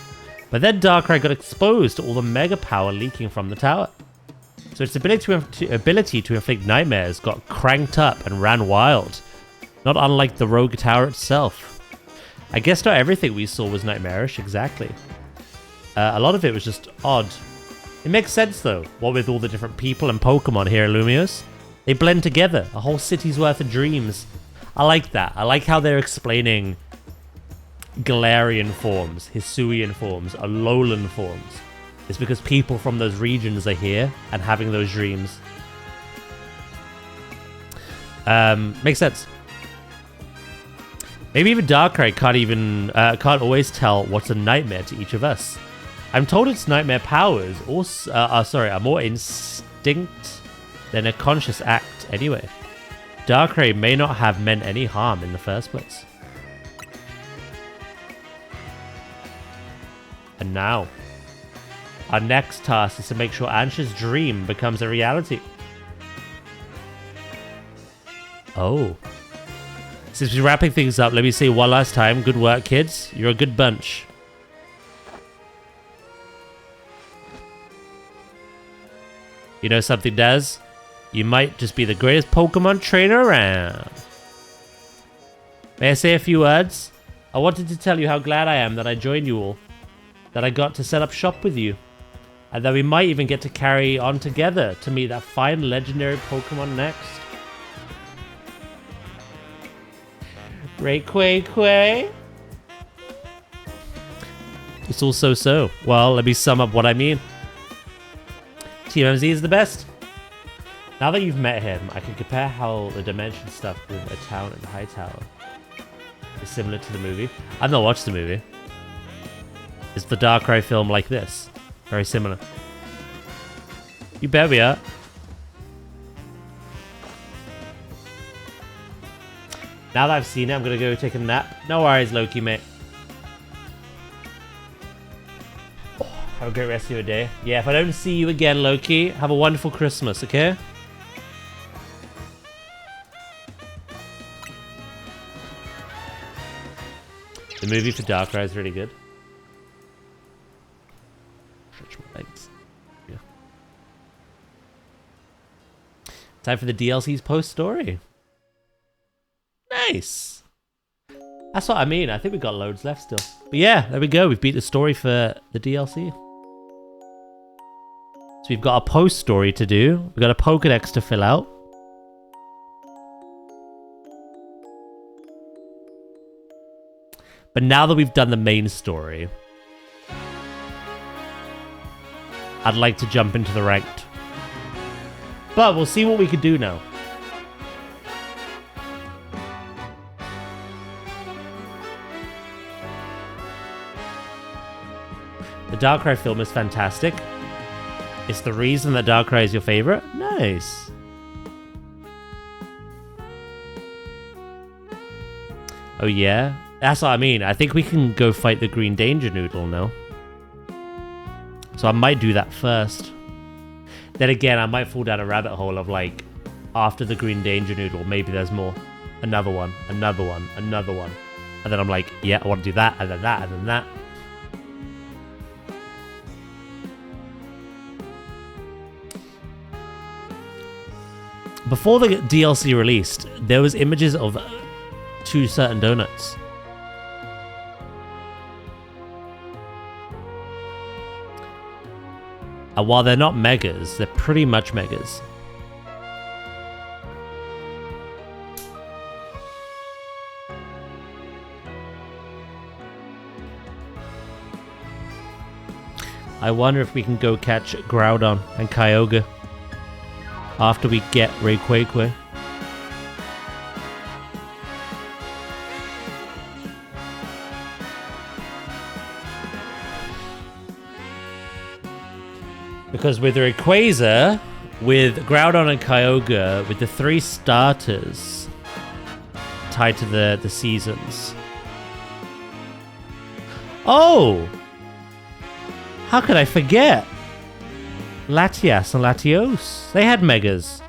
But then Darkrai got exposed to all the mega power leaking from the tower. So its ability to inflict nightmares got cranked up and ran wild. Not unlike the Rogue Tower itself. I guess not everything we saw was nightmarish, exactly. A lot of it was just odd. It makes sense though, what with all the different people and Pokemon here at Lumiose. They blend together, a whole city's worth of dreams. I like that. I like how they're explaining Galarian forms, Hisuian forms, Alolan forms. It's because people from those regions are here and having those dreams. Makes sense. Maybe even Darkrai can't always tell what's a nightmare to each of us. I'm told its nightmare powers are more instinct than a conscious act anyway. Darkrai may not have meant any harm in the first place. And now, our next task is to make sure Ansha's dream becomes a reality. Oh. Since we're wrapping things up, let me say one last time. Good work, kids. You're a good bunch. You know something, Daz? You might just be the greatest Pokemon trainer around. May I say a few words? I wanted to tell you how glad I am that I joined you all. That I got to set up shop with you. And that we might even get to carry on together to meet that fine legendary Pokemon next. Rayquaza? It's all so. Well, let me sum up what I mean. Team MZ is the best. Now that you've met him, I can compare how the Dimension stuff with a town and Hightower is similar to the movie. I've not watched the movie. Is the Darkrai film like this? Very similar. You bet we are. Now that I've seen it, I'm gonna go take a nap. No worries, Loki, mate. Have a great rest of your day. Yeah, if I don't see you again, Loki, have a wonderful Christmas, okay? The movie for Darkrai is really good. Stretch my legs. Yeah. Time for the DLC's post-story. Nice. That's what I mean. I think we've got loads left still. But yeah, there we go. We've beat the story for the DLC. So we've got a post story to do. We've got a Pokedex to fill out. But now that we've done the main story, I'd like to jump into the ranked. But we'll see what we can do now. The Darkrai film is fantastic. It's the reason that Darkrai is your favorite. Nice. Oh yeah? That's what I mean. I think we can go fight the Green Danger Noodle now. So I might do that first. Then again, I might fall down a rabbit hole of like, after the Green Danger Noodle, maybe there's more. Another one, another one, another one. And then I'm like, yeah, I want to do that, and then that, and then that. Before the DLC released, there was images of 2 certain donuts. And while they're not megas, they're pretty much megas. I wonder if we can go catch Groudon and Kyogre after we get Rayquaza. Because with Rayquaza, with Groudon and Kyogre, with the 3 starters tied to the seasons. Oh! How could I forget? Latias and Latios. They had Megas.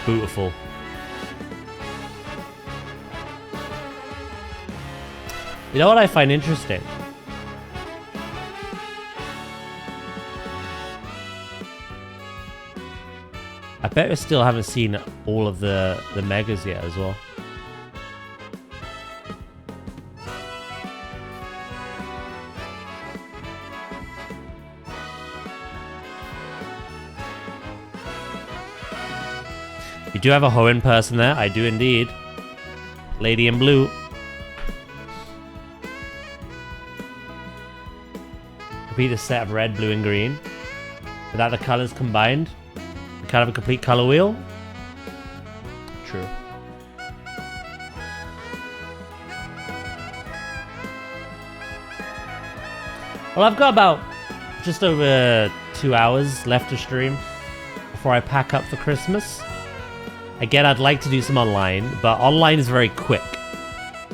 Beautiful. You know what I find interesting? I bet we still haven't seen all of the megas yet as well. You do have a Hoenn person there. I do indeed. Lady in blue. Complete a set of red, blue, and green. Without the colors combined. Kind of a complete color wheel. True. Well, I've got about just over 2 hours left to stream before I pack up for Christmas. Again, I'd like to do some online, but online is very quick,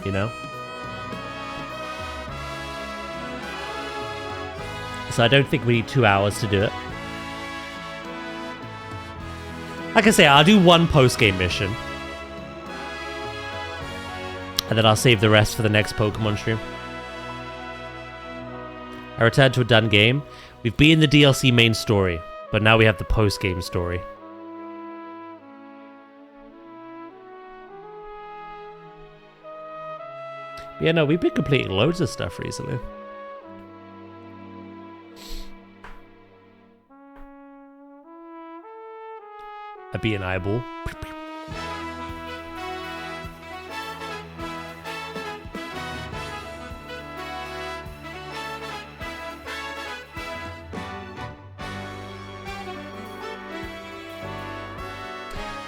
you know? So I don't think we need 2 hours to do it. Like I say, I'll do one post-game mission. And then I'll save the rest for the next Pokemon stream. I returned to a done game. We've beaten the DLC main story, but now we have the post-game story. Yeah, no, we've been completing loads of stuff recently. I beat an eyeball.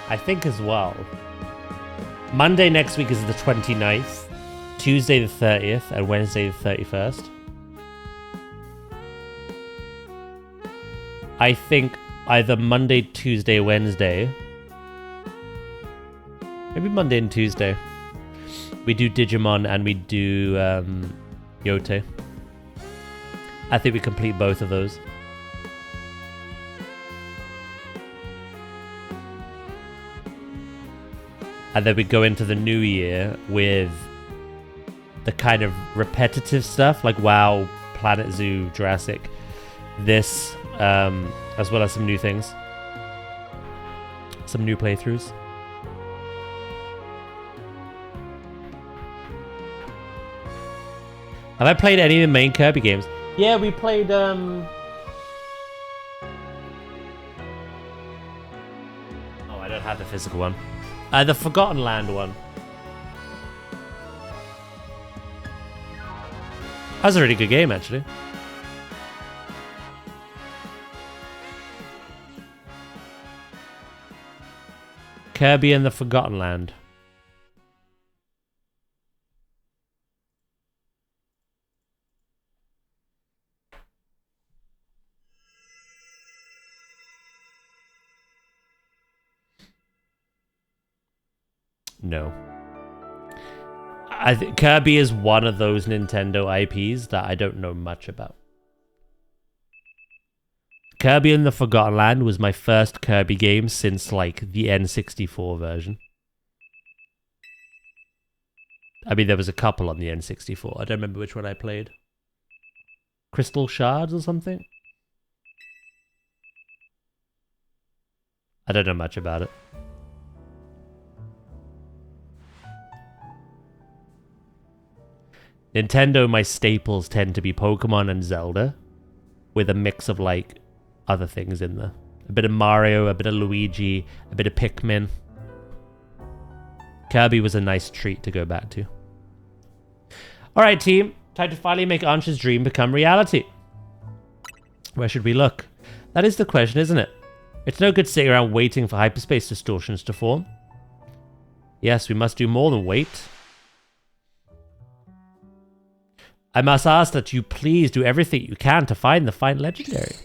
I think as well. Monday next week is the 29th, Tuesday the 30th, and Wednesday the 31st. I think either Monday, Tuesday, Wednesday. Maybe Monday and Tuesday. We do Digimon and we do Yote. I think we complete both of those. And then we go into the new year with the kind of repetitive stuff like WoW, Planet Zoo, Jurassic. This, as well as some new things. Some new playthroughs. Have I played any of the main Kirby games? Yeah, we played, Oh, I don't have the physical one. The Forgotten Land one. That's a really good game, actually. Kirby and the Forgotten Land. No. I think Kirby is one of those Nintendo IPs that I don't know much about. Kirby and the Forgotten Land was my first Kirby game since, like, the N64 version. I mean, there was a couple on the N64. I don't remember which one I played. Crystal Shards or something? I don't know much about it. Nintendo, my staples tend to be Pokemon and Zelda, with a mix of, like, other things in there. A bit of Mario, a bit of Luigi, a bit of Pikmin. Kirby was a nice treat to go back to. Alright, team. Time to finally make Ansh's dream become reality. Where should we look? That is the question, isn't it? It's no good sitting around waiting for hyperspace distortions to form. Yes, we must do more than wait. I must ask that you please do everything you can to find the fine legendary.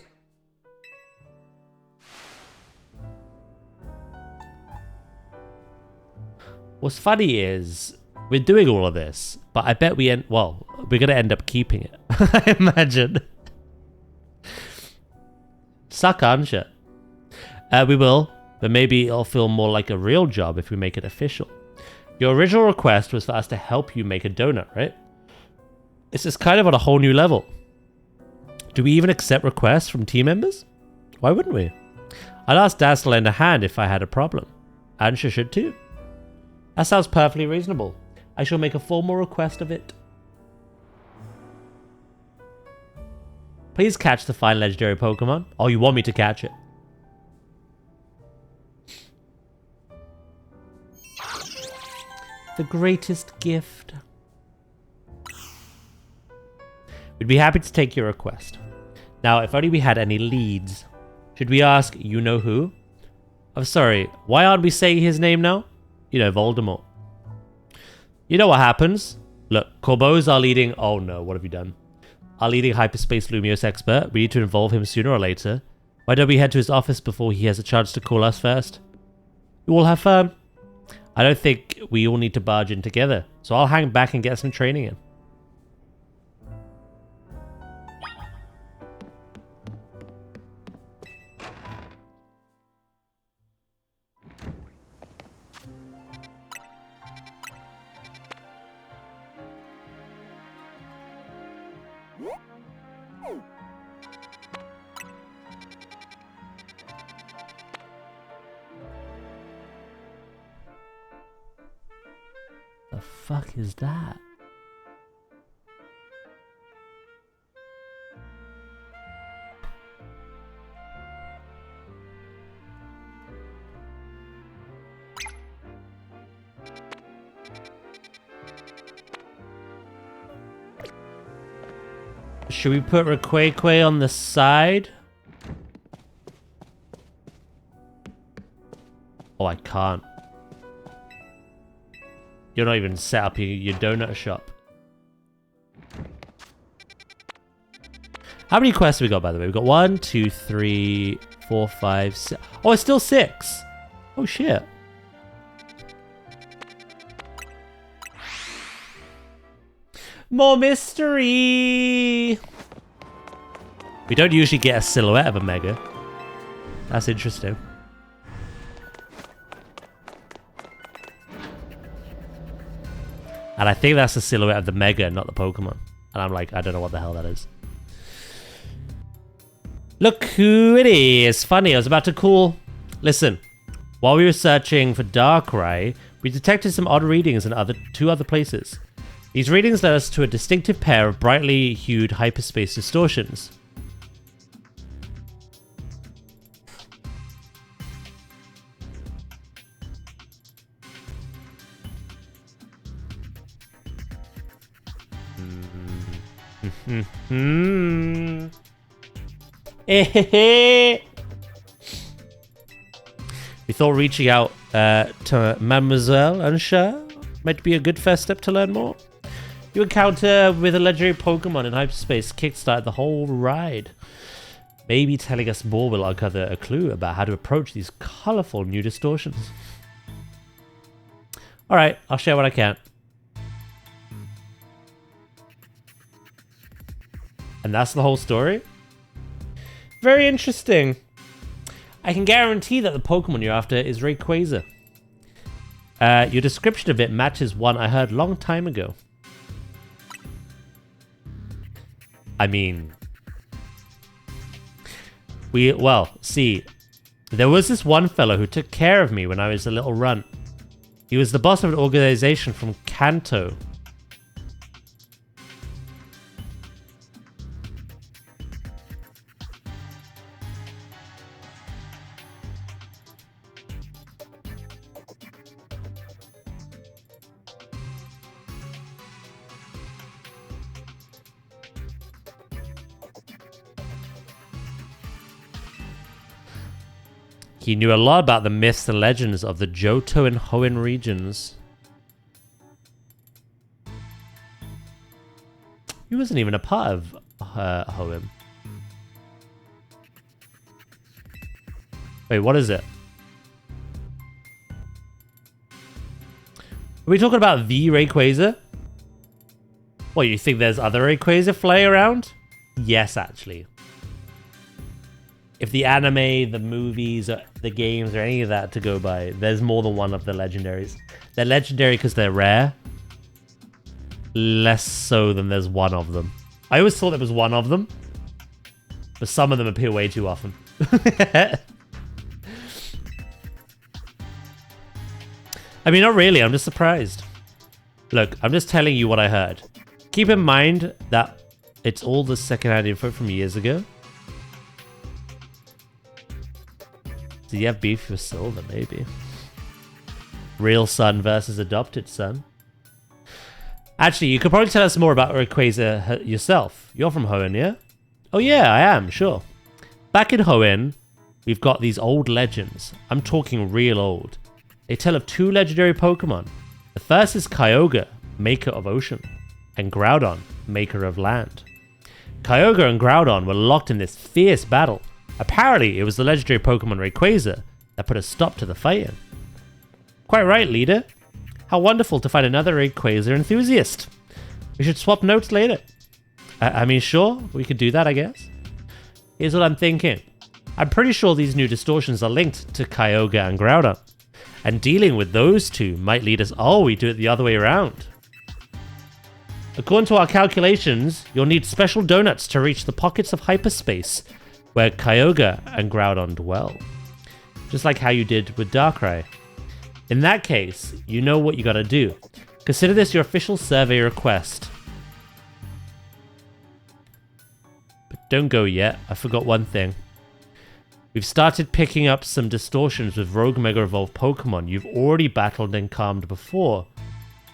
What's funny is we're doing all of this, but I bet we're going to end up keeping it. I imagine. Suck, aren't you? We will, but maybe it'll feel more like a real job if we make it official. Your original request was for us to help you make a donut, right? This is kind of on a whole new level. Do we even accept requests from team members? Why wouldn't we? I'd ask Daz to lend a hand if I had a problem. Ansha should too. That sounds perfectly reasonable. I shall make a formal request of it. Please catch the fine legendary Pokemon. Oh, you want me to catch it? The greatest gift. We'd be happy to take your request. Now, if only we had any leads. Should we ask you-know-who? I'm sorry, why aren't we saying his name now? You know, Voldemort. You know what happens? Look, Corbeau's our leading... Oh no, what have you done? Our leading hyperspace Lumiose expert. We need to involve him sooner or later. Why don't we head to his office before he has a chance to call us first? You all have fun. I don't think we all need to barge in together, so I'll hang back and get some training in. The fuck is that? Should we put Raquaque on the side? Oh, I can't. You're not even set up your donut shop. How many quests have we got, by the way? We've got 1, 2, 3, 4, 5, 6. Oh, it's still 6. Oh, shit. More mystery! We don't usually get a silhouette of a Mega. That's interesting. And I think that's the silhouette of the Mega, not the Pokemon. And I'm like, I don't know what the hell that is. Look who it is. Funny, I was about to call... Listen, while we were searching for Darkrai, we detected some odd readings in two other places. These readings led us to a distinctive pair of brightly hued hyperspace distortions. We thought reaching out to Mademoiselle Ansha might be a good first step to learn more. Your encounter with a legendary Pokemon in hyperspace kickstarted the whole ride. Maybe telling us more will uncover a clue about how to approach these colorful new distortions. Alright, I'll share what I can. And that's the whole story? Very interesting. I can guarantee that the Pokemon you're after is Rayquaza. Your description of it matches one I heard long time ago. I mean... see, there was this one fellow who took care of me when I was a little runt. He was the boss of an organization from Kanto. He knew a lot about the myths and legends of the Johto and Hoenn regions. He wasn't even a part of Hoenn. Wait, what is it? Are we talking about the Rayquaza? What, you think there's other Rayquaza flying around? Yes, actually. If the anime, the movies, the games, or any of that to go by, there's more than one of the legendaries. They're legendary because they're rare. Less so than there's one of them. I always thought there was one of them. But some of them appear way too often. I mean, not really. I'm just surprised. Look, I'm just telling you what I heard. Keep in mind that it's all the secondhand info from years ago. Do you have beef with Silver? Maybe. Real son versus adopted son. Actually, you could probably tell us more about Rayquaza yourself. You're from Hoenn, yeah? Oh yeah, I am, sure. Back in Hoenn, we've got these old legends. I'm talking real old. They tell of two legendary Pokemon. The first is Kyogre, maker of ocean, and Groudon, maker of land. Kyogre and Groudon were locked in this fierce battle. Apparently, it was the legendary Pokemon Rayquaza that put a stop to the fighting. Quite right, leader. How wonderful to find another Rayquaza enthusiast. We should swap notes later. I mean, sure, we could do that, I guess. Here's what I'm thinking. I'm pretty sure these new distortions are linked to Kyogre and Groudon. And dealing with those two might lead us... Oh, we do it the other way around. According to our calculations, you'll need special donuts to reach the pockets of hyperspace where Kyogre and Groudon dwell. Just like how you did with Darkrai. In that case, you know what you gotta do. Consider this your official survey request. But don't go yet, I forgot one thing. We've started picking up some distortions with rogue Mega Evolved Pokemon you've already battled and calmed before.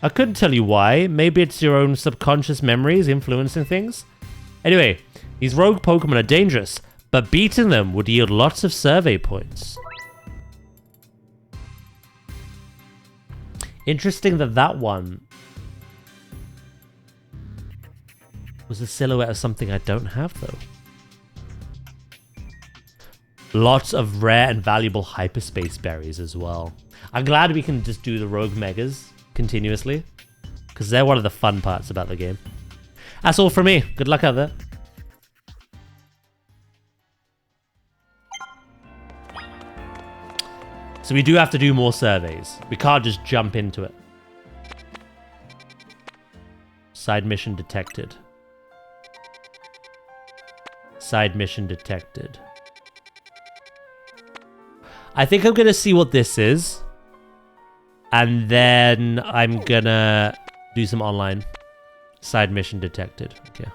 I couldn't tell you why, maybe it's your own subconscious memories influencing things? Anyway, these rogue Pokemon are dangerous, but beating them would yield lots of survey points. Interesting that that one was a silhouette of something I don't have, though. Lots of rare and valuable hyperspace berries as well. I'm glad we can just do the rogue megas continuously, because they're one of the fun parts about the game. That's all from me. Good luck out there. So we do have to do more surveys. We can't just jump into it. Side mission detected. Side mission detected. I think I'm going to see what this is. And then I'm going to do some online. Side mission detected. Okay.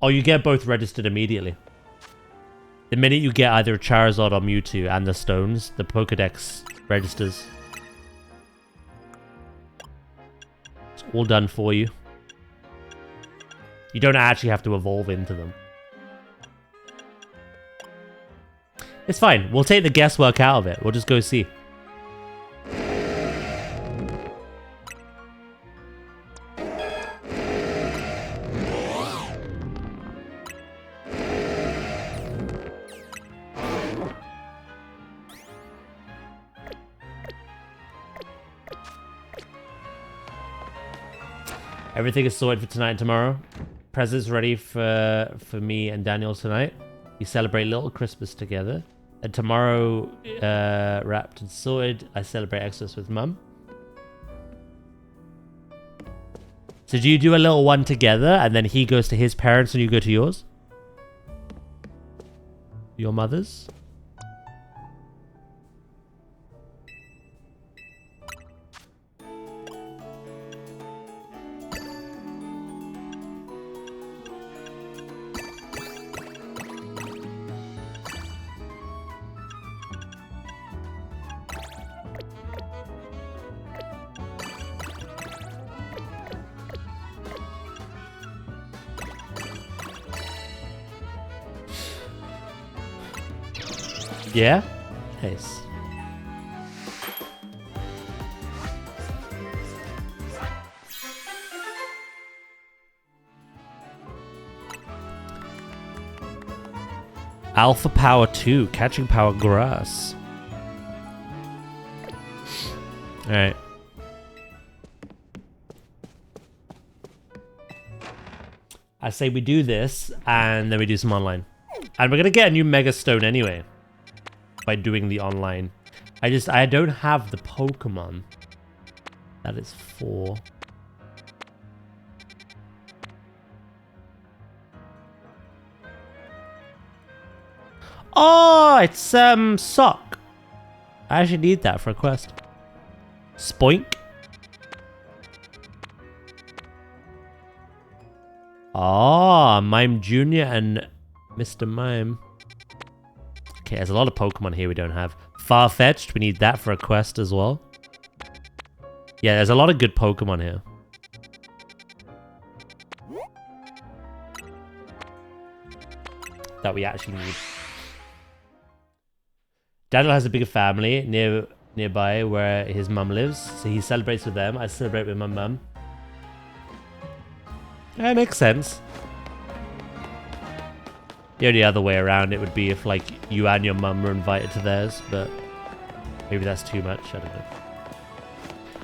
Oh, you get both registered immediately. The minute you get either a Charizard or Mewtwo and the stones, the Pokedex registers. It's all done for you. You don't actually have to evolve into them. It's fine. We'll take the guesswork out of it. We'll just go see. Everything is sorted for tonight and tomorrow. Presents ready for me and Daniel tonight. We celebrate little Christmas together. And tomorrow, wrapped and sorted, I celebrate Xmas with Mum. So do you do a little one together and then he goes to his parents and you go to yours? Your mother's? Yeah? Nice. Alpha Power 2, Catching Power Grass. Alright. I say we do this, and then we do some online. And we're gonna get a new Mega Stone anyway. By doing the online. I don't have the Pokemon. That is 4. Oh, it's Sock. I actually need that for a quest. Spoink. Ah, Mime Jr. and Mr. Mime. Okay, there's a lot of Pokemon here we don't have. Farfetch'd, we need that for a quest as well. Yeah, there's a lot of good Pokemon here. That we actually need. Daniel has a bigger family nearby where his mum lives, so he celebrates with them. I celebrate with my mum. That makes sense. The only other way around it would be if, like, you and your mum were invited to theirs, but maybe that's too much. I don't know.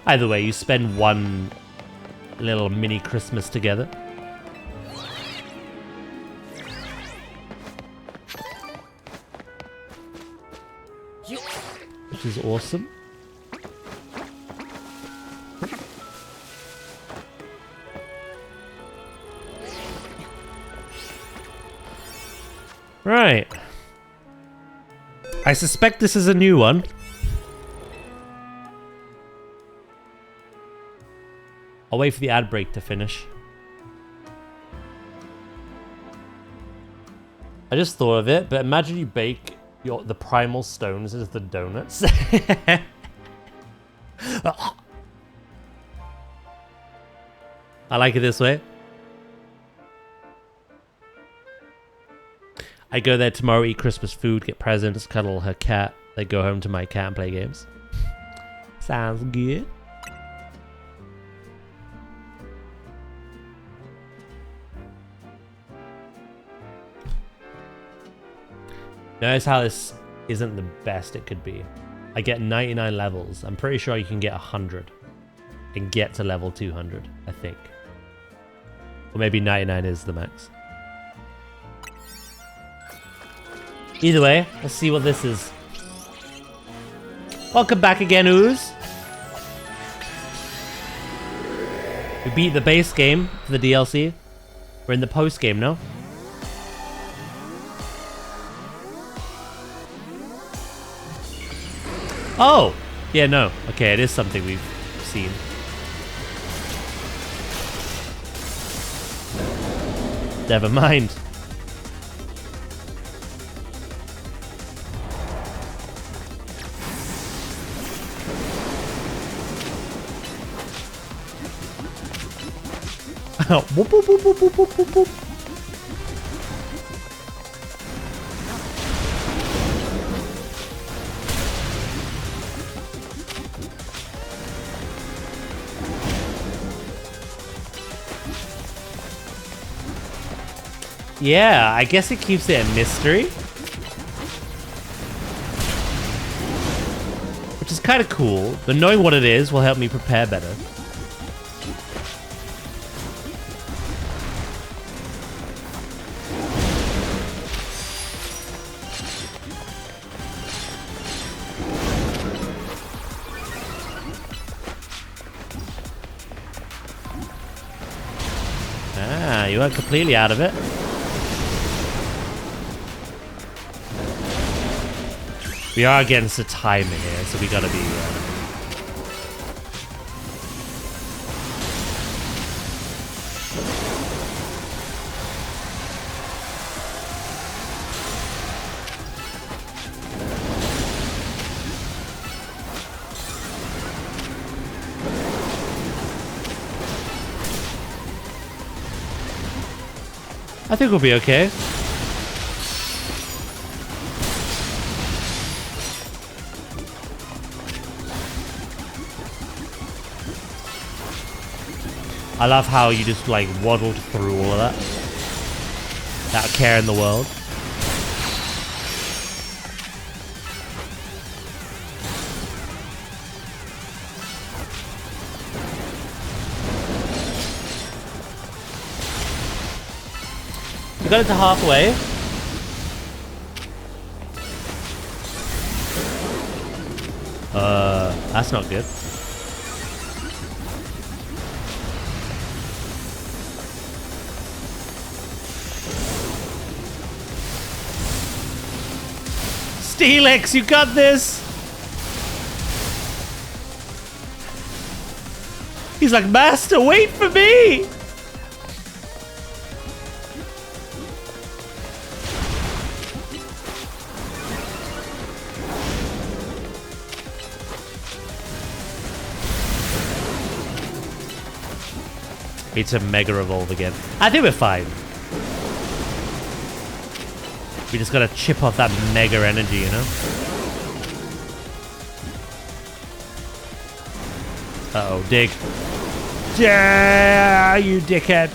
Either way, you spend one little mini Christmas together. Which is awesome. Right. I suspect this is a new one. I'll wait for the ad break to finish. I just thought of it, but imagine you bake the primal stones as the donuts. I like it this way. I go there tomorrow, eat Christmas food, get presents, cuddle her cat. Then go home to my cat and play games. Sounds good. Notice how this isn't the best it could be. I get 99 levels. I'm pretty sure you can get 100 and get to level 200, I think. Or maybe 99 is the max. Either way, let's see what this is. Welcome back again, Ooze. We beat the base game for the DLC. We're in the post game now. Oh! Yeah, no. Okay, it is something we've seen. Never mind. Whoop, whoop, whoop, whoop, whoop, whoop, whoop, whoop. Yeah, I guess it keeps it a mystery. Which is kind of cool, but knowing what it is will help me prepare better. Ah, you weren't completely out of it. We are against the timer here, so we gotta be... I think we'll be okay. I love how you just like waddled through all of that. Without a care in the world. We got it to halfway. That's not good. Steelix, you got this! He's like, Master, wait for me! It's a Mega Evolve again. I think we're fine. We just gotta chip off that Mega energy, you know? Uh-oh, dig. Yeah, you dickhead.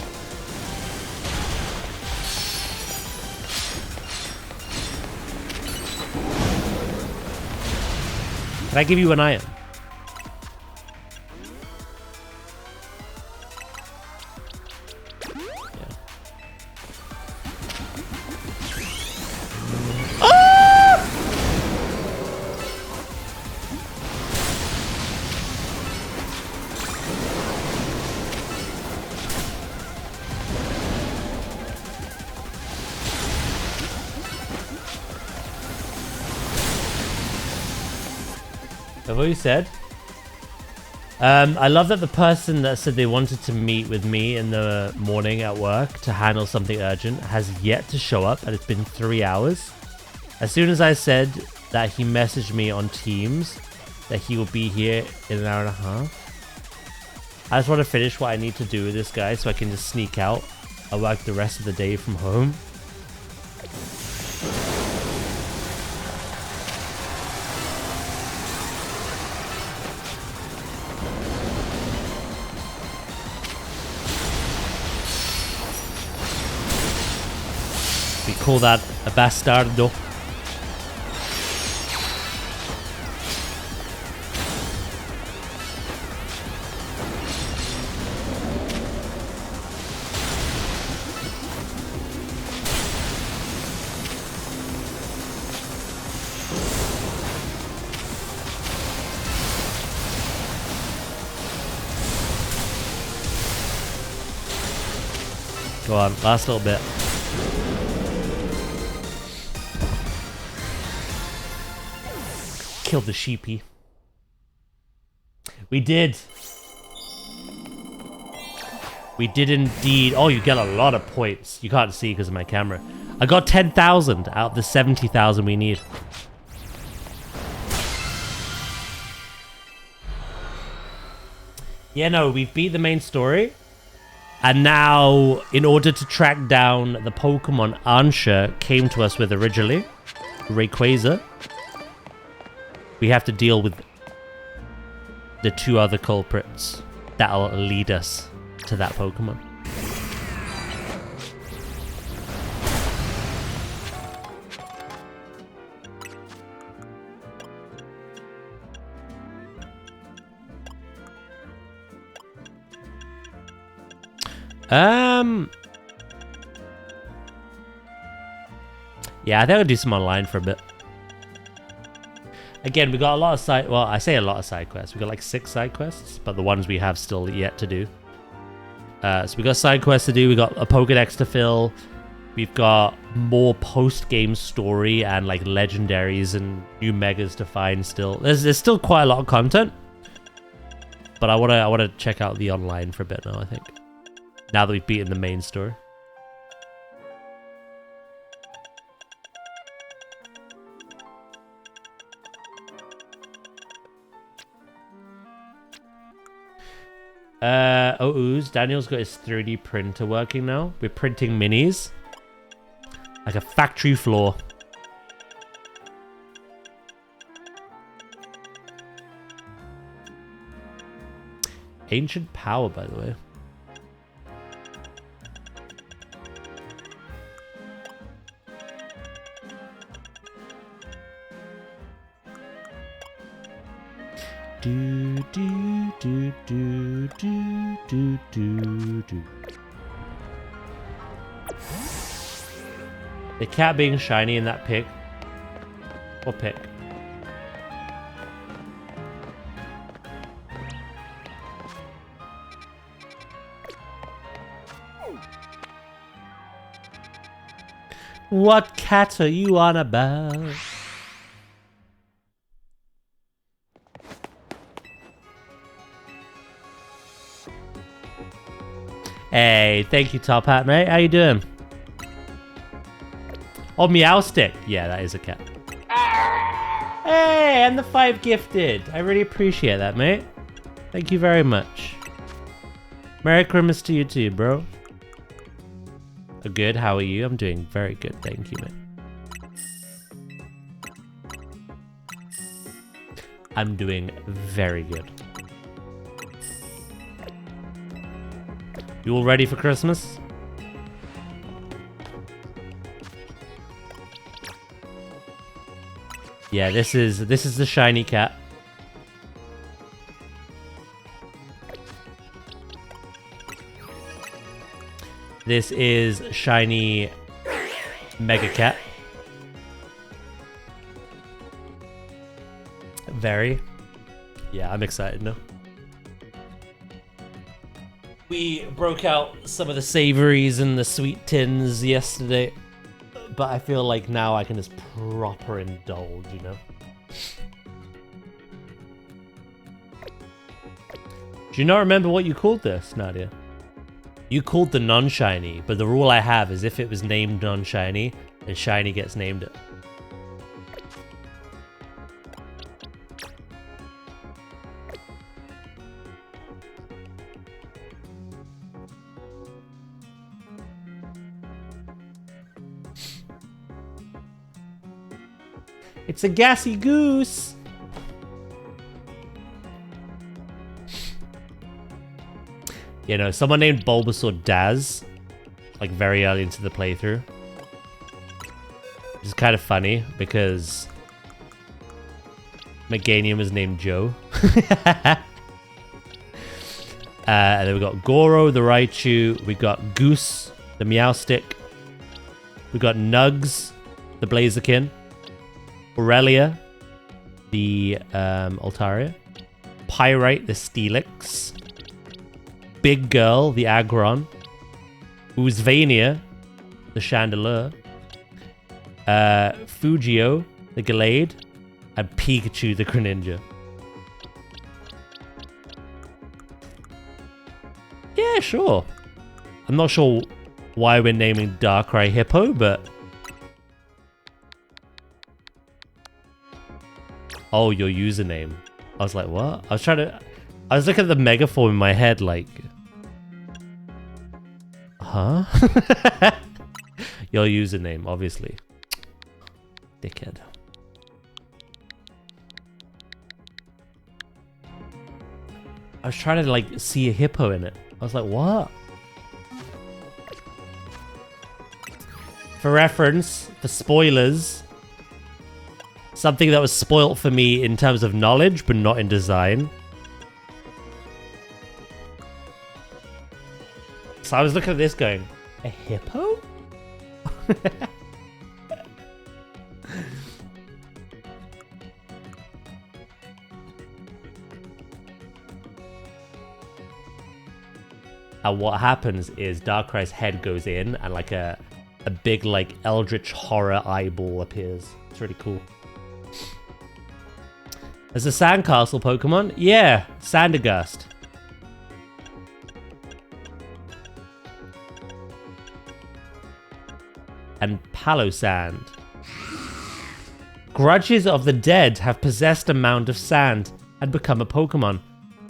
Can I give you an iron? Have you said? I love that the person that said they wanted to meet with me in the morning at work to handle something urgent has yet to show up, and it's been 3 hours. As soon as I said that, he messaged me on Teams that he will be here in an hour and a half. I just want to finish what I need to do with this guy so I can just sneak out. I'll work the rest of the day from home. We call that a bastardo. Go on, last little bit. Killed the sheepy. We did. We did indeed. Oh, you get a lot of points. You can't see because of my camera. I got 10,000 out of the 70,000 we need. Yeah, no, we've beat the main story. And now, in order to track down the Pokemon Ansha came to us with originally, Rayquaza, we have to deal with the 2 other culprits that'll lead us to that Pokemon. Yeah, I think I'll do some online for a bit. Again, we got a lot of side... Well, I say a lot of side quests. We got like 6 side quests, but the ones we have still yet to do. So we got side quests to do. We got a Pokedex to fill. We've got more post-game story and like legendaries and new megas to find still. There's still quite a lot of content. But I wanna check out the online for a bit now, I think. Now that we've beaten the main story. Ooze, Daniel's got his 3D printer working now. We're printing minis. Like a factory floor. Ancient power, by the way. Do, do, do, do, do, do, do, do. The cat being shiny in that pic. What pic? What cat are you on about? Hey, thank you, Top Hat, mate. How you doing? Oh, Meowstick. Yeah, that is a cat. Hey, and the 5 gifted. I really appreciate that, mate. Thank you very much. Merry Christmas to you too, bro. Good, how are you? I'm doing very good, thank you, mate. I'm doing very good. You all ready for Christmas? Yeah, this is the shiny cat. This is shiny Mega Cat. Very. Yeah, I'm excited now. We broke out some of the savories and the sweet tins yesterday, but I feel like now I can just proper indulge, you know? Do you not remember what you called this, Nadia? You called the non-shiny, but the rule I have is if it was named non-shiny, then shiny gets named it. It's a gassy goose! You know, someone named Bulbasaur Daz, like very early into the playthrough. Which is kind of funny because Meganium is named Joe. And then we got Goro, the Raichu. We got Goose, the Meowstick. We got Nugs, the Blaziken. Aurelia, the Altaria. Pyrite, the Steelix. Big Girl, the Aggron. Oozvania, the Chandelure. Fugio, the Gallade. And Pikachu, the Greninja. Yeah, sure. I'm not sure why we're naming Darkrai Hippo, but... Oh, your username. I was like, what? I was looking at the megaform in my head like... Huh? Your username, obviously. Dickhead. I was trying to, like, see a hippo in it. I was like, what? For reference, for spoilers... Something that was spoilt for me in terms of knowledge, but not in design. So I was looking at this going, a hippo? And what happens is Darkrai's head goes in and like a big like eldritch horror eyeball appears. It's really cool. There's a sandcastle Pokemon? Yeah, Sandagast. And Palosand. Grudges of the dead have possessed a mound of sand and become a Pokemon.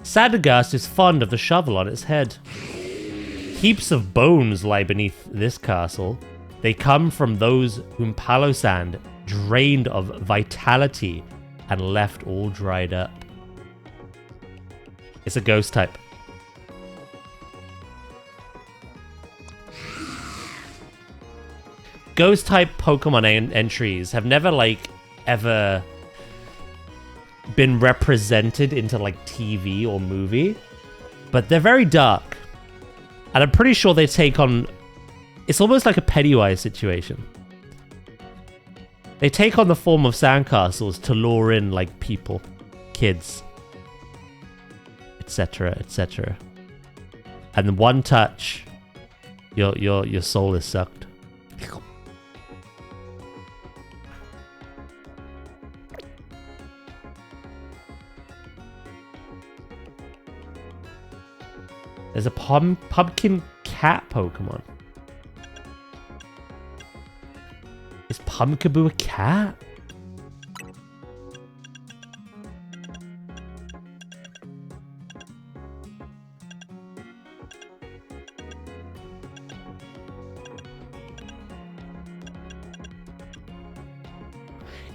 Sandagast is fond of the shovel on its head. Heaps of bones lie beneath this castle. They come from those whom Palosand drained of vitality and left all dried up. It's a ghost type. Ghost type Pokemon entries have never like ever been represented into like TV or movie, but they're very dark. And I'm pretty sure they take on... It's almost like a Pennywise situation. They take on the form of sandcastles to lure in like people, kids, etc., etc. And one touch, your soul is sucked. There's a pumpkin cat Pokemon. Is Pumpkaboo a cat?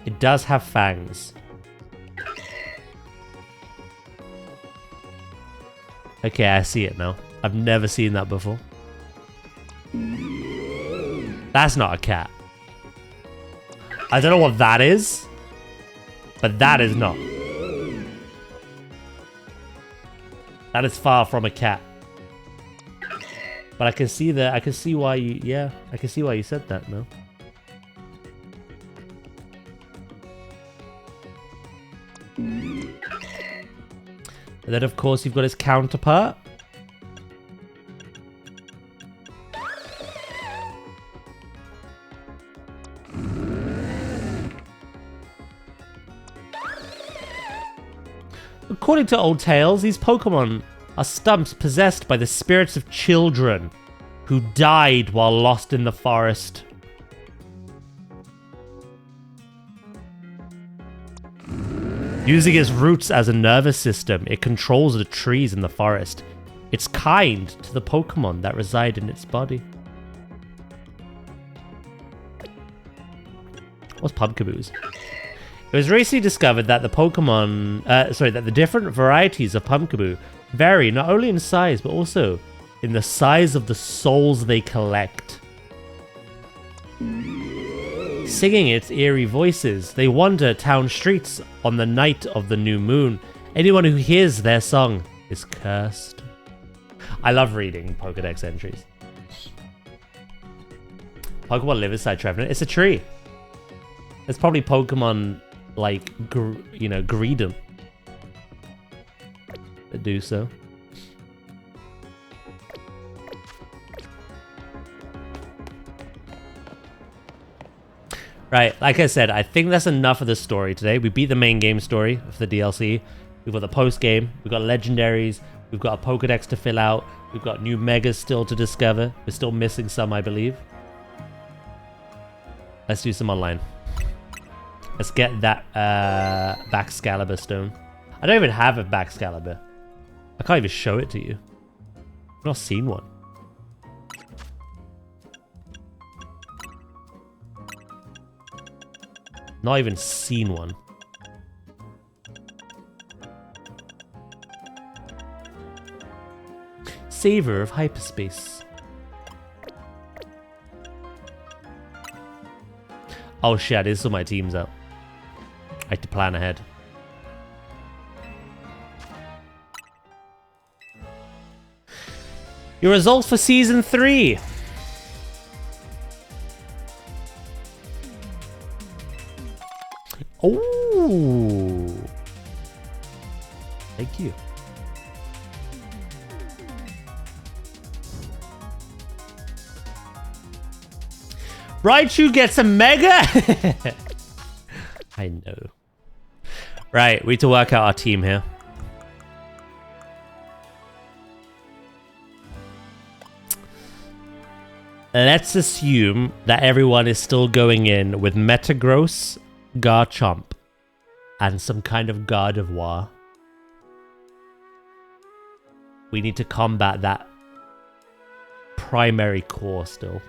It does have fangs. Okay, I see it now. I've never seen that before. That's not a cat. I don't know what that is, but that is not. That is far from a cat. But I can see that. I can see why you. Yeah, I can see why you said that now. And then, of course, you've got his counterpart. According to old tales, these Pokemon are stumps possessed by the spirits of children who died while lost in the forest. Using its roots as a nervous system, it controls the trees in the forest. It's kind to the Pokemon that reside in its body. What's Pumpkaboo's? It was recently discovered that the that the different varieties of Pumpkaboo vary not only in size, but also in the size of the souls they collect. Singing its eerie voices, they wander town streets on the night of the new moon. Anyone who hears their song is cursed. I love reading Pokedex entries. Pokemon live inside Trevenant. It's a tree. It's probably Pokemon like, Greedent that do so. Right, like I said, I think that's enough of the story today. We beat the main game story of the DLC. We've got the post game. We've got legendaries. We've got a Pokedex to fill out. We've got new megas still to discover. We're still missing some, I believe. Let's do some online. Let's get that Baxcalibur stone. I don't even have a Baxcalibur. I can't even show it to you. I've not seen one. Not even seen one. Savor of hyperspace. Oh shit, I did sort my teams out. I had to plan ahead. Your results for Season 3. Oh, thank you. Raichu gets a mega. I know. Right, we need to work out our team here. Let's assume that everyone is still going in with Metagross, Garchomp, and some kind of Gardevoir. We need to combat that primary core still.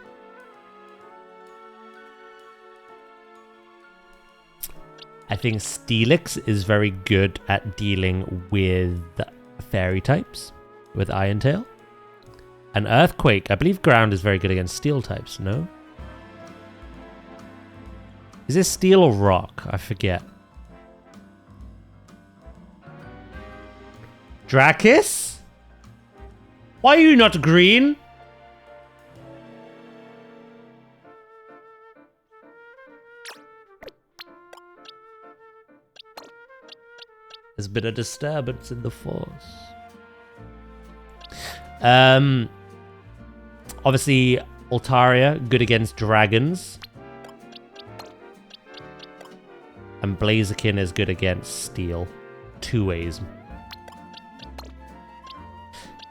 I think Steelix is very good at dealing with fairy types, with Iron Tail. And Earthquake, I believe Ground is very good against steel types, no? Is it steel or rock? I forget. Drakis? Why are you not green? There's been a disturbance in the force. Obviously, Altaria, good against dragons. And Blaziken is good against steel. 2 ways.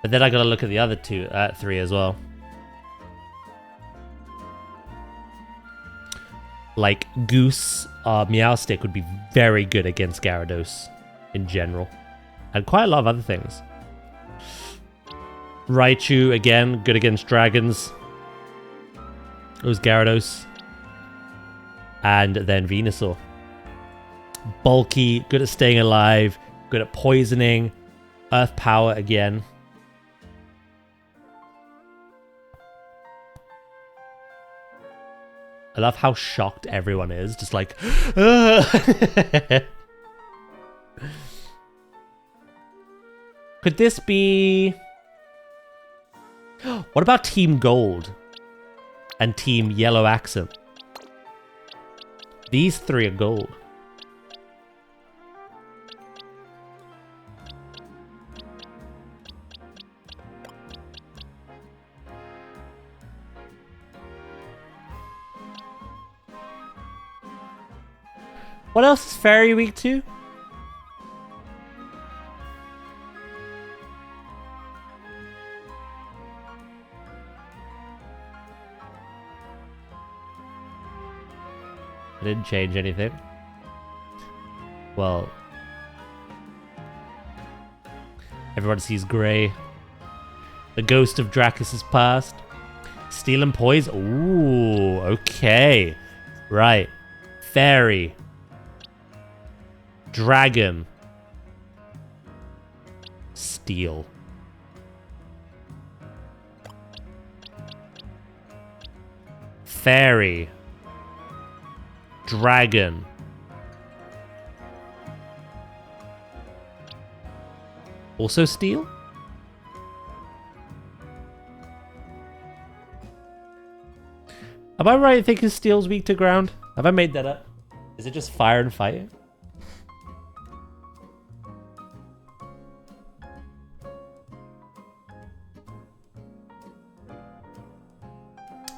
But then I gotta look at the other 3 as well. Like, Goose, Meowstic would be very good against Gyarados in general. And quite a lot of other things. Raichu, again, good against dragons. It was Gyarados. And then Venusaur. Bulky, good at staying alive, good at poisoning. Earth Power again. I love how shocked everyone is. Just like... Could this be... What about Team Gold? And Team Yellow Accent? These 3 are gold. What else is Fairy weak to? I didn't change anything. Well, everyone sees grey. The ghost of Drakis is past. Steel and Poise. Ooh, okay. Right. Fairy. Dragon. Steel. Fairy. Dragon. Also steel? Am I right in thinking steel's weak to ground? Have I made that up? Is it just fire and fire?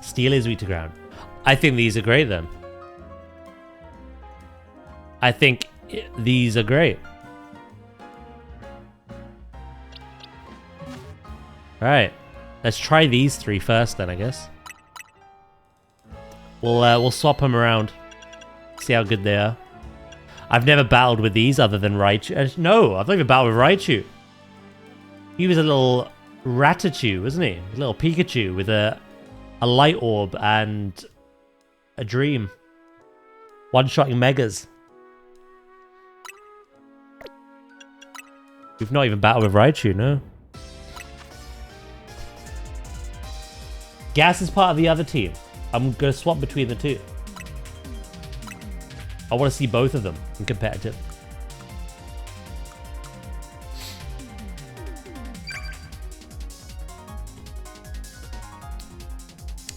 Steel is weak to ground. I think these are great then. I think these are great. Alright. Let's try these 3 first then, I guess. We'll swap them around. See how good they are. I've never battled with these other than Raichu. No, I've not even battled with Raichu. He was a little Ratachu, wasn't he? A little Pikachu with a light orb and a dream. One-shotting Megas. We've not even battled with Raichu, no. Gas is part of the other team. I'm going to swap between the 2. I want to see both of them in competitive.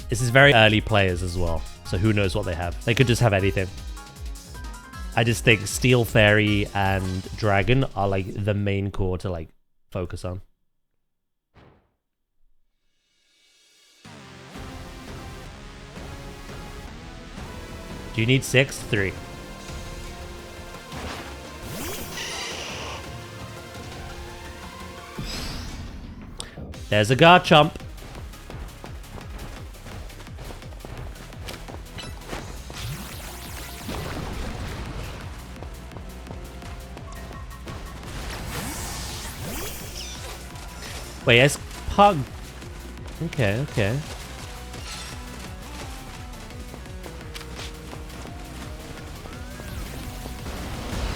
This is very early players as well, so who knows what they have. They could just have anything. I just think Steel, Fairy, and Dragon are like the main core to like focus on. Do you need 6? 3. There's a Garchomp. Wait, it's Pug. Okay, okay.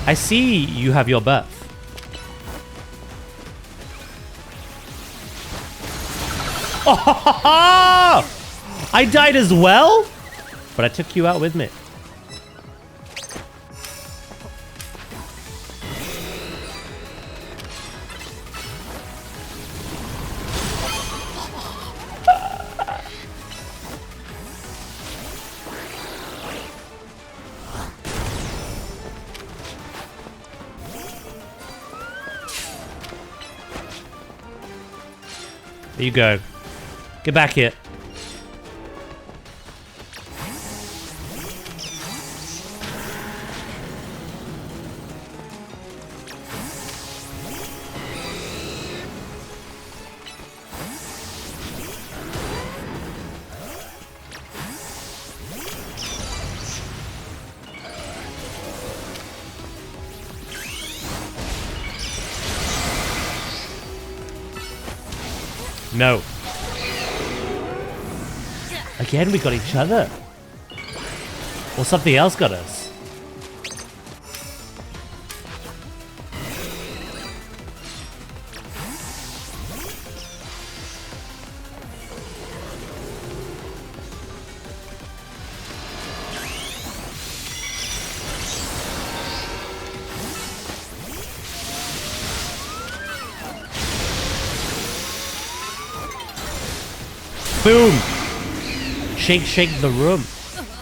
I see you have your buff. Oh! I died as well? But I took you out with me. There you go. Get back here. No. Again, we got each other. Or something else got us. Boom! Shake, shake the room.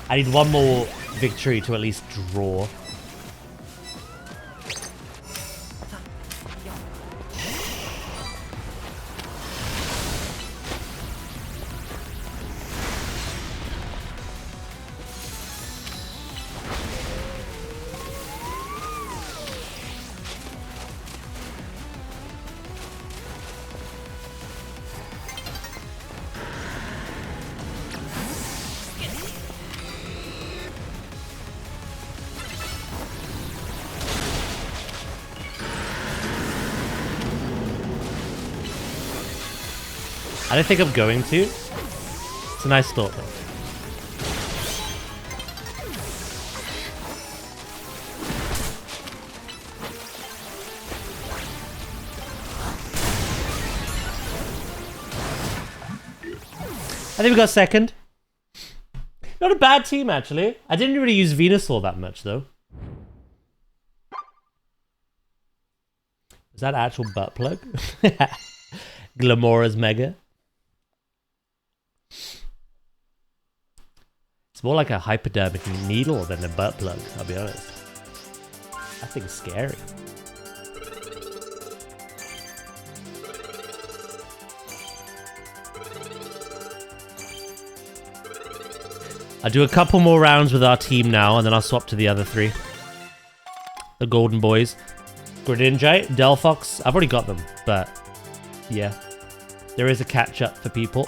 I need one more victory to at least draw. I don't think I'm going to. It's a nice thought though. I think we got second. Not a bad team actually. I didn't really use Venusaur that much though. Is that actual butt plug? Glamora's Mega. It's more like a hypodermic needle than a butt plug, I'll be honest. That thing's scary. I'll do a couple more rounds with our team now, and then I'll swap to the other three. The Golden Boys. Greninja, Delphox, I've already got them, but yeah. There is a catch-up for people.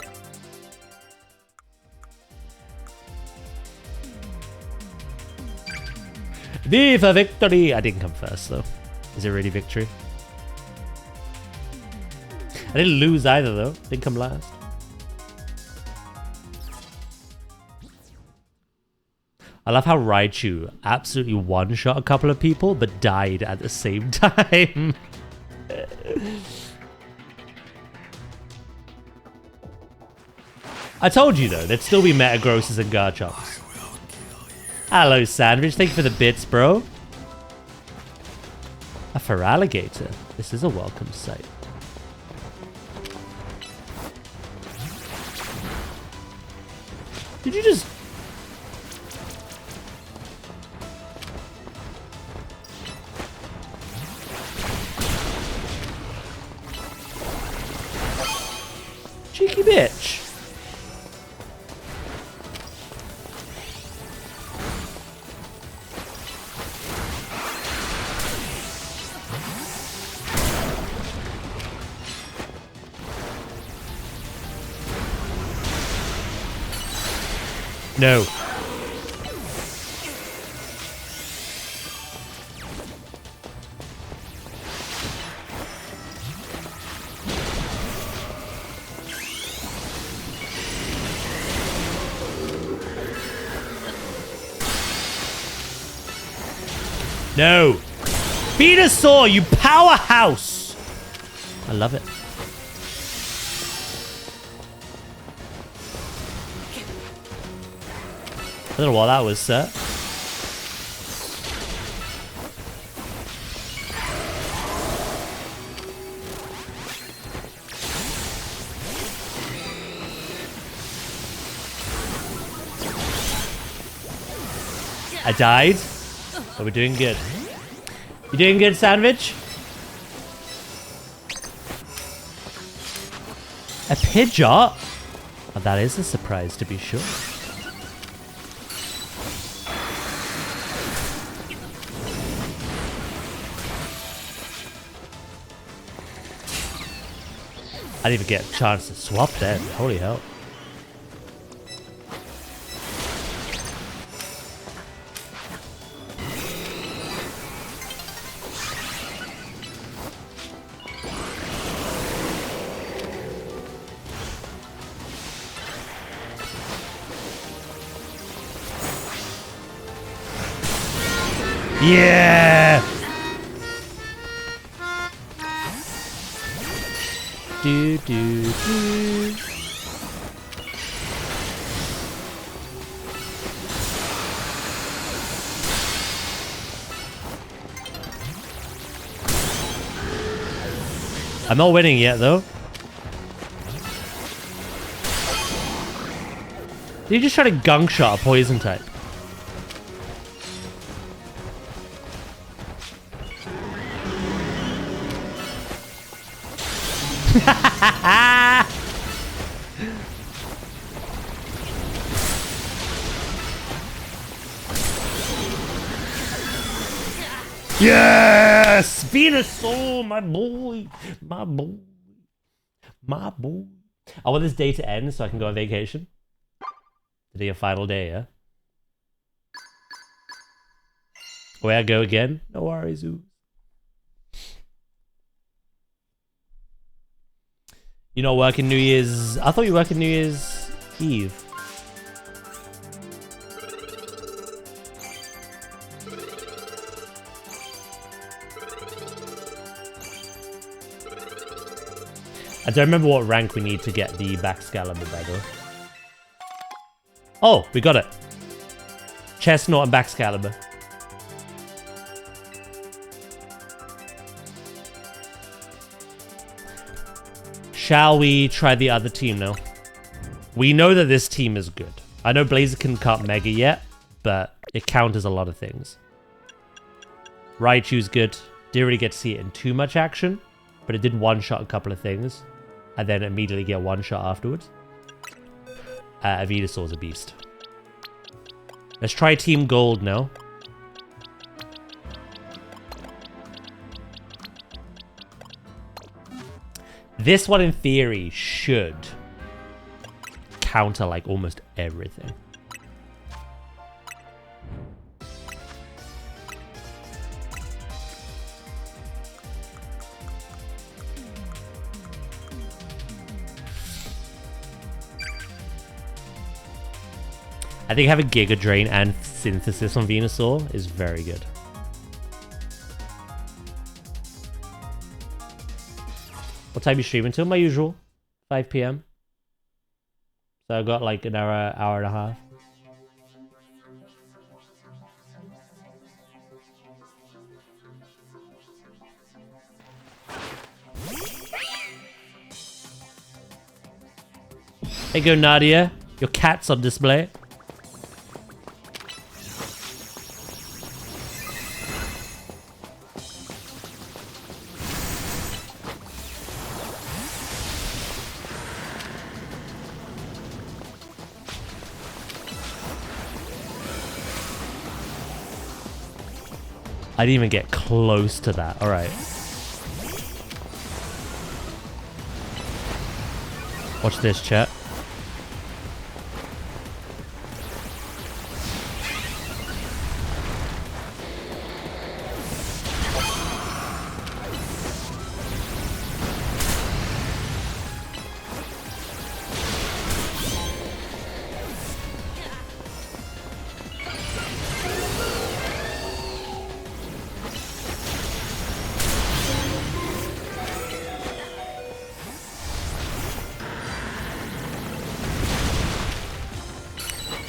V for victory! I didn't come first, though. Is it really victory? I didn't lose either, though. Didn't come last. I love how Raichu absolutely one-shot a couple of people, but died at the same time. I told you, though, there'd still be Metagrosses and Garchomps. Hello, Sandwich. Thank you for the bits, bro. A Feraligatr. This is a welcome sight. Did you just... Cheeky bitch. No. No. Venusaur, you powerhouse. I love it. I don't know what that was, sir. I died, but we're doing good. You doing good, Sandwich? A Pidgeot? Oh, that is a surprise to be sure. I didn't even get a chance to swap then. Holy hell. Yeah! Do do do. I'm not winning yet though. Did you just try to gunk shot a poison type? Yes! Venusaur, my boy! My boy. My boy. I want this day to end so I can go on vacation. Today a final day, yeah? Where I go again? No worries, ooh. You're not working New Year's... I thought you were working New Year's Eve. I don't remember what rank we need to get the Baxcalibur, by the way. Oh, we got it. Chestnut and Baxcalibur. Shall we try the other team now? We know that this team is good. I know Blaziken can't Mega yet, but it counters a lot of things. Raichu's good. Didn't really get to see it in too much action, but it did one-shot a couple of things, and then immediately get one-shot afterwards. Venusaur's a beast. Let's try Team Gold now. This one, in theory, should counter, like, almost everything. I think having Giga Drain and Synthesis on Venusaur is very good. What time are you streaming till? My usual. 5 PM. So I've got like an hour and a half. There you go, Nadia. Your cat's on display. I didn't even get close to that. All right. Watch this, chat.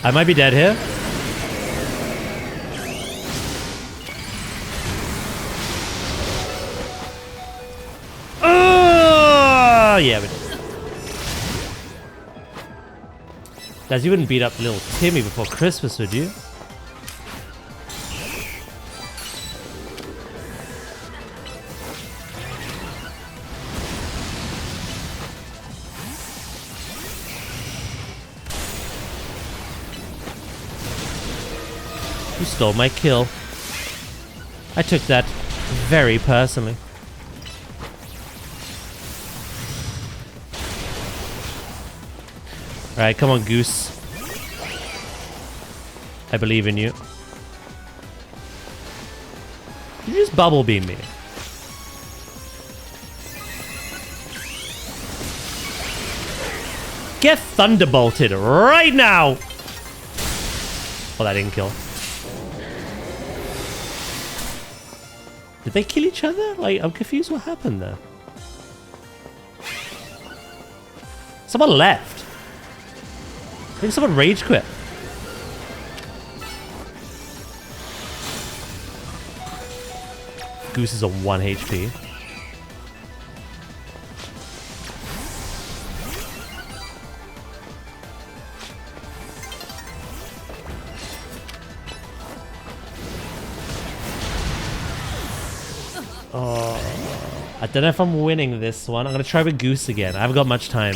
I might be dead here. Oh, yeah, we did. Guys, you wouldn't beat up little Timmy before Christmas, would you? You stole my kill. I took that very personally. Alright, come on, Goose. I believe in you. You just bubble beam me. Get thunderbolted right now! Oh, that didn't kill. Did they kill each other? Like, I'm confused what happened there. Someone left. I think someone rage quit. Goose is on 1 HP. Oh, I don't know if I'm winning this one. I'm gonna try with Goose again. I haven't got much time.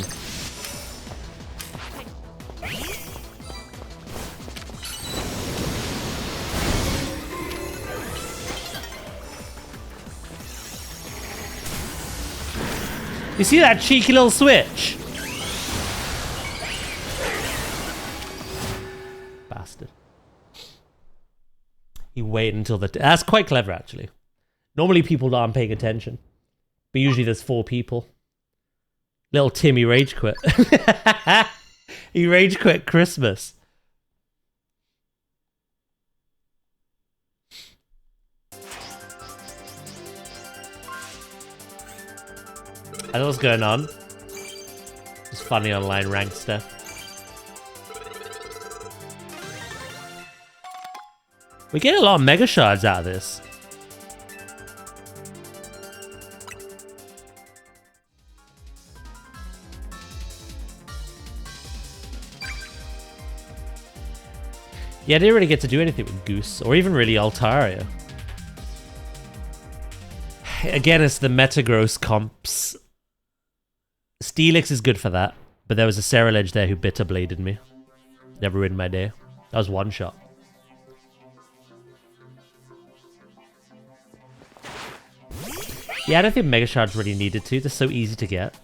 You see that cheeky little switch? Bastard. You wait until the... That's quite clever, actually. Normally people aren't paying attention. But usually there's 4 people. Little Timmy rage quit. He rage quit Christmas. I know what's going on. Just funny online ranked stuff. We get a lot of mega shards out of this. Yeah, I didn't really get to do anything with Goose, or even really Altaria. Again, it's the Metagross comps. Steelix is good for that, but there was a Ceruledge there who bitter bladed me. Never ruined my day. That was 1 shot. Yeah, I don't think Mega Shards really needed to. They're so easy to get.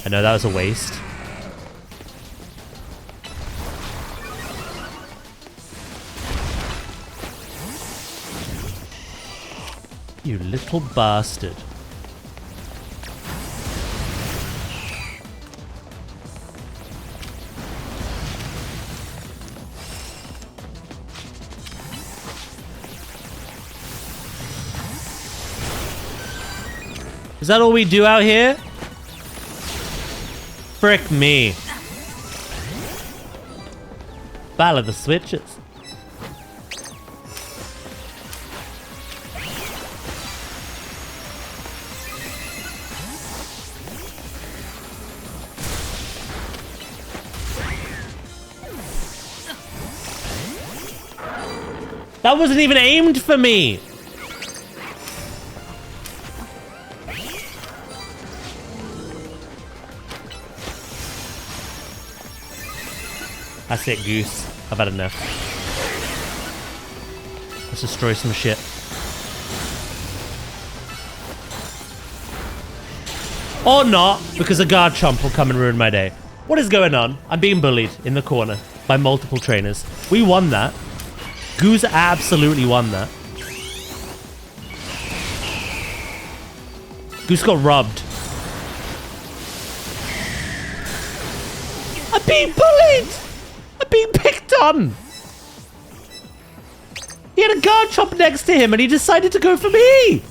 I know that was a waste. You little bastard. Is that all we do out here? Frick me. Battle of the Switches. That wasn't even aimed for me! That's it, Goose. I've had enough. Let's destroy some shit. Or not, because a guard chomp will come and ruin my day. What is going on? I'm being bullied in the corner by multiple trainers. We won that. Goose absolutely won that. Goose got robbed. I'm being bullied! I'm being picked on! He had a guard chomp next to him and he decided to go for me!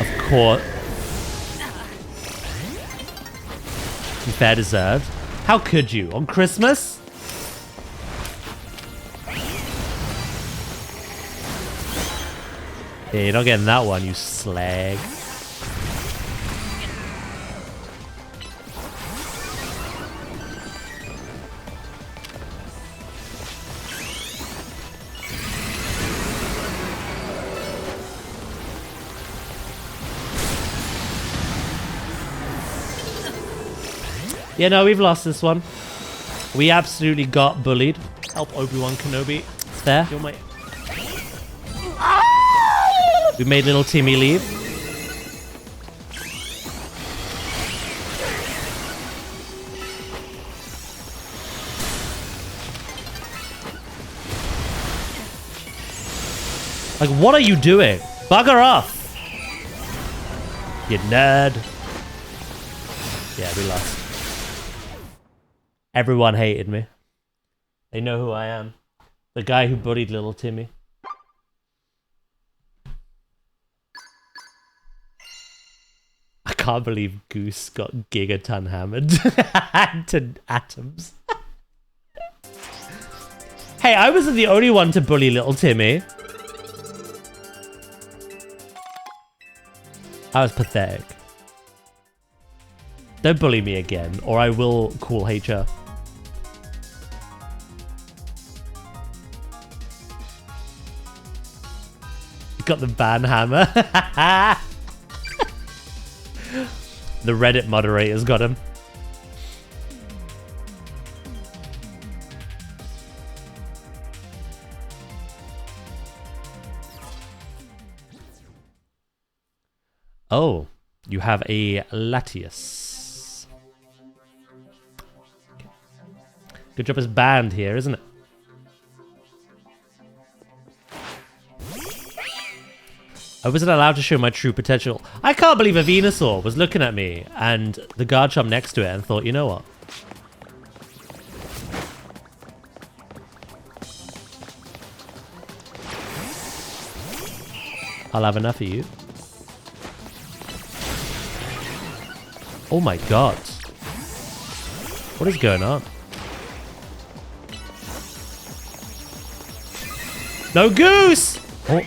Of course. Fair deserved. How could you? On Christmas? Yeah, you're not getting that one, you slag. Yeah, no, we've lost this one. We absolutely got bullied. Help Obi-Wan Kenobi. It's fair. You're my... We made little Timmy leave. Like, what are you doing? Bugger off! You nerd. Yeah, we lost. Everyone hated me. They know who I am. The guy who bullied little Timmy. I can't believe Goose got gigaton hammered to atoms. Hey, I wasn't the only one to bully little Timmy. I was pathetic. Don't bully me again, or I will call HR. Got the ban hammer. The Reddit moderators got him. Oh, you have a Latius. Okay. Good job as banned here, isn't it? I wasn't allowed to show my true potential. I can't believe a Venusaur was looking at me and the Garchomp next to it and thought, you know what? I'll have enough of you. Oh my god. What is going on? No Goose! Oh.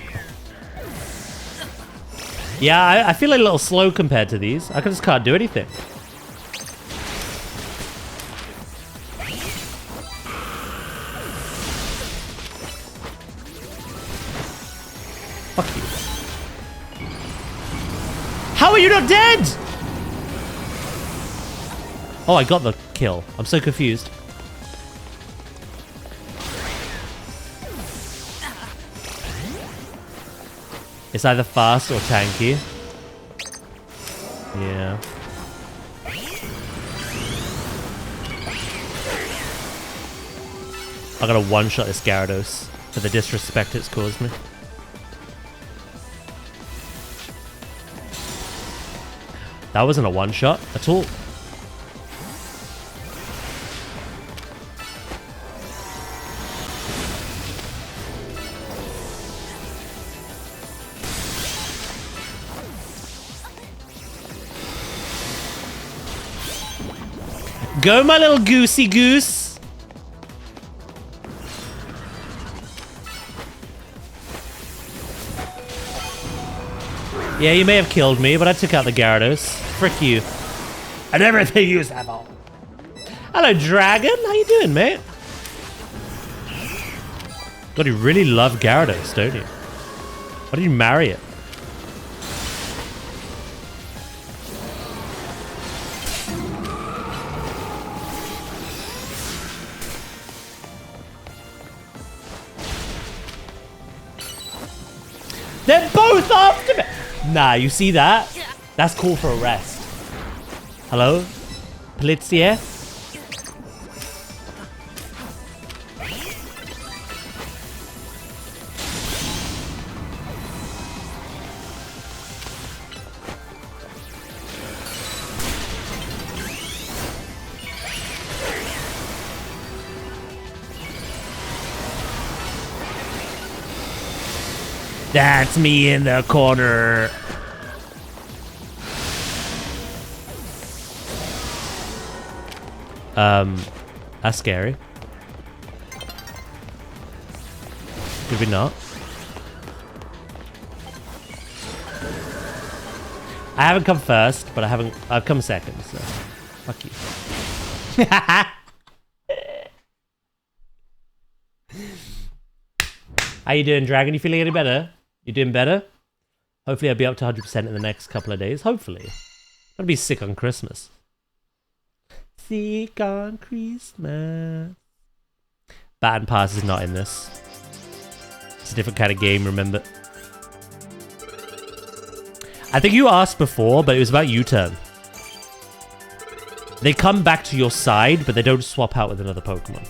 Yeah, I feel a little slow compared to these. I just can't do anything. Fuck you. How are you not dead? Oh, I got the kill. I'm so confused. It's either fast or tanky. Yeah. I gotta one-shot this Gyarados for the disrespect it's caused me. That wasn't a one-shot at all. Go, my little goosey goose. Yeah, you may have killed me, but I took out the Gyarados. Frick you. And everything you have all. Hello, Dragon. How you doing, mate? God, you really love Gyarados, don't you? Why did you marry it? They're both after me! Nah, you see that? That's call for arrest. Hello? Polizia? That's me in the corner. That's scary. Did we not? I haven't come first, but I've come second, so fuck you. How you doing, Dragon? You feeling any better? You doing better? Hopefully I'll be up to 100% in the next couple of days. Hopefully. I'm gonna be sick on Christmas. Seek on Christmas. Baton Pass is not in this. It's a different kind of game, remember? I think you asked before, but it was about U-turn. They come back to your side, but they don't swap out with another Pokemon.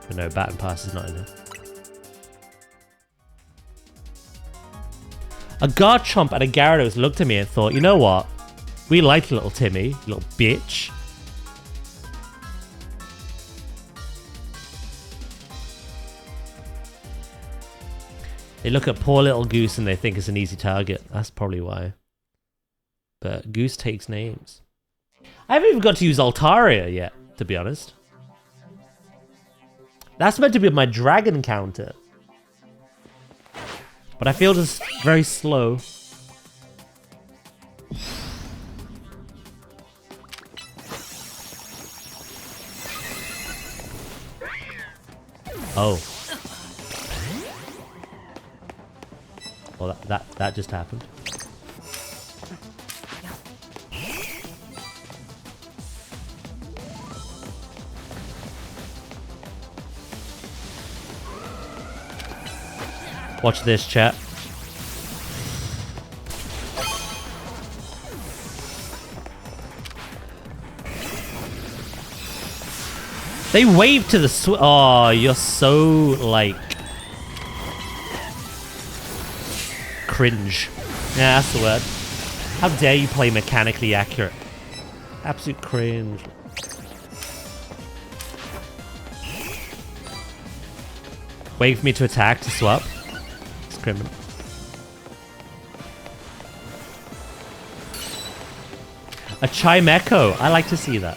But no, Baton Pass is not in here. A Garchomp and a Gyarados looked at me and thought, you know what? We like little Timmy, little bitch. They look at poor little Goose and they think it's an easy target. That's probably why. But Goose takes names. I haven't even got to use Altaria yet, to be honest. That's meant to be my dragon counter. But I feel just very slow. Oh. Well, that just happened. Watch this, chat. They wave to the oh, you're so, like... cringe. Yeah, that's the word. How dare you play mechanically accurate? Absolute cringe. Wait for me to attack to swap. It's criminal. A Chimecho. I like to see that.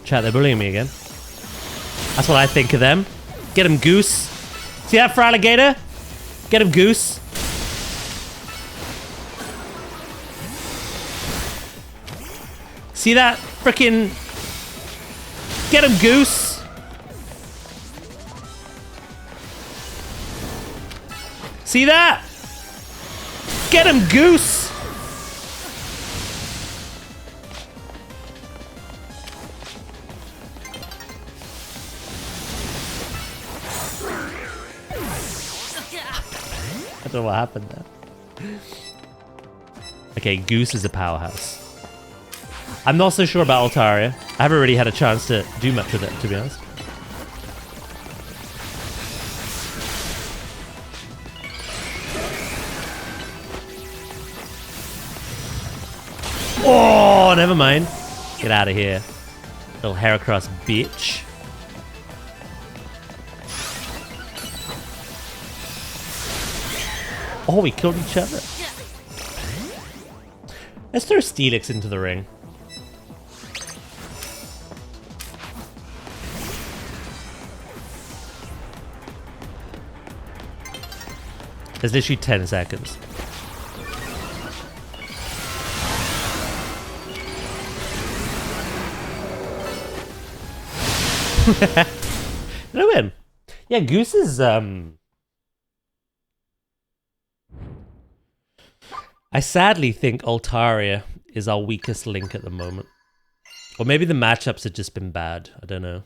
Chat, they're bullying me again. That's what I think of them. Get him, Goose. See that, Fraligator? Get him, Goose. See that? Frickin'... Get him, Goose. See that? Get him, Goose. I don't know what happened there. Okay, Goose is a powerhouse. I'm not so sure about Altaria. I haven't really had a chance to do much with it, to be honest. Oh, never mind. Get out of here. Little Heracross bitch. Oh, we killed each other. Let's throw Steelix into the ring. There's literally 10 seconds. Did I win? Yeah, Goose is, I sadly think Altaria is our weakest link at the moment. Or maybe the matchups have just been bad. I don't know.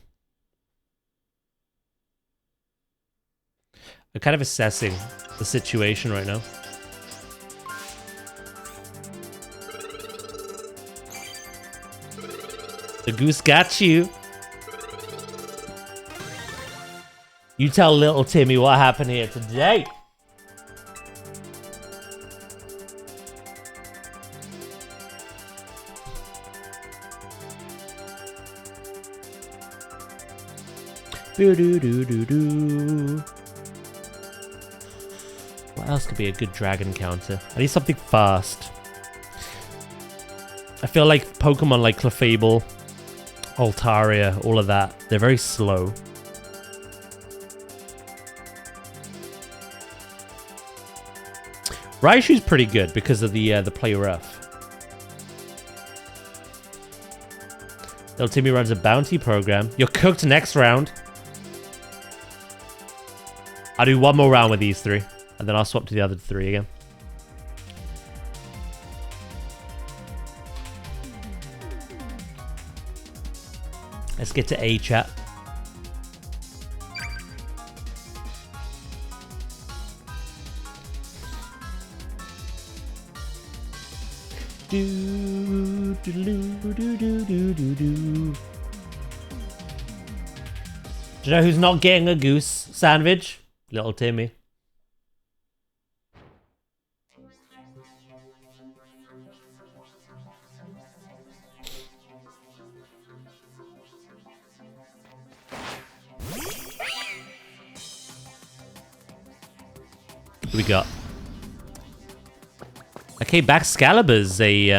I'm kind of assessing the situation right now. The Goose got you. You tell little Timmy what happened here today. Doo-doo-doo-doo-doo. What else could be a good dragon counter? I need something fast. I feel like Pokemon like Clefable, Altaria, all of that. They're very slow. Raichu's pretty good because of the play rough. Little Timmy runs a bounty program. You're cooked next round. I'll do one more round with these three, and then I'll swap to the other three again. Let's get to A chat. Do do do do do do do do. Do you know who's not getting a goose sandwich? Little Timmy. What do we got? Okay, Baxcalibur's a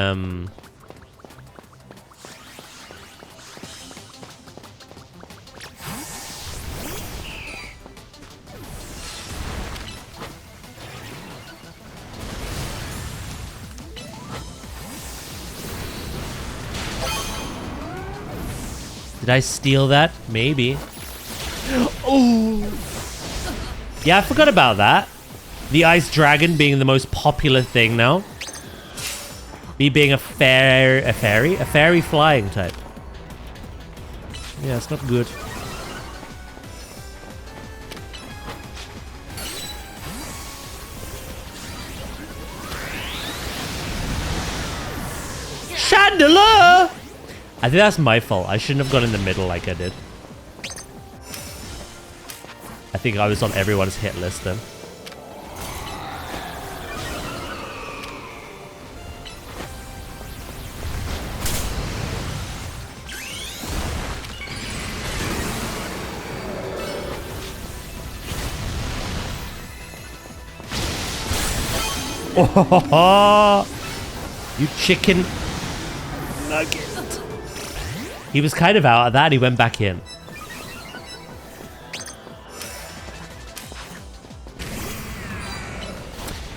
Did I steal that? Maybe. Oh! Yeah, I forgot about that. The Ice Dragon being the most popular thing now. Me being a fairy flying type. Yeah, it's not good. Chandelier! I think that's my fault. I shouldn't have gone in the middle like I did. I think I was on everyone's hit list then. Oh, you chicken nugget. He was kind of out of that. He went back in.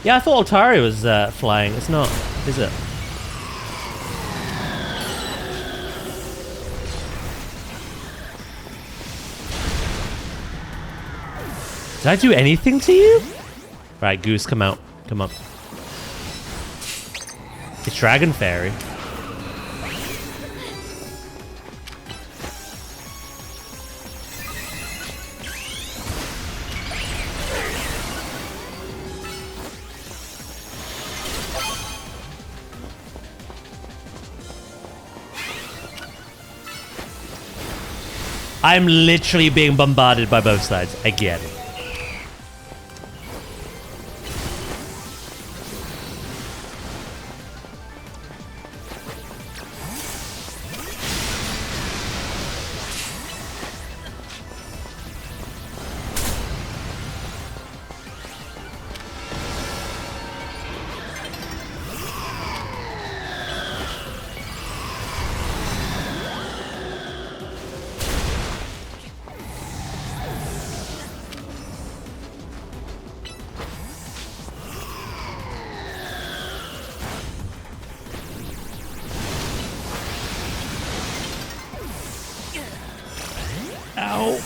Yeah, I thought Altaria was flying. It's not, is it? Did I do anything to you? Right, Goose, come out. Come on. It's Dragon Fairy. I'm literally being bombarded by both sides again. Ow.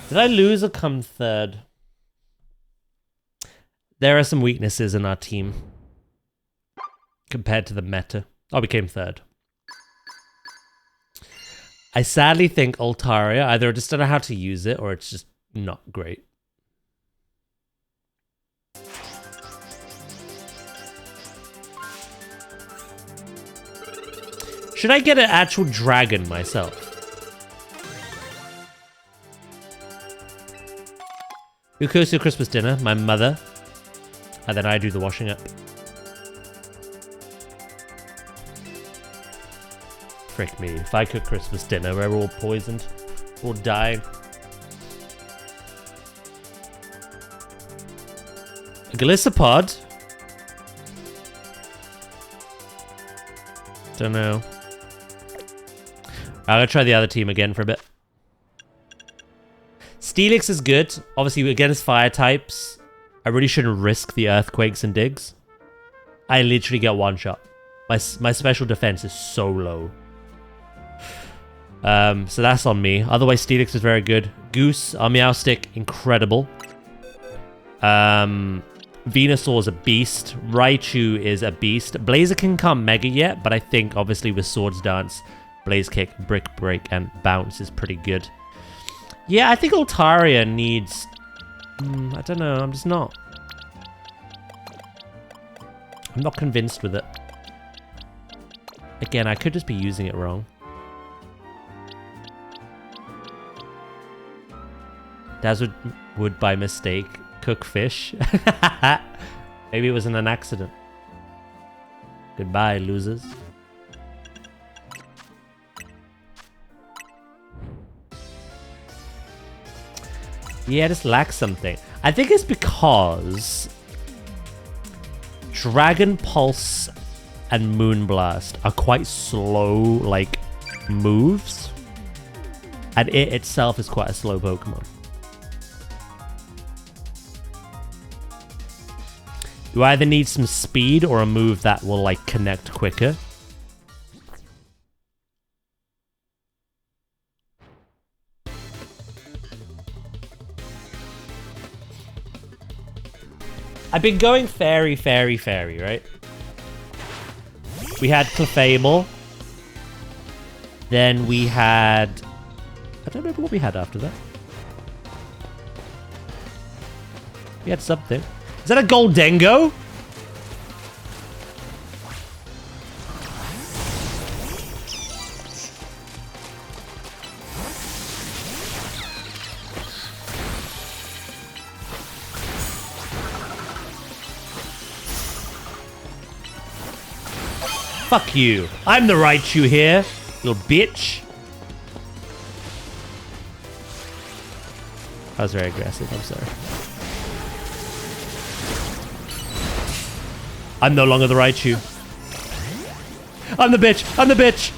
Did I lose or come third? There are some weaknesses in our team compared to the meta. I became third. I sadly think Altaria, either I just don't know how to use it or it's just not great. Should I get an actual dragon myself? Who cooks your Christmas dinner? My mother. And then I do the washing up. Frick me. If I cook Christmas dinner, we're all poisoned. All dying. Glisopod. Don't know. I'm gonna try the other team again for a bit. Steelix is good. Obviously, against fire types, I really shouldn't risk the earthquakes and digs. I literally get one shot. My special defense is so low. So that's on me. Otherwise, Steelix is very good. Goose, our Meowstic, incredible. Venusaur is a beast. Raichu is a beast. Blaziken can't Mega yet, but I think, obviously, with Swords Dance, Blaze Kick, Brick Break, and Bounce is pretty good. Yeah, I think Altaria needs... I don't know, I'm just not... I'm not convinced with it. Again, I could just be using it wrong. Dazzle would, by mistake, cook fish. Maybe it was an accident. Goodbye, losers. Yeah, just lacks something. I think it's because Dragon Pulse and Moonblast are quite slow, like, moves. And it itself is quite a slow Pokemon. You either need some speed or a move that will, like, connect quicker. I've been going fairy, fairy, fairy, right? We had Clefable. Then we had... I don't remember what we had after that. We had something. Is that a Goldengo? Fuck you. I'm the Raichu here, little bitch. I was very aggressive, I'm sorry. I'm no longer the Raichu. I'm the bitch! I'm the bitch!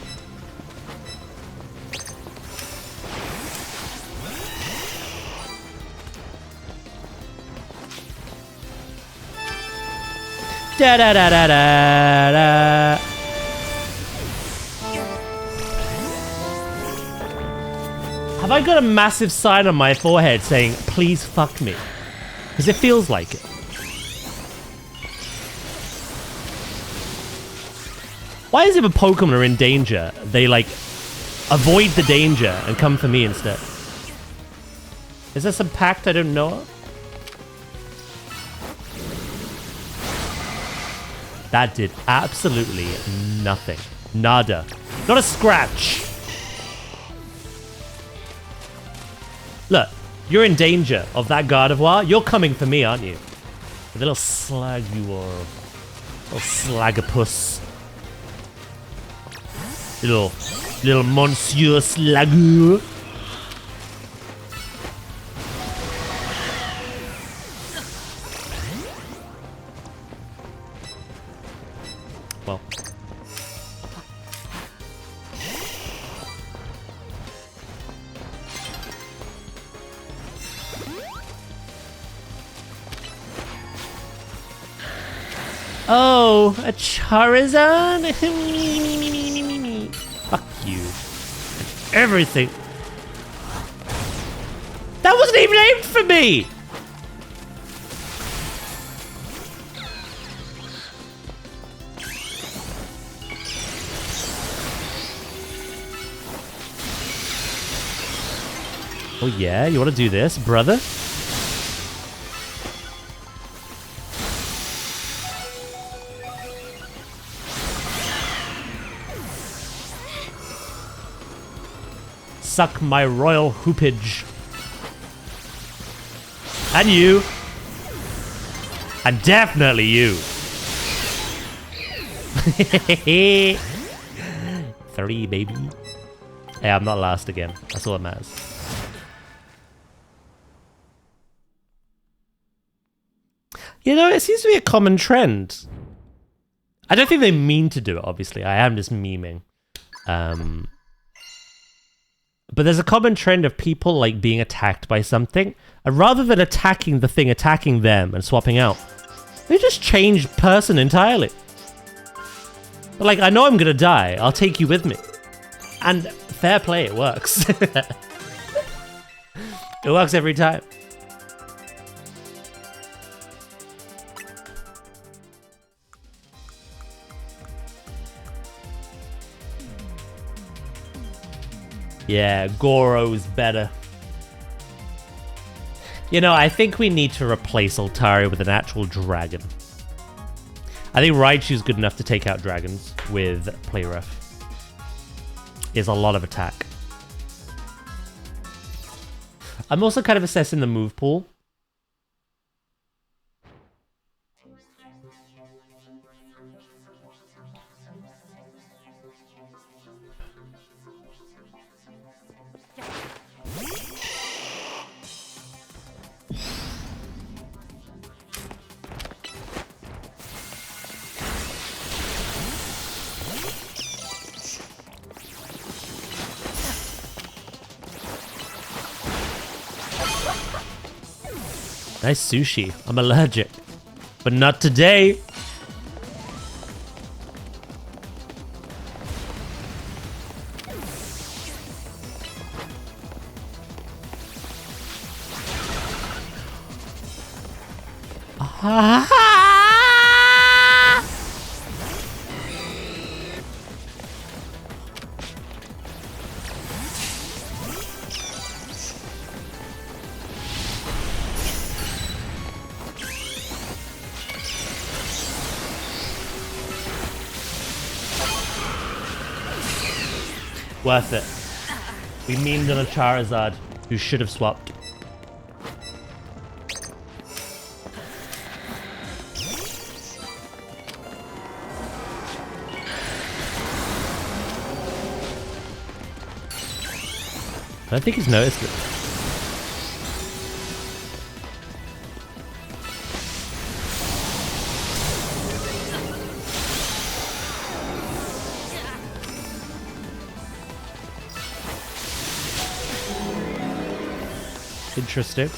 Da da da da da da. Have I got a massive sign on my forehead saying, please fuck me? Because it feels like it. Why is it when Pokemon are in danger, they, like, avoid the danger and come for me instead? Is there some pact I don't know of? That did absolutely nothing. Nada. Not a scratch. Look, you're in danger of that Gardevoir. You're coming for me, aren't you? The little slag you are. Little slagapus. Little Monsieur Slagoo. Well. Oh, a Charizard? Fuck you. Everything. That wasn't even aimed for me! Oh yeah, you want to do this, brother? Suck my royal hoopage. And you. And definitely you. 3, baby. Hey, I'm not last again. That's all that matters. You know, it seems to be a common trend. I don't think they mean to do it, obviously. I am just memeing. But there's a common trend of people like being attacked by something, and rather than attacking the thing, attacking them and swapping out, they just change person entirely. Like, I know I'm gonna die, I'll take you with me. And fair play, it works. It works every time. Yeah, Goro's better. You know, I think we need to replace Altari with an actual dragon. I think Raichu's good enough to take out dragons with Play Rough. Is a lot of attack. I'm also kind of assessing the move pool. Nice sushi. I'm allergic. But not today. Worth it. We memed on a Charizard who should have swapped. I don't think he's noticed it. Interesting.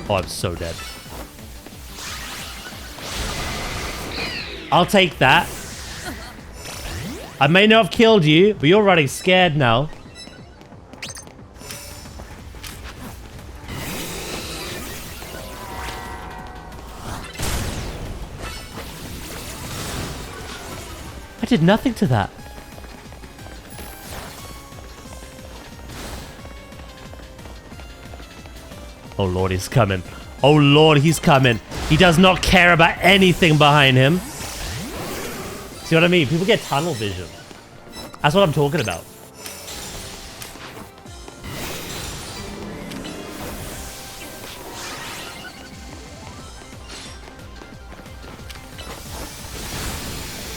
Oh, I'm so dead. I'll take that. I may not have killed you, but you're running scared now. I did nothing to that. Oh lord, he's coming. Oh lord, he's coming. He does not care about anything behind him. See what I mean? People get tunnel vision. That's what I'm talking about.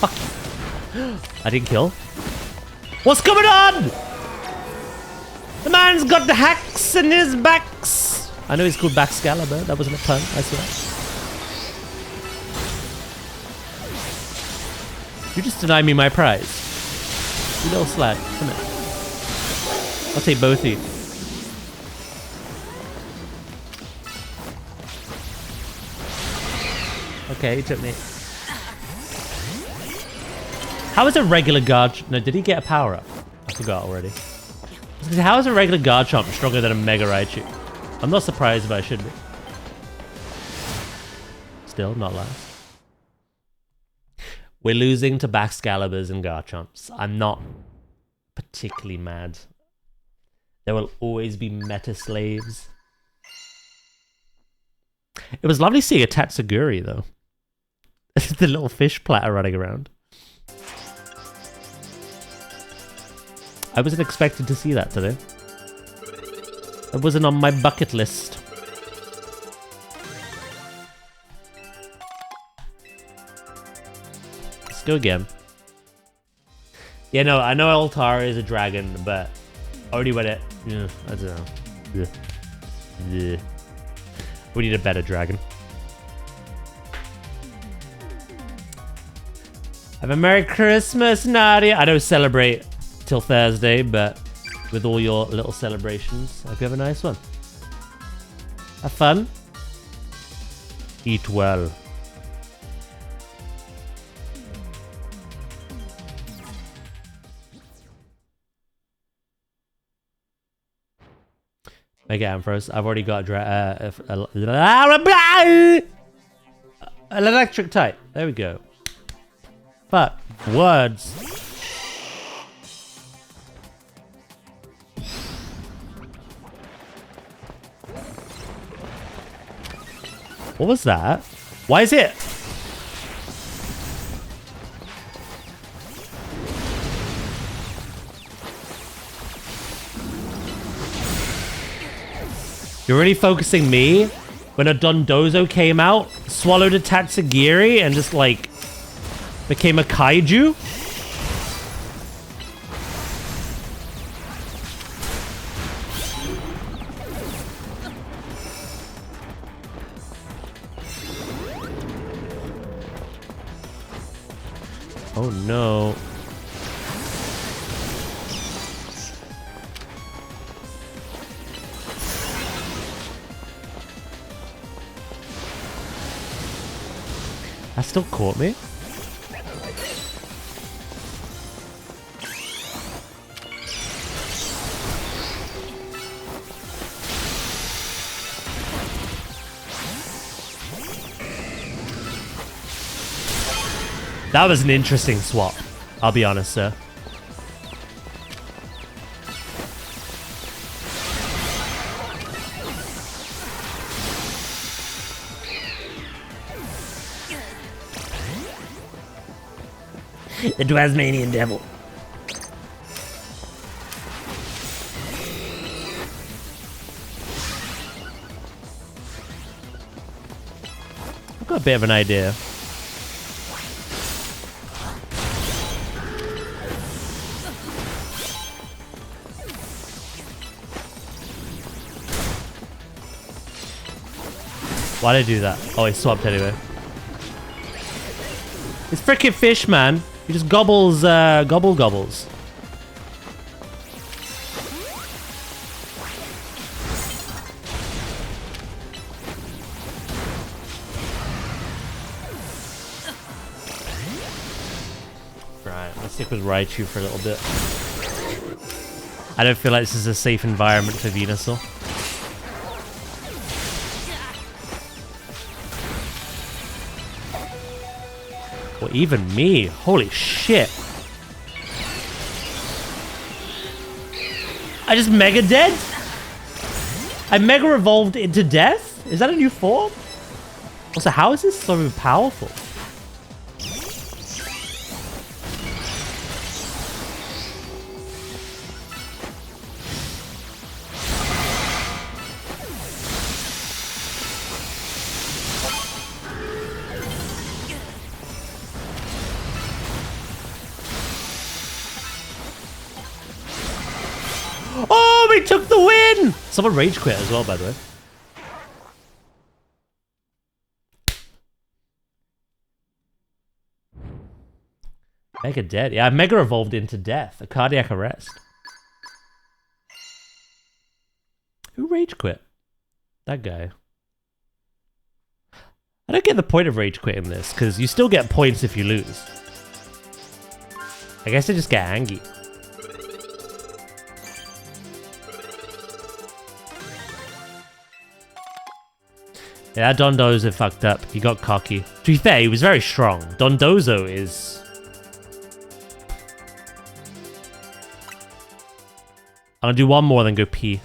Fuck. I didn't kill. What's going on? The man's got the hacks in his backs. I know he's called Baxcalibur. That wasn't a pun, I swear. You just denied me my prize. You little slag. Come here. I'll take both of you. Okay, he took me. How is a regular guard... No, did he get a power up? I forgot already. How is a regular Garchomp stronger than a Mega Raichu? I'm not surprised, but I should be. Still, not last. We're losing to Baxcaliburs and Garchomps. I'm not particularly mad. There will always be meta slaves. It was lovely seeing a Tatsuguri, though. The little fish platter running around. I wasn't expecting to see that today. It wasn't on my bucket list. Let's go again. Yeah, no, I know Altara is a dragon, but I already went it. Yeah, I don't know. Yeah. We need a better dragon. Have a Merry Christmas, Nadia. I don't celebrate till Thursday, but with all your little celebrations, I hope you have a nice one. Have fun. Eat well. Mega Ampharos. I've already got an electric type. There we go. Fuck. Words. What was that? Why is it? You're really focusing me? When a Dondozo came out, swallowed a Tatsugiri, and just like became a kaiju? Oh no. That still caught me. That was an interesting swap, I'll be honest, sir. The Tasmanian Devil. I've got a bit of an idea. Why'd I do that? Oh, he swapped anyway. It's frickin' fish, man. He just gobbles, gobbles. Right, let's stick with Raichu for a little bit. I don't feel like this is a safe environment for Venusaur. Well, even me. Holy shit. I just mega dead? I mega evolved into death? Is that a new form? Also, how is this so powerful? Oh, we took the win! Someone rage quit as well, by the way. Mega dead. Yeah, I mega evolved into death. A cardiac arrest. Who rage quit? That guy. I don't get the point of rage quitting this, because you still get points if you lose. I guess I just get angry. Yeah, Dondozo fucked up. He got cocky. To be fair, he was very strong. Dondozo is... I'm gonna do one more, then go pee.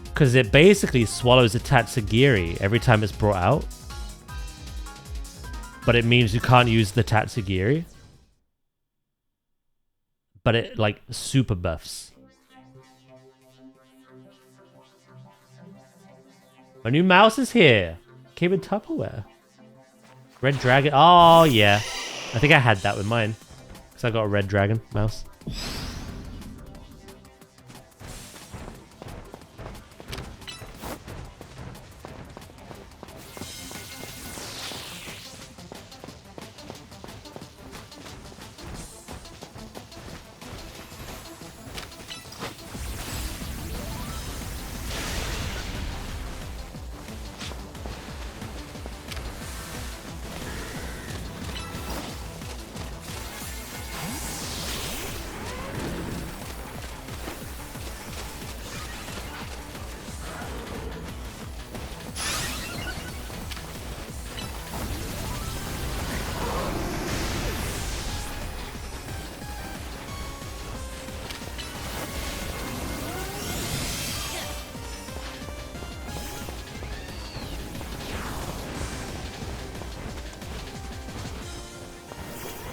Because it basically swallows a Tatsugiri every time it's brought out. But it means you can't use the Tatsugiri. But it, like, super buffs. My new mouse is here. Came in Tupperware. Red Dragon. Oh, yeah. I think I had that with mine. Because I got a Red Dragon mouse.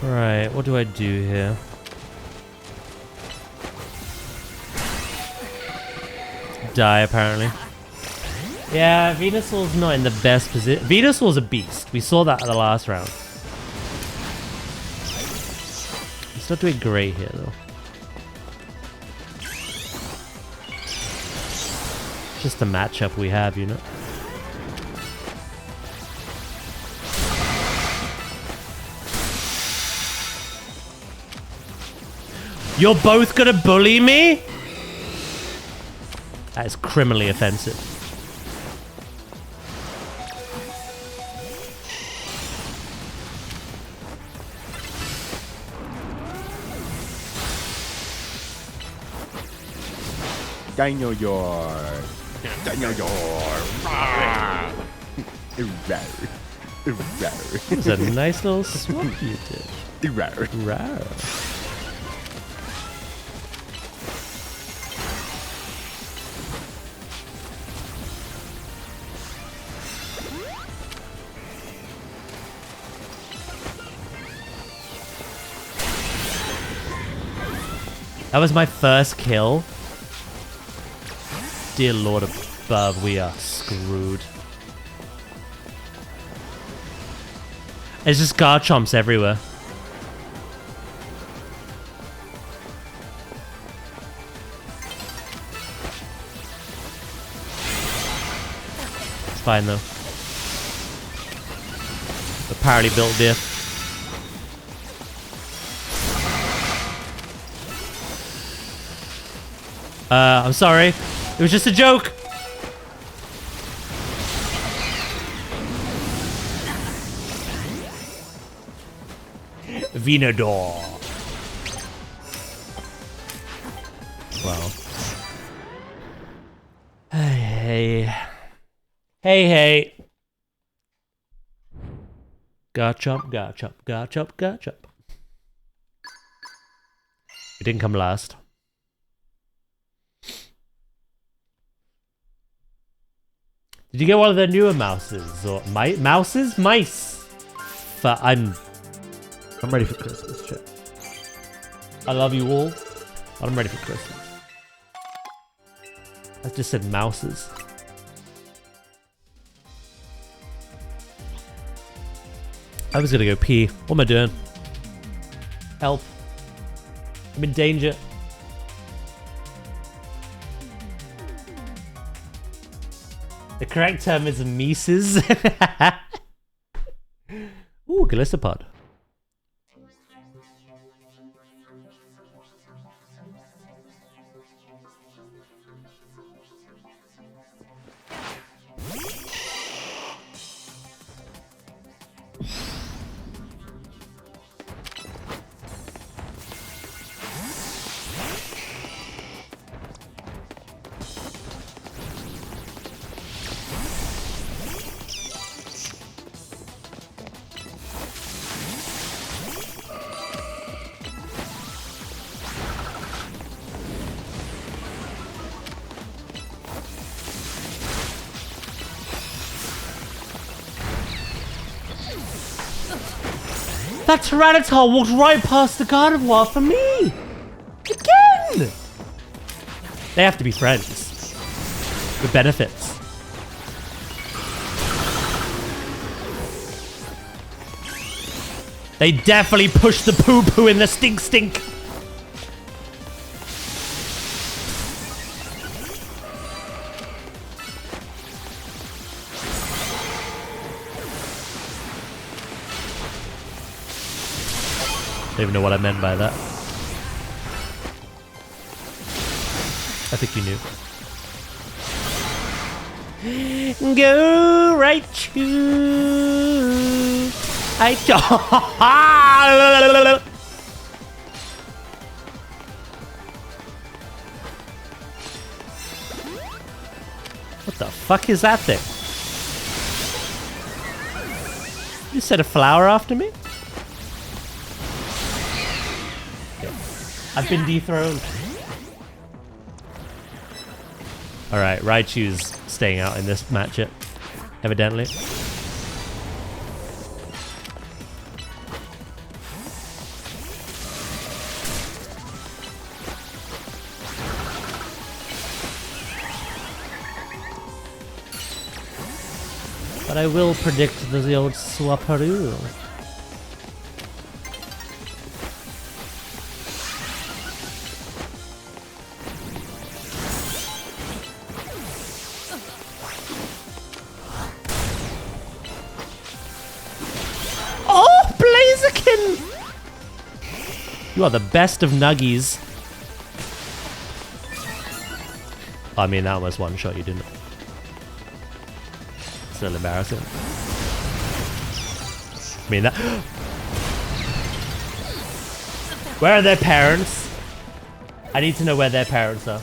Right, what do I do here? Die, apparently. Yeah, Venusaur's not in the best position. Venusaur's a beast. We saw that at the last round. He's not doing great here, though. Just the matchup we have, you know? You're both gonna bully me? That is criminally offensive. Dinosaur. It's a nice little swap you did. Rawr. That was my first kill. Dear Lord above, we are screwed. There's just Garchomps everywhere. It's fine though. Apparently built diff. I'm sorry. It was just a joke. Venador. Wow. Hey. Hey. Garchomp. It didn't come last. Did you get one of the newer mouses or mice? But I'm ready for Christmas, chat. I love you all, but I'm ready for Christmas. I just said mouses. I was gonna go pee. What am I doing? Help. I'm in danger. The correct term is Mises. Ooh, Galistopod. That Tyranitar walked right past the Gardevoir for me! Again! They have to be friends. With benefits. They definitely pushed the poo-poo in the stink. I don't even know what I meant by that. I think you knew. Go right to... What the fuck is that thing? You set a flower after me? I've been dethroned. Alright, Raichu's staying out in this matchup, evidently. I will predict the old Swaparoo. Oh, Blaziken! You are the best of nuggies. I mean, that almost one shot you, didn't it? Still embarrassing. I mean that. Where are their parents? I need to know where their parents are.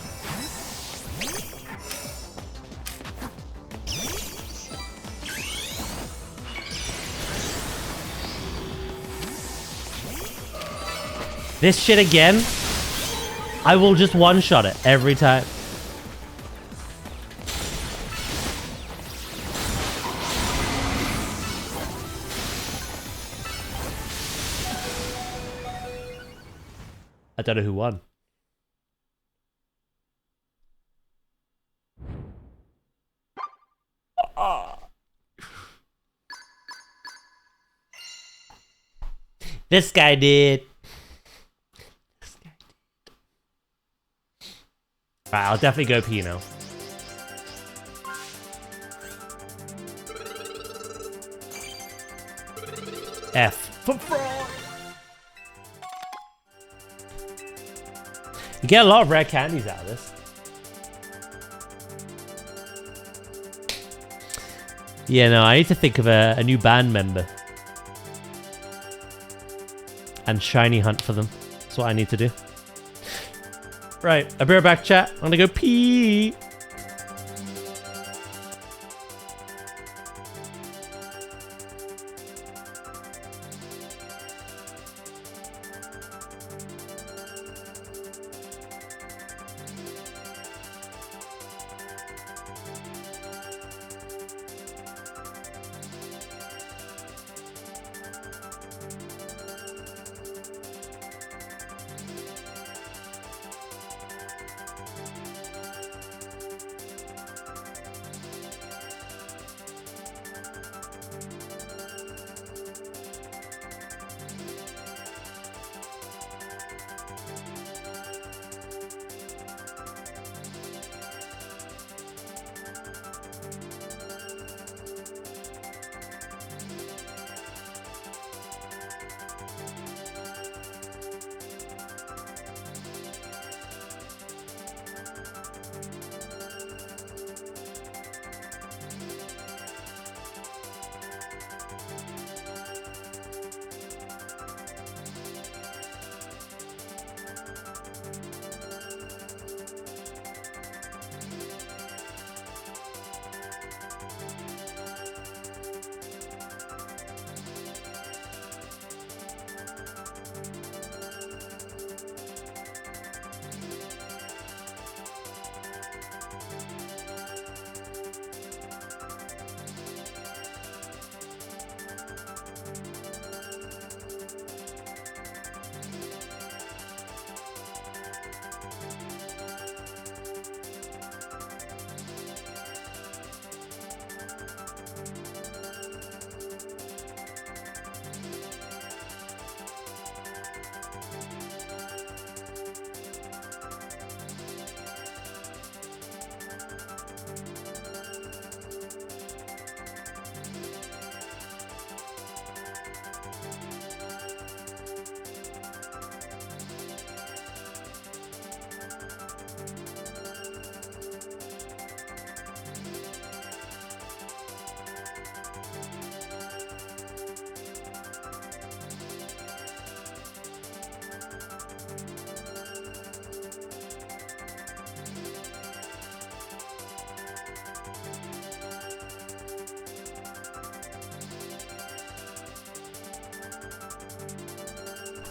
This shit again? I will just one-shot it every time. I don't know who won. This guy did. Right, I'll definitely go P now. F. For fraud. You get a lot of rare candies out of this. Yeah, no, I need to think of a new band member. And shiny hunt for them. That's what I need to do. Right, I'll be right back, chat. I'm gonna go pee.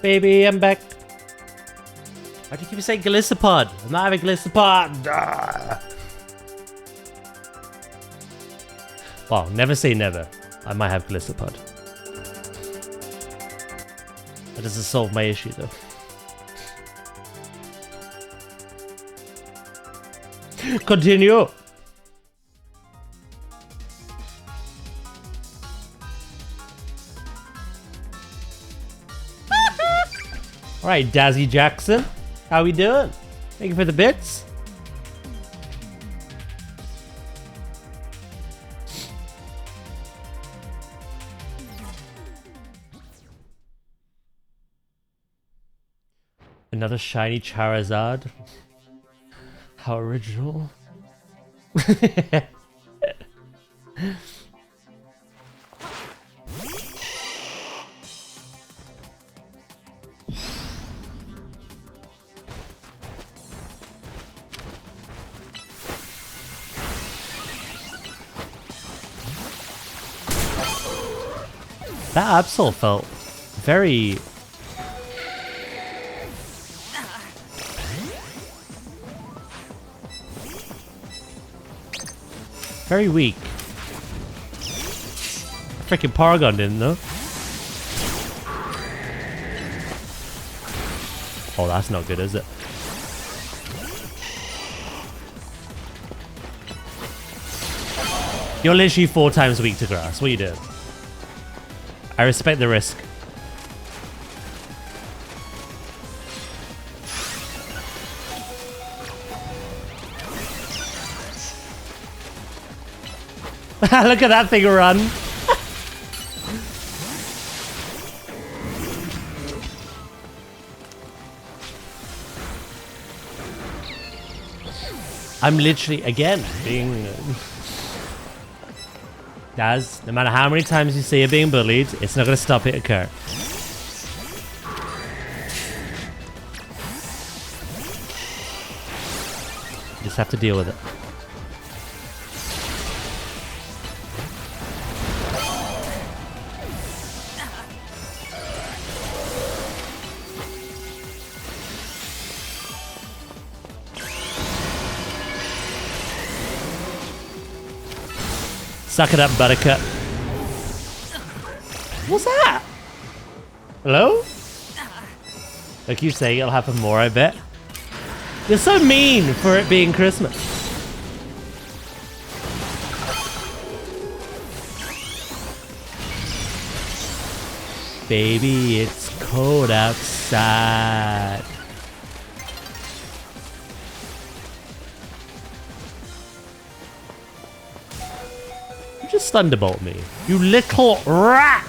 Baby, I'm back. Why do you keep saying Glisopod? I'm not having Glisopod. Well, never say never. I might have Glisopod. That doesn't solve my issue though. Continue. Alright, Dazzy Jackson. How we doing? Thank you for the bits. Another shiny Charizard. How original. That Absol felt very... very weak. Freaking Paragon didn't though. Oh, that's not good, is it? You're literally 4 times weak to grass. What are you doing? I respect the risk. Look at that thing run. I'm literally, again, being... Daz, no matter how many times you say you're being bullied, it's not going to stop it occur. You just have to deal with it. Suck it up, Buttercup. What's that? Hello? Like you say, it'll happen more, I bet. You're so mean for it being Christmas. Baby, it's cold outside. Just thunderbolt me, you little rat!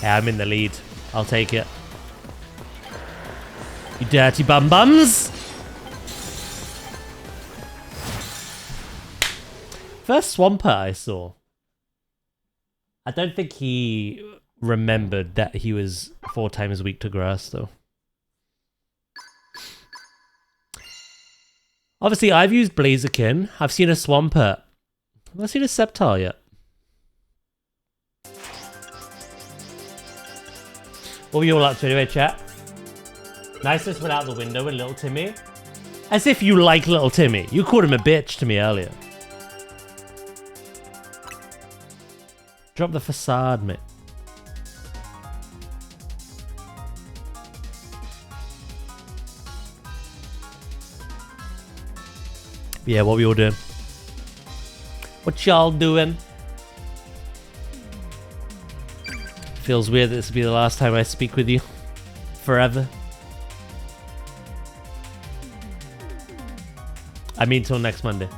Yeah, I'm in the lead. I'll take it. You dirty bum-bums! First Swampert I saw. I don't think he remembered that he was 4 times weak to grass, though. Obviously, I've used Blaziken. I've seen a Swampert. I've not seen a Sceptile yet. What were you all up to anyway, chat? Niceness went out the window with little Timmy. As if you like little Timmy. You called him a bitch to me earlier. Drop the facade, mate. Yeah, what we all doing? What y'all doing? Feels weird that this will be the last time I speak with you. Forever. I mean till next Monday.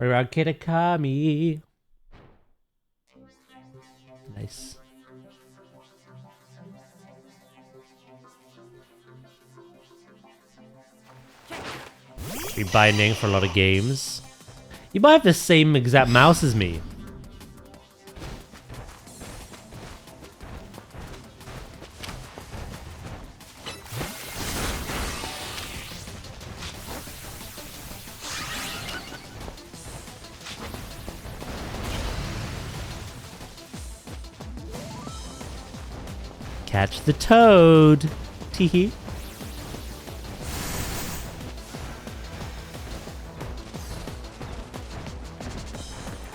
Around Kitakami. Nice. Be binding for a lot of games. You might have the same exact mouse as me. Catch the toad. Teehee.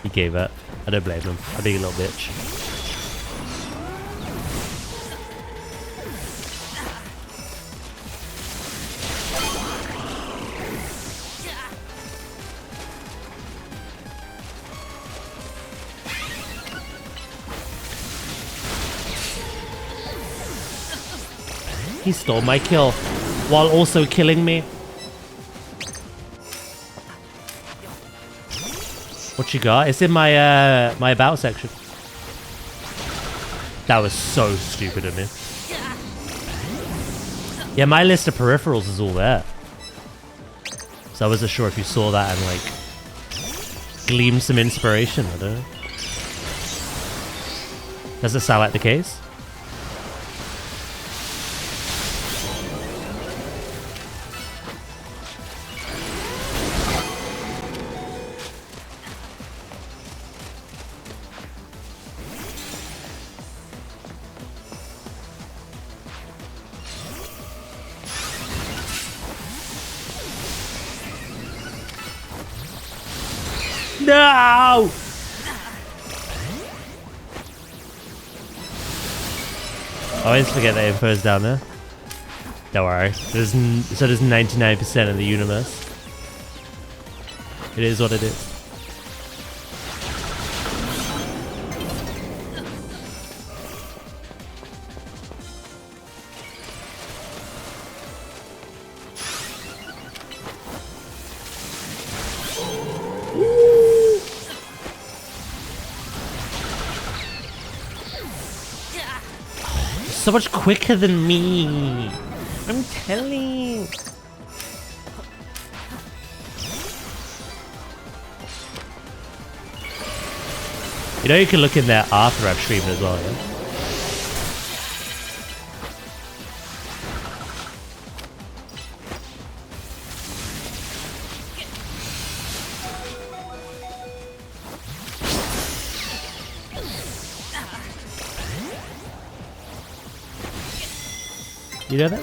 He gave up. I don't blame him. I'm being a little bitch. He stole my kill while also killing me. What you got? It's in my my about section. That was so stupid of me. Yeah, my list of peripherals is all there. So I wasn't sure if you saw that and like gleamed some inspiration. I don't know. Does it sound like the case? No! I always forget that info's down there. Don't worry. So does 99% of the universe. It is what it is. So much quicker than me. I'm telling. You know you can look in there after I've streamed as well, yeah? You know that?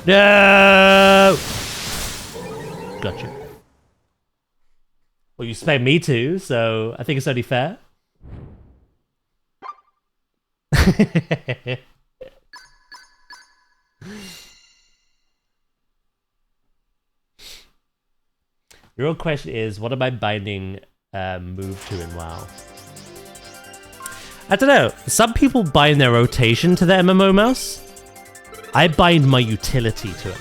No! Gotcha. Well, you spamed me too, so I think it's only fair. The real question is, what am I binding move to in WoW? I don't know. Some people bind their rotation to their MMO mouse. I bind my utility to it.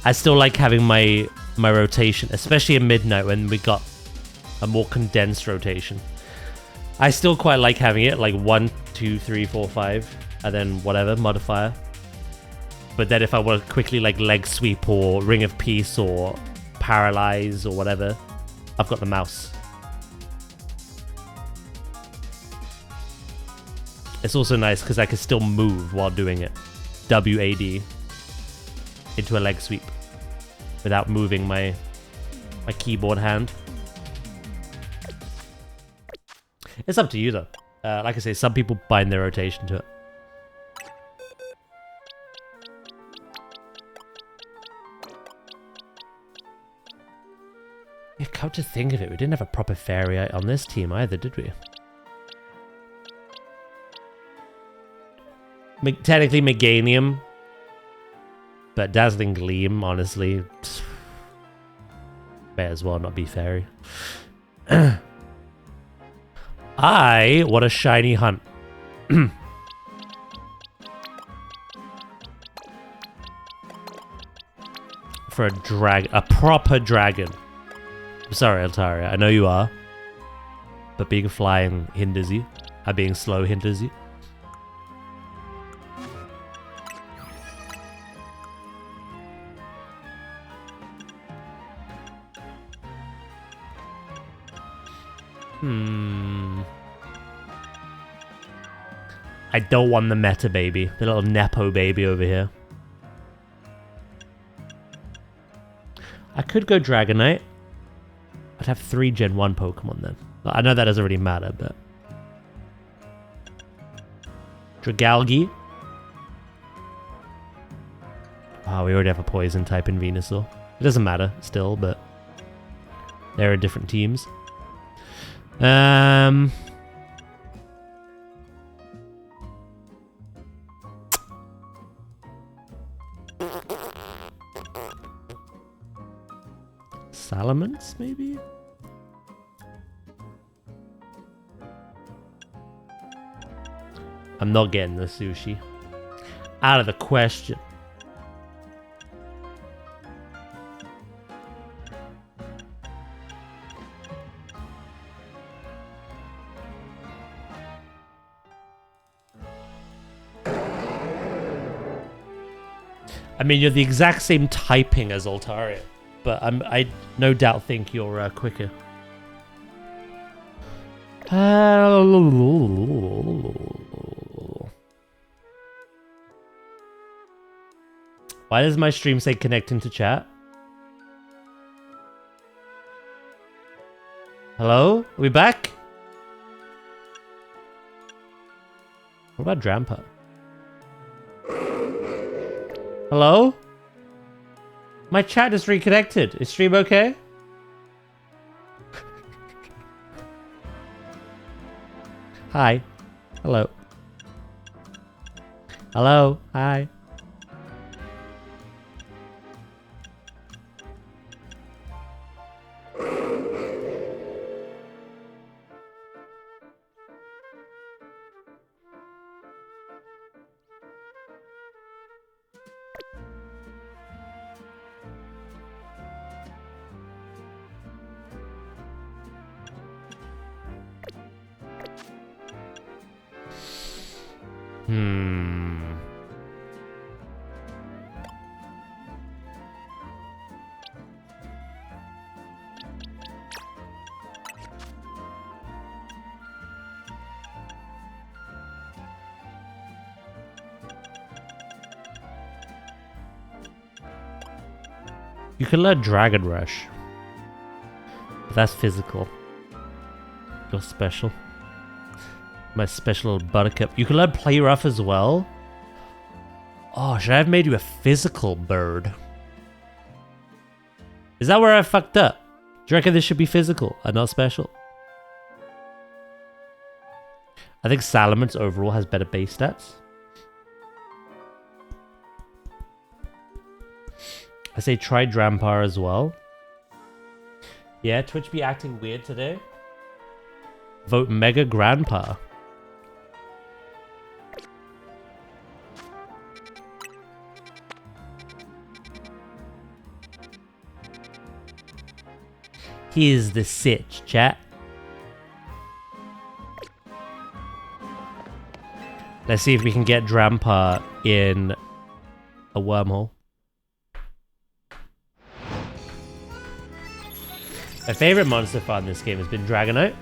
I still like having my rotation, especially at midnight when we got a more condensed rotation. I still quite like having it like 1, 2, 3, 4, 5, and then whatever modifier. But then if I want to quickly like leg sweep or ring of peace or paralyze or whatever, I've got the mouse. It's also nice because I can still move while doing it. WAD into a leg sweep without moving my keyboard hand. It's up to you though. Like I say, some people bind their rotation to it. Yeah, come to think of it, we didn't have a proper fairy on this team either, did we? Technically Meganium, but Dazzling Gleam, honestly, may as well not be fairy. I want a shiny hunt. For a proper dragon. I'm sorry, Altaria, I know you are. But being flying hinders you. Being slow hinders you. I don't want the meta baby. The little Nepo baby over here. I could go Dragonite. I'd have 3 Gen 1 Pokemon then. I know that doesn't really matter, but... Dragalge. Oh, we already have a Poison type in Venusaur. It doesn't matter still, but... There are different teams. Salamence, maybe? I'm not getting the sushi. Out of the question. I mean, you're the exact same typing as Altaria, but I no doubt think you're quicker. Why does my stream say connecting to chat? Hello? Are we back? What about Drampa? Hello? My chat is reconnected. Is stream okay? Hi. Hello. Hello. Hi. You can learn Dragon Rush. But that's physical. You're special. My special little buttercup. You can learn Play Rough as well. Oh, should I have made you a physical bird? Is that where I fucked up? Do you reckon this should be physical and not special? I think Salamence overall has better base stats. I say try Drampar as well. Yeah, Twitch be acting weird today. Vote Mega Grandpa. Here's the sitch, chat. Let's see if we can get Drampar in a wormhole. My favorite monster far in this game has been Dragonite.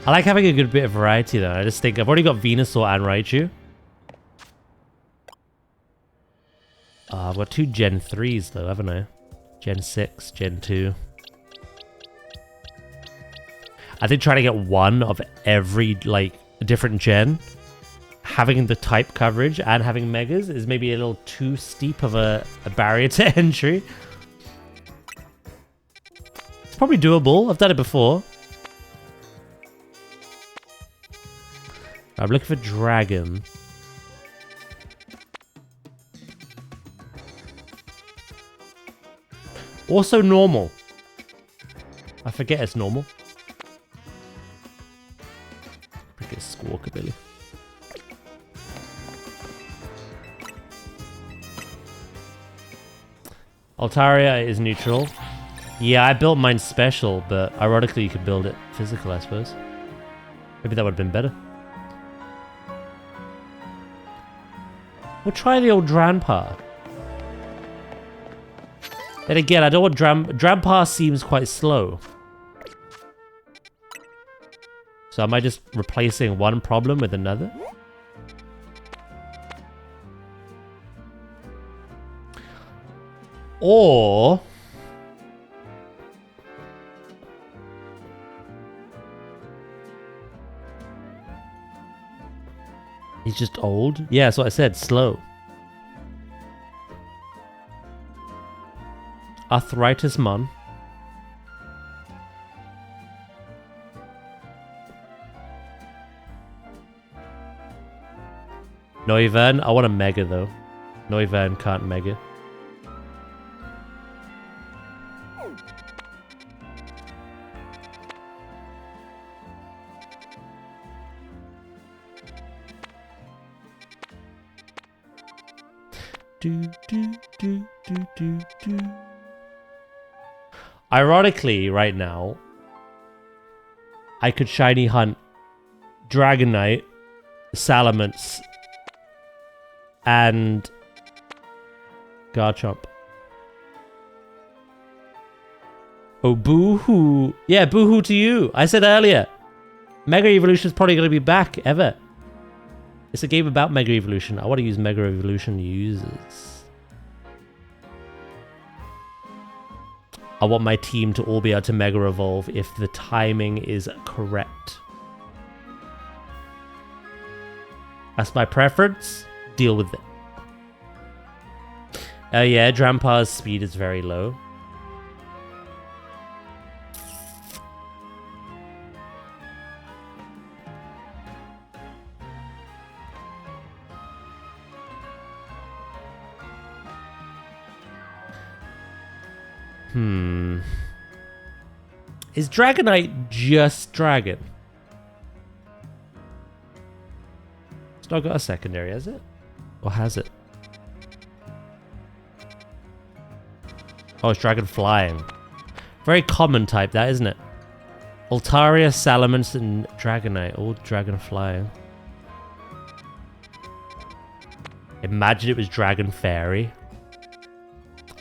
I like having a good bit of variety though. I just think I've already got Venusaur and Raichu. I've got 2 Gen 3s though, haven't I? Gen 6, Gen 2. I think trying to get one of every, like, different gen, having the type coverage and having Megas is maybe a little too steep of a barrier to entry. It's probably doable. I've done it before. I'm looking for Dragon. Also normal. I forget it's normal. I think it's Squawkabilly. Altaria is neutral. Yeah, I built mine special, but ironically you could build it physical, I suppose. Maybe that would have been better. We'll try the old Dranpa. Then again, I don't want Drampa seems quite slow. So am I just replacing one problem with another? Or... he's just old? Yeah, that's what I said. Slow. Arthritis Mon. Noivern? I want a Mega though. Noivern can't Mega. Ironically, right now, I could shiny hunt Dragonite, Salamence, and Garchomp. Oh, boo-hoo. Yeah, boo-hoo to you. I said earlier, Mega Evolution is probably going to be back, ever. It's a game about Mega Evolution. I want to use Mega Evolution users. I want my team to all be able to Mega Evolve if the timing is correct. That's my preference. Deal with it. Oh yeah, Drampa's speed is very low. Is Dragonite just Dragon? It's not got a secondary, has it? Or has it? Oh, it's Dragon Flying. Very common type, that, isn't it? Altaria, Salamence, and Dragonite. All Dragon Flying. Imagine it was Dragon Fairy.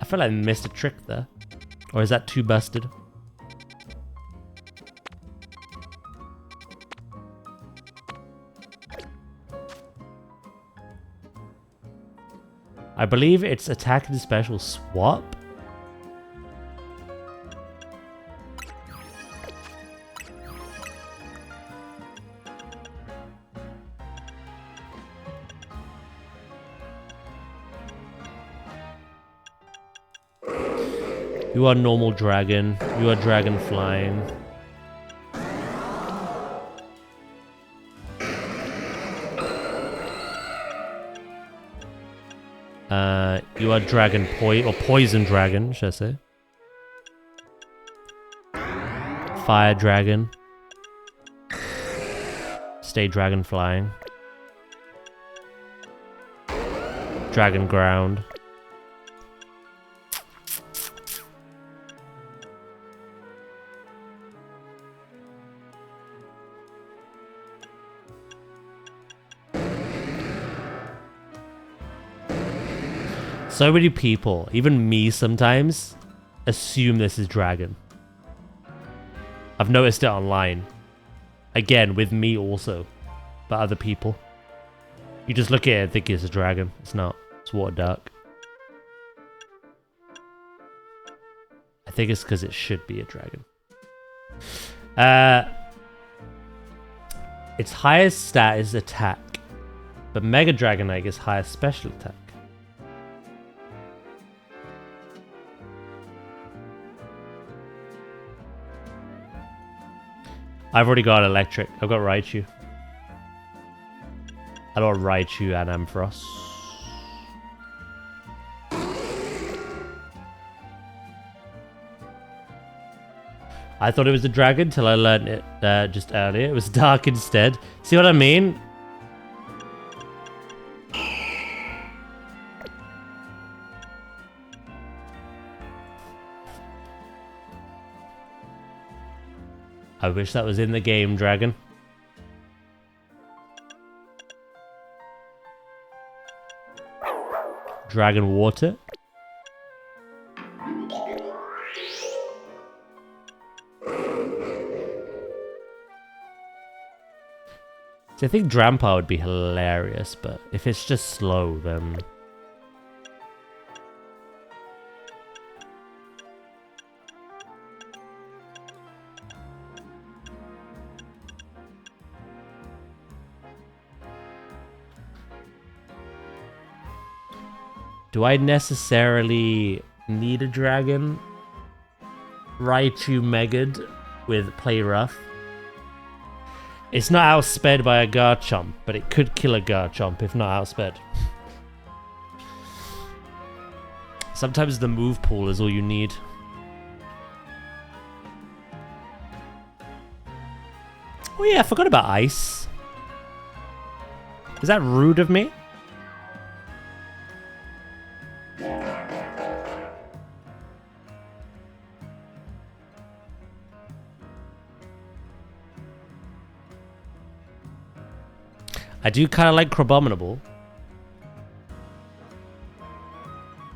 I feel like I missed a trick there. Or is that too busted? I believe it's attack and special swap. You are normal dragon. You are dragon flying. You are dragon or poison dragon, should I say? Fire dragon. Stay dragon flying. Dragon ground. So many people, even me sometimes, assume this is dragon. I've noticed it online. Again, with me also. But other people. You just look at it and think it's a dragon. It's not. It's water dark. I think it's because it should be a dragon. Its highest stat is attack. But Mega Dragonite is highest special attack. I've already got electric. I've got Raichu. I got Raichu and Ampharos. I thought it was a dragon till I learned it just earlier. It was dark instead. See what I mean? I wish that was in the game, Dragon. Dragon Water. So I think Drampa would be hilarious, but if it's just slow, then... Do I necessarily need a dragon? Raichu Megad with Play Rough. It's not outsped by a Garchomp, but it could kill a Garchomp if not outsped. Sometimes the move pool is all you need. Oh yeah, I forgot about Ice. Is that rude of me? I do kind of like Crabominable.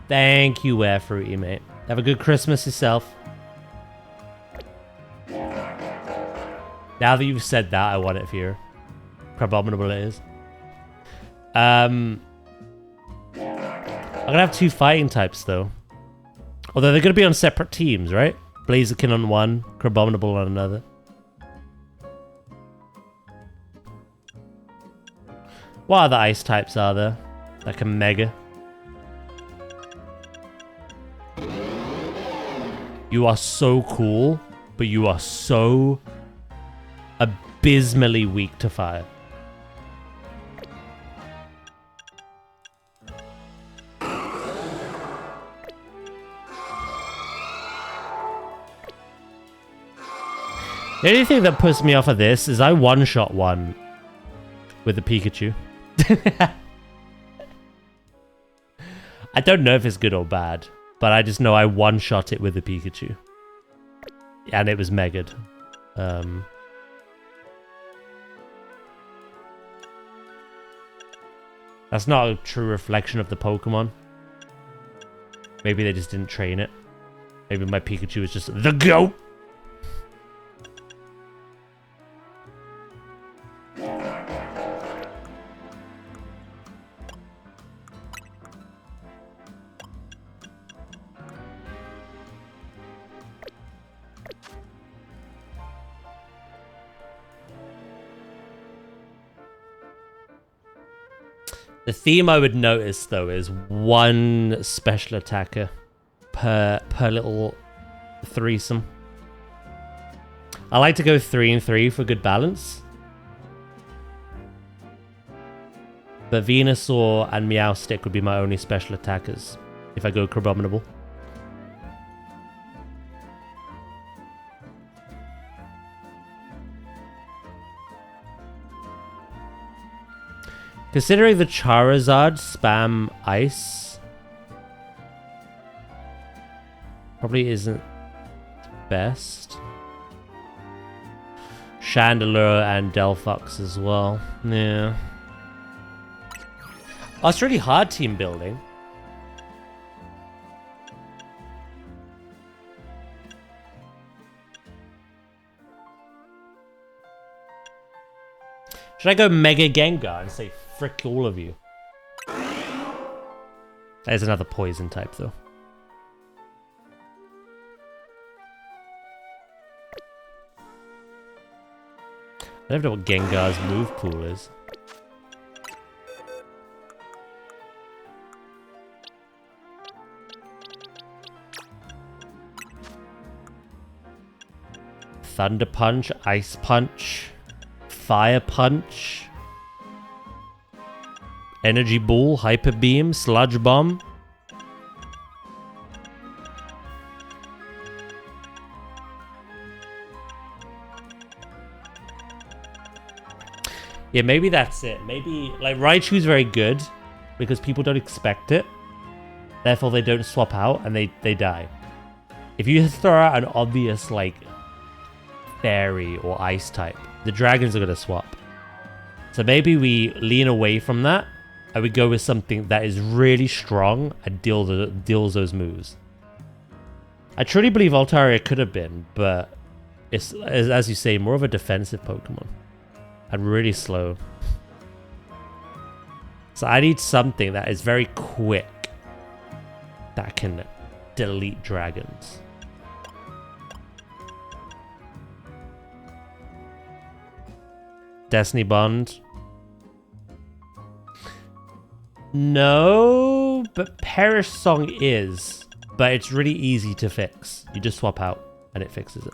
Thank you, Air Fruity, mate. Have a good Christmas yourself. Now that you've said that, I want it for you. Crabominable it is. I'm gonna have 2 fighting types, though. Although they're gonna be on separate teams, right? Blaziken on one, Crabominable on another. What other ice types are there? Like a Mega. You are so cool, but you are so abysmally weak to fire. The only thing that puts me off of this is I one-shot one with the Pikachu. I don't know if it's good or bad, but I just know I one-shot it with the Pikachu. And it was Megad. That's not a true reflection of the Pokemon. Maybe they just didn't train it. Maybe my Pikachu is just the GOAT! The theme I would notice, though, is one special attacker per little threesome. I like to go 3 and 3 for good balance. But Venusaur and Meowstic would be my only special attackers if I go Crabominable. Considering the Charizard spam ice probably isn't best. Chandelure and Delphox as well. Yeah. Oh, it's really hard team building. Should I go Mega Gengar and say frick all of you? There's another poison type though. I don't know what Gengar's move pool is. Thunder Punch, Ice Punch, Fire Punch, Energy Ball, Hyper Beam, Sludge Bomb. Yeah, maybe that's it. Maybe, like, Raichu's very good because people don't expect it. Therefore, they don't swap out and they die. If you throw out an obvious, like, Fairy or Ice type, the dragons are going to swap. So maybe we lean away from that and we go with something that is really strong and deals those moves. I truly believe Altaria could have been, but it's, as you say, more of a defensive Pokemon. And really slow. So I need something that is very quick that can delete dragons. Destiny Bond. No, but Perish Song is. But it's really easy to fix. You just swap out and it fixes it.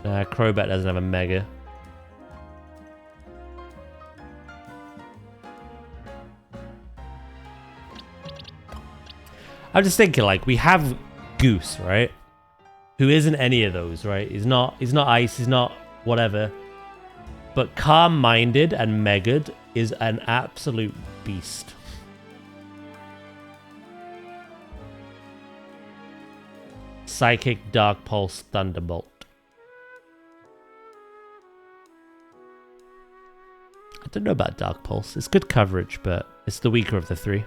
Crobat doesn't have a Mega. I'm just thinking, like, we have Goose, right? Who isn't any of those, right? He's not Ice, he's not whatever. But Calm-Minded and Megad is an absolute beast. Psychic, Dark Pulse, Thunderbolt. I don't know about Dark Pulse. It's good coverage, but it's the weaker of the three.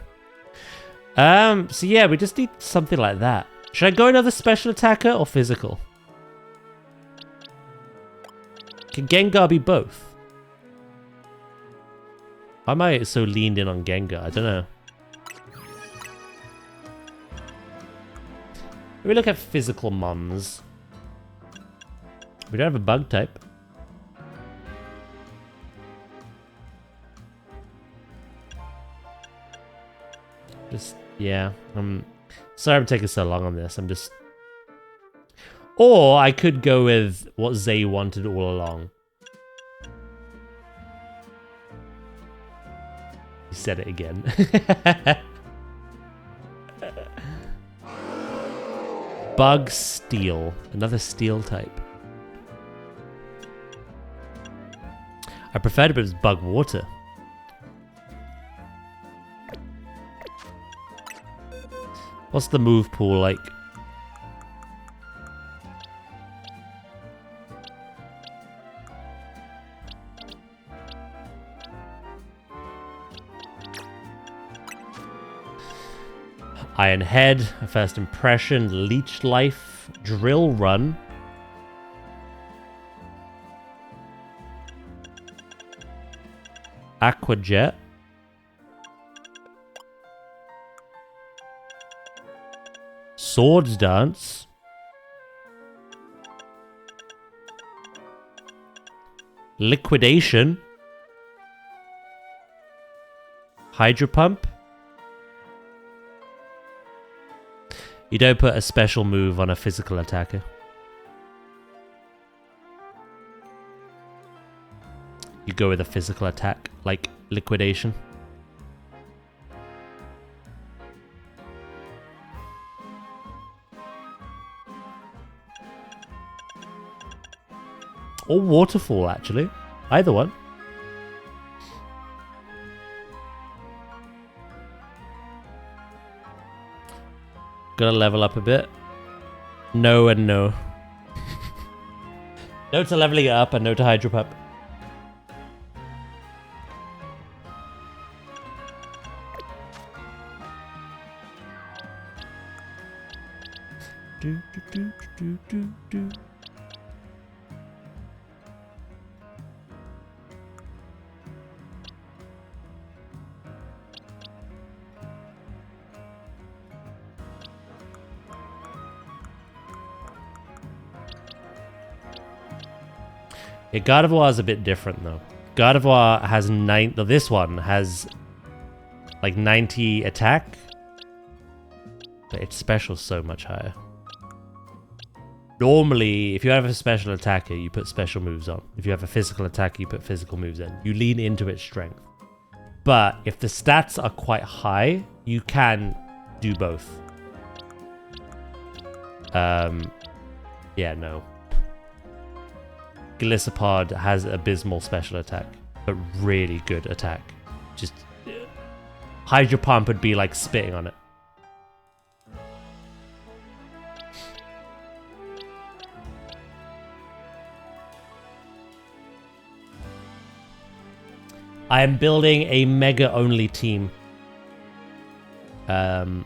So yeah, we just need something like that. Should I go another special attacker or physical? Can Gengar be both? Why am I so leaned in on Gengar? I don't know. Let me look at physical mons. We don't have a bug type. Just, yeah. Sorry I'm taking so long on this. I'm just... Or I could go with what Zay wanted all along. He said it again. Bug Steel. Another steel type. I preferred it if it was Bug Water. What's the move pool like? Iron Head, First Impression, Leech Life, Drill Run. Aqua Jet. Swords Dance. Liquidation. Hydro Pump. You don't put a special move on a physical attacker. You go with a physical attack, like Liquidation. Or Waterfall, actually. Either one. Gotta level up a bit. No and no. No to leveling it up and no to Hydro Pump. Do, do, do, do, do, do. Yeah, Gardevoir is a bit different though. Gardevoir has this one has like 90 attack, but its special's so much higher. Normally, if you have a special attacker, you put special moves on. If you have a physical attacker, you put physical moves in. You lean into its strength. But if the stats are quite high, you can do both. Yeah, no. Gliscopod has abysmal special attack, but really good attack. Just Hydro Pump would be like spitting on it. I am building a Mega-only team. I'm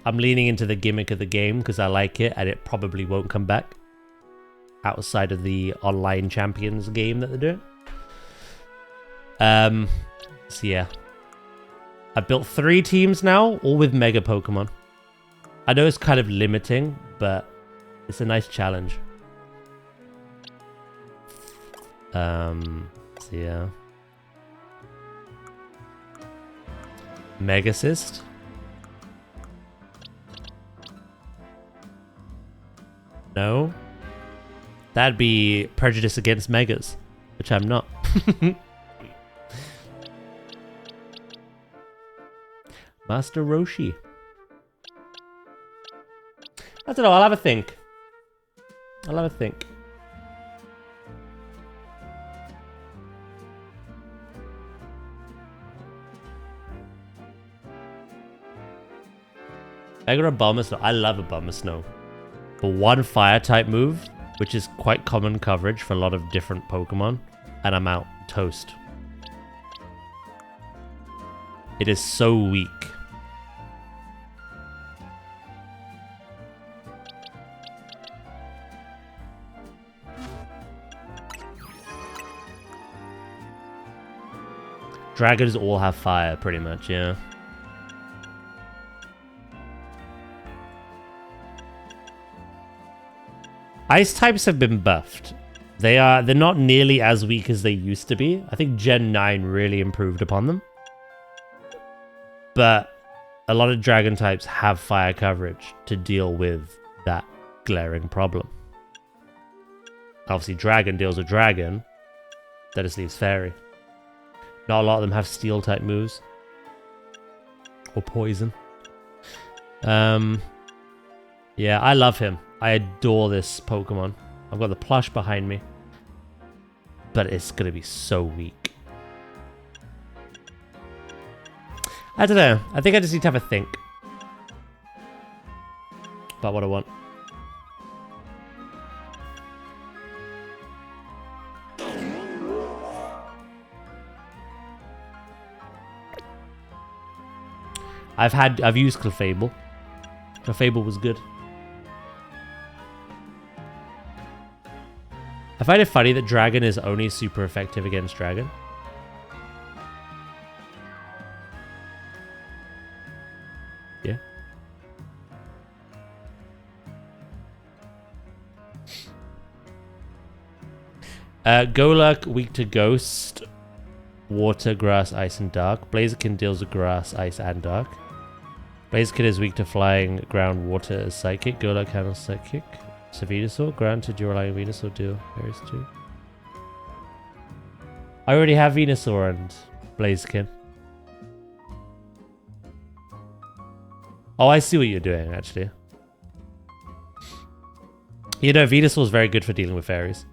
leaning into the gimmick of the game because I like it and it probably won't come back. outside of the online champions game that they're doing. So yeah. I've built 3 teams now, all with Mega Pokemon. I know it's kind of limiting, but it's a nice challenge. So yeah. Megacyst. No. That'd be prejudice against Megas, which I'm not. Master Roshi. I don't know, I'll have a think. I got a Abomasnow. I love Abomasnow. For one fire type move, which is quite common coverage for a lot of different Pokemon, and I'm out. Toast. It is so weak. Dragons all have fire, pretty much, yeah. Ice types have been buffed. They're not nearly as weak as they used to be. I think Gen 9 really improved upon them. But a lot of dragon types have fire coverage to deal with that glaring problem. Obviously, dragon deals with dragon. That just leaves fairy. Not a lot of them have steel type moves. Or poison. Yeah, I love him. I adore this Pokemon. I've got the plush behind me. But it's going to be so weak. I don't know. I think I just need to have a think about what I want. I've used Clefable. Clefable was good. I find it funny that Dragon is only super effective against Dragon. Yeah. Golurk, weak to Ghost. Water, Grass, Ice, and Dark. Blaziken deals with Grass, Ice, and Dark. Blaziken is weak to Flying, Ground, Water as Psychic. Golurk handles Psychic. So Venusaur, granted you rely on Venusaur, do Fairies too. I already have Venusaur and Blaziken. Oh, I see what you're doing, actually. You know, Venusaur is very good for dealing with fairies.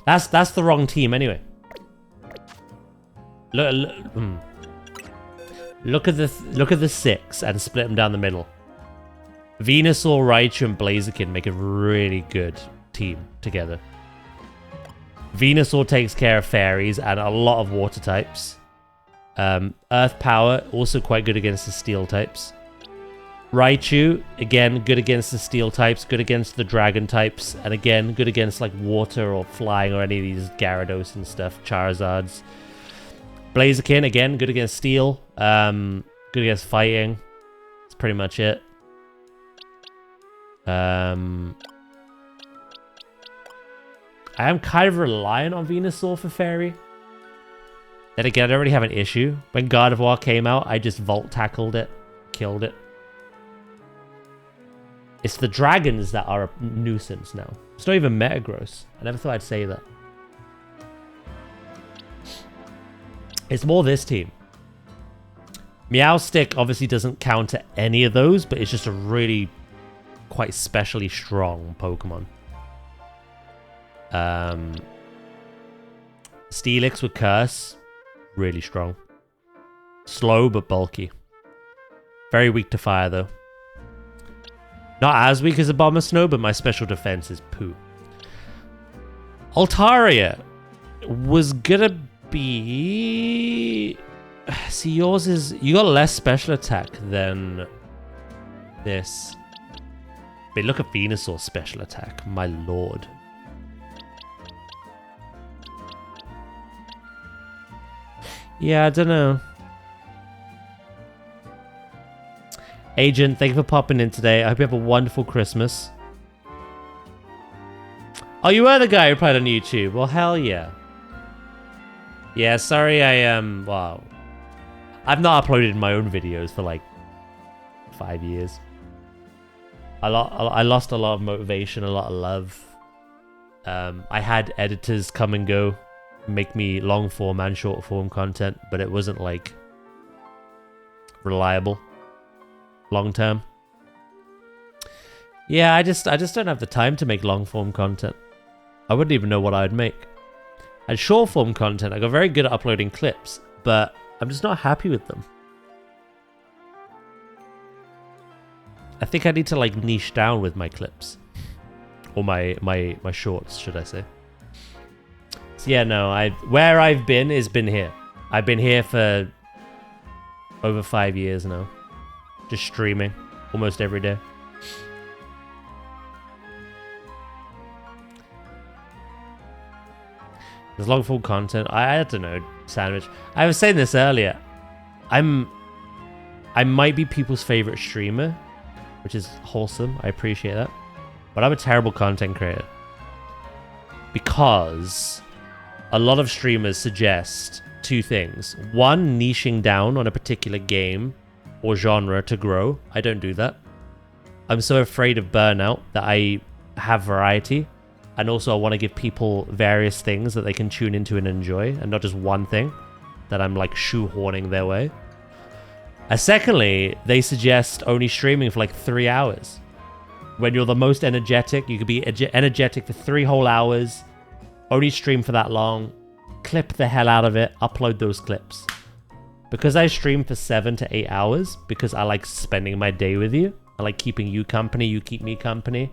That's the wrong team, anyway. Look at the 6 and split them down the middle. Venusaur, Raichu, and Blaziken make a really good team together. Venusaur takes care of fairies and a lot of water types. Earth Power, also quite good against the steel types. Raichu, again, good against the steel types, good against the dragon types, and again, good against like water or flying or any of these Gyarados and stuff, Charizards. Blaziken, again, good against steel, good against fighting. That's pretty much it. I am kind of reliant on Venusaur for fairy. Then again, I don't really have an issue. When God of War came out, I just Volt Tackled it, killed it. It's the dragons that are a nuisance now. It's not even Metagross. I never thought I'd say that. It's more this team. Meowstic obviously doesn't counter any of those, but it's just a really quite specially strong Pokemon. Steelix with Curse. Really strong. Slow but bulky. Very weak to fire though. Not as weak as Abomasnow, but my special defense is poo. Altaria was gonna be... See, yours is... You got less special attack than this. But look at Venusaur's special attack. My lord. Yeah, I don't know. Agent, thank you for popping in today. I hope you have a wonderful Christmas. Oh, you were the guy who played on YouTube. Well, hell yeah. Yeah, sorry wow. I've not uploaded my own videos for like 5 years. I lost a lot of motivation, a lot of love. I had editors come and go, make me long form and short form content, but it wasn't like reliable long term. Yeah, I just don't have the time to make long form content. I wouldn't even know what I'd make. And short form content, I got very good at uploading clips, but I'm just not happy with them. I think I need to like niche down with my clips. Or my shorts, should I say. So yeah, no, where I've been is been here. I've been here for over 5 years now. Just streaming almost every day. There's long form content. I don't know, Sandwich. I was saying this earlier. I might be people's favorite streamer, which is wholesome. I appreciate that. But I'm a terrible content creator. Because a lot of streamers suggest two things. One, niching down on a particular game or genre to grow. I don't do that. I'm so afraid of burnout that I have variety. And also I want to give people various things that they can tune into and enjoy. And not just one thing that I'm like shoehorning their way. And secondly, they suggest only streaming for like 3 hours. When you're the most energetic, you could be energetic for 3 whole hours. Only stream for that long. Clip the hell out of it. Upload those clips. Because I stream for 7 to 8 hours, because I like spending my day with you. I like keeping you company, you keep me company.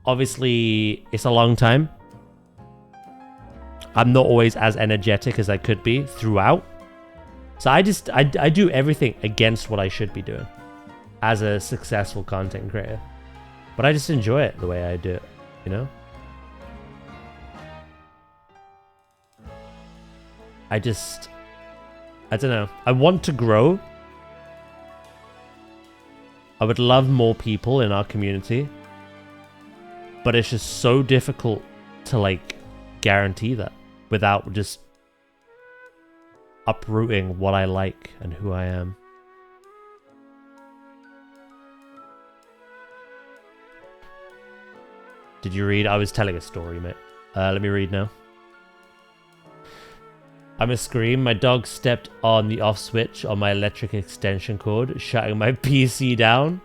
Obviously, it's a long time. I'm not always as energetic as I could be throughout. So I do everything against what I should be doing as a successful content creator. But I just enjoy it the way I do it, you know? I don't know. I want to grow. I would love more people in our community. But it's just so difficult to like guarantee that without just uprooting what I like and who I am. Did you read? I was telling a story, mate. Let me read now. I'm a scream. My dog stepped on the off switch on my electric extension cord, shutting my PC down.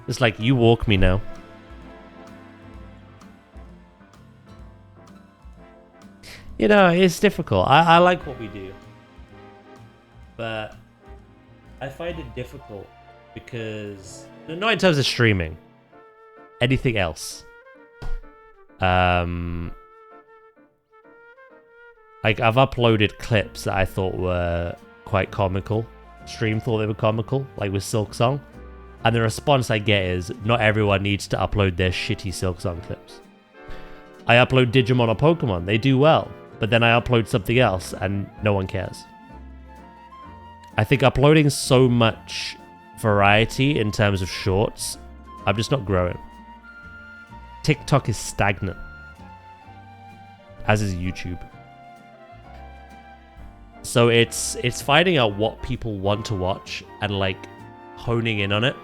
It's like, you walk me now. You know, it's difficult. I like what we do. But I find it difficult because... Not in terms of streaming. Anything else. Like, I've uploaded clips that I thought were quite comical. Stream thought they were comical, like with Silksong. And the response I get is, not everyone needs to upload their shitty Silksong clips. I upload Digimon or Pokemon, they do well. But then I upload something else and no one cares. I think uploading so much variety in terms of shorts, I'm just not growing. TikTok is stagnant. As is YouTube. So it's finding out what people want to watch and like honing in on it.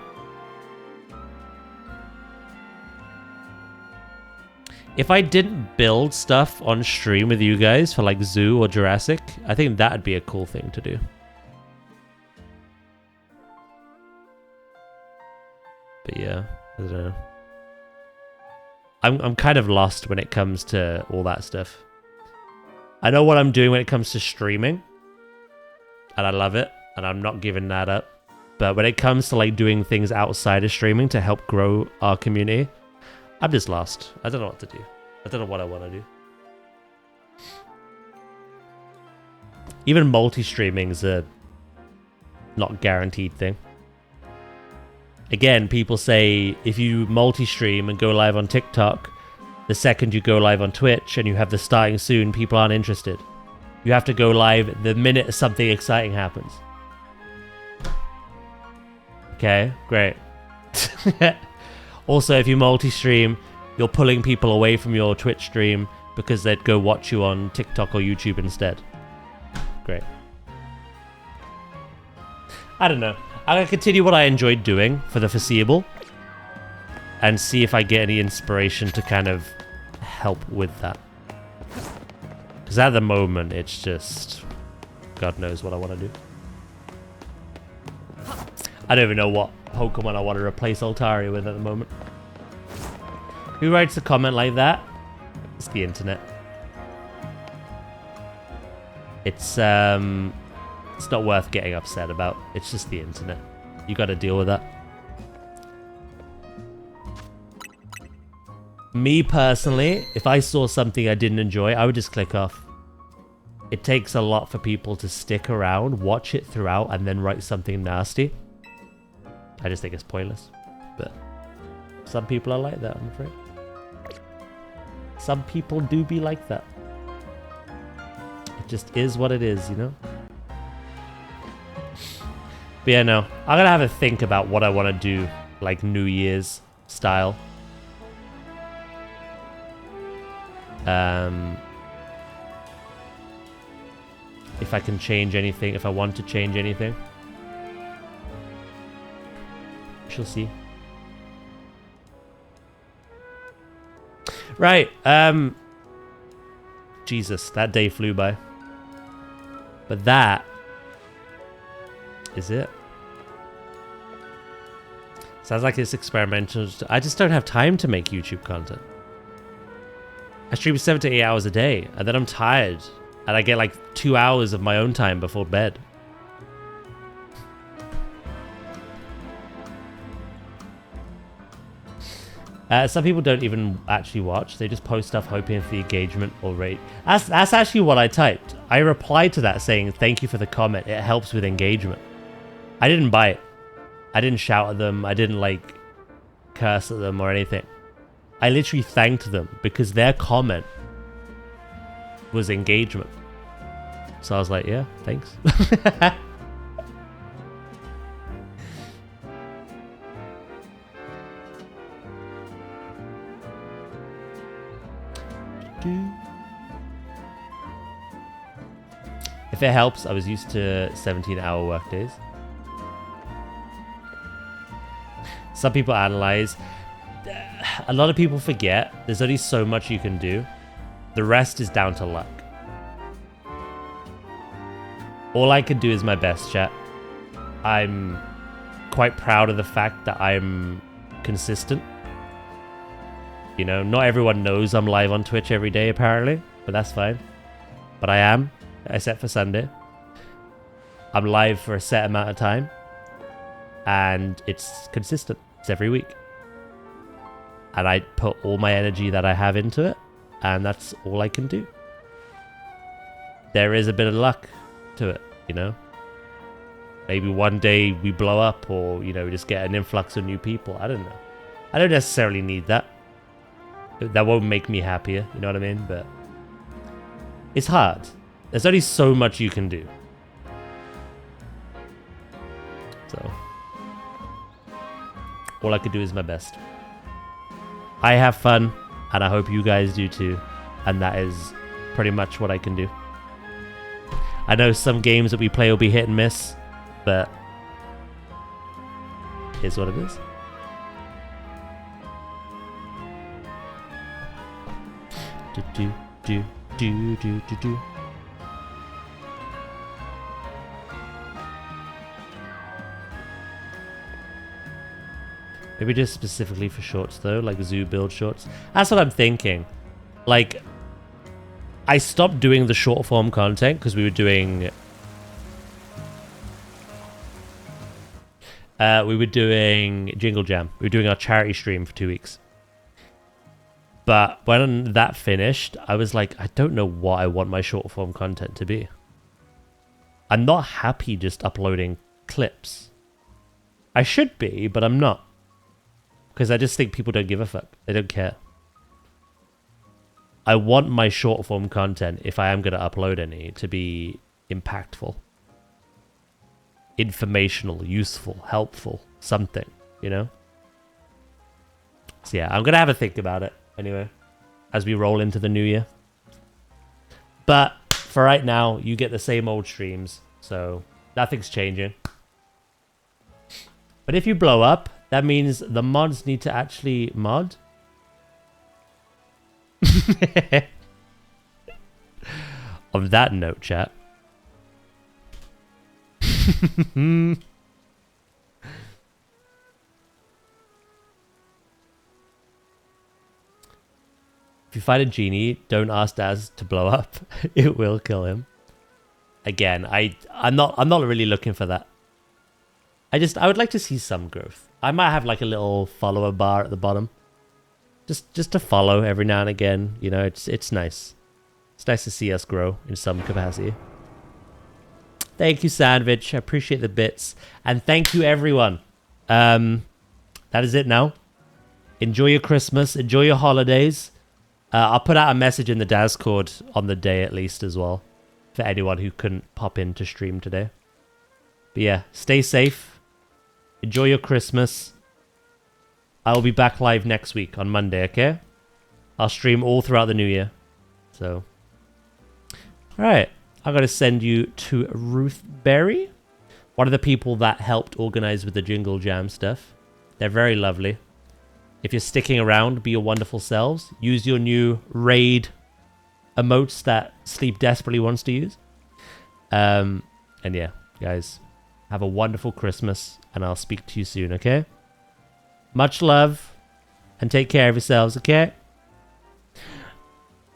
If I didn't build stuff on stream with you guys for like Zoo or Jurassic, I think that'd be a cool thing to do. But yeah, I don't know. I'm kind of lost when it comes to all that stuff. I know what I'm doing when it comes to streaming. And I love it. And I'm not giving that up. But when it comes to like doing things outside of streaming to help grow our community, I'm just lost. I don't know what to do. I don't know what I want to do. Even multi-streaming is a not guaranteed thing. again, people say if you multi-stream and go live on TikTok, the second you go live on Twitch and you have the starting soon, people aren't interested. You have to go live the minute something exciting happens. Okay, great. Also, if you multi-stream, you're pulling people away from your Twitch stream because they'd go watch you on TikTok or YouTube instead. Great. I don't know. I'm going to continue what I enjoyed doing for the foreseeable and see if I get any inspiration to kind of help with that. Because at the moment, it's just... God knows what I want to do. I don't even know what Pokemon I want to replace Altaria with at the moment. Who writes a comment like that? It's the internet. It's not worth getting upset about. It's just the internet. You got to deal with that. Me personally, if I saw something I didn't enjoy, I would just click off. It takes a lot for people to stick around, watch it throughout, and then write something nasty. I just think it's pointless. But some people are like that, I'm afraid. Some people do be like that. It just is what it is, you know? But yeah, no. I'm gonna have a think about what I want to do, like New Year's style. If I can change anything, if I want to change anything. She'll see. Right, Jesus, that day flew by. But that is it. Sounds like it's experimental. I just don't have time to make YouTube content. I stream 7 to 8 hours a day, and then I'm tired, and I get like 2 hours of my own time before bed. Some people don't even actually watch. They just post stuff hoping for the engagement or rate. That's actually what I typed. I replied to that saying, thank you for the comment. It helps with engagement. I didn't bite. I didn't shout at them. I didn't like curse at them or anything. I literally thanked them because their comment was engagement. So I was like, yeah, thanks. If it helps, I was used to 17-hour workdays. Some people analyze. A lot of people forget there's only so much you can do. The rest is down to luck. All I can do is my best, chat. I'm quite proud of the fact that I'm consistent. You know, not everyone knows I'm live on Twitch every day, apparently, but that's fine. But I am, except for Sunday. I'm live for a set amount of time, and it's consistent. It's every week. And I put all my energy that I have into it, and that's all I can do. There is a bit of luck to it, you know? Maybe one day we blow up, or, you know, we just get an influx of new people. I don't know. I don't necessarily need that. That won't make me happier, you know what I mean? But it's hard. There's only so much you can do. So all I could do is my best. I have fun, and I hope you guys do too. And that is pretty much what I can do. I know some games that we play will be hit and miss, but here's what it is. Do. Maybe just specifically for shorts though, like zoo build shorts. That's what I'm thinking. Like, I stopped doing the short form content because we were doing Jingle Jam. We were doing our charity stream for 2 weeks. But when that finished, I was like, I don't know what I want my short form content to be. I'm not happy just uploading clips. I should be, but I'm not. Because I just think people don't give a fuck. They don't care. I want my short form content, if I am going to upload any, to be impactful. Informational, useful, helpful, something, you know? So yeah, I'm going to have a think about it anyway, as we roll into the new year. But for right now, you get the same old streams, so nothing's changing. But if you blow up, that means the mods need to actually mod. On that note, chat. If you find a genie, don't ask Daz to blow up. It will kill him. Again, I'm not really looking for that. I would like to see some growth. I might have like a little follower bar at the bottom. Just to follow every now and again. You know, it's nice. It's nice to see us grow in some capacity. Thank you, Sandwich. I appreciate the bits. And thank you, everyone. That is it now. Enjoy your Christmas. Enjoy your holidays. I'll put out a message in the Discord on the day at least as well. For anyone who couldn't pop in to stream today. But yeah, stay safe. Enjoy your Christmas. I'll be back live next week on Monday, okay? I'll stream all throughout the new year. So. Alright. I'm going to send you to Ruth Berry. One of the people that helped organize with the Jingle Jam stuff. They're very lovely. If you're sticking around, be your wonderful selves. Use your new raid emotes that Sleep desperately wants to use. And yeah, guys, have a wonderful Christmas, and I'll speak to you soon, okay? Much love, and take care of yourselves, okay?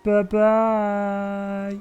Bye-bye.